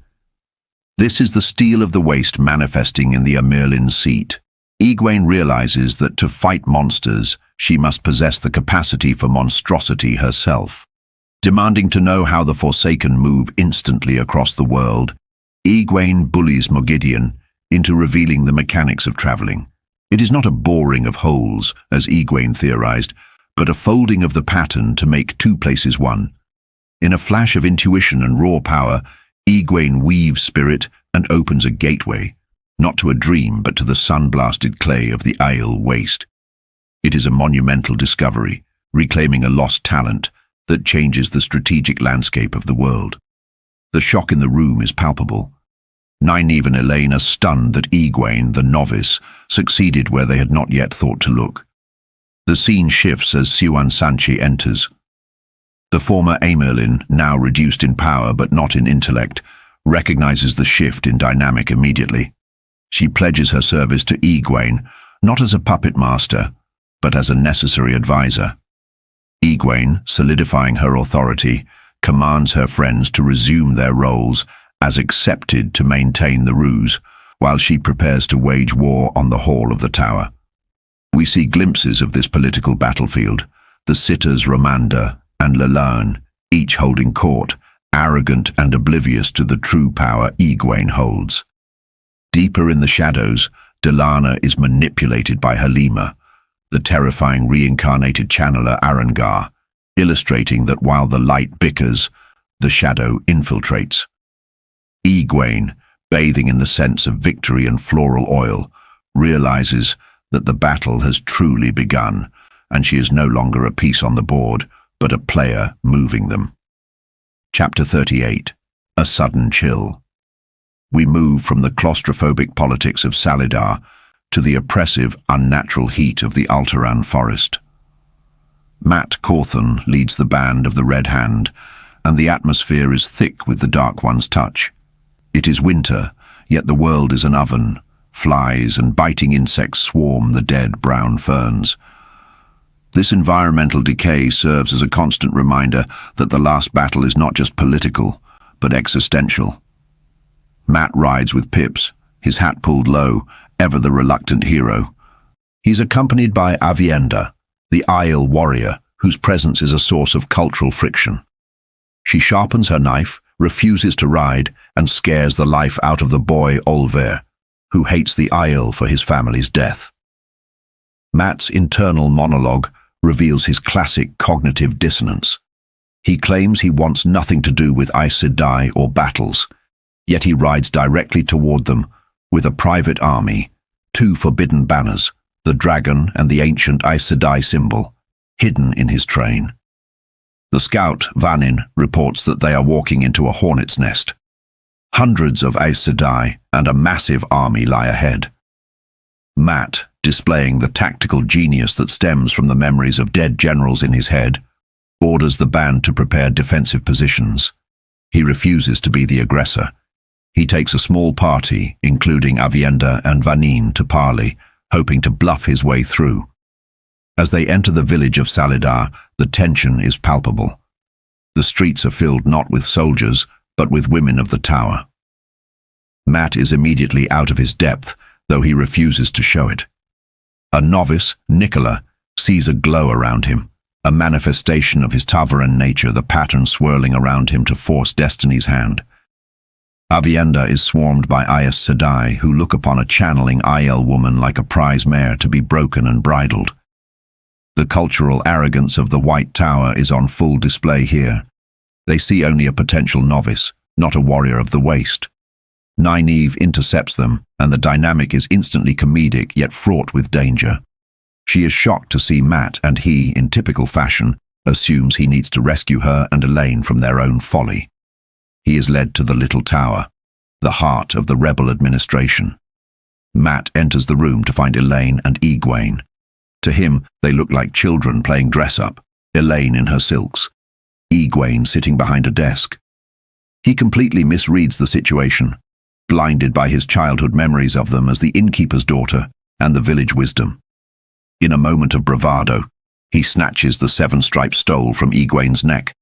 This is the steel of the waste manifesting in the Amerlin's seat. e-gwayn realizes that to fight monsters, she must possess the capacity for monstrosity herself. Demanding to know how the Forsaken move instantly across the world, e-gwayn bullies Moghedien into revealing the mechanics of traveling. It is not a boring of holes, as e-gwayn theorized, but a folding of the pattern to make two places one. In a flash of intuition and raw power, e-gwayn weaves spirit and opens a gateway, not to a dream but to the sun-blasted clay of the Isle waste. It is a monumental discovery, reclaiming a lost talent that changes the strategic landscape of the world. The shock in the room is palpable. Nynaeve and Elaine are stunned that e-gwayn, the novice, succeeded where they had not yet thought to look. The scene shifts as Siuan Sanchi enters. The former Amerlin, now reduced in power but not in intellect, recognizes the shift in dynamic immediately. She pledges her service to e-gwayn, not as a puppet master, but as a necessary advisor. e-gwayn, solidifying her authority, commands her friends to resume their roles as accepted to maintain the ruse, while she prepares to wage war on the Hall of the Tower. We see glimpses of this political battlefield, the sitters Romanda and Lelarn, each holding court, arrogant and oblivious to the true power e-gwayn holds. Deeper in the shadows, Delana is manipulated by Halima, the terrifying reincarnated channeler Arangar, illustrating that while the light bickers, the shadow infiltrates. e-gwayn, bathing in the sense of victory and floral oil, realizes that the battle has truly begun, and she is no longer a piece on the board, but a player moving them. Chapter 38. A Sudden Chill. We move from the claustrophobic politics of Salidar to the oppressive, unnatural heat of the Altaran forest. Matt Cawthon leads the band of the Red Hand, and the atmosphere is thick with the Dark One's touch. It is winter, yet the world is an oven. Flies and biting insects swarm the dead brown ferns. This environmental decay serves as a constant reminder that the last battle is not just political, but existential. Matt rides with Pips, his hat pulled low, ever the reluctant hero. He's accompanied by Avienda, the Isle warrior, whose presence is a source of cultural friction. She sharpens her knife, refuses to ride, and scares the life out of the boy Olver, who hates the Isle for his family's death. Matt's internal monologue reveals his classic cognitive dissonance. He claims he wants nothing to do with Aes Sedai or battles, yet he rides directly toward them with a private army, two forbidden banners, the dragon and the ancient Aes Sedai symbol, hidden in his train. The scout, Vanin, reports that they are walking into a hornet's nest. Hundreds of Aes Sedai and a massive army lie ahead. Matt, displaying the tactical genius that stems from the memories of dead generals in his head, orders the band to prepare defensive positions. He refuses to be the aggressor. He takes a small party, including Avienda and Vanin, to parley, hoping to bluff his way through. As they enter the village of Salidar, the tension is palpable. The streets are filled not with soldiers, but with women of the tower. Mat is immediately out of his depth, though he refuses to show it. A novice, Nicola, sees a glow around him, a manifestation of his Tavaran nature, the pattern swirling around him to force destiny's hand. Avienda is swarmed by Aes Sedai, who look upon a channeling Aiel woman like a prize mare to be broken and bridled. The cultural arrogance of the White Tower is on full display here. They see only a potential novice, not a warrior of the waste. Nynaeve intercepts them, and the dynamic is instantly comedic yet fraught with danger. She is shocked to see Mat, and he, in typical fashion, assumes he needs to rescue her and Elaine from their own folly. He is led to the Little Tower, the heart of the rebel administration. Mat enters the room to find Elaine and e-gwayn. To him, they look like children playing dress-up, Elaine in her silks, e-gwayn sitting behind a desk. He completely misreads the situation, blinded by his childhood memories of them as the innkeeper's daughter and the village wisdom. In a moment of bravado, he snatches the seven-striped stole from e-gwayn's neck,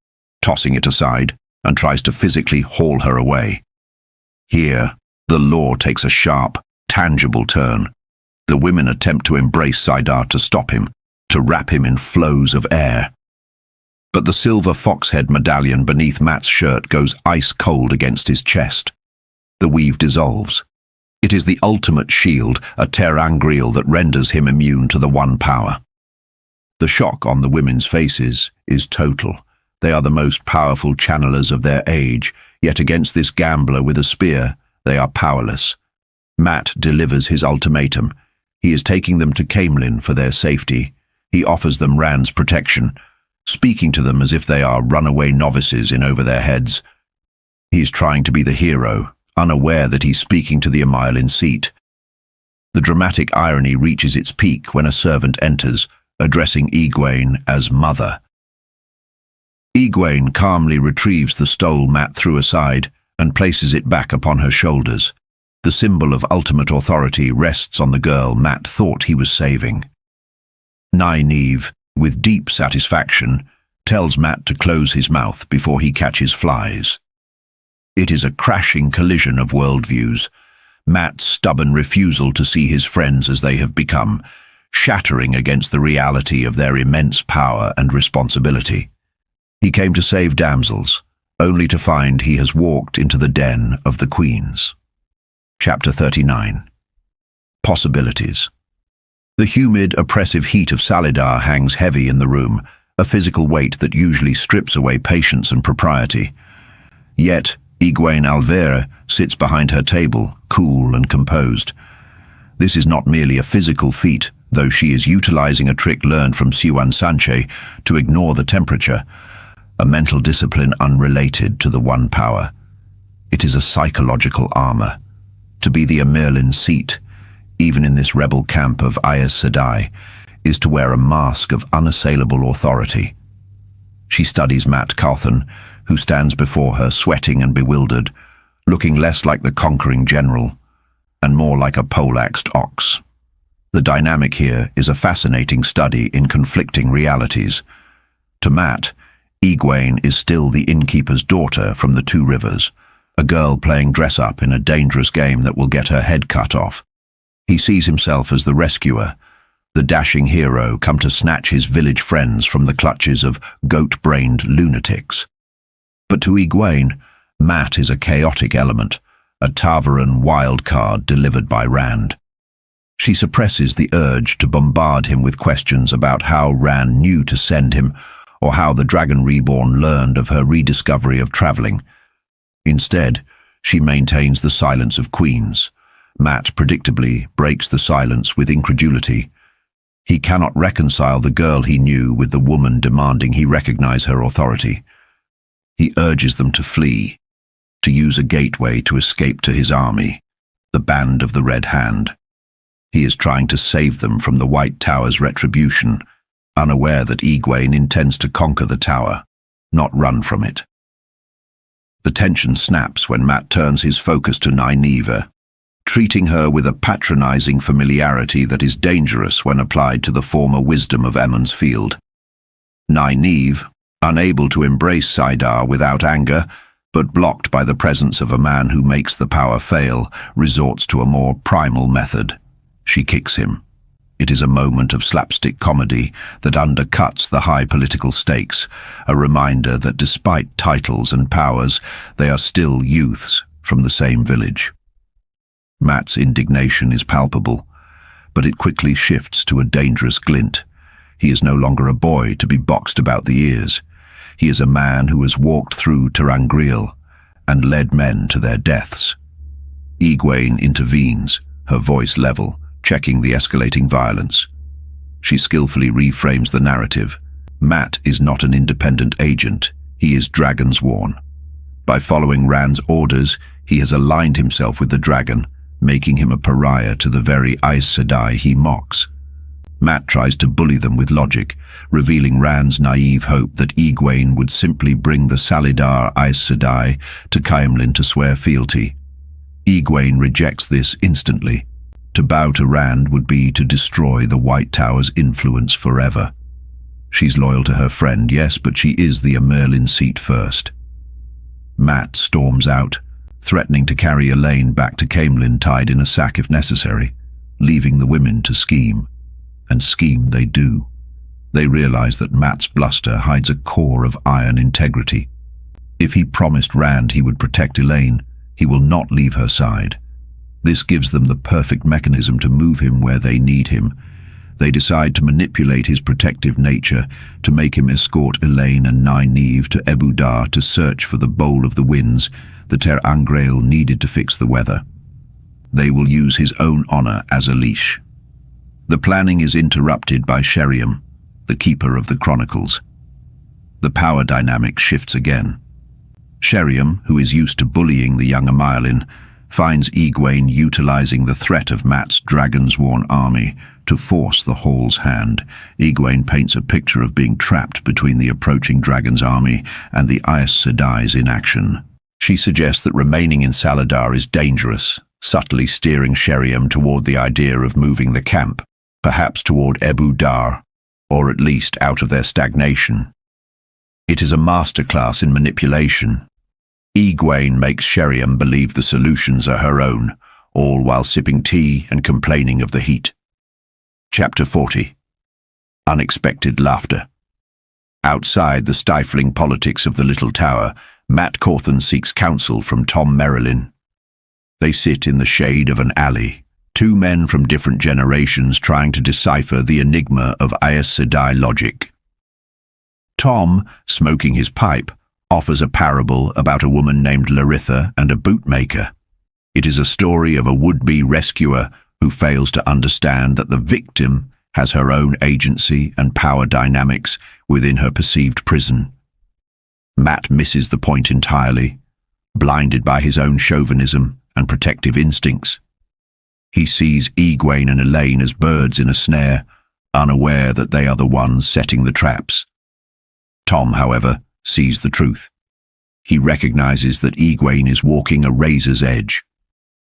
tossing it aside, and tries to physically haul her away. Here, the law takes a sharp, tangible turn. The women attempt to embrace Salidar to stop him, to wrap him in flows of air. But the silver fox-head medallion beneath Mat's shirt goes ice-cold against his chest. The weave dissolves. It is the ultimate shield, a ter'angreal that renders him immune to the one power. The shock on the women's faces is total. They are the most powerful channelers of their age, yet against this gambler with a spear, they are powerless. Mat delivers his ultimatum. He is taking them to Caemlyn for their safety. He offers them Rand's protection, speaking to them as if they are runaway novices in over their heads. He is trying to be the hero, unaware that he's speaking to the Amyrlin seat. The dramatic irony reaches its peak when a servant enters, addressing e-gwayn as mother. E-gwayn calmly retrieves the stole Mat threw aside and places it back upon her shoulders. The symbol of ultimate authority rests on the girl Mat thought he was saving. Nynaeve, with deep satisfaction, tells Mat to close his mouth before he catches flies. It is a crashing collision of worldviews. Mat's stubborn refusal to see his friends as they have become, shattering against the reality of their immense power and responsibility. He came to save damsels, only to find he has walked into the den of the queens. Chapter 39. Possibilities. The humid, oppressive heat of Salidar hangs heavy in the room, a physical weight that usually strips away patience and propriety. Yet, e-gwayn Alvera sits behind her table, cool and composed. This is not merely a physical feat, though she is utilizing a trick learned from Siwan Sanche to ignore the temperature, a mental discipline unrelated to the one power. It is a psychological armor. To be the Amyrlin seat, even in this rebel camp of Aes Sedai, is to wear a mask of unassailable authority. She studies Mat Cawthon, who stands before her sweating and bewildered, looking less like the conquering general, and more like a poleaxed ox. The dynamic here is a fascinating study in conflicting realities. To Mat, e-gwayn is still the innkeeper's daughter from the Two Rivers, a girl playing dress-up in a dangerous game that will get her head cut off. He sees himself as the rescuer, the dashing hero come to snatch his village friends from the clutches of goat-brained lunatics. But to e-gwayn, Mat is a chaotic element, a Tavaran wild card delivered by Rand. She suppresses the urge to bombard him with questions about how Rand knew to send him, or how the Dragon Reborn learned of her rediscovery of traveling. Instead, she maintains the silence of queens. Mat predictably breaks the silence with incredulity. He cannot reconcile the girl he knew with the woman demanding he recognize her authority. He urges them to flee, to use a gateway to escape to his army, the Band of the Red Hand. He is trying to save them from the White Tower's retribution, unaware that e-gwayn intends to conquer the tower, not run from it. The tension snaps when Mat turns his focus to Nynaeve, treating her with a patronizing familiarity that is dangerous when applied to the former wisdom of Emond's Field. Nynaeve, Unable to embrace Salidar without anger, but blocked by the presence of a man who makes the power fail, resorts to a more primal method. She kicks him. It is a moment of slapstick comedy that undercuts the high political stakes, a reminder that despite titles and powers, they are still youths from the same village. Mat's indignation is palpable, but it quickly shifts to a dangerous glint. He is no longer a boy to be boxed about the ears. He is a man who has walked through Terangriel and led men to their deaths. e-gwayn intervenes, her voice level, checking the escalating violence. She skillfully reframes the narrative. Mat is not an independent agent, he is Dragonsworn. By following Rand's orders, he has aligned himself with the dragon, making him a pariah to the very Aes Sedai he mocks. Mat tries to bully them with logic, revealing Rand's naive hope that e-gwayn would simply bring the Salidar Aes Sedai to Caemlyn to swear fealty. e-gwayn rejects this instantly. To bow to Rand would be to destroy the White Tower's influence forever. She's loyal to her friend, yes, but she is the Merlin seat first. Mat storms out, threatening to carry Elaine back to Caemlyn tied in a sack if necessary, leaving the women to scheme. And scheme they do. They realize that Mat's bluster hides a core of iron integrity. If he promised Rand he would protect Elaine, he will not leave her side. This gives them the perfect mechanism to move him where they need him. They decide to manipulate his protective nature to make him escort Elaine and Nynaeve to Ebu Dar to search for the Bowl of the Winds the Terangriel needed to fix the weather. They will use his own honor as a leash. The planning is interrupted by Sheriam, the keeper of the chronicles. The power dynamic shifts again. Sheriam, who is used to bullying the young Amayelin, finds e-gwayn utilizing the threat of Mat's Dragonsworn army to force the Hall's hand. e-gwayn paints a picture of being trapped between the approaching dragon's army and the Aes Sedai's inaction. She suggests that remaining in Salidar is dangerous, subtly steering Sheriam toward the idea of moving the camp, perhaps toward Ebu Dar, or at least out of their stagnation. It is a masterclass in manipulation. e-gwayn makes Sheriam believe the solutions are her own, all while sipping tea and complaining of the heat. Chapter 40. Unexpected laughter. Outside the stifling politics of the Little Tower, Mat Cawthon seeks counsel from Tom Merrilin. They sit in the shade of an alley, two men from different generations trying to decipher the enigma of Aes Sedai logic. Tom, smoking his pipe, offers a parable about a woman named Laritha and a bootmaker. It is a story of a would-be rescuer who fails to understand that the victim has her own agency and power dynamics within her perceived prison. Mat misses the point entirely, blinded by his own chauvinism and protective instincts. He sees e-gwayn and Elaine as birds in a snare, unaware that they are the ones setting the traps. Tom, however, sees the truth. He recognizes that e-gwayn is walking a razor's edge.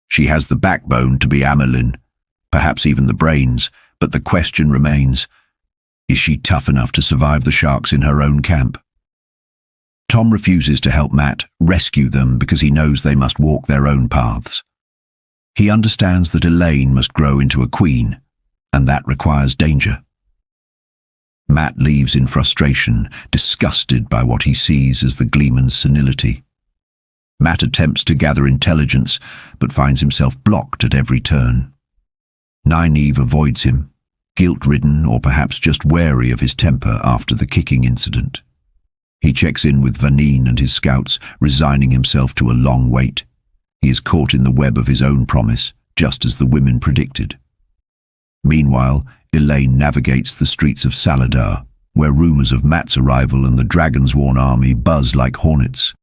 She has the backbone to be Amelin, perhaps even the brains, but the question remains, is she tough enough to survive the sharks in her own camp? Tom refuses to help Mat rescue them because he knows they must walk their own paths. He understands that Elaine must grow into a queen, and that requires danger. Mat leaves in frustration, disgusted by what he sees as the Gleeman's senility. Mat attempts to gather intelligence, but finds himself blocked at every turn. Nynaeve avoids him, guilt-ridden or perhaps just wary of his temper after the kicking incident. He checks in with Vanine and his scouts, resigning himself to a long wait. He is caught in the web of his own promise, just as the women predicted. Meanwhile, Elaine navigates the streets of Salidar, where rumors of Mat's arrival and the Dragonsworn army buzz like hornets.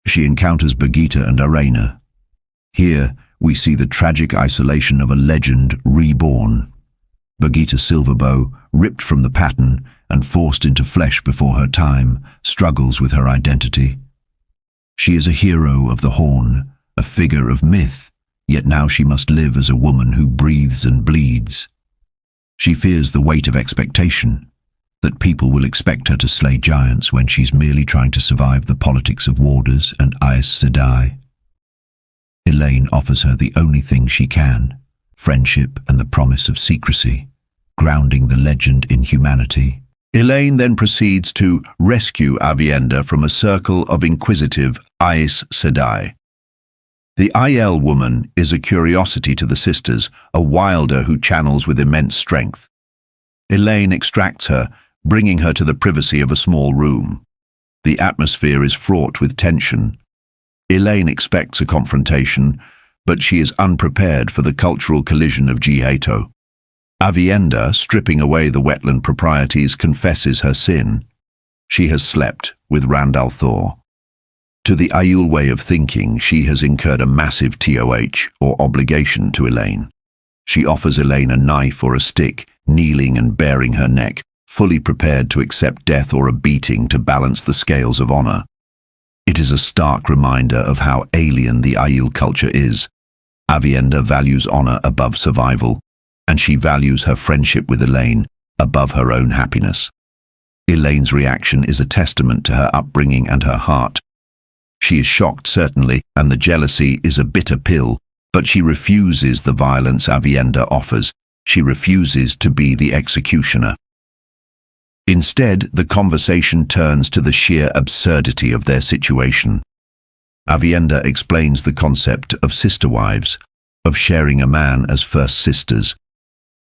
She encounters Birgitte and Arena. Here, we see the tragic isolation of a legend reborn. Birgitte Silverbow, ripped from the pattern and forced into flesh before her time, struggles with her identity. She is a hero of the Horn, a figure of myth, yet now she must live as a woman who breathes and bleeds. She fears the weight of expectation. that people will expect her to slay giants when she's merely trying to survive the politics of warders and Aes Sedai. Elaine offers her the only thing she can, friendship and the promise of secrecy, grounding the legend in humanity. Elaine then proceeds to rescue Aviendha from a circle of inquisitive Aes Sedai. The Aiel woman is a curiosity to the sisters, a wilder who channels with immense strength. Elaine extracts her, bringing her to the privacy of a small room. The atmosphere is fraught with tension. Elaine expects a confrontation, but she is unprepared for the cultural collision of Jihato. Aviendha, stripping away the wetland proprieties, confesses her sin. She has slept with Rand al'Thor. To the Aiel way of thinking, she has incurred a massive TOH, or obligation, to Elaine. She offers Elaine a knife or a stick, kneeling and baring her neck, fully prepared to accept death or a beating to balance the scales of honor. It is a stark reminder of how alien the Aiel culture is. Aviendha values honor above survival, and she values her friendship with Elaine above her own happiness. Elaine's reaction is a testament to her upbringing and her heart. She is shocked, certainly, and the jealousy is a bitter pill, but she refuses the violence Aviendha offers. She refuses to be the executioner. Instead, the conversation turns to the sheer absurdity of their situation. Aviendha explains the concept of sister wives, of sharing a man as first sisters.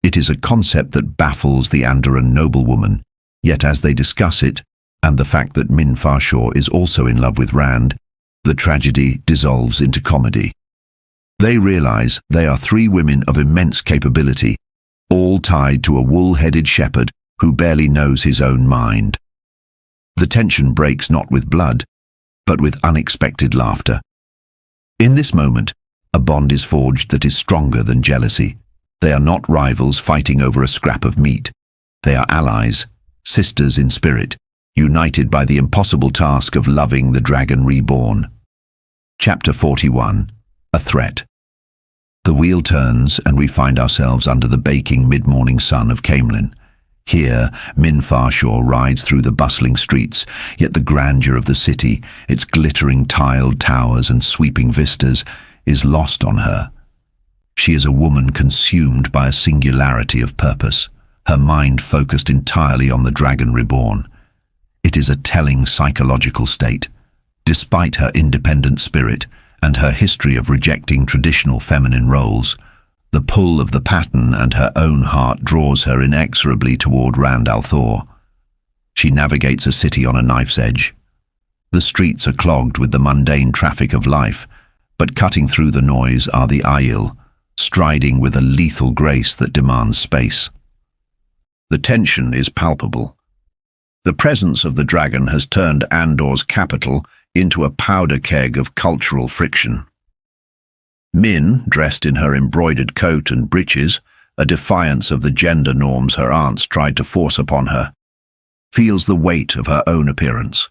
It is a concept that baffles the Andoran noblewoman, yet as they discuss it, and the fact that Min Farshaw is also in love with Rand, the tragedy dissolves into comedy. They realize they are three women of immense capability, all tied to a wool-headed shepherd who barely knows his own mind. The tension breaks not with blood, but with unexpected laughter. In this moment, a bond is forged that is stronger than jealousy. They are not rivals fighting over a scrap of meat. They are allies, sisters in spirit, united by the impossible task of loving the Dragon Reborn. Chapter 41. A Threat. The wheel turns and we find ourselves under the baking mid-morning sun of Caemlyn. Here, Min Farshaw rides through the bustling streets, yet the grandeur of the city, its glittering tiled towers and sweeping vistas, is lost on her. She is a woman consumed by a singularity of purpose, her mind focused entirely on the Dragon Reborn. It is a telling psychological state. Despite her independent spirit and her history of rejecting traditional feminine roles, the pull of the pattern and her own heart draws her inexorably toward Rand al'Thor. She navigates a city on a knife's edge. The streets are clogged with the mundane traffic of life, but cutting through the noise are the Aiel, striding with a lethal grace that demands space. The tension is palpable. The presence of the dragon has turned Andor's capital into a powder keg of cultural friction. Min, dressed in her embroidered coat and breeches, a defiance of the gender norms her aunts tried to force upon her, feels the weight of her own appearance.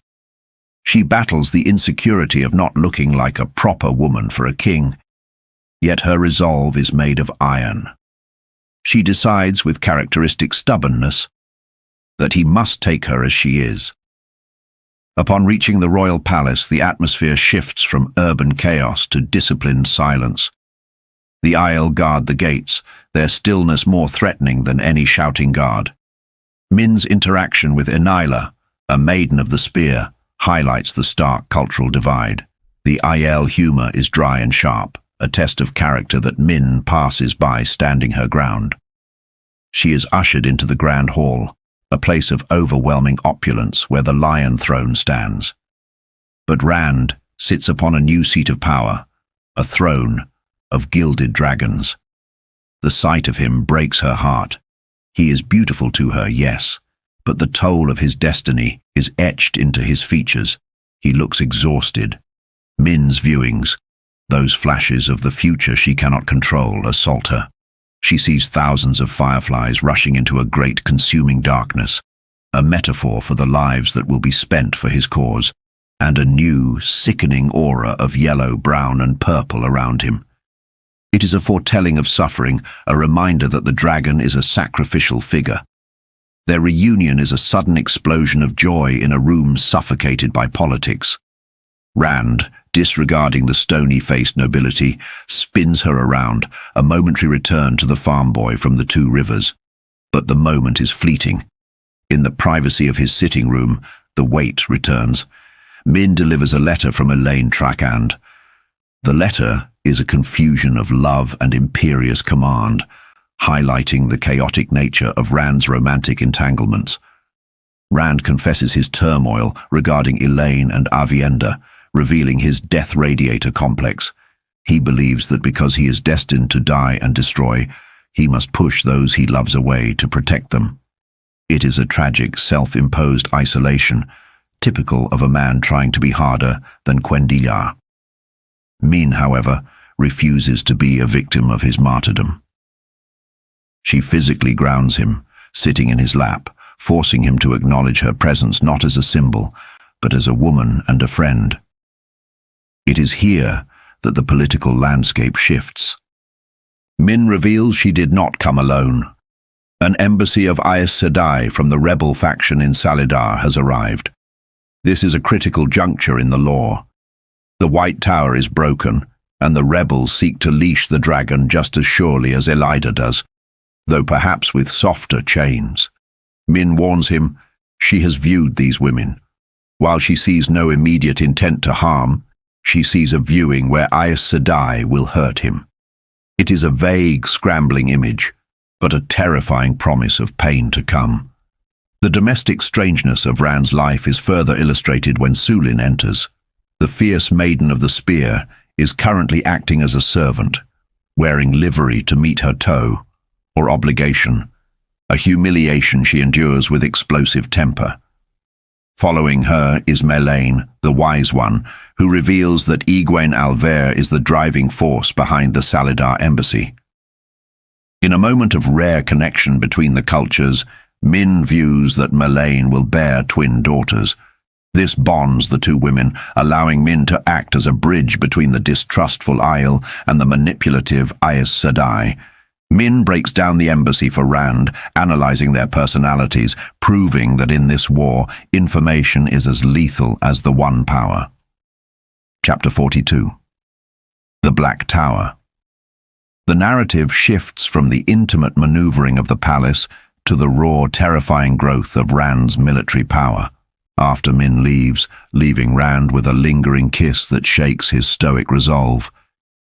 She battles the insecurity of not looking like a proper woman for a king, yet her resolve is made of iron. She decides with characteristic stubbornness that he must take her as she is. Upon reaching the royal palace, the atmosphere shifts from urban chaos to disciplined silence. The Aiel guard the gates, their stillness more threatening than any shouting guard. Min's interaction with Enila, a maiden of the spear, highlights the stark cultural divide. The Aiel humor is dry and sharp, a test of character that Min passes by standing her ground. She is ushered into the grand hall, a place of overwhelming opulence where the lion throne stands. But Rand sits upon a new seat of power, a throne of gilded dragons. The sight of him breaks her heart. He is beautiful to her, yes, but the toll of his destiny is etched into his features. He looks exhausted. Min's viewings, those flashes of the future she cannot control, assault her. She sees thousands of fireflies rushing into a great consuming darkness, a metaphor for the lives that will be spent for his cause, and a new, sickening aura of yellow, brown, and purple around him. It is a foretelling of suffering, a reminder that the dragon is a sacrificial figure. Their reunion is a sudden explosion of joy in a room suffocated by politics. Rand, disregarding the stony-faced nobility, spins her around, a momentary return to the farm boy from the Two Rivers. But the moment is fleeting. In the privacy of his sitting room, the weight returns. Min delivers a letter from Elaine Trakand. The letter is a confusion of love and imperious command, highlighting the chaotic nature of Rand's romantic entanglements. Rand confesses his turmoil regarding Elaine and Avienda, revealing his death radiator complex. He believes that because he is destined to die and destroy, he must push those he loves away to protect them. It is a tragic, self-imposed isolation, typical of a man trying to be harder than Quendilar. Min, however, refuses to be a victim of his martyrdom. She physically grounds him, sitting in his lap, forcing him to acknowledge her presence not as a symbol, but as a woman and a friend. It is here that the political landscape shifts. Min reveals she did not come alone. An embassy of Aes Sedai from the rebel faction in Salidar has arrived. This is a critical juncture in the lore. The White Tower is broken, and the rebels seek to leash the dragon just as surely as Elida does, though perhaps with softer chains. Min warns him she has viewed these women. While she sees no immediate intent to harm, she sees a viewing where Aes Sedai will hurt him. It is a vague, scrambling image, but a terrifying promise of pain to come. The domestic strangeness of Rand's life is further illustrated when Sulin enters. The fierce maiden of the spear is currently acting as a servant, wearing livery to meet her tow, or obligation, a humiliation she endures with explosive temper. Following her is Melaine, the Wise One, who reveals that e-gwayn Alver is the driving force behind the Salidar embassy. In a moment of rare connection between the cultures, Min views that Melaine will bear twin daughters. This bonds the two women, allowing Min to act as a bridge between the distrustful Aiel and the manipulative Aes Sedai. Min breaks down the embassy for Rand, analyzing their personalities, proving that in this war, information is as lethal as the One Power. Chapter 42. The Black Tower. The narrative shifts from the intimate maneuvering of the palace to the raw, terrifying growth of Rand's military power. After Min leaves, leaving Rand with a lingering kiss that shakes his stoic resolve,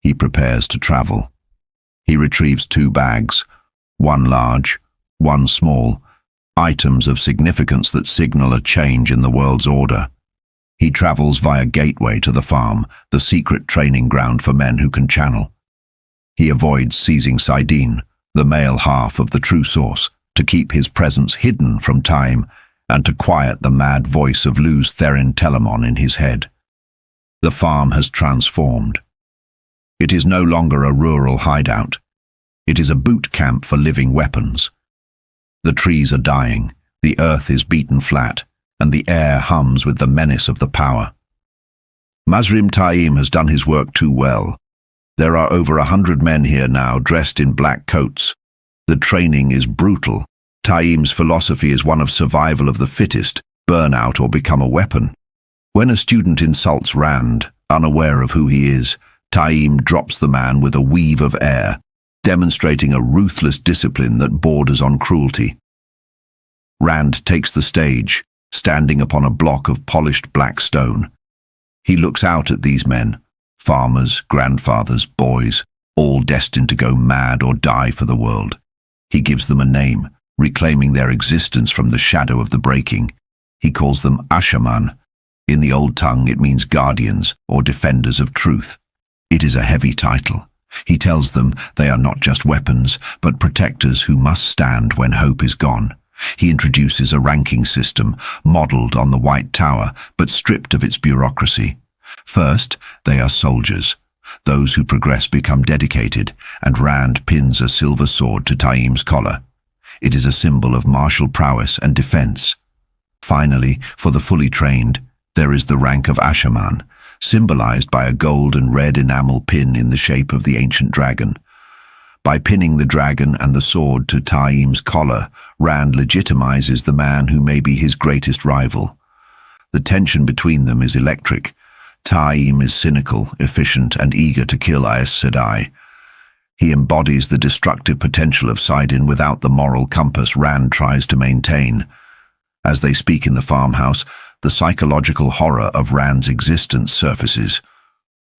he prepares to travel. He retrieves 2 bags, one large, one small, items of significance that signal a change in the world's order. He travels via Gateway to the farm, the secret training ground for men who can channel. He avoids seizing Saidin, the male half of the true source, to keep his presence hidden from time and to quiet the mad voice of Luz Therin Telamon in his head. The farm has transformed. It is no longer a rural hideout. It is a boot camp for living weapons. The trees are dying, the earth is beaten flat, and the air hums with the menace of the power. Mazrim Taim has done his work too well. There are over 100 men here now dressed in black coats. The training is brutal. Taim's philosophy is one of survival of the fittest, burn out or become a weapon. When a student insults Rand, unaware of who he is, Taim drops the man with a weave of air, demonstrating a ruthless discipline that borders on cruelty. Rand takes the stage, standing upon a block of polished black stone. He looks out at these men, farmers, grandfathers, boys, all destined to go mad or die for the world. He gives them a name, reclaiming their existence from the shadow of the breaking. He calls them Asha'man. In the old tongue it means guardians or defenders of truth. It is a heavy title. He tells them they are not just weapons, but protectors who must stand when hope is gone. He introduces a ranking system, modelled on the White Tower, but stripped of its bureaucracy. First, they are soldiers. Those who progress become dedicated, and Rand pins a silver sword to Taim's collar. It is a symbol of martial prowess and defense. Finally, for the fully trained, there is the rank of Asha'man, symbolized by a gold and red enamel pin in the shape of the ancient dragon. By pinning the dragon and the sword to Taim's collar, Rand legitimizes the man who may be his greatest rival. The tension between them is electric. Taim is cynical, efficient, and eager to kill Aes Sedai. He embodies the destructive potential of Sidon without the moral compass Rand tries to maintain. As they speak in the farmhouse, the psychological horror of Rand's existence surfaces.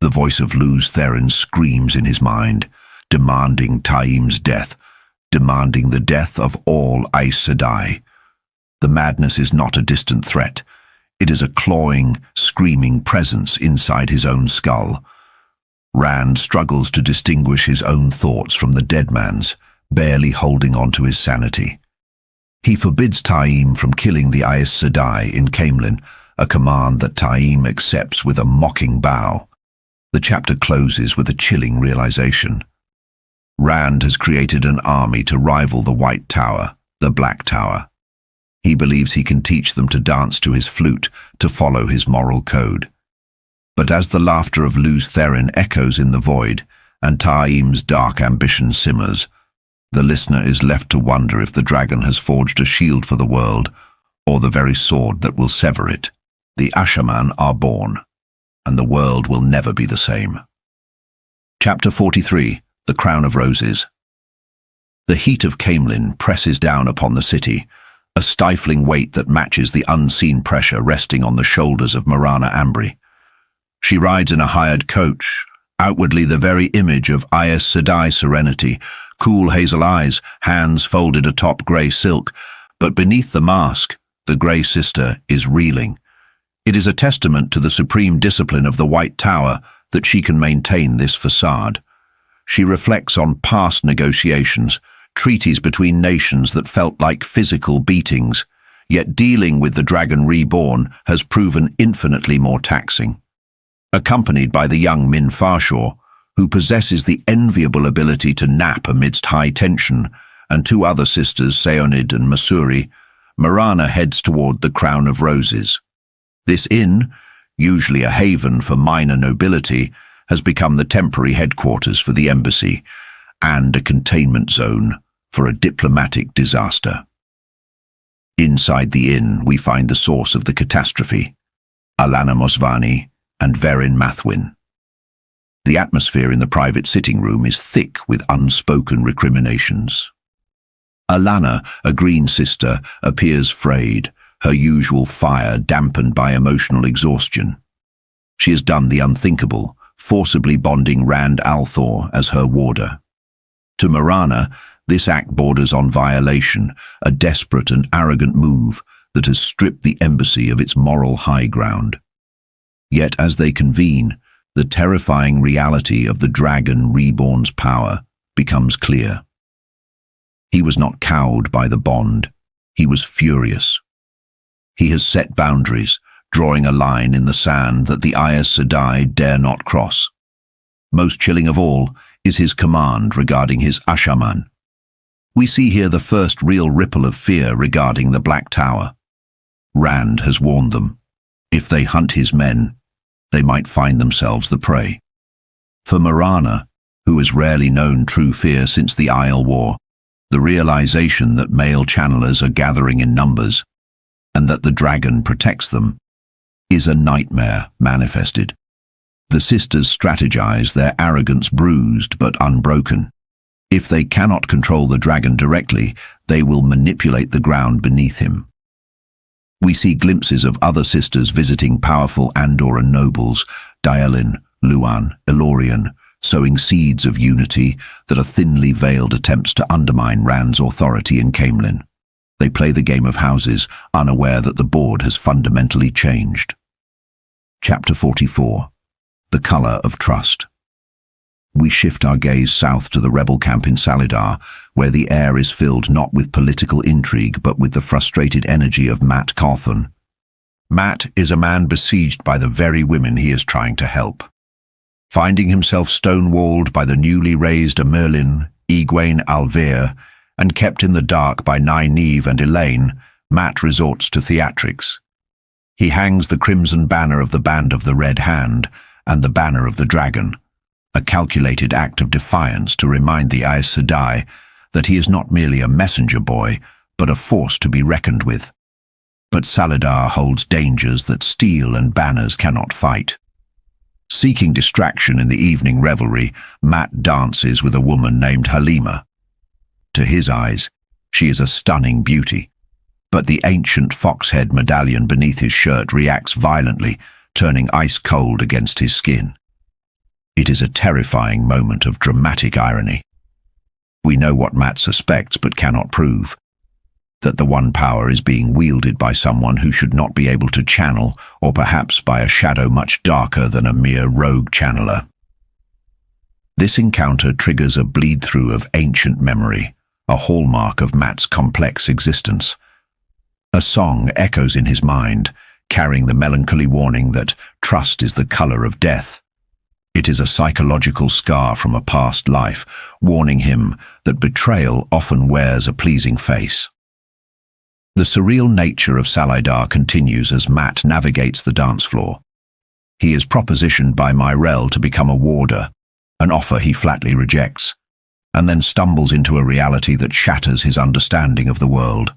The voice of Lews Therin screams in his mind, demanding Taim's death, demanding the death of all Aes Sedai. The madness is not a distant threat. It is a clawing, screaming presence inside his own skull. Rand struggles to distinguish his own thoughts from the dead man's, barely holding on to his sanity. He forbids Taim from killing the Aes Sedai in Caemlyn, a command that Taim accepts with a mocking bow. The chapter closes with a chilling realization. Rand has created an army to rival the White Tower, the Black Tower. He believes he can teach them to dance to his flute, to follow his moral code. But as the laughter of Lews Therin echoes in the void, and Taim's dark ambition simmers, the listener is left to wonder if the dragon has forged a shield for the world, or the very sword that will sever it. The Asha'man are born, and the world will never be the same. Chapter 43. The Crown of Roses. The heat of Caemlyn presses down upon the city, a stifling weight that matches the unseen pressure resting on the shoulders of Morana Ambry. She rides in a hired coach, outwardly the very image of Aes Sedai serenity, cool hazel eyes, hands folded atop grey silk, but beneath the mask, the Grey Sister is reeling. It is a testament to the supreme discipline of the White Tower that she can maintain this facade. She reflects on past negotiations, treaties between nations that felt like physical beatings, yet dealing with the Dragon Reborn has proven infinitely more taxing. Accompanied by the young Min Farshaw, who possesses the enviable ability to nap amidst high tension, and two other sisters, Seonid and Masuri, Morana heads toward the Crown of Roses. This inn, usually a haven for minor nobility, has become the temporary headquarters for the embassy and a containment zone for a diplomatic disaster. Inside the inn, we find the source of the catastrophe, Alana Mosvani and Verin Mathwin. The atmosphere in the private sitting room is thick with unspoken recriminations. Alana, a green sister, appears frayed, her usual fire dampened by emotional exhaustion. She has done the unthinkable, forcibly bonding Rand al'Thor as her warder. To Morana, this act borders on violation, a desperate and arrogant move that has stripped the embassy of its moral high ground. Yet as they convene, the terrifying reality of the Dragon Reborn's power becomes clear. He was not cowed by the bond, he was furious. He has set boundaries, drawing a line in the sand that the Aes Sedai dare not cross. Most chilling of all is his command regarding his Asha'man. We see here the first real ripple of fear regarding the Black Tower. Rand has warned them. If they hunt his men, they might find themselves the prey. For Morana, who has rarely known true fear since the Isle War, the realization that male channelers are gathering in numbers, and that the dragon protects them, is a nightmare manifested. The sisters strategize, their arrogance bruised but unbroken. If they cannot control the dragon directly, they will manipulate the ground beneath him. We see glimpses of other sisters visiting powerful Andoran nobles, Daelin, Luan, Elorian, sowing seeds of unity that are thinly veiled attempts to undermine Rand's authority in Caemlyn. They play the game of houses, unaware that the board has fundamentally changed. Chapter 44. The Color of Trust. We shift our gaze south to the rebel camp in Salidar, where the air is filled not with political intrigue but with the frustrated energy of Mat Cawthon. Mat is a man besieged by the very women he is trying to help. Finding himself stonewalled by the newly raised Merlin, e-gwayn Alvear, and kept in the dark by Nynaeve and Elaine, Mat resorts to theatrics. He hangs the crimson banner of the Band of the Red Hand and the banner of the dragon. a calculated act of defiance to remind the Aes Sedai that he is not merely a messenger boy, but a force to be reckoned with. But Salidar holds dangers that steel and banners cannot fight. Seeking distraction in the evening revelry, Mat dances with a woman named Halima. To his eyes, she is a stunning beauty, but the ancient fox-head medallion beneath his shirt reacts violently, turning ice-cold against his skin. It is a terrifying moment of dramatic irony. We know what Mat suspects but cannot prove, that the One Power is being wielded by someone who should not be able to channel, or perhaps by a shadow much darker than a mere rogue channeler. This encounter triggers a bleed-through of ancient memory, a hallmark of Mat's complex existence. A song echoes in his mind, carrying the melancholy warning that trust is the color of death. It is a psychological scar from a past life, warning him that betrayal often wears a pleasing face. The surreal nature of Salidar continues as Mat navigates the dance floor. He is propositioned by Myrell to become a warder, an offer he flatly rejects, and then stumbles into a reality that shatters his understanding of the world.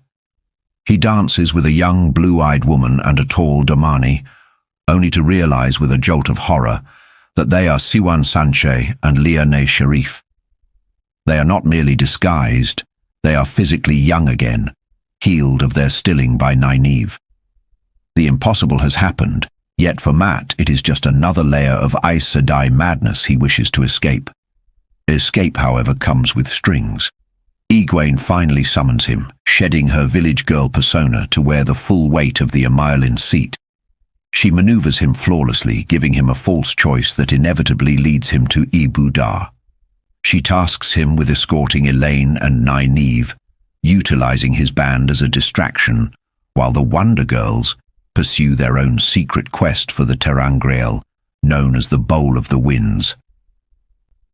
He dances with a young blue-eyed woman and a tall Domani, only to realize with a jolt of horror that they are Siwan Sanche and Liane Sharif. They are not merely disguised, they are physically young again, healed of their stilling by Nynaeve. The impossible has happened, yet for Mat it is just another layer of Aes Sedai madness he wishes to escape. Escape, however, comes with strings. E-gwayn finally summons him, shedding her village girl persona to wear the full weight of the Amyrlin seat. She maneuvers him flawlessly, giving him a false choice that inevitably leads him to Ebudar. She tasks him with escorting Elaine and Nynaeve, utilizing his band as a distraction, while the Wonder Girls pursue their own secret quest for the ter'angreal, known as the Bowl of the Winds.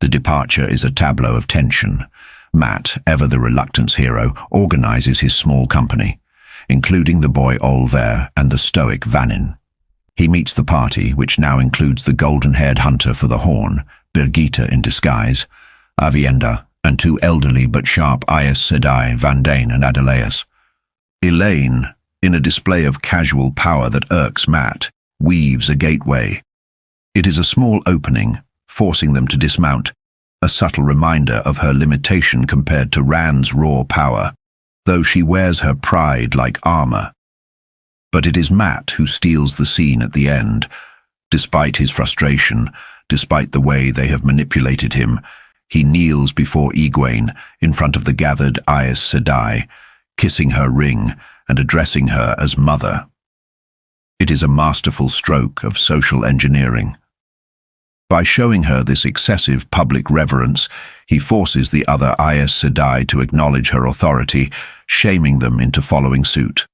The departure is a tableau of tension. Mat, ever the reluctance hero, organizes his small company, including the boy Olver and the stoic Vanin. He meets the party, which now includes the golden-haired hunter for the horn, Birgitta in disguise, Avienda, and two elderly but sharp Aes Sedai, Vandane and Adelaus. Elaine, in a display of casual power that irks Mat, weaves a gateway. It is a small opening, forcing them to dismount, a subtle reminder of her limitation compared to Rand's raw power, though she wears her pride like armor. But it is Mat who steals the scene at the end. Despite his frustration, despite the way they have manipulated him, he kneels before e-gwayn in front of the gathered Aes Sedai, kissing her ring and addressing her as mother. It is a masterful stroke of social engineering. By showing her this excessive public reverence, he forces the other Aes Sedai to acknowledge her authority, shaming them into following suit.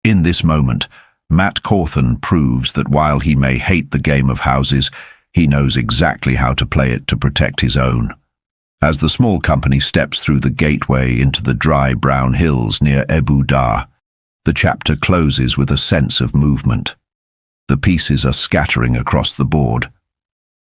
In this moment, Mat Cawthon proves that while he may hate the game of houses, he knows exactly how to play it to protect his own. As the small company steps through the gateway into the dry brown hills near Ebudar, the chapter closes with a sense of movement. The pieces are scattering across the board.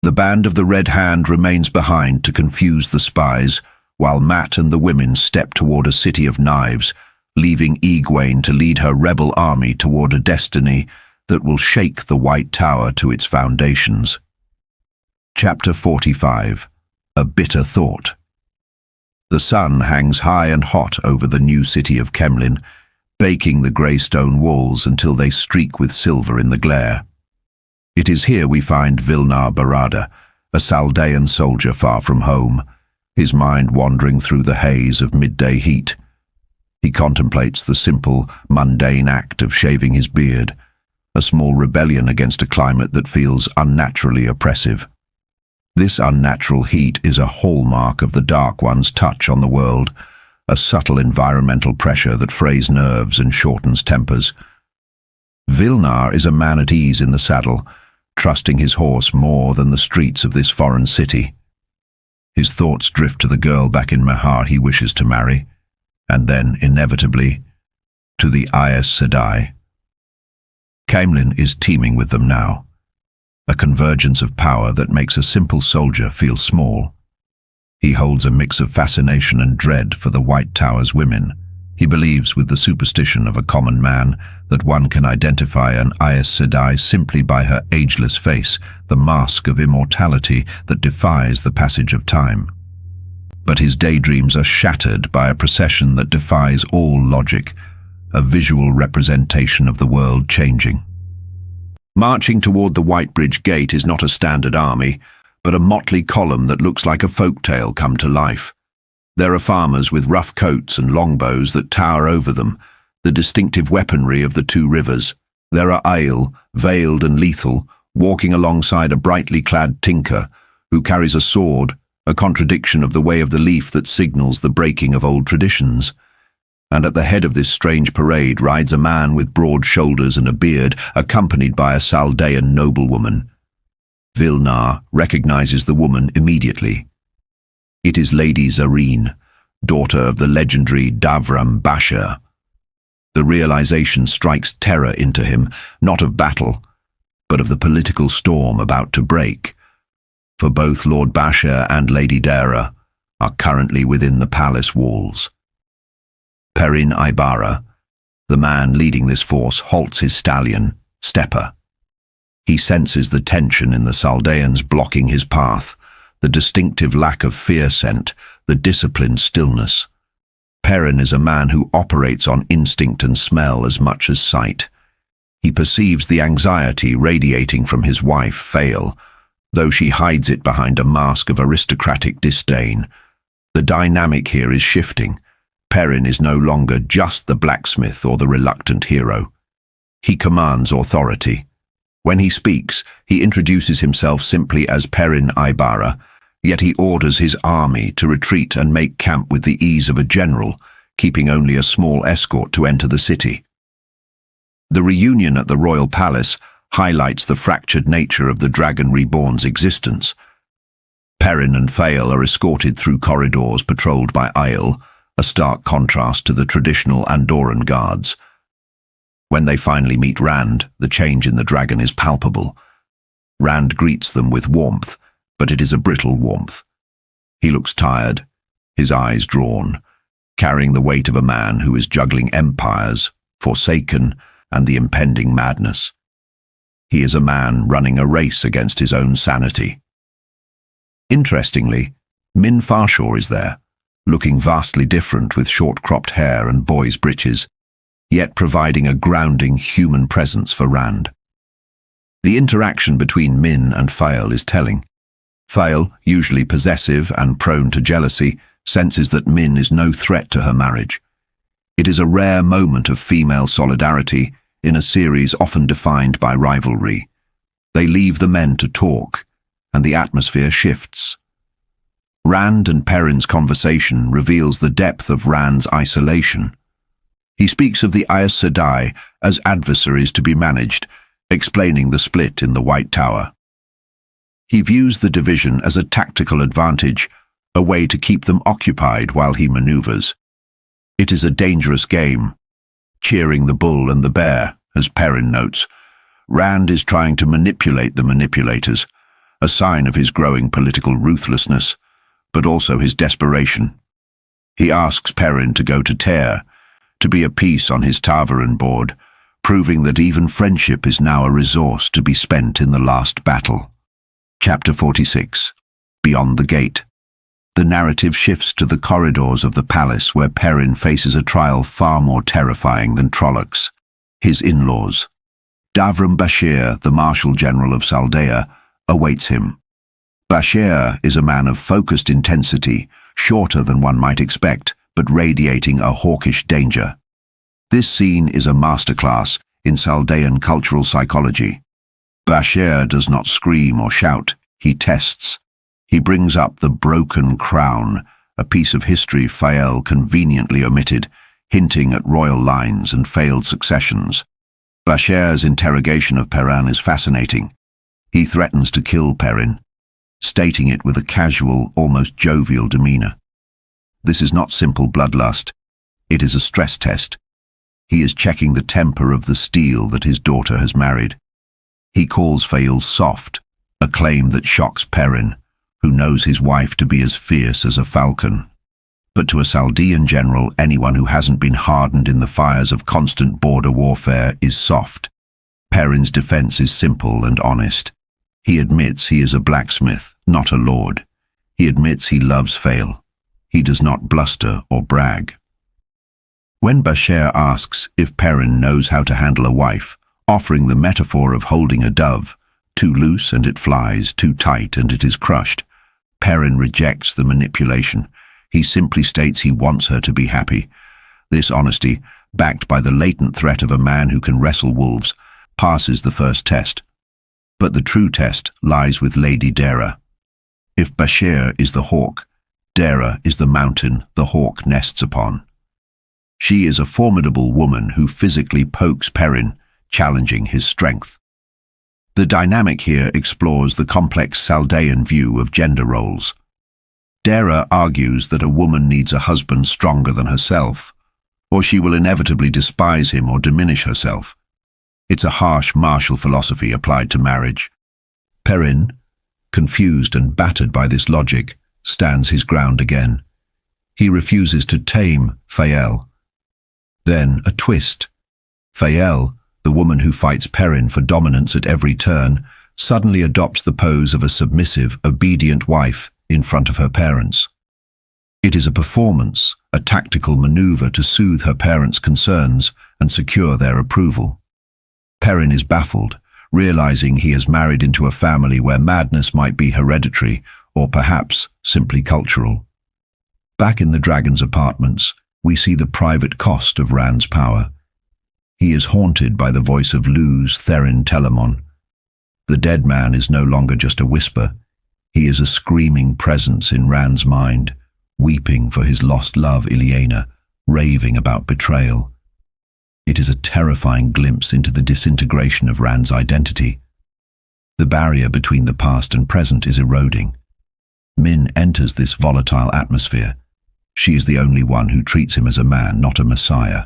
The band of the Red Hand remains behind to confuse the spies, while Mat and the women step toward a city of knives, leaving e-gwayn to lead her rebel army toward a destiny that will shake the White Tower to its foundations. Chapter 45. A Bitter Thought. The sun hangs high and hot over the new city of Kemlin, baking the grey stone walls until they streak with silver in the glare. It is here we find Vilnar Barada, a Saldaean soldier far from home, his mind wandering through the haze of midday heat. He contemplates the simple, mundane act of shaving his beard, a small rebellion against a climate that feels unnaturally oppressive. This unnatural heat is a hallmark of the Dark One's touch on the world, a subtle environmental pressure that frays nerves and shortens tempers. Vilnar is a man at ease in the saddle, trusting his horse more than the streets of this foreign city. His thoughts drift to the girl back in Mehar he wishes to marry, and then, inevitably, to the Aes Sedai. Kemlin is teeming with them now. a convergence of power that makes a simple soldier feel small. He holds a mix of fascination and dread for the White Tower's women. He believes, with the superstition of a common man, that one can identify an Aes Sedai simply by her ageless face, the mask of immortality that defies the passage of time. But his daydreams are shattered by a procession that defies all logic, a visual representation of the world changing. Marching toward the White Bridge Gate is not a standard army, but a motley column that looks like a folk tale come to life. There are farmers with rough coats and longbows that tower over them, the distinctive weaponry of the two rivers. There are Aiel, veiled and lethal, walking alongside a brightly clad tinker who carries a sword, a contradiction of the way of the leaf that signals the breaking of old traditions. And at the head of this strange parade rides a man with broad shoulders and a beard, accompanied by a Saldaean noblewoman. Vilnar recognizes the woman immediately. It is Lady Zareen, daughter of the legendary Davram Bashir. The realization strikes terror into him, not of battle, but of the political storm about to break. For both Lord Bashir and Lady Dara are currently within the palace walls. Perrin Aybara, the man leading this force, halts his stallion, Stepper. He senses the tension in the Saldaeans blocking his path, the distinctive lack of fear scent, the disciplined stillness. Perrin is a man who operates on instinct and smell as much as sight. He perceives the anxiety radiating from his wife, Fael, though she hides it behind a mask of aristocratic disdain. The dynamic here is shifting. Perrin is no longer just the blacksmith or the reluctant hero. He commands authority. When he speaks, he introduces himself simply as Perrin Aybara, yet he orders his army to retreat and make camp with the ease of a general, keeping only a small escort to enter the city. The reunion at the royal palace highlights the fractured nature of the Dragon Reborn's existence. Perrin and Fael are escorted through corridors patrolled by Aiel, a stark contrast to the traditional Andoran guards. When they finally meet Rand, the change in the dragon is palpable. Rand greets them with warmth, but it is a brittle warmth. He looks tired, his eyes drawn, carrying the weight of a man who is juggling empires, Forsaken, and the impending madness. He is a man running a race against his own sanity. Interestingly, Min Farshaw is there, looking vastly different with short-cropped hair and boy's breeches, yet providing a grounding human presence for Rand. The interaction between Min and Fael is telling. Fael, usually possessive and prone to jealousy, senses that Min is no threat to her marriage. It is a rare moment of female solidarity in a series often defined by rivalry. They leave the men to talk, and the atmosphere shifts. Rand and Perrin's conversation reveals the depth of Rand's isolation. He speaks of the Aes Sedai as adversaries to be managed, explaining the split in the White Tower. He views the division as a tactical advantage, a way to keep them occupied while he maneuvers. It is a dangerous game, cheering the bull and the bear, as Perrin notes. Rand is trying to manipulate the manipulators, a sign of his growing political ruthlessness, but also his desperation. He asks Perrin to go to Tear, to be a piece on his Tarvaran board, proving that even friendship is now a resource to be spent in the last battle. Chapter 46. Beyond the Gate. The narrative shifts to the corridors of the palace where Perrin faces a trial far more terrifying than Trollocs. His in-laws. Davram Bashir, the Marshal General of Saldea, awaits him. Bashir is a man of focused intensity, shorter than one might expect, but radiating a hawkish danger. This scene is a masterclass in Saldaean cultural psychology. Bashir does not scream or shout, he tests. He brings up the broken crown, a piece of history Fael conveniently omitted, hinting at royal lines and failed successions. Bashir's interrogation of Perrin is fascinating. He threatens to kill Perrin, stating it with a casual, almost jovial demeanor. This is not simple bloodlust. It is a stress test. He is checking the temper of the steel that his daughter has married. He calls Fael soft, a claim that shocks Perrin, who knows his wife to be as fierce as a falcon. But to a Saldean general, anyone who hasn't been hardened in the fires of constant border warfare is soft. Perrin's defense is simple and honest. He admits he is a blacksmith, not a lord. He admits he loves Fail. He does not bluster or brag. When Bashir asks if Perrin knows how to handle a wife, offering the metaphor of holding a dove, too loose and it flies, too tight and it is crushed, Perrin rejects the manipulation. He simply states he wants her to be happy. This honesty, backed by the latent threat of a man who can wrestle wolves, passes the first test. But the true test lies with Lady Dara. If Bashir is the hawk, Dara is the mountain the hawk nests upon. She is a formidable woman who physically pokes Perrin, challenging his strength. The dynamic here explores the complex Saldean view of gender roles. Dara argues that a woman needs a husband stronger than herself, or she will inevitably despise him or diminish herself. It's a harsh martial philosophy applied to marriage. Perrin, confused and battered by this logic, stands his ground again. He refuses to tame Fael. Then a twist. Fael, the woman who fights Perrin for dominance at every turn, suddenly adopts the pose of a submissive, obedient wife in front of her parents. It is a performance, a tactical maneuver to soothe her parents' concerns and secure their approval. Perrin is baffled, realizing he has married into a family where madness might be hereditary or perhaps simply cultural. Back in the dragon's apartments, we see the private cost of Rand's power. He is haunted by the voice of Luz Therin Telamon. The dead man is no longer just a whisper. He is a screaming presence in Rand's mind, weeping for his lost love Ileana, raving about betrayal. It is a terrifying glimpse into the disintegration of Rand's identity. The barrier between the past and present is eroding. Min enters this volatile atmosphere. She is the only one who treats him as a man, not a messiah.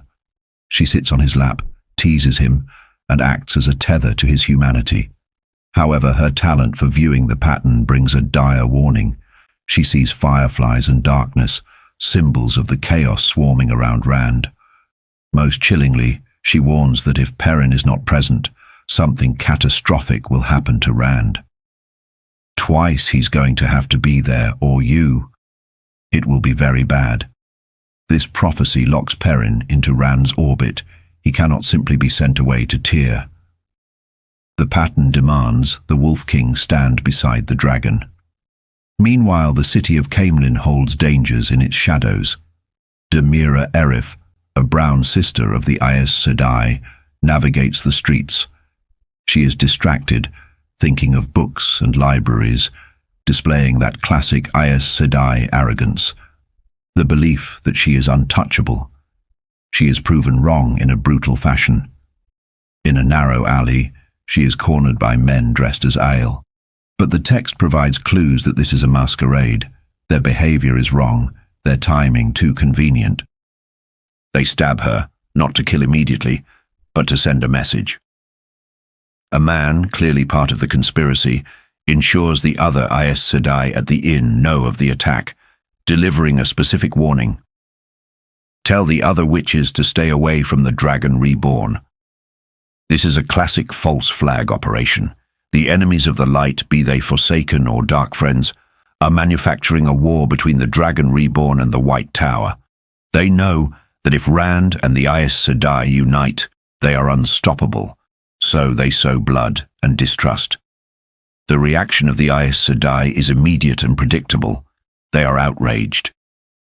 She sits on his lap, teases him, and acts as a tether to his humanity. However, her talent for viewing the pattern brings a dire warning. She sees fireflies and darkness, symbols of the chaos swarming around Rand. Most chillingly, she warns that if Perrin is not present, something catastrophic will happen to Rand. Twice he's going to have to be there, or you. It will be very bad. This prophecy locks Perrin into Rand's orbit. He cannot simply be sent away to Tyr. The pattern demands the Wolf King stand beside the dragon. Meanwhile, the city of Caemlyn holds dangers in its shadows. Demira Erif, a brown sister of the Aes Sedai, navigates the streets. She is distracted, thinking of books and libraries, displaying that classic Aes Sedai arrogance, the belief that she is untouchable. She is proven wrong in a brutal fashion. In a narrow alley, she is cornered by men dressed as Ael. But the text provides clues that this is a masquerade. Their behavior is wrong, their timing too convenient. They stab her, not to kill immediately, but to send a message. A man, clearly part of the conspiracy, ensures the other Aes Sedai at the inn know of the attack, delivering a specific warning. Tell the other witches to stay away from the Dragon Reborn. This is a classic false flag operation. The enemies of the light, be they Forsaken or Dark Friends, are manufacturing a war between the Dragon Reborn and the White Tower. They know that if Rand and the Aes Sedai unite, they are unstoppable, so they sow blood and distrust. The reaction of the Aes Sedai is immediate and predictable. They are outraged.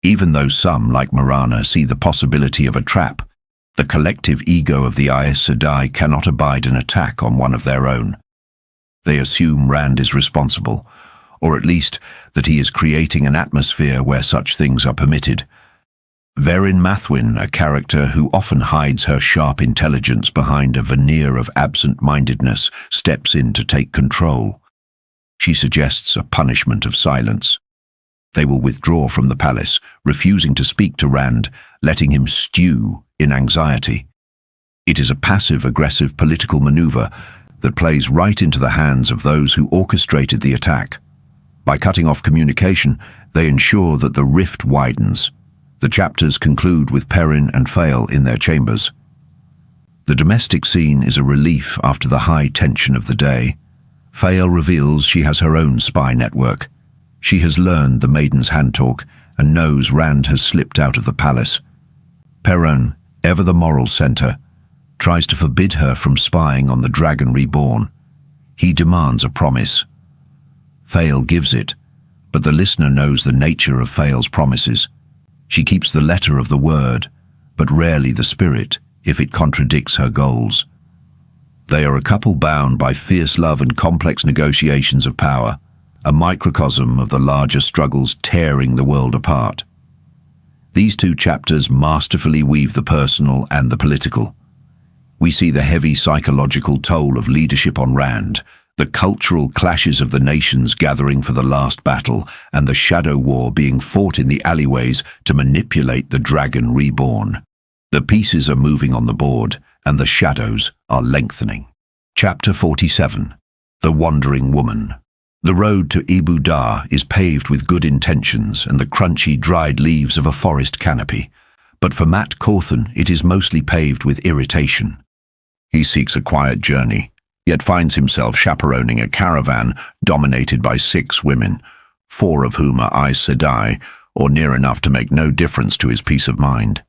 Even though some, like Marana, see the possibility of a trap, the collective ego of the Aes Sedai cannot abide an attack on one of their own. They assume Rand is responsible, or at least that he is creating an atmosphere where such things are permitted. Verin Mathwin, a character who often hides her sharp intelligence behind a veneer of absent-mindedness, steps in to take control. She suggests a punishment of silence. They will withdraw from the palace, refusing to speak to Rand, letting him stew in anxiety. It is a passive-aggressive political maneuver, that plays right into the hands of those who orchestrated the attack. By cutting off communication, they ensure that the rift widens. The chapters conclude with Perrin and Fael in their chambers. The domestic scene is a relief after the high tension of the day. Fael reveals she has her own spy network. She has learned the Maiden's Hand talk and knows Rand has slipped out of the palace. Perrin, ever the moral center, tries to forbid her from spying on the Dragon Reborn. He demands a promise. Fael gives it, but the listener knows the nature of Fael's promises. She keeps the letter of the word, but rarely the spirit if it contradicts her goals. They are a couple bound by fierce love and complex negotiations of power, a microcosm of the larger struggles tearing the world apart. These two chapters masterfully weave the personal and the political. We see the heavy psychological toll of leadership on Rand, the cultural clashes of the nations gathering for the last battle, and the shadow war being fought in the alleyways to manipulate the Dragon Reborn. The pieces are moving on the board, and the shadows are lengthening. Chapter 47. The Wandering Woman. The road to Ebu Dar is paved with good intentions and the crunchy, dried leaves of a forest canopy, but for Matt Cawthon it is mostly paved with irritation. He seeks a quiet journey, yet finds himself chaperoning a caravan dominated by 6 women, 4 of whom are Aes Sedai, or near enough to make no difference to his peace of mind.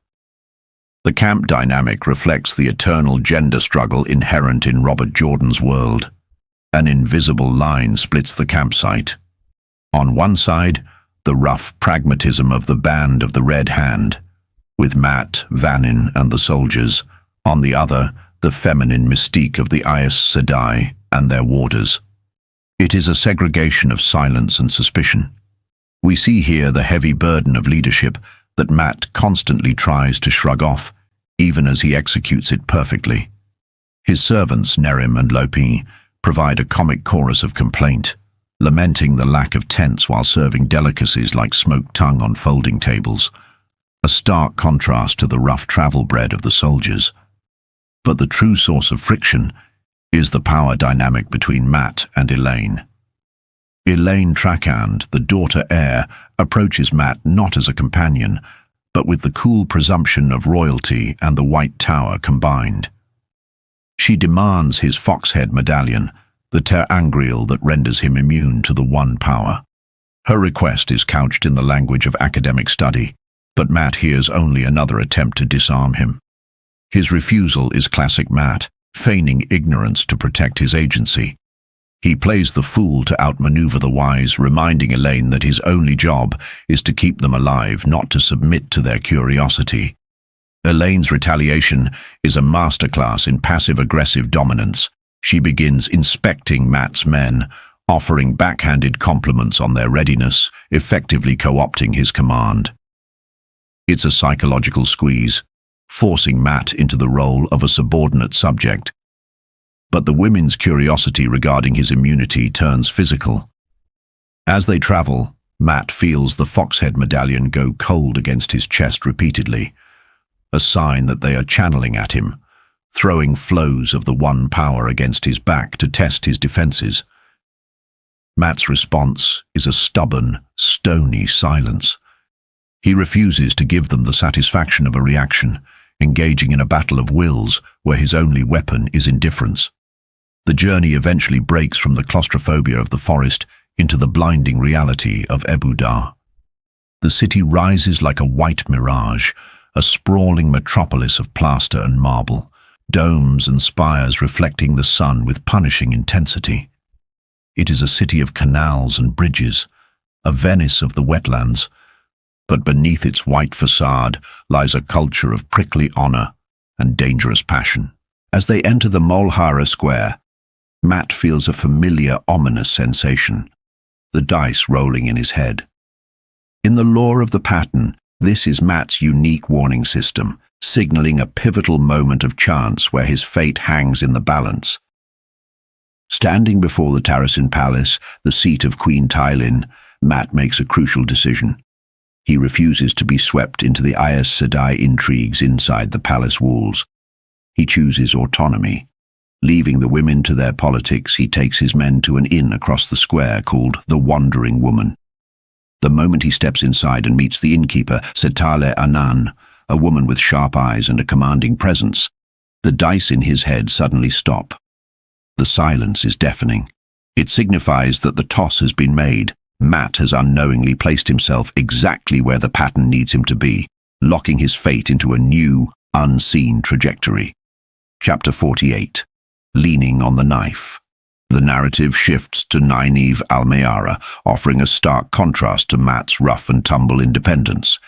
The camp dynamic reflects the eternal gender struggle inherent in Robert Jordan's world. An invisible line splits the campsite. On one side, the rough pragmatism of the Band of the Red Hand, with Mat, Vannin, and the soldiers. On the other, the feminine mystique of the Aes Sedai and their warders. It is a segregation of silence and suspicion. We see here the heavy burden of leadership that Mat constantly tries to shrug off, even as he executes it perfectly. His servants, Nerim and Lopin, provide a comic chorus of complaint, lamenting the lack of tents while serving delicacies like smoked tongue on folding tables, a stark contrast to the rough travel bread of the soldiers. But the true source of friction is the power dynamic between Mat and Elaine. Elaine Trakand, the daughter heir, approaches Mat not as a companion, but with the cool presumption of royalty and the White Tower combined. She demands his foxhead medallion, the ter'angreal that renders him immune to the one power. Her request is couched in the language of academic study, but Mat hears only another attempt to disarm him. His refusal is classic Mat, feigning ignorance to protect his agency. He plays the fool to outmaneuver the wise, reminding Elaine that his only job is to keep them alive, not to submit to their curiosity. Elaine's retaliation is a masterclass in passive-aggressive dominance. She begins inspecting Mat's men, offering backhanded compliments on their readiness, effectively co-opting his command. It's a psychological squeeze, forcing Mat into the role of a subordinate subject. But the women's curiosity regarding his immunity turns physical. As they travel, Mat feels the foxhead medallion go cold against his chest repeatedly, a sign that they are channeling at him, throwing flows of the one power against his back to test his defenses. Mat's response is a stubborn, stony silence. He refuses to give them the satisfaction of a reaction, engaging in a battle of wills where his only weapon is indifference. The journey eventually breaks from the claustrophobia of the forest into the blinding reality of Ebu Dar. The city rises like a white mirage, a sprawling metropolis of plaster and marble, domes and spires reflecting the sun with punishing intensity. It is a city of canals and bridges, a Venice of the wetlands, but beneath its white facade lies a culture of prickly honor and dangerous passion. As they enter the Molhara Square, Mat feels a familiar, ominous sensation, the dice rolling in his head. In the lore of the pattern, this is Mat's unique warning system, signaling a pivotal moment of chance where his fate hangs in the balance. Standing before the Tarasin Palace, the seat of Queen Tylin, Mat makes a crucial decision. He refuses to be swept into the Aes Sedai intrigues inside the palace walls. He chooses autonomy. Leaving the women to their politics, he takes his men to an inn across the square called the Wandering Woman. The moment he steps inside and meets the innkeeper, Setale Anan, a woman with sharp eyes and a commanding presence, the dice in his head suddenly stop. The silence is deafening. It signifies that the toss has been made. Matt has unknowingly placed himself exactly where the pattern needs him to be, locking his fate into a new, unseen trajectory. Chapter 48. Leaning on the Knife. The narrative shifts to Nynaeve Almayara, offering a stark contrast to Matt's rough-and-tumble independence.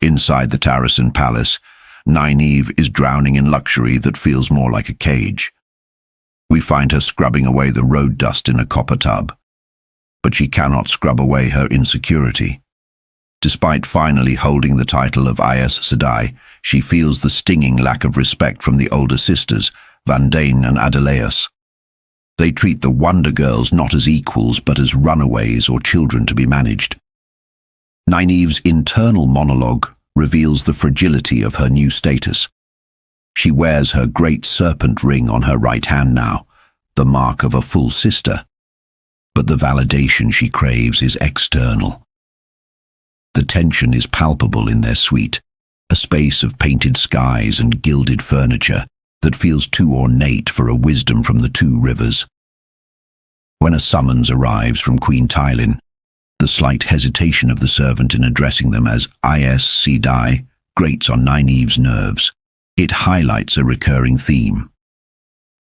Inside the Tarasin Palace, Nynaeve is drowning in luxury that feels more like a cage. We find her scrubbing away the road dust in a copper tub. But she cannot scrub away her insecurity. Despite finally holding the title of Aes Sedai, she feels the stinging lack of respect from the older sisters, Vandane and Adeleus. They treat the Wonder Girls not as equals but as runaways or children to be managed. Nynaeve's internal monologue reveals the fragility of her new status. She wears her great serpent ring on her right hand now, the mark of a full sister. But the validation she craves is external. The tension is palpable in their suite, a space of painted skies and gilded furniture that feels too ornate for a wisdom from the two rivers. When a summons arrives from Queen Tywin, the slight hesitation of the servant in addressing them as Aes Sedai grates on Nynaeve's nerves. It highlights a recurring theme.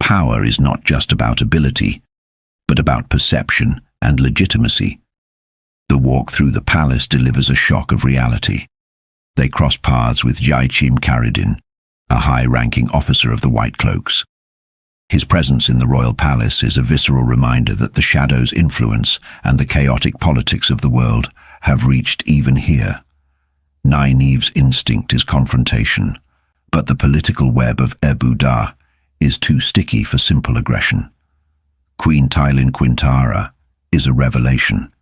Power is not just about ability, but about perception and legitimacy. The walk through the palace delivers a shock of reality. They cross paths with Jaichim Caridin, a high-ranking officer of the White Cloaks. His presence in the royal palace is a visceral reminder that the Shadow's influence and the chaotic politics of the world have reached even here. Nynaeve's instinct is confrontation, but the political web of Ebu Dar is too sticky for simple aggression. Queen Tywin Quintara is a revelation.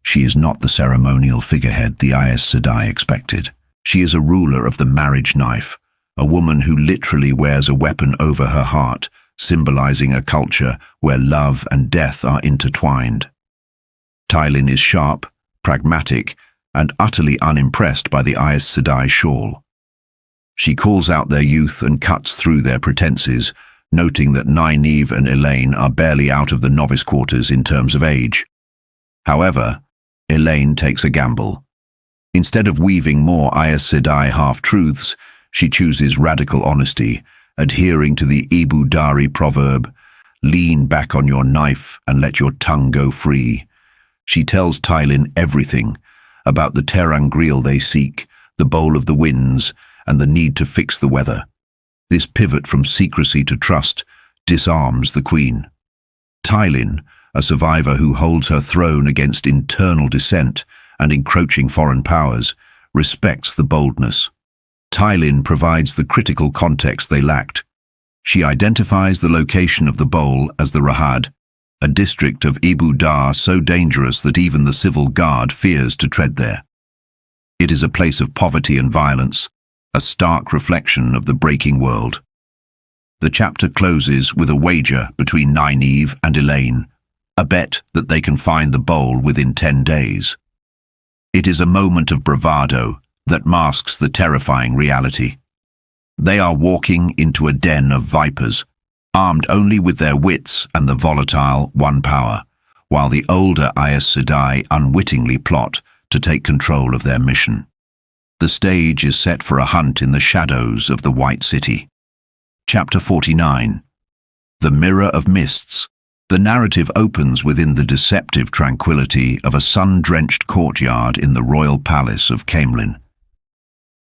She is not the ceremonial figurehead the Aes Sedai expected. She is a ruler of the marriage knife, a woman who literally wears a weapon over her heart, symbolizing a culture where love and death are intertwined. Tywin is sharp, pragmatic, and utterly unimpressed by the Aes Sedai shawl. She calls out their youth and cuts through their pretenses, noting that Nynaeve and Elaine are barely out of the novice quarters in terms of age. However, Elaine takes a gamble. Instead of weaving more Aes Sedai half-truths, she chooses radical honesty, adhering to the Ebu Dari proverb, "Lean back on your knife and let your tongue go free." She tells Tywin everything about the ter'angreal they seek, the bowl of the winds, and the need to fix the weather. This pivot from secrecy to trust disarms the queen. Tywin, a survivor who holds her throne against internal dissent and encroaching foreign powers, respects the boldness. Tywin provides the critical context they lacked. She identifies the location of the bowl as the Rahad, a district of Ebu Dar so dangerous that even the civil guard fears to tread there. It is a place of poverty and violence, a stark reflection of the breaking world. The chapter closes with a wager between Nynaeve and Elaine, a bet that they can find the bowl within 10 days. It is a moment of bravado that masks the terrifying reality. They are walking into a den of vipers, armed only with their wits and the volatile One Power, while the older Aes Sedai unwittingly plot to take control of their mission. The stage is set for a hunt in the shadows of the White City. Chapter 49. The Mirror of Mists. The narrative opens within the deceptive tranquility of a sun-drenched courtyard in the royal palace of Caemlyn.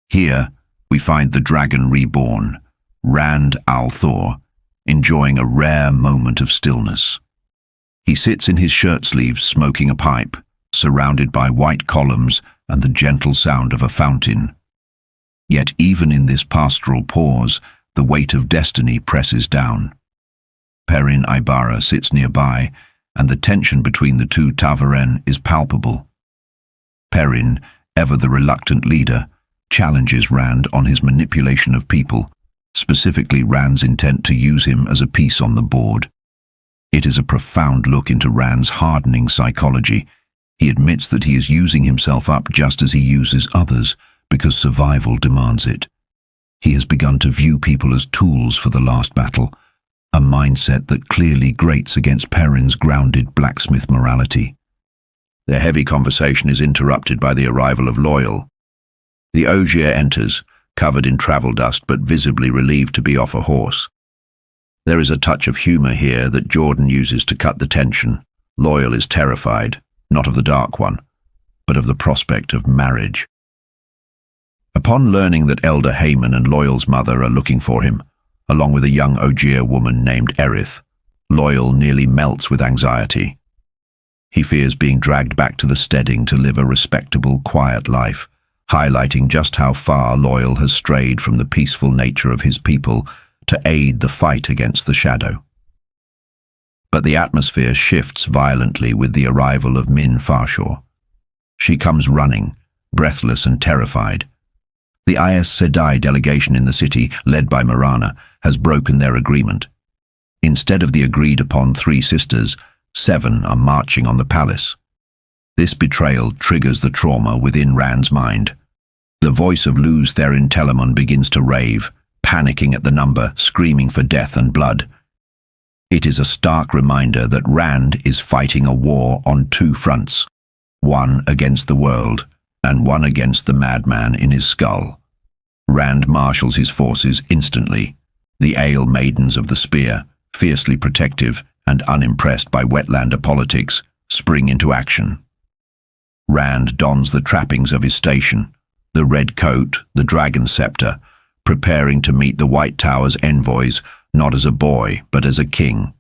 Here, we find the Dragon Reborn, Rand al'Thor, enjoying a rare moment of stillness. He sits in his shirt sleeves smoking a pipe, surrounded by white columns and the gentle sound of a fountain. Yet even in this pastoral pause, the weight of destiny presses down. Perrin Ibarra sits nearby, and the tension between the two Ta'veren is palpable. Perrin, ever the reluctant leader, challenges Rand on his manipulation of people, specifically Rand's intent to use him as a piece on the board. It is a profound look into Rand's hardening psychology. He admits that he is using himself up just as he uses others, because survival demands it. He has begun to view people as tools for the last battle, a mindset that clearly grates against Perrin's grounded blacksmith morality. Their heavy conversation is interrupted by the arrival of Loial. The Ogier enters, covered in travel dust but visibly relieved to be off a horse. There is a touch of humor here that Jordan uses to cut the tension. Loial is terrified, not of the Dark One, but of the prospect of marriage. Upon learning that Elder Haman and Loial's mother are looking for him, along with a young Ogier woman named Erith, Loial nearly melts with anxiety. He fears being dragged back to the steading to live a respectable, quiet life, highlighting just how far Loial has strayed from the peaceful nature of his people to aid the fight against the Shadow. But the atmosphere shifts violently with the arrival of Min Farshaw. She comes running, breathless and terrified. The Aes Sedai delegation in the city, led by Marana, has broken their agreement. Instead of the agreed-upon 3 sisters, 7 are marching on the palace. This betrayal triggers the trauma within Rand's mind. The voice of Luz Therin Telamon begins to rave, panicking at the number, screaming for death and blood. It is a stark reminder that Rand is fighting a war on 2 fronts, one against the world, and one against the madman in his skull. Rand marshals his forces instantly. The Ale Maidens of the Spear, fiercely protective and unimpressed by wetlander politics, spring into action. Rand dons the trappings of his station, the red coat, the dragon scepter, preparing to meet the White Tower's envoys, not as a boy, but as a king.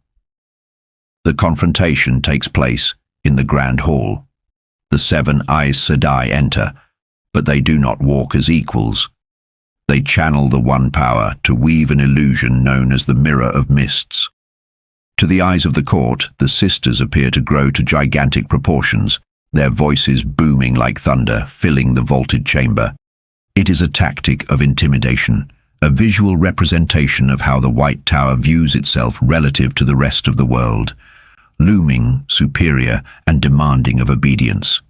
The confrontation takes place in the Grand Hall. The 7 Aes Sedai enter, but they do not walk as equals. They channel the One Power to weave an illusion known as the Mirror of Mists. To the eyes of the court, the sisters appear to grow to gigantic proportions, their voices booming like thunder, filling the vaulted chamber. It is a tactic of intimidation, a visual representation of how the White Tower views itself relative to the rest of the world, looming, superior, and demanding of obedience.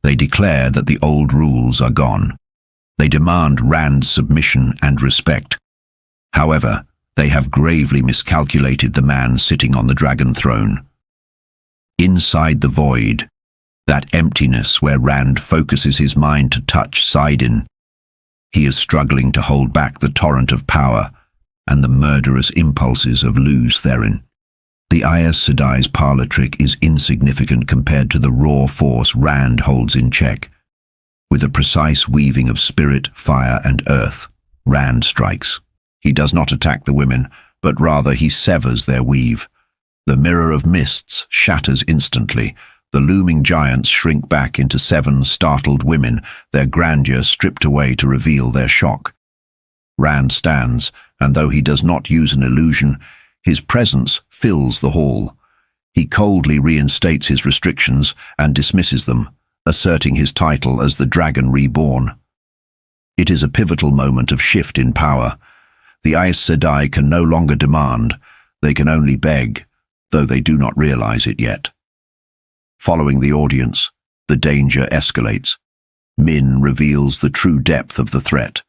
They declare that the old rules are gone. They demand Rand's submission and respect. However, they have gravely miscalculated the man sitting on the dragon throne. Inside the void, that emptiness where Rand focuses his mind to touch Sidon, he is struggling to hold back the torrent of power and the murderous impulses of Luz Therin. The Aes Sedai's parlor trick is insignificant compared to the raw force Rand holds in check. With a precise weaving of spirit, fire, and earth, Rand strikes. He does not attack the women, but rather he severs their weave. The Mirror of Mists shatters instantly. The looming giants shrink back into 7 startled women, their grandeur stripped away to reveal their shock. Rand stands, and though he does not use an illusion, his presence fills the hall. He coldly reinstates his restrictions and dismisses them, asserting his title as the Dragon Reborn. It is a pivotal moment of shift in power. The Aes Sedai can no longer demand, they can only beg, though they do not realize it yet. Following the audience, the danger escalates. Min reveals the true depth of the threat.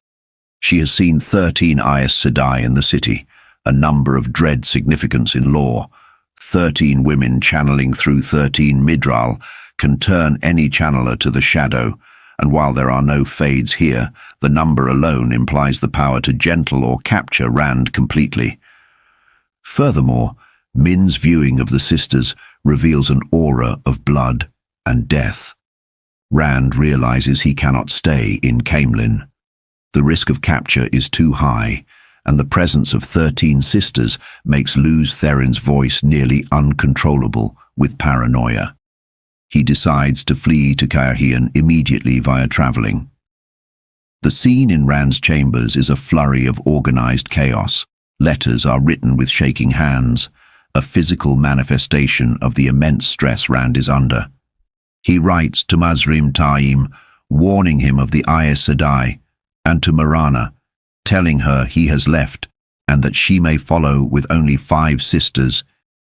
She has seen 13 Aes Sedai in the city, a number of dread significance in lore. 13 women channeling through 13 Midral can turn any channeler to the Shadow, and while there are no fades here, the number alone implies the power to gentle or capture Rand completely. Furthermore, Min's viewing of the sisters reveals an aura of blood and death. Rand realizes he cannot stay in Caemlyn. The risk of capture is too high, and the presence of 13 sisters makes Luz Therin's voice nearly uncontrollable with paranoia. He decides to flee to Caerhien immediately via traveling. The scene in Rand's chambers is a flurry of organized chaos. Letters are written with shaking hands, a physical manifestation of the immense stress Rand is under. He writes to Mazrim Taim, warning him of the Aes Sedai, and to Marana, telling her he has left and that she may follow with only 5 sisters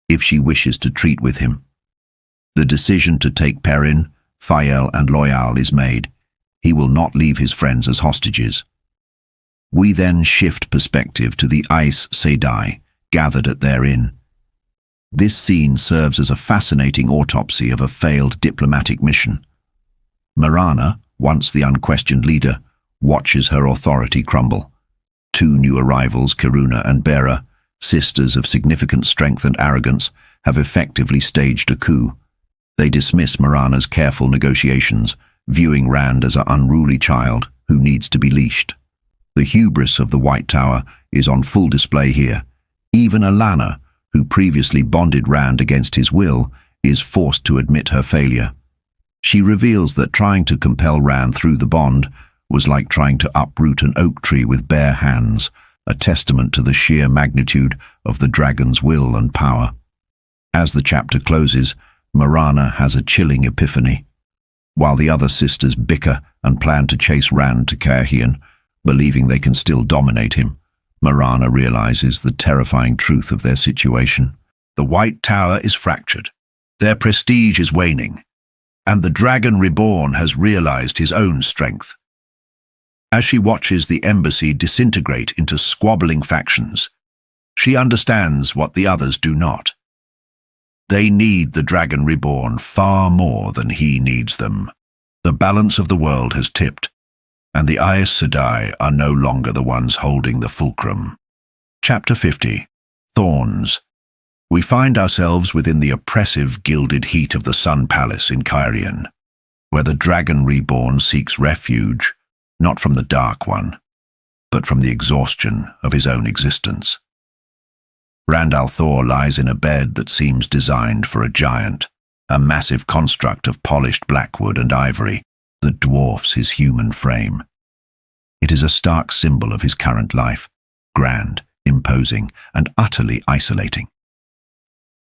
if she wishes to treat with him. The decision to take Perrin, Fael and Loyal is made. He will not leave his friends as hostages. We then shift perspective to the Aes Sedai, gathered at their inn. This scene serves as a fascinating autopsy of a failed diplomatic mission. Marana, once the unquestioned leader, watches her authority crumble. 2 new arrivals, Kiruna and Bera, sisters of significant strength and arrogance, have effectively staged a coup. They dismiss Marana's careful negotiations, viewing Rand as an unruly child who needs to be leashed. The hubris of the White Tower is on full display here. Even Alanna, who previously bonded Rand against his will, is forced to admit her failure. She reveals that trying to compel Rand through the bond was like trying to uproot an oak tree with bare hands, a testament to the sheer magnitude of the dragon's will and power. As the chapter closes, Marana has a chilling epiphany. While the other sisters bicker and plan to chase Rand to Caerhien, believing they can still dominate him, Marana realizes the terrifying truth of their situation. The White Tower is fractured, their prestige is waning, and the Dragon Reborn has realized his own strength. As she watches the embassy disintegrate into squabbling factions, she understands what the others do not. They need the Dragon Reborn far more than he needs them. The balance of the world has tipped, and the Aes Sedai are no longer the ones holding the fulcrum. Chapter 50. Thorns. We find ourselves within the oppressive gilded heat of the Sun Palace in Caerhien, where the Dragon Reborn seeks refuge, not from the Dark One, but from the exhaustion of his own existence. Rand al'Thor lies in a bed that seems designed for a giant, a massive construct of polished blackwood and ivory that dwarfs his human frame. It is a stark symbol of his current life, grand, imposing, and utterly isolating.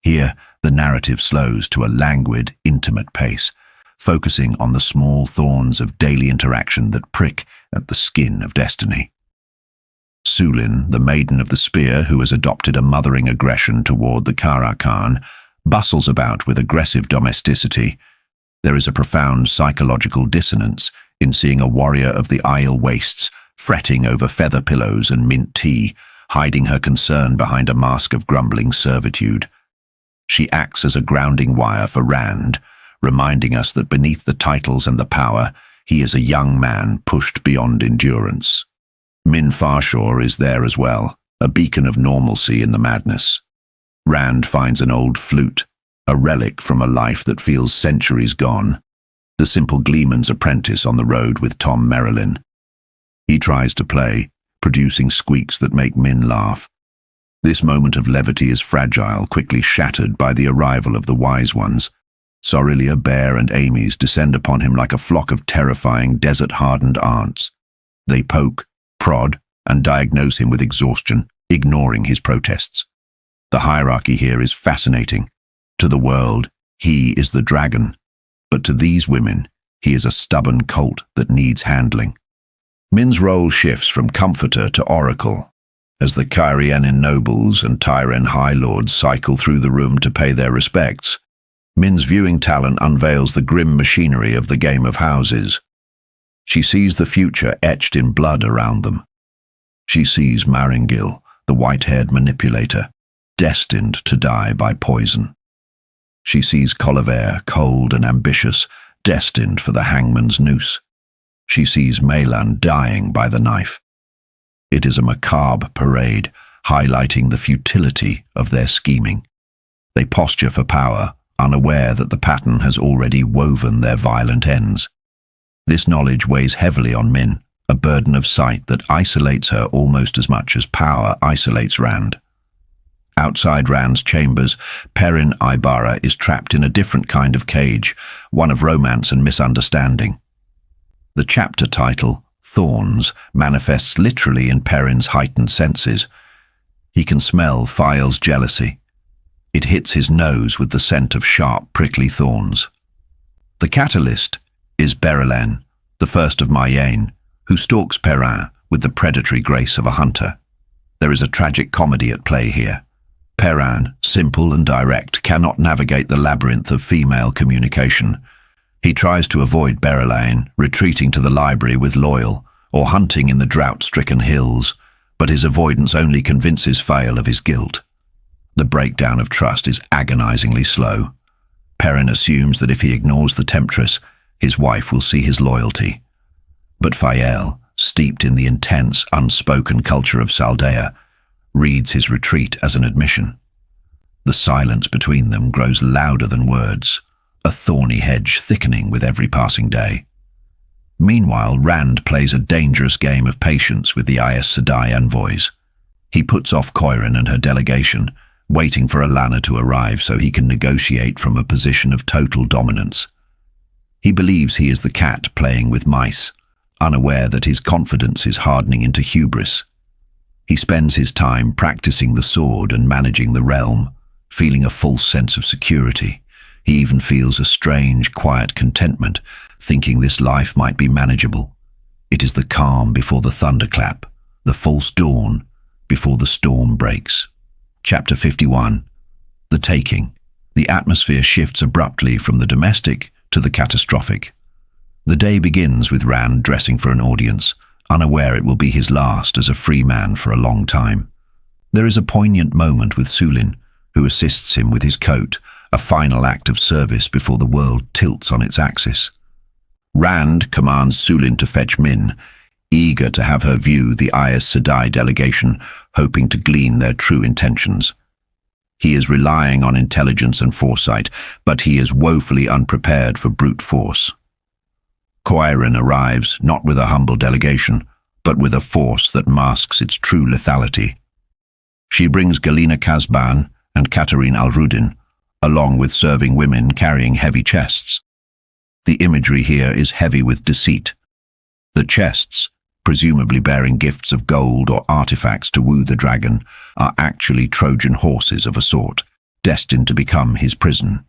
Here, the narrative slows to a languid, intimate pace, focusing on the small thorns of daily interaction that prick at the skin of destiny. Sulin, the Maiden of the Spear, who has adopted a mothering aggression toward the Kara Khan, bustles about with aggressive domesticity. There is a profound psychological dissonance in seeing a warrior of the Isle Wastes fretting over feather pillows and mint tea, hiding her concern behind a mask of grumbling servitude. She acts as a grounding wire for Rand, reminding us that beneath the titles and the power, he is a young man pushed beyond endurance. Min Farshaw is there as well, a beacon of normalcy in the madness. Rand finds an old flute, a relic from a life that feels centuries gone, the simple gleeman's apprentice on the road with Tom Merrilin. He tries to play, producing squeaks that make Min laugh. This moment of levity is fragile, quickly shattered by the arrival of the Wise Ones. Sorilia, Bear, and Amys descend upon him like a flock of terrifying, desert-hardened ants. They poke, prod, and diagnose him with exhaustion, ignoring his protests. The hierarchy here is fascinating. To the world, he is the dragon, but to these women, he is a stubborn colt that needs handling. Min's role shifts from comforter to oracle. As the Caerhienin nobles and Tyren high lords cycle through the room to pay their respects, Min's viewing talent unveils the grim machinery of the game of houses. She sees the future etched in blood around them. She sees Maringil, the white-haired manipulator, destined to die by poison. She sees Colliver, cold and ambitious, destined for the hangman's noose. She sees Melan dying by the knife. It is a macabre parade, highlighting the futility of their scheming. They posture for power, unaware that the pattern has already woven their violent ends. This knowledge weighs heavily on Min, a burden of sight that isolates her almost as much as power isolates Rand. Outside Rand's chambers, Perrin Ibarra is trapped in a different kind of cage, one of romance and misunderstanding. The chapter title, Thorns, manifests literally in Perrin's heightened senses. He can smell Fael's jealousy. It hits his nose with the scent of sharp, prickly thorns. The catalyst is Berylene, the first of Mayene, who stalks Perrin with the predatory grace of a hunter. There is a tragic comedy at play here. Perrin, simple and direct, cannot navigate the labyrinth of female communication. He tries to avoid Berelain, retreating to the library with Loyal, or hunting in the drought-stricken hills, but his avoidance only convinces Fael of his guilt. The breakdown of trust is agonizingly slow. Perrin assumes that if he ignores the Temptress, his wife will see his loyalty. But Fael, steeped in the intense, unspoken culture of Salidar, reads his retreat as an admission. The silence between them grows louder than words, a thorny hedge thickening with every passing day. Meanwhile, Rand plays a dangerous game of patience with the Aes Sedai envoys. He puts off Coirin and her delegation, waiting for Alanna to arrive so he can negotiate from a position of total dominance. He believes he is the cat playing with mice, unaware that his confidence is hardening into hubris. He spends his time practicing the sword and managing the realm, feeling a false sense of security. He even feels a strange, quiet contentment, thinking this life might be manageable. It is the calm before the thunderclap, the false dawn before the storm breaks. Chapter 51. The Taking. The atmosphere shifts abruptly from the domestic to the catastrophic. The day begins with Rand dressing for an audience, unaware it will be his last as a free man for a long time. There is a poignant moment with Sulin, who assists him with his coat, a final act of service before the world tilts on its axis. Rand commands Sulin to fetch Min, eager to have her view the Aes Sedai delegation, hoping to glean their true intentions. He is relying on intelligence and foresight, but he is woefully unprepared for brute force. Coirin arrives not with a humble delegation, but with a force that masks its true lethality. She brings Galina Kazban and Katarine Alrudin, along with serving women carrying heavy chests. The imagery here is heavy with deceit. The chests, presumably bearing gifts of gold or artifacts to woo the dragon, are actually Trojan horses of a sort, destined to become his prison.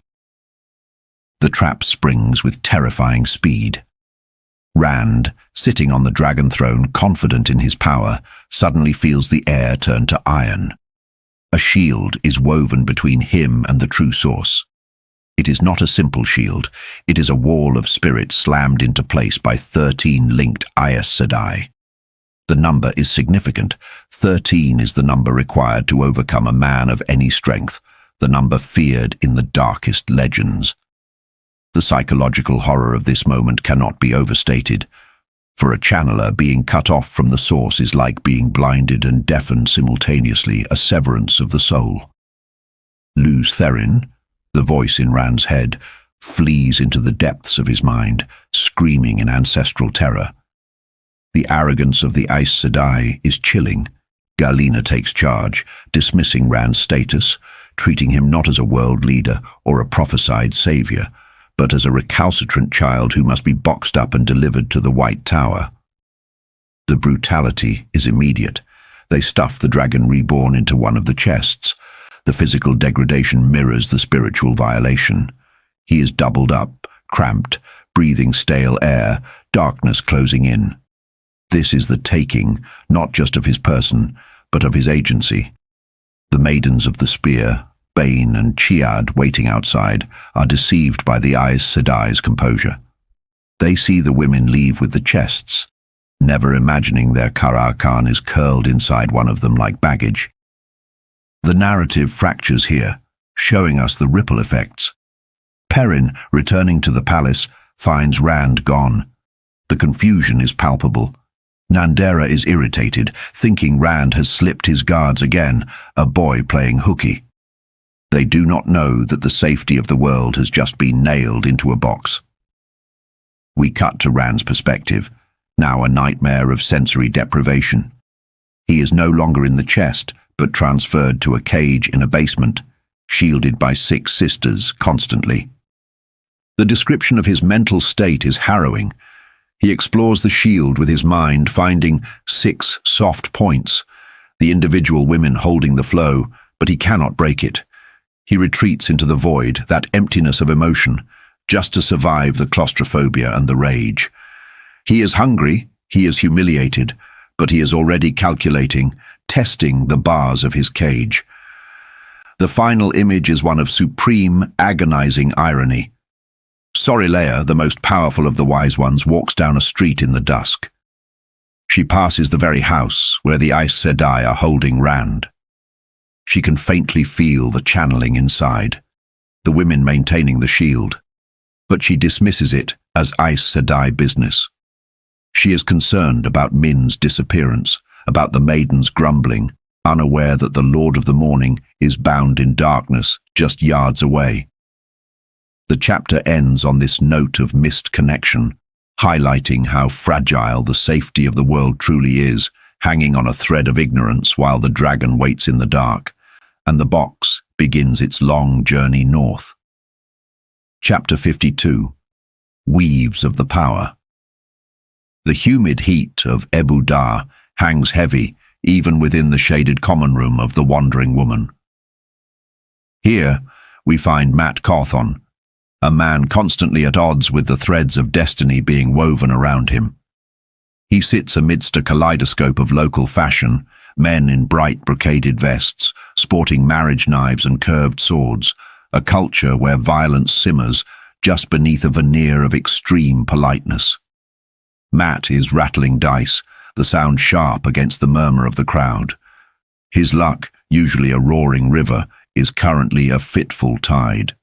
The trap springs with terrifying speed. Rand, sitting on the dragon throne confident in his power, suddenly feels the air turn to iron. A shield is woven between him and the true source. It is not a simple shield, it is a wall of spirit slammed into place by 13 linked Aes Sedai. The number is significant. 13 is the number required to overcome a man of any strength, the number feared in the darkest legends. The psychological horror of this moment cannot be overstated. For a channeler, being cut off from the source is like being blinded and deafened simultaneously, a severance of the soul. Luz Therin, the voice in Rand's head, flees into the depths of his mind, screaming in ancestral terror. The arrogance of the Aes Sedai is chilling. Galina takes charge, dismissing Rand's status, treating him not as a world leader or a prophesied savior, but as a recalcitrant child who must be boxed up and delivered to the White Tower. The brutality is immediate. They stuff the Dragon Reborn into one of the chests. The physical degradation mirrors the spiritual violation. He is doubled up, cramped, breathing stale air, darkness closing in. This is the taking, not just of his person, but of his agency. The Maidens of the Spear, Bane and Chiad, waiting outside, are deceived by the Aes Sedai's composure. They see the women leave with the chests, never imagining their Kara Khan is curled inside one of them like baggage. The narrative fractures here, showing us the ripple effects. Perrin, returning to the palace, finds Rand gone. The confusion is palpable. Nandera is irritated, thinking Rand has slipped his guards again, a boy playing hooky. They do not know that the safety of the world has just been nailed into a box. We cut to Rand's perspective, now a nightmare of sensory deprivation. He is no longer in the chest, but transferred to a cage in a basement, shielded by 6 sisters constantly. The description of his mental state is harrowing. He explores the shield with his mind, finding 6 soft points, the individual women holding the flow, but he cannot break it. He retreats into the void, that emptiness of emotion, just to survive the claustrophobia and the rage. He is hungry, he is humiliated, but he is already calculating, testing the bars of his cage. The final image is one of supreme, agonizing irony. Sorelea, the most powerful of the Wise Ones, walks down a street in the dusk. She passes the very house where the Aes Sedai are holding Rand. She can faintly feel the channeling inside, the women maintaining the shield, but she dismisses it as Aes Sedai business. She is concerned about Min's disappearance, about the maidens grumbling, unaware that the Lord of the Morning is bound in darkness just yards away. The chapter ends on this note of missed connection, highlighting how fragile the safety of the world truly is, hanging on a thread of ignorance while the dragon waits in the dark, and the box begins its long journey north. Chapter 52. Weaves of the Power. The humid heat of Ebu Dar hangs heavy even within the shaded common room of the Wandering Woman. Here we find Mat Cawthon, a man constantly at odds with the threads of destiny being woven around him. He sits amidst a kaleidoscope of local fashion, men in bright brocaded vests, sporting marriage knives and curved swords, a culture where violence simmers just beneath a veneer of extreme politeness. Mat is rattling dice, the sound sharp against the murmur of the crowd. His luck, usually a roaring river, is currently a fitful tide.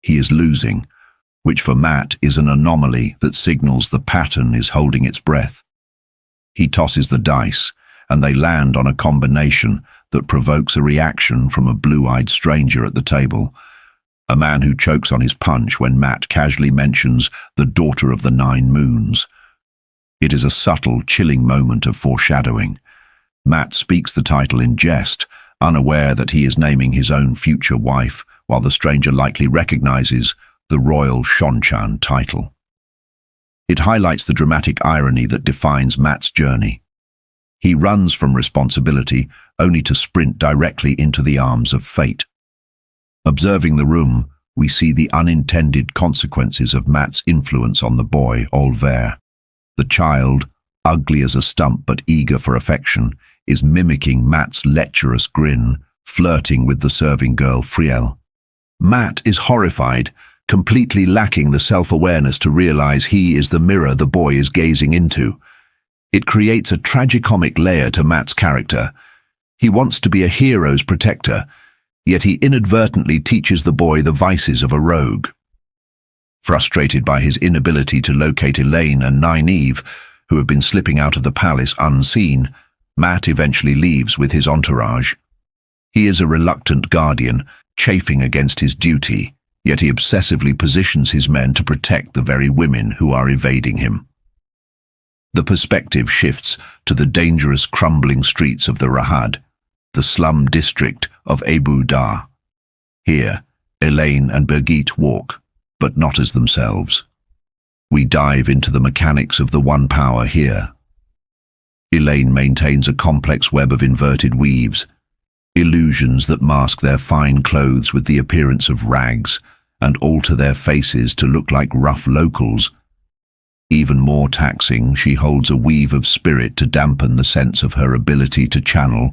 He is losing, which for Mat is an anomaly that signals the pattern is holding its breath. He tosses the dice, and they land on a combination that provokes a reaction from a blue-eyed stranger at the table, a man who chokes on his punch when Mat casually mentions the Daughter of the Nine Moons. It is a subtle, chilling moment of foreshadowing. Mat speaks the title in jest, unaware that he is naming his own future wife, while the stranger likely recognizes the royal Shonchan title. It highlights the dramatic irony that defines Mat's journey. He runs from responsibility only to sprint directly into the arms of fate. Observing the room, we see the unintended consequences of Mat's influence on the boy, Olver. The child, ugly as a stump but eager for affection, is mimicking Mat's lecherous grin, flirting with the serving girl Friel. Mat is horrified, completely lacking the self-awareness to realize he is the mirror the boy is gazing into. It creates a tragicomic layer to Mat's character. He wants to be a hero's protector, yet he inadvertently teaches the boy the vices of a rogue. Frustrated by his inability to locate Elaine and Nynaeve, who have been slipping out of the palace unseen, Mat eventually leaves with his entourage. He is a reluctant guardian, chafing against his duty, yet he obsessively positions his men to protect the very women who are evading him. The perspective shifts to the dangerous crumbling streets of the Rahad, the slum district of Ebu Dar. Here, Elaine and Birgitte walk, but not as themselves. We dive into the mechanics of the One Power here. Elaine maintains a complex web of inverted weaves, illusions that mask their fine clothes with the appearance of rags and alter their faces to look like rough locals. Even more taxing, she holds a weave of spirit to dampen the sense of her ability to channel,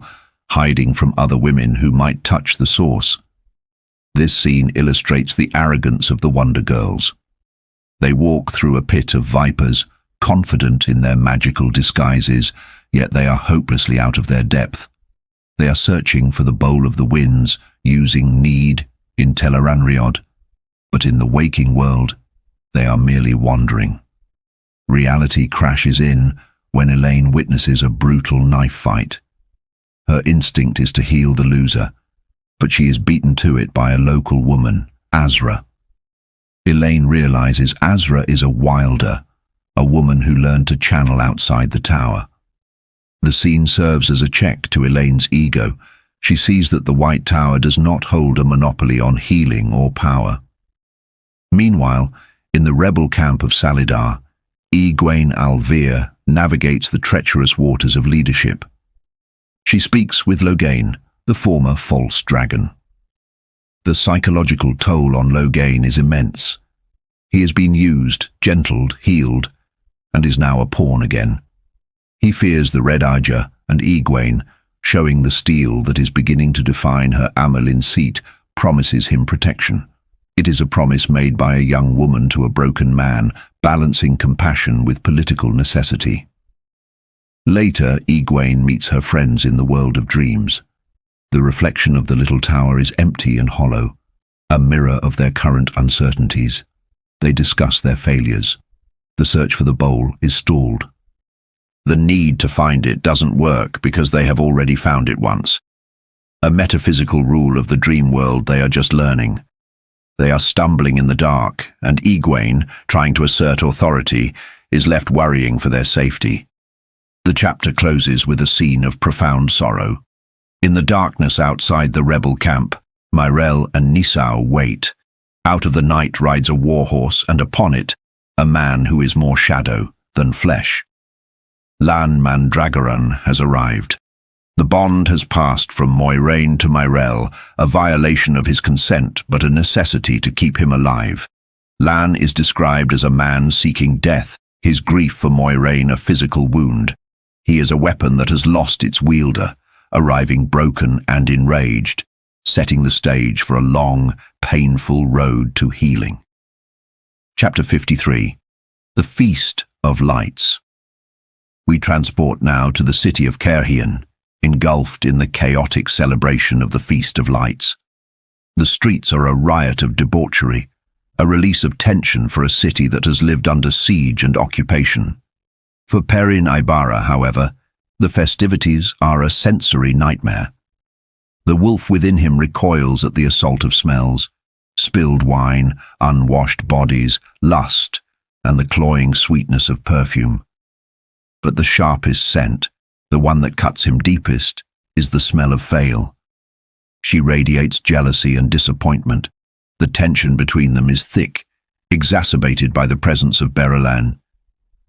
hiding from other women who might touch the source. This scene illustrates the arrogance of the Wonder Girls. They walk through a pit of vipers, confident in their magical disguises, yet they are hopelessly out of their depth. They are searching for the bowl of the winds, using need in Tel'aran'rhiod, but in the waking world, they are merely wandering. Reality crashes in when Elaine witnesses a brutal knife fight. Her instinct is to heal the loser, but she is beaten to it by a local woman, Azra. Elaine realizes Azra is a wilder, a woman who learned to channel outside the tower. The scene serves as a check to Elaine's ego. She sees that the White Tower does not hold a monopoly on healing or power. Meanwhile, in the rebel camp of Salidar, e-gwayn Alvear navigates the treacherous waters of leadership. She speaks with Logain, the former false dragon. The psychological toll on Logain is immense. He has been used, gentled, healed, and is now a pawn again. He fears the Red Aja and e-gwayn, showing the steel that is beginning to define her Amelin seat, promises him protection. It is a promise made by a young woman to a broken man, balancing compassion with political necessity. Later, e-gwayn meets her friends in the world of dreams. The reflection of the little tower is empty and hollow, a mirror of their current uncertainties. They discuss their failures. The search for the bowl is stalled. The need to find it doesn't work because they have already found it once. A metaphysical rule of the dream world they are just learning. They are stumbling in the dark, and e-gwayn, trying to assert authority, is left worrying for their safety. The chapter closes with a scene of profound sorrow. In the darkness outside the rebel camp, Myrel and Nisau wait. Out of the night rides a warhorse, and upon it, a man who is more shadow than flesh. Lan Mandragoran has arrived. The bond has passed from Moiraine to Myrel, a violation of his consent but a necessity to keep him alive. Lan is described as a man seeking death, his grief for Moiraine a physical wound. He is a weapon that has lost its wielder, arriving broken and enraged, setting the stage for a long, painful road to healing. Chapter 53. The Feast of Lights. We transport now to the city of Caerhien, engulfed in the chaotic celebration of the Feast of Lights. The streets are a riot of debauchery, a release of tension for a city that has lived under siege and occupation. For Perrin Ibarra, however, the festivities are a sensory nightmare. The wolf within him recoils at the assault of smells, spilled wine, unwashed bodies, lust, and the cloying sweetness of perfume. But the sharpest scent, the one that cuts him deepest, is the smell of Fail. She radiates jealousy and disappointment. The tension between them is thick, exacerbated by the presence of Berylan.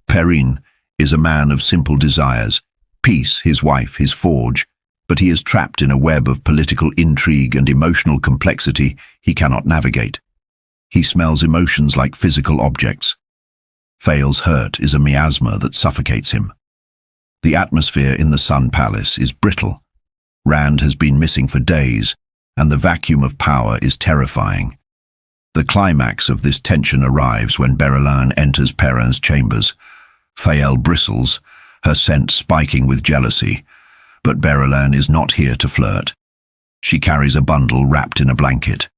Perrin is a man of simple desires, peace, his wife, his forge, but he is trapped in a web of political intrigue and emotional complexity he cannot navigate. He smells emotions like physical objects. Fail's hurt is a miasma that suffocates him. The atmosphere in the Sun Palace is brittle. Rand has been missing for days, and the vacuum of power is terrifying. The climax of this tension arrives when Berylan enters Perrin's chambers. Fael bristles, her scent spiking with jealousy, but Berylan is not here to flirt. She carries a bundle wrapped in a blanket.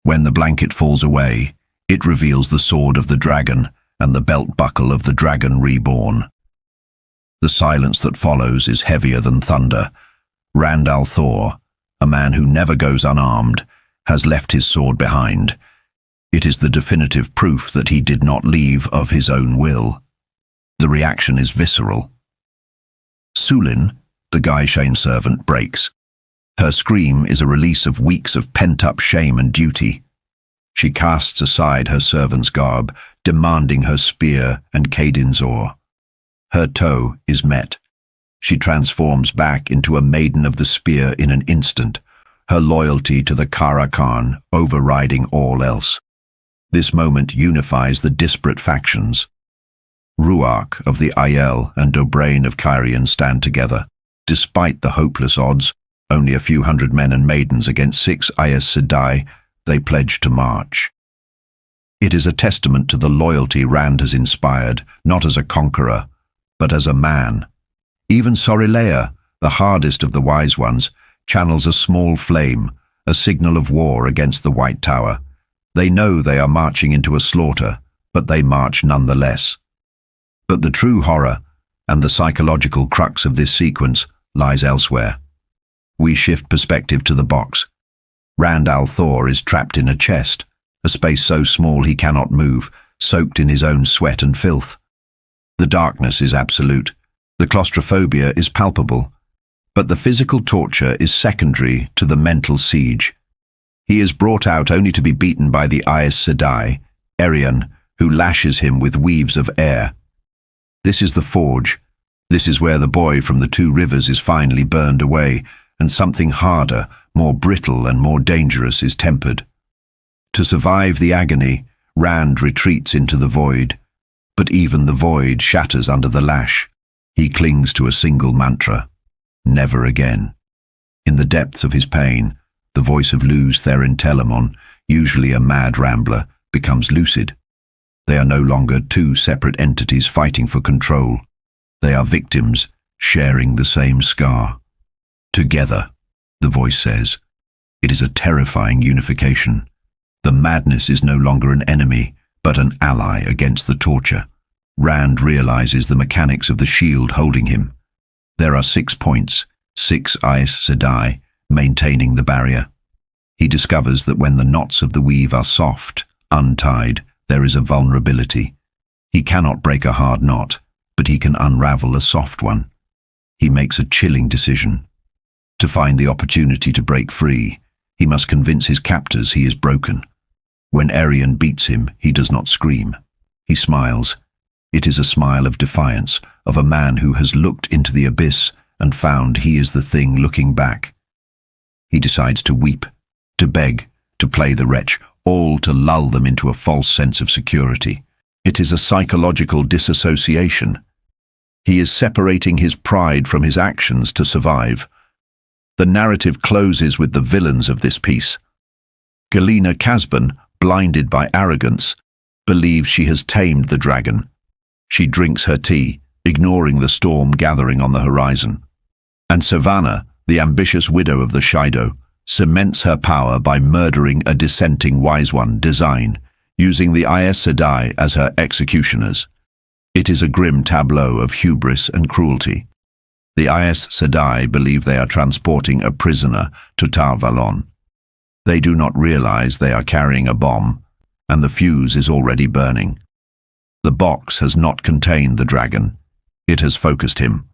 When the blanket falls away, it reveals the sword of the dragon and the belt buckle of the Dragon Reborn. The silence that follows is heavier than thunder. Rand al'Thor, a man who never goes unarmed, has left his sword behind. It is the definitive proof that he did not leave of his own will. The reaction is visceral. Sulin, the Gai'Shane servant, breaks. Her scream is a release of weeks of pent-up shame and duty. She casts aside her servant's garb, demanding her spear and Caedin's oar. Her toe is met. She transforms back into a maiden of the spear in an instant, her loyalty to the Kara Khan overriding all else. This moment unifies the disparate factions. Ruark of the Aiel and Dobrain of Caerhien stand together. Despite the hopeless odds, only a few hundred men and maidens against 6 Aes Sedai, they pledge to march. It is a testament to the loyalty Rand has inspired, not as a conqueror, but as a man. Even Sorilea, the hardest of the wise ones, channels a small flame, a signal of war against the White Tower. They know they are marching into a slaughter, but they march nonetheless. But the true horror, and the psychological crux of this sequence, lies elsewhere. We shift perspective to the box. Rand al'Thor is trapped in a chest, a space so small he cannot move, soaked in his own sweat and filth. The darkness is absolute. The claustrophobia is palpable. But the physical torture is secondary to the mental siege. He is brought out only to be beaten by the Aes Sedai, Erion, who lashes him with weaves of air. This is the forge. This is where the boy from the 2 rivers is finally burned away, and something harder, more brittle and more dangerous is tempered. To survive the agony, Rand retreats into the void, but even the void shatters under the lash. He clings to a single mantra: never again. In the depths of his pain, the voice of Luz Therin Telamon, usually a mad rambler, becomes lucid. They are no longer two separate entities fighting for control. They are victims, sharing the same scar. Together, the voice says. It is a terrifying unification. The madness is no longer an enemy, but an ally against the torture. Rand realizes the mechanics of the shield holding him. There are 6 points, 6 Aes Sedai, maintaining the barrier. He discovers that when the knots of the weave are soft, untied, there is a vulnerability. He cannot break a hard knot, but he can unravel a soft one. He makes a chilling decision. To find the opportunity to break free, he must convince his captors he is broken. When Arian beats him, he does not scream. He smiles. It is a smile of defiance, of a man who has looked into the abyss and found he is the thing looking back. He decides to weep, to beg, to play the wretch, all to lull them into a false sense of security. It is a psychological disassociation. He is separating his pride from his actions to survive. The narrative closes with the villains of this piece. Galena Casban, blinded by arrogance, believes she has tamed the dragon. She drinks her tea, ignoring the storm gathering on the horizon. And Savannah, the ambitious widow of the Shido, cements her power by murdering a dissenting wise one, Design, using the Aes Sedai as her executioners. It is a grim tableau of hubris and cruelty. The Aes Sedai believe they are transporting a prisoner to Tar Valon. They do not realize they are carrying a bomb, and the fuse is already burning. The box has not contained the dragon. It has focused him.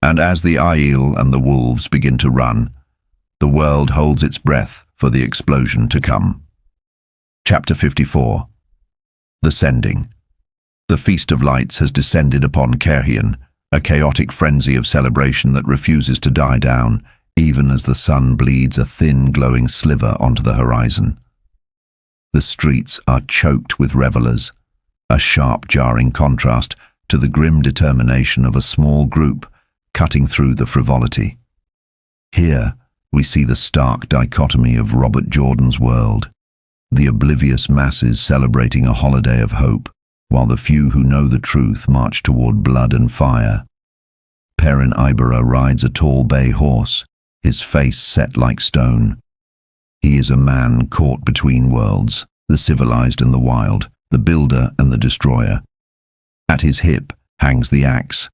And as the Aiel and the wolves begin to run, the world holds its breath for the explosion to come. Chapter 54. The Sending. The Feast of Lights has descended upon Cairhien, a chaotic frenzy of celebration that refuses to die down, even as the sun bleeds a thin, glowing sliver onto the horizon. The streets are choked with revelers, a sharp, jarring contrast to the grim determination of a small group cutting through the frivolity. Here, we see the stark dichotomy of Robert Jordan's world, the oblivious masses celebrating a holiday of hope, while the few who know the truth march toward blood and fire. Perrin Ibera rides a tall bay horse, his face set like stone. He is a man caught between worlds, the civilized and the wild, the builder and the destroyer. At his hip hangs the axe,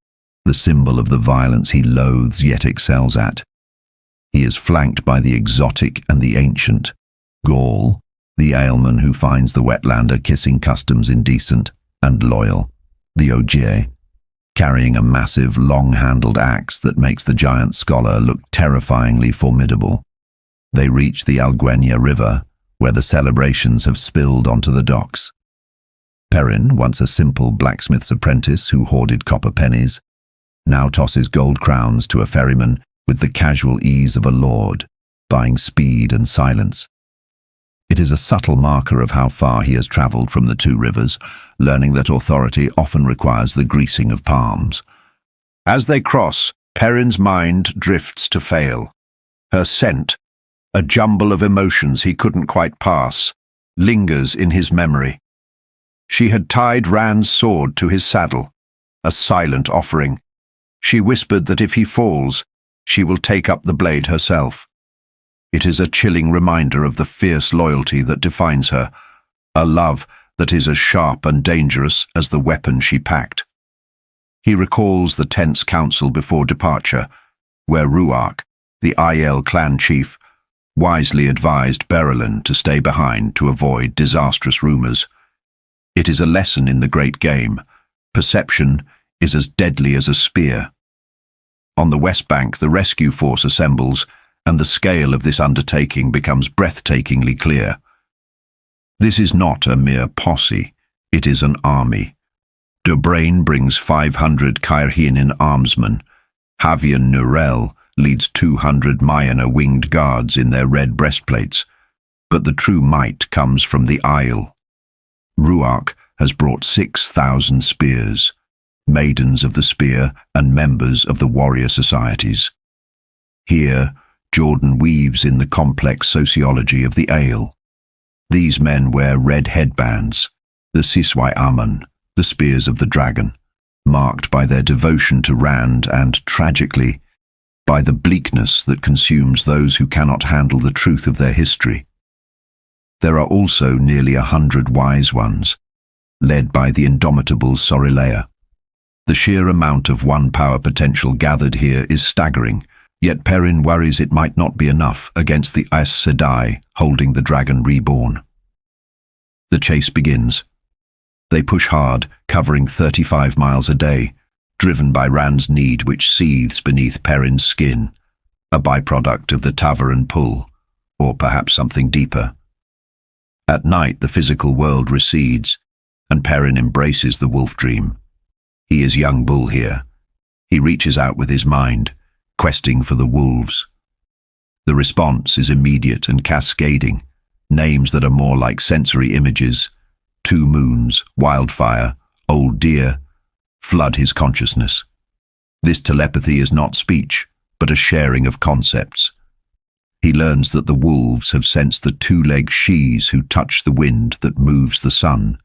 the symbol of the violence he loathes yet excels at. He is flanked by the exotic and the ancient, Gaul, the Aelman who finds the wetlander kissing customs indecent, and loyal, the Ogier, carrying a massive, long-handled axe that makes the giant scholar look terrifyingly formidable. They reach the Alguenya River, where the celebrations have spilled onto the docks. Perrin, once a simple blacksmith's apprentice who hoarded copper pennies, now tosses gold crowns to a ferryman with the casual ease of a lord, buying speed and silence. It is a subtle marker of how far he has travelled from the two rivers, learning that authority often requires the greasing of palms. As they cross, Perrin's mind drifts to Fail. Her scent, a jumble of emotions he couldn't quite pass, lingers in his memory. She had tied Rand's sword to his saddle, a silent offering. She whispered that if he falls, she will take up the blade herself. It is a chilling reminder of the fierce loyalty that defines her, a love that is as sharp and dangerous as the weapon she packed. He recalls the tense council before departure, where Ruark, the Aiel clan chief, wisely advised Berylin to stay behind to avoid disastrous rumors. It is a lesson in the great game. Perception is as deadly as a spear. On the west bank, the rescue force assembles, and the scale of this undertaking becomes breathtakingly clear. This is not a mere posse, it is an army. Dobrain brings 500 Cairhienin armsmen. Javian Nurel leads 200 Mayana winged guards in their red breastplates. But the true might comes from the Aiel. Ruark has brought 6,000 spears, maidens of the spear, and members of the warrior societies. Here, Jordan weaves in the complex sociology of the Ale. These men wear red headbands, the Asha'man, the spears of the dragon, marked by their devotion to Rand and, tragically, by the bleakness that consumes those who cannot handle the truth of their history. There are also nearly 100 wise ones, led by the indomitable Salidar. The sheer amount of one power potential gathered here is staggering, yet Perrin worries it might not be enough against the Aes Sedai holding the Dragon Reborn. The chase begins. They push hard, covering 35 miles a day, driven by Rand's need which seethes beneath Perrin's skin, a byproduct of the Tavaran pull, or perhaps something deeper. At night the physical world recedes, and Perrin embraces the wolf dream. He is young bull here. He reaches out with his mind, questing for the wolves. The response is immediate and cascading, names that are more like sensory images. 2 moons, wildfire, old deer, flood his consciousness. This telepathy is not speech, but a sharing of concepts. He learns that the wolves have sensed the 2-legged shes who touch the wind that moves the sun,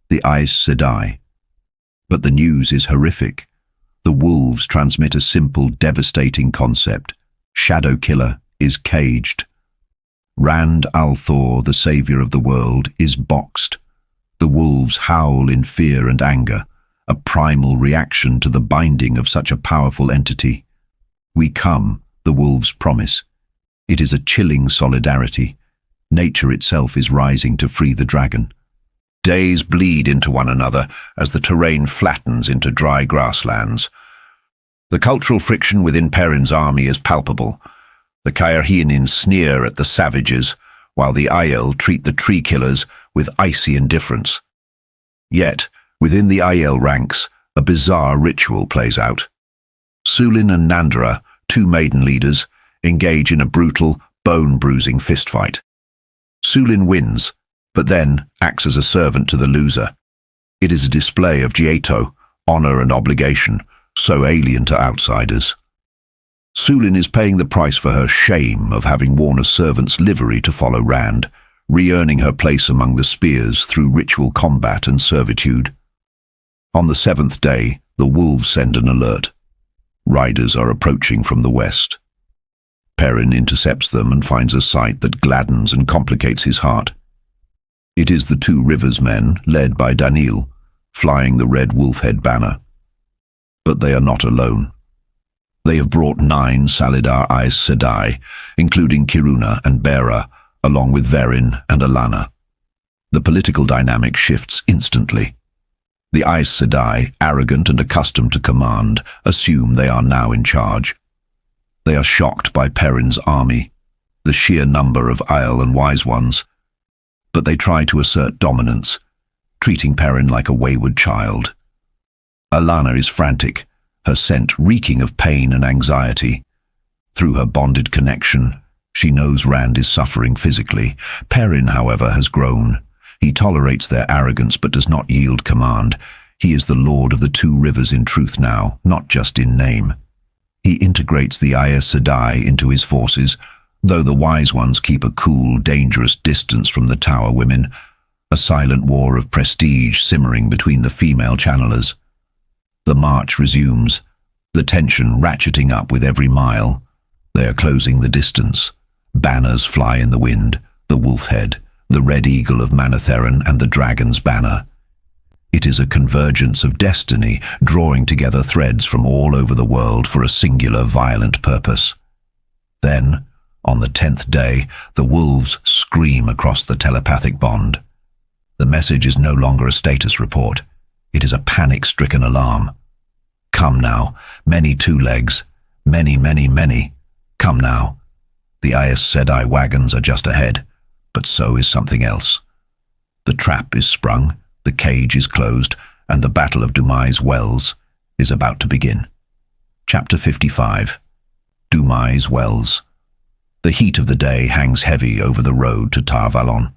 the Aes Sedai. But the news is horrific. The wolves transmit a simple, devastating concept. Shadow Killer is caged. Rand al'Thor, the savior of the world, is boxed. The wolves howl in fear and anger, a primal reaction to the binding of such a powerful entity. We come, the wolves promise. It is a chilling solidarity. Nature itself is rising to free the dragon. Days bleed into one another as the terrain flattens into dry grasslands. The cultural friction within Perrin's army is palpable. The Caerhienin sneer at the savages, while the Aiel treat the tree killers with icy indifference. Yet, within the Aiel ranks, a bizarre ritual plays out. Sulin and Nandra, 2 maiden leaders, engage in a brutal, bone-bruising fistfight. Sulin wins, but then acts as a servant to the loser. It is a display of Jieto, honor and obligation, so alien to outsiders. Sulin is paying the price for her shame of having worn a servant's livery to follow Rand, re-earning her place among the spears through ritual combat and servitude. On the 7th day, the wolves send an alert. Riders are approaching from the west. Perrin intercepts them and finds a sight that gladdens and complicates his heart. It is the 2 Rivers men, led by Daniil, flying the red wolf-head banner. But they are not alone. They have brought 9 Salidar Aes Sedai, including Kiruna and Bera, along with Verin and Alana. The political dynamic shifts instantly. The Aes Sedai, arrogant and accustomed to command, assume they are now in charge. They are shocked by Perrin's army, the sheer number of Aiel and Wise Ones, but they try to assert dominance, treating Perrin like a wayward child. Alana is frantic, her scent reeking of pain and anxiety. Through her bonded connection, she knows Rand is suffering physically. Perrin, however, has grown. He tolerates their arrogance but does not yield command. He is the lord of the 2 rivers in truth now, not just in name. He integrates the Aes Sedai into his forces, though the Wise Ones keep a cool, dangerous distance from the Tower Women, a silent war of prestige simmering between the female channelers. The march resumes, the tension ratcheting up with every mile. They are closing the distance. Banners fly in the wind, the wolf-head, the red eagle of Manetheren and the dragon's banner. It is a convergence of destiny, drawing together threads from all over the world for a singular violent purpose. Then, on the 10th day, the wolves scream across the telepathic bond. The message is no longer a status report. It is a panic-stricken alarm. Come now, many 2 legs, many, many, many. Come now. The Aes Sedai wagons are just ahead, but so is something else. The trap is sprung, the cage is closed, and the Battle of Dumai's Wells is about to begin. Chapter 55. Dumai's Wells. The heat of the day hangs heavy over the road to Tar Valon,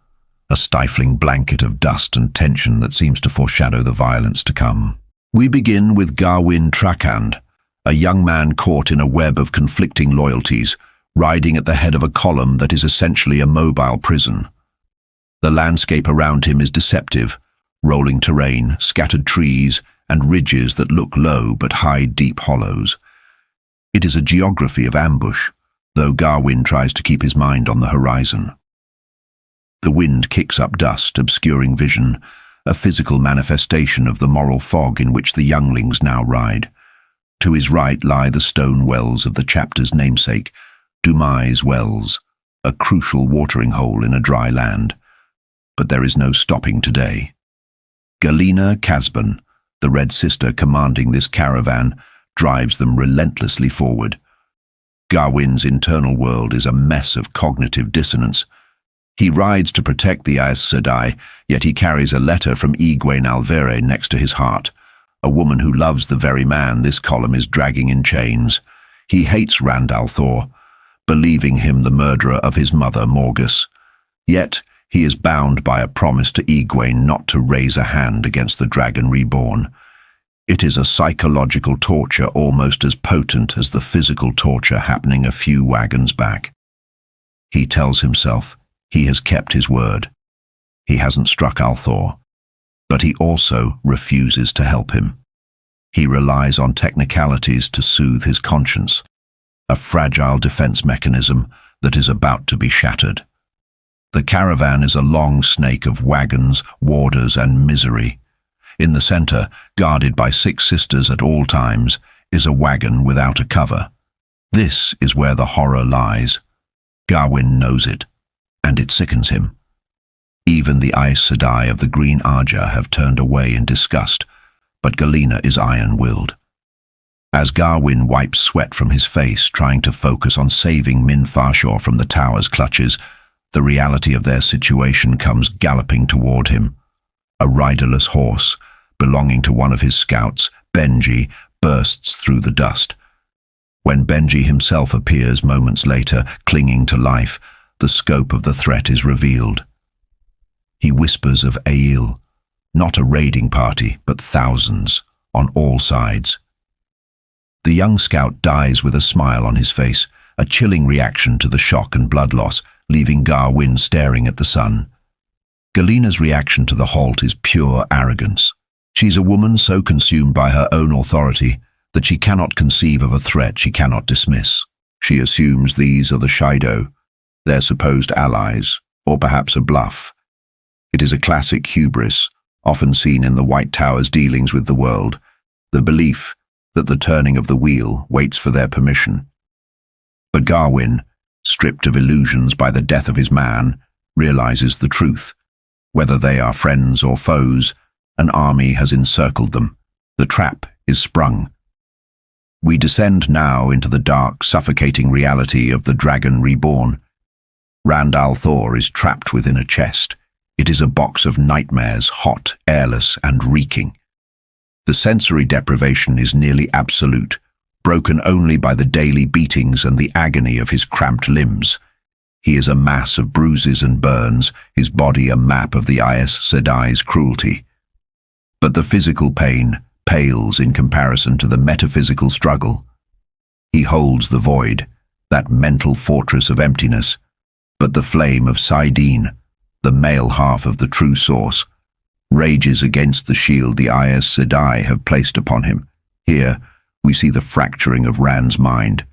a stifling blanket of dust and tension that seems to foreshadow the violence to come. We begin with Garwin Trakand, a young man caught in a web of conflicting loyalties, riding at the head of a column that is essentially a mobile prison. The landscape around him is deceptive: rolling terrain, scattered trees, and ridges that look low but hide deep hollows. It is a geography of ambush, though Garwin tries to keep his mind on the horizon. The wind kicks up dust, obscuring vision, a physical manifestation of the moral fog in which the younglings now ride. To his right lie the stone wells of the chapter's namesake, Dumai's Wells, a crucial watering hole in a dry land. But there is no stopping today. Galina Casban, the Red Sister commanding this caravan, drives them relentlessly forward. Garwin's internal world is a mess of cognitive dissonance. He rides to protect the Aes Sedai, yet he carries a letter from e-gwayn Alvere next to his heart, a woman who loves the very man this column is dragging in chains. He hates Rand al'Thor, believing him the murderer of his mother Morgus. Yet he is bound by a promise to e-gwayn not to raise a hand against the Dragon Reborn. It is a psychological torture almost as potent as the physical torture happening a few wagons back. He tells himself he has kept his word. He hasn't struck al'Thor, but he also refuses to help him. He relies on technicalities to soothe his conscience, a fragile defense mechanism that is about to be shattered. The caravan is a long snake of wagons, warders, and misery. In the center, guarded by 6 sisters at all times, is a wagon without a cover. This is where the horror lies. Garwin knows it, and it sickens him. Even the Aes Sedai of the Green Arja have turned away in disgust, but Galina is iron-willed. As Garwin wipes sweat from his face, trying to focus on saving Min Farshaw from the tower's clutches, the reality of their situation comes galloping toward him. A riderless horse, belonging to one of his scouts, Benji, bursts through the dust. When Benji himself appears moments later, clinging to life, the scope of the threat is revealed. He whispers of Ail, not a raiding party, but thousands, on all sides. The young scout dies with a smile on his face, a chilling reaction to the shock and blood loss, leaving Garwin staring at the sun. Galina's reaction to the halt is pure arrogance. She's a woman so consumed by her own authority that she cannot conceive of a threat she cannot dismiss. She assumes these are the Shido, their supposed allies, or perhaps a bluff. It is a classic hubris, often seen in the White Tower's dealings with the world, the belief that the turning of the wheel waits for their permission. But Garwin, stripped of illusions by the death of his man, realizes the truth. Whether they are friends or foes, an army has encircled them. The trap is sprung. We descend now into the dark, suffocating reality of the Dragon Reborn. Rand al'Thor is trapped within a chest. It is a box of nightmares, hot, airless, and reeking. The sensory deprivation is nearly absolute, broken only by the daily beatings and the agony of his cramped limbs. He is a mass of bruises and burns, his body a map of the Aes Sedai's cruelty. But the physical pain pales in comparison to the metaphysical struggle. He holds the void, that mental fortress of emptiness, but the flame of Saidin, the male half of the true source, rages against the shield the Aes Sedai have placed upon him. Here, we see the fracturing of Rand's mind.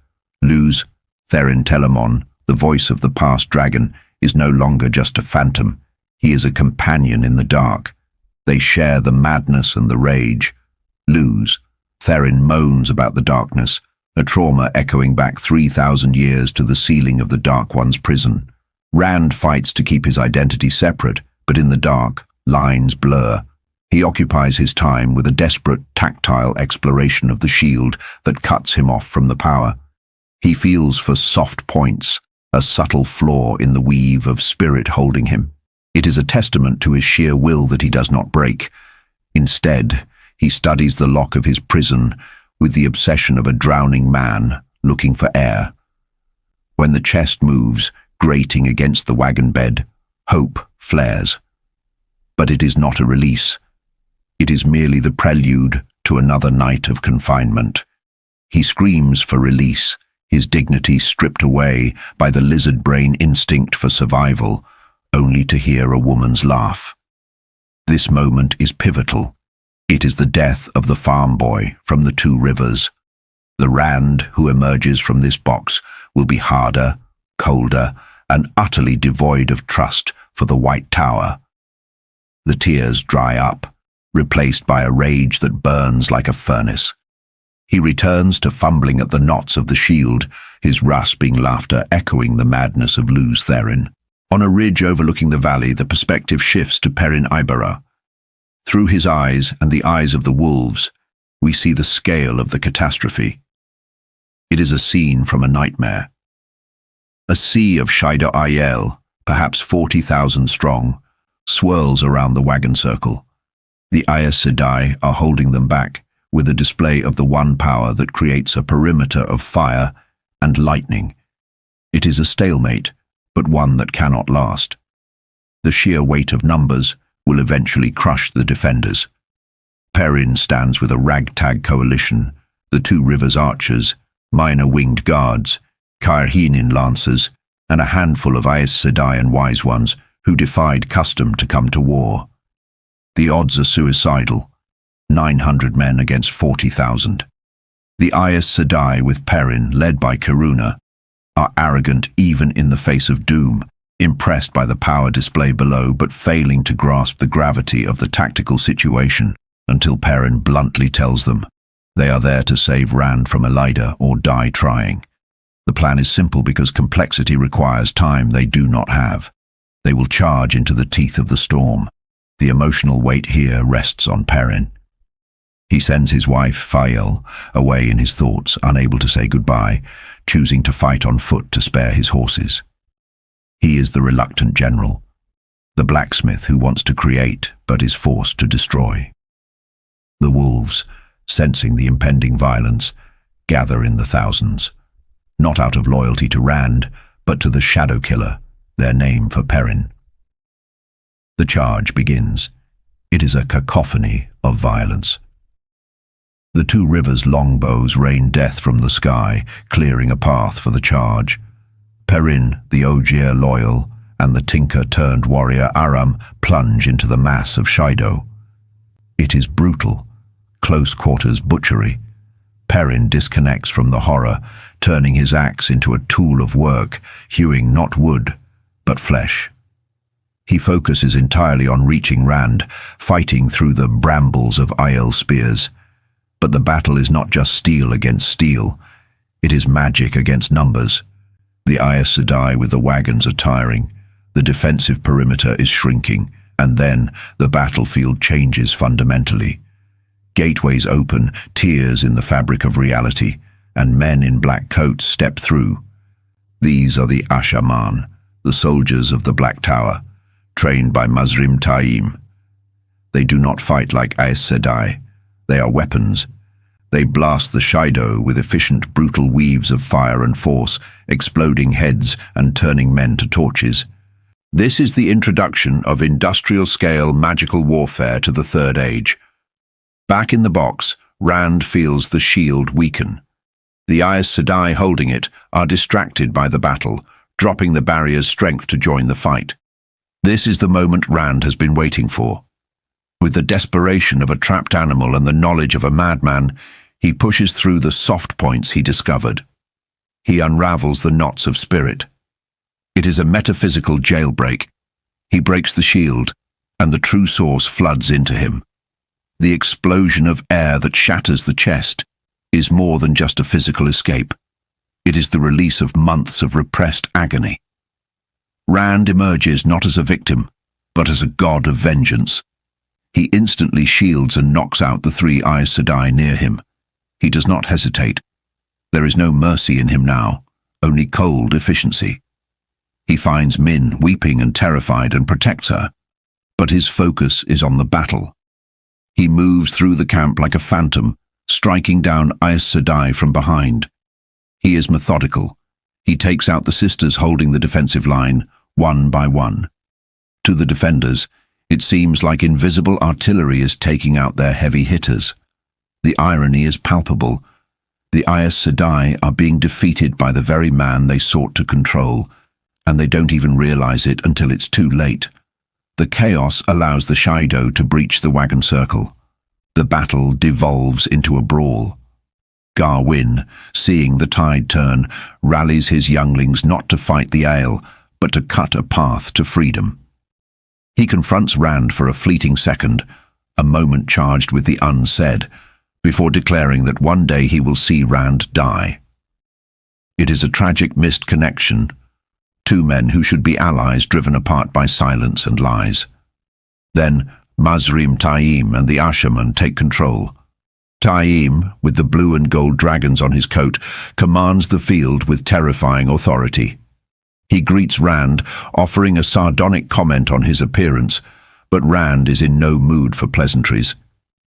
Luz, Therin Telamon, the voice of the past dragon, is no longer just a phantom. He is a companion in the dark. They share the madness and the rage. Luz, Therin moans about the darkness, a trauma echoing back 3,000 years to the ceiling of the Dark One's prison. Rand fights to keep his identity separate, but in the dark, lines blur. He occupies his time with a desperate, tactile exploration of the shield that cuts him off from the power. He feels for soft points, a subtle flaw in the weave of spirit holding him. It is a testament to his sheer will that he does not break. Instead, he studies the lock of his prison with the obsession of a drowning man looking for air. When the chest moves, grating against the wagon bed, hope flares. But it is not a release. It is merely the prelude to another night of confinement. He screams for release, his dignity stripped away by the lizard-brain instinct for survival, only to hear a woman's laugh. This moment is pivotal. It is the death of the farm boy from the Two Rivers. The Rand who emerges from this box will be harder, colder, and utterly devoid of trust for the White Tower. The tears dry up, replaced by a rage that burns like a furnace. He returns to fumbling at the knots of the shield, his rasping laughter echoing the madness of Luz Therin. On a ridge overlooking the valley, the perspective shifts to Perrin Ibarra. Through his eyes and the eyes of the wolves, we see the scale of the catastrophe. It is a scene from a nightmare. A sea of Shaido Aiel, perhaps 40,000 strong, swirls around the wagon circle. The Aes Sedai are holding them back, with a display of the one power that creates a perimeter of fire and lightning. It is a stalemate, but one that cannot last. The sheer weight of numbers will eventually crush the defenders. Perrin stands with a ragtag coalition, the Two Rivers archers, minor winged guards, Kairhinin lancers, and a handful of Aes Sedai and wise ones who defied custom to come to war. The odds are suicidal, 900 men against 40,000. The Aes Sedai with Perrin, led by Karuna, are arrogant even in the face of doom, impressed by the power display below but failing to grasp the gravity of the tactical situation until Perrin bluntly tells them they are there to save Rand from Elida or die trying. The plan is simple because complexity requires time they do not have. They will charge into the teeth of the storm. The emotional weight here rests on Perrin. He sends his wife, Fael, away in his thoughts, unable to say goodbye, choosing to fight on foot to spare his horses. He is the reluctant general, the blacksmith who wants to create but is forced to destroy. The wolves, sensing the impending violence, gather in the thousands, not out of loyalty to Rand, but to the Shadow Killer, their name for Perrin. The charge begins. It is a cacophony of violence. The Two Rivers longbows rain death from the sky, clearing a path for the charge. Perrin, the Ogier loyal, and the tinker-turned-warrior Aram plunge into the mass of Shaido. It is brutal, close-quarters butchery. Perrin disconnects from the horror, turning his axe into a tool of work, hewing not wood, but flesh. He focuses entirely on reaching Rand, fighting through the brambles of Aiel spears. But the battle is not just steel against steel. It is magic against numbers. The Aes Sedai with the wagons are tiring. The defensive perimeter is shrinking, and then the battlefield changes fundamentally. Gateways open, tears in the fabric of reality, and men in black coats step through. These are the Asha'man, the soldiers of the Black Tower, trained by Mazrim Taim. They do not fight like Aes Sedai. They are weapons. They blast the Shaido with efficient, brutal weaves of fire and force, exploding heads and turning men to torches. This is the introduction of industrial-scale magical warfare to the Third Age. Back in the box, Rand feels the shield weaken. The Aes Sedai holding it are distracted by the battle, dropping the barrier's strength to join the fight. This is the moment Rand has been waiting for. With the desperation of a trapped animal and the knowledge of a madman, he pushes through the soft points he discovered. He unravels the knots of spirit. It is a metaphysical jailbreak. He breaks the shield, and the true source floods into him. The explosion of air that shatters the chest is more than just a physical escape. It is the release of months of repressed agony. Rand emerges not as a victim, but as a god of vengeance. He instantly shields and knocks out the three Aes Sedai near him. He does not hesitate. There is no mercy in him now, only cold efficiency. He finds Min weeping and terrified and protects her, but his focus is on the battle. He moves through the camp like a phantom, striking down Aes Sedai from behind. He is methodical. He takes out the sisters holding the defensive line, one by one. To the defenders, it seems like invisible artillery is taking out their heavy hitters. The irony is palpable. The Aes Sedai are being defeated by the very man they sought to control, and they don't even realize it until it's too late. The chaos allows the Shido to breach the wagon circle. The battle devolves into a brawl. Garwin, seeing the tide turn, rallies his younglings not to fight the Ael, but to cut a path to freedom. He confronts Rand for a fleeting second, a moment charged with the unsaid, before declaring that one day he will see Rand die. It is a tragic missed connection. Two men who should be allies driven apart by silence and lies. Then Mazrim Taim and the Asha'man take control. Taim, with the blue and gold dragons on his coat, commands the field with terrifying authority. He greets Rand, offering a sardonic comment on his appearance, but Rand is in no mood for pleasantries.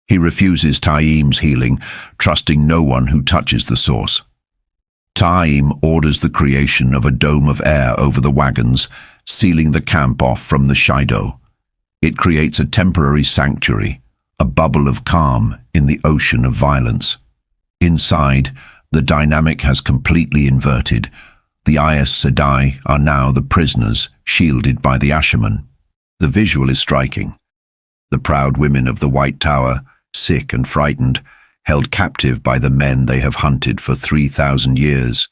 He refuses Taim's healing, trusting no one who touches the source. Taim orders the creation of a dome of air over the wagons, sealing the camp off from the Shido. It creates a temporary sanctuary, a bubble of calm in the ocean of violence. Inside, the dynamic has completely inverted. The Aes Sedai are now the prisoners, shielded by the Asha'man. The visual is striking. The proud women of the White Tower, sick and frightened, held captive by the men they have hunted for 3,000 years.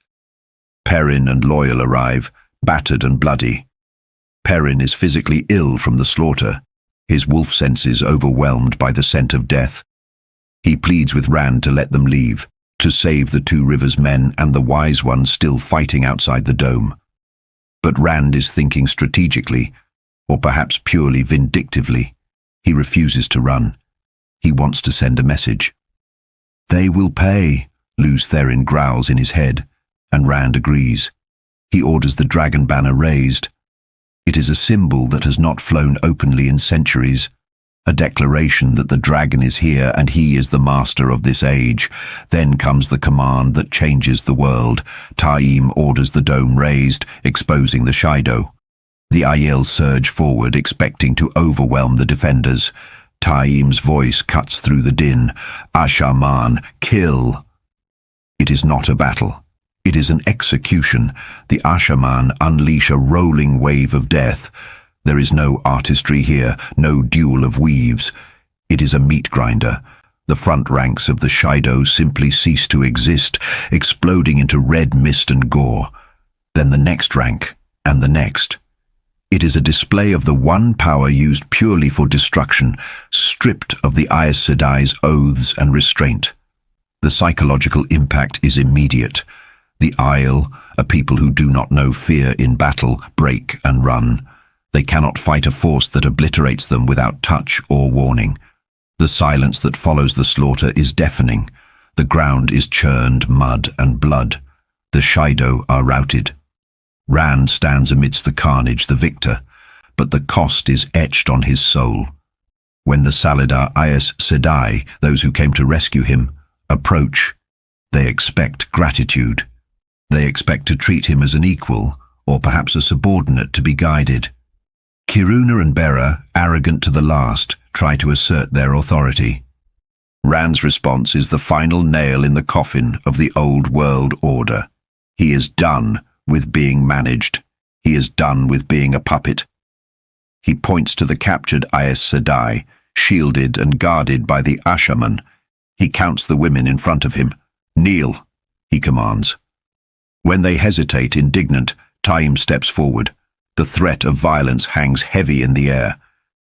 Perrin and Loyal arrive, battered and bloody. Perrin is physically ill from the slaughter, his wolf senses overwhelmed by the scent of death. He pleads with Rand to let them leave, to save the Two Rivers men and the Wise Ones still fighting outside the dome. But Rand is thinking strategically, or perhaps purely vindictively. He refuses to run. He wants to send a message. "They will pay," Luz Therin growls in his head, and Rand agrees. He orders the dragon banner raised. It is a symbol that has not flown openly in centuries, a declaration that the dragon is here and he is the master of this age. Then comes the command that changes the world. Taim orders the dome raised, exposing the Shido. The Aiel surge forward, expecting to overwhelm the defenders. Taim's voice cuts through the din. "Asha'man, kill!" It is not a battle. It is an execution. The Asha'man unleash a rolling wave of death. There is no artistry here, no duel of weaves. It is a meat grinder. The front ranks of the Shido simply cease to exist, exploding into red mist and gore. Then the next rank, and the next. It is a display of the one power used purely for destruction, stripped of the Aes Sedai's oaths and restraint. The psychological impact is immediate. The Aiel, a people who do not know fear in battle, break and run. They cannot fight a force that obliterates them without touch or warning. The silence that follows the slaughter is deafening. The ground is churned mud and blood. The Shido are routed. Rand stands amidst the carnage, the victor, but the cost is etched on his soul. When the Salidar Aes Sedai, those who came to rescue him, approach, they expect gratitude. They expect to treat him as an equal, or perhaps a subordinate to be guided. Kiruna and Bera, arrogant to the last, try to assert their authority. Rand's response is the final nail in the coffin of the old world order. He is done with being managed. He is done with being a puppet. He points to the captured Aes Sedai, shielded and guarded by the Asha'man. He counts the women in front of him. "Kneel," he commands. When they hesitate, indignant, Taim steps forward. The threat of violence hangs heavy in the air.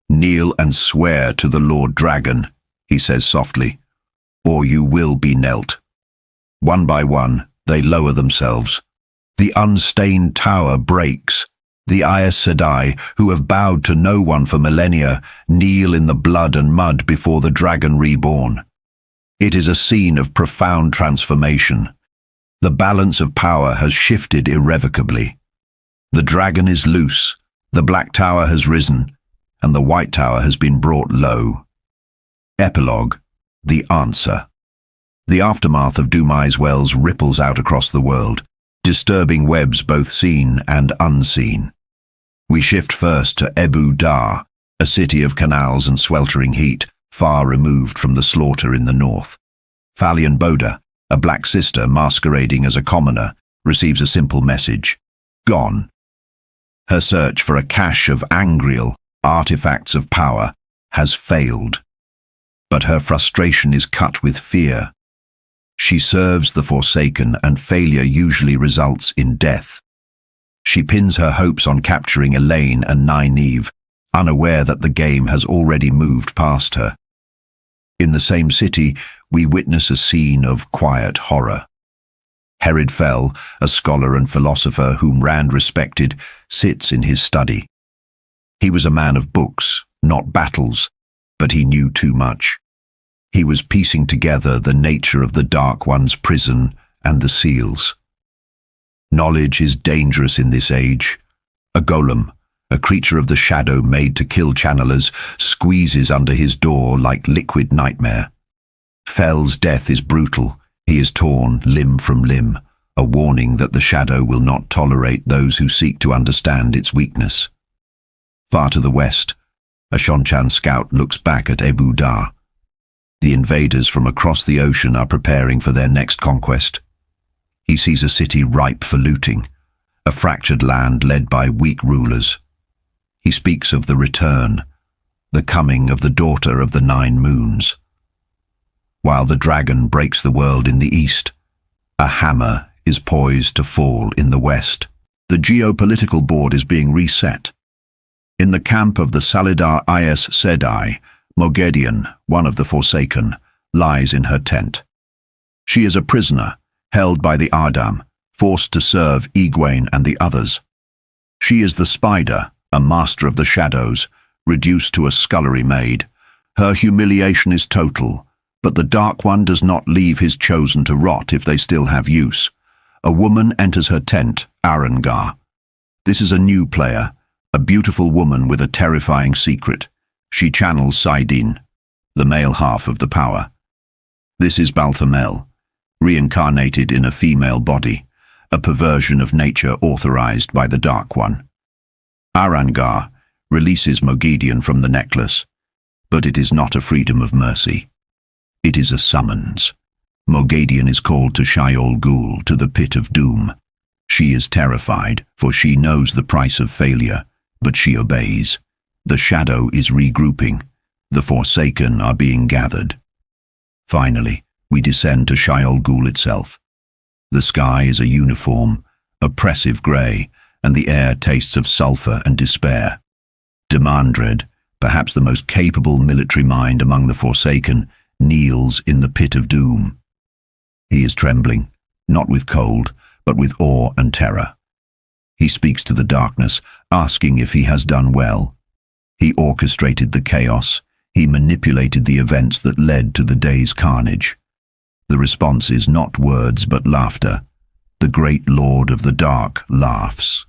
"Kneel and swear to the Lord Dragon," he says softly, "or you will be knelt." One by one, they lower themselves. The unstained tower breaks. The Aes Sedai, who have bowed to no one for millennia, kneel in the blood and mud before the Dragon Reborn. It is a scene of profound transformation. The balance of power has shifted irrevocably. The dragon is loose, the Black Tower has risen, and the White Tower has been brought low. Epilogue: The Answer. The aftermath of Dumai's Wells ripples out across the world, disturbing webs both seen and unseen. We shift first to Ebu Dar, a city of canals and sweltering heat, far removed from the slaughter in the north. Thalion Boda, a black sister masquerading as a commoner, receives a simple message: gone. Her search for a cache of angreal, artifacts of power, has failed. But her frustration is cut with fear. She serves the Forsaken, and failure usually results in death. She pins her hopes on capturing Elaine and Nynaeve, unaware that the game has already moved past her. In the same city, we witness a scene of quiet horror. Herod Fell, a scholar and philosopher whom Rand respected, sits in his study. He was a man of books, not battles, but he knew too much. He was piecing together the nature of the Dark One's prison and the seals. Knowledge is dangerous in this age. A golem, a creature of the shadow made to kill channelers, squeezes under his door like liquid nightmare. Fell's death is brutal. He is torn limb from limb, a warning that the shadow will not tolerate those who seek to understand its weakness. Far to the west, a Shonchan scout looks back at Ebu Dar. The invaders from across the ocean are preparing for their next conquest. He sees a city ripe for looting, a fractured land led by weak rulers. He speaks of the return, the coming of the daughter of the 9 moons. While the dragon breaks the world in the east, a hammer is poised to fall in the west. The geopolitical board is being reset. In the camp of the Salidar Aes Sedai, Moghedien, one of the Forsaken, lies in her tent. She is a prisoner, held by the Ardam, forced to serve e-gwayn and the others. She is the Spider, a master of the shadows, reduced to a scullery maid. Her humiliation is total, but the Dark One does not leave his chosen to rot if they still have use. A woman enters her tent, Arangar. This is a new player, a beautiful woman with a terrifying secret. She channels Saidin, the male half of the power. This is Balthamel, reincarnated in a female body, a perversion of nature authorized by the Dark One. Arangar releases Moghedien from the necklace, but it is not a freedom of mercy. It is a summons. Moghedien is called to Shaiol Ghul, to the pit of doom. She is terrified, for she knows the price of failure, but she obeys. The shadow is regrouping. The Forsaken are being gathered. Finally, we descend to Shaiol Ghul itself. The sky is a uniform, oppressive grey, and the air tastes of sulphur and despair. Demandred, perhaps the most capable military mind among the Forsaken, kneels in the pit of doom. He is trembling, not with cold, but with awe and terror. He speaks to the darkness, asking if he has done well. He orchestrated the chaos. He manipulated the events that led to the day's carnage. The response is not words but laughter. The great Lord of the Dark laughs.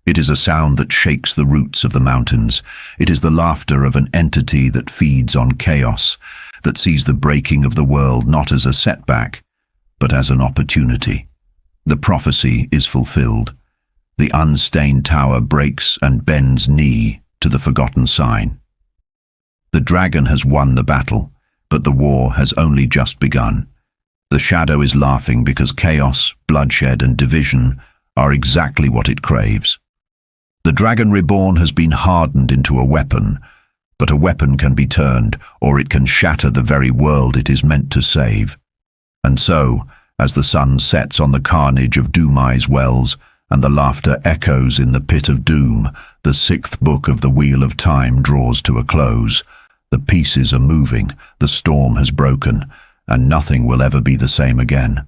It is a sound that shakes the roots of the mountains. It is the laughter of an entity that feeds on chaos, that sees the breaking of the world not as a setback, but as an opportunity. The prophecy is fulfilled. The unstained tower breaks and bends knee to the forgotten sign. The dragon has won the battle, but the war has only just begun. The shadow is laughing because chaos, bloodshed, and division are exactly what it craves. The Dragon Reborn has been hardened into a weapon, but a weapon can be turned, or it can shatter the very world it is meant to save. And so, as the sun sets on the carnage of Dumai's wells, and the laughter echoes in the pit of doom, the 6th book of the Wheel of Time draws to a close. The pieces are moving, the storm has broken, and nothing will ever be the same again.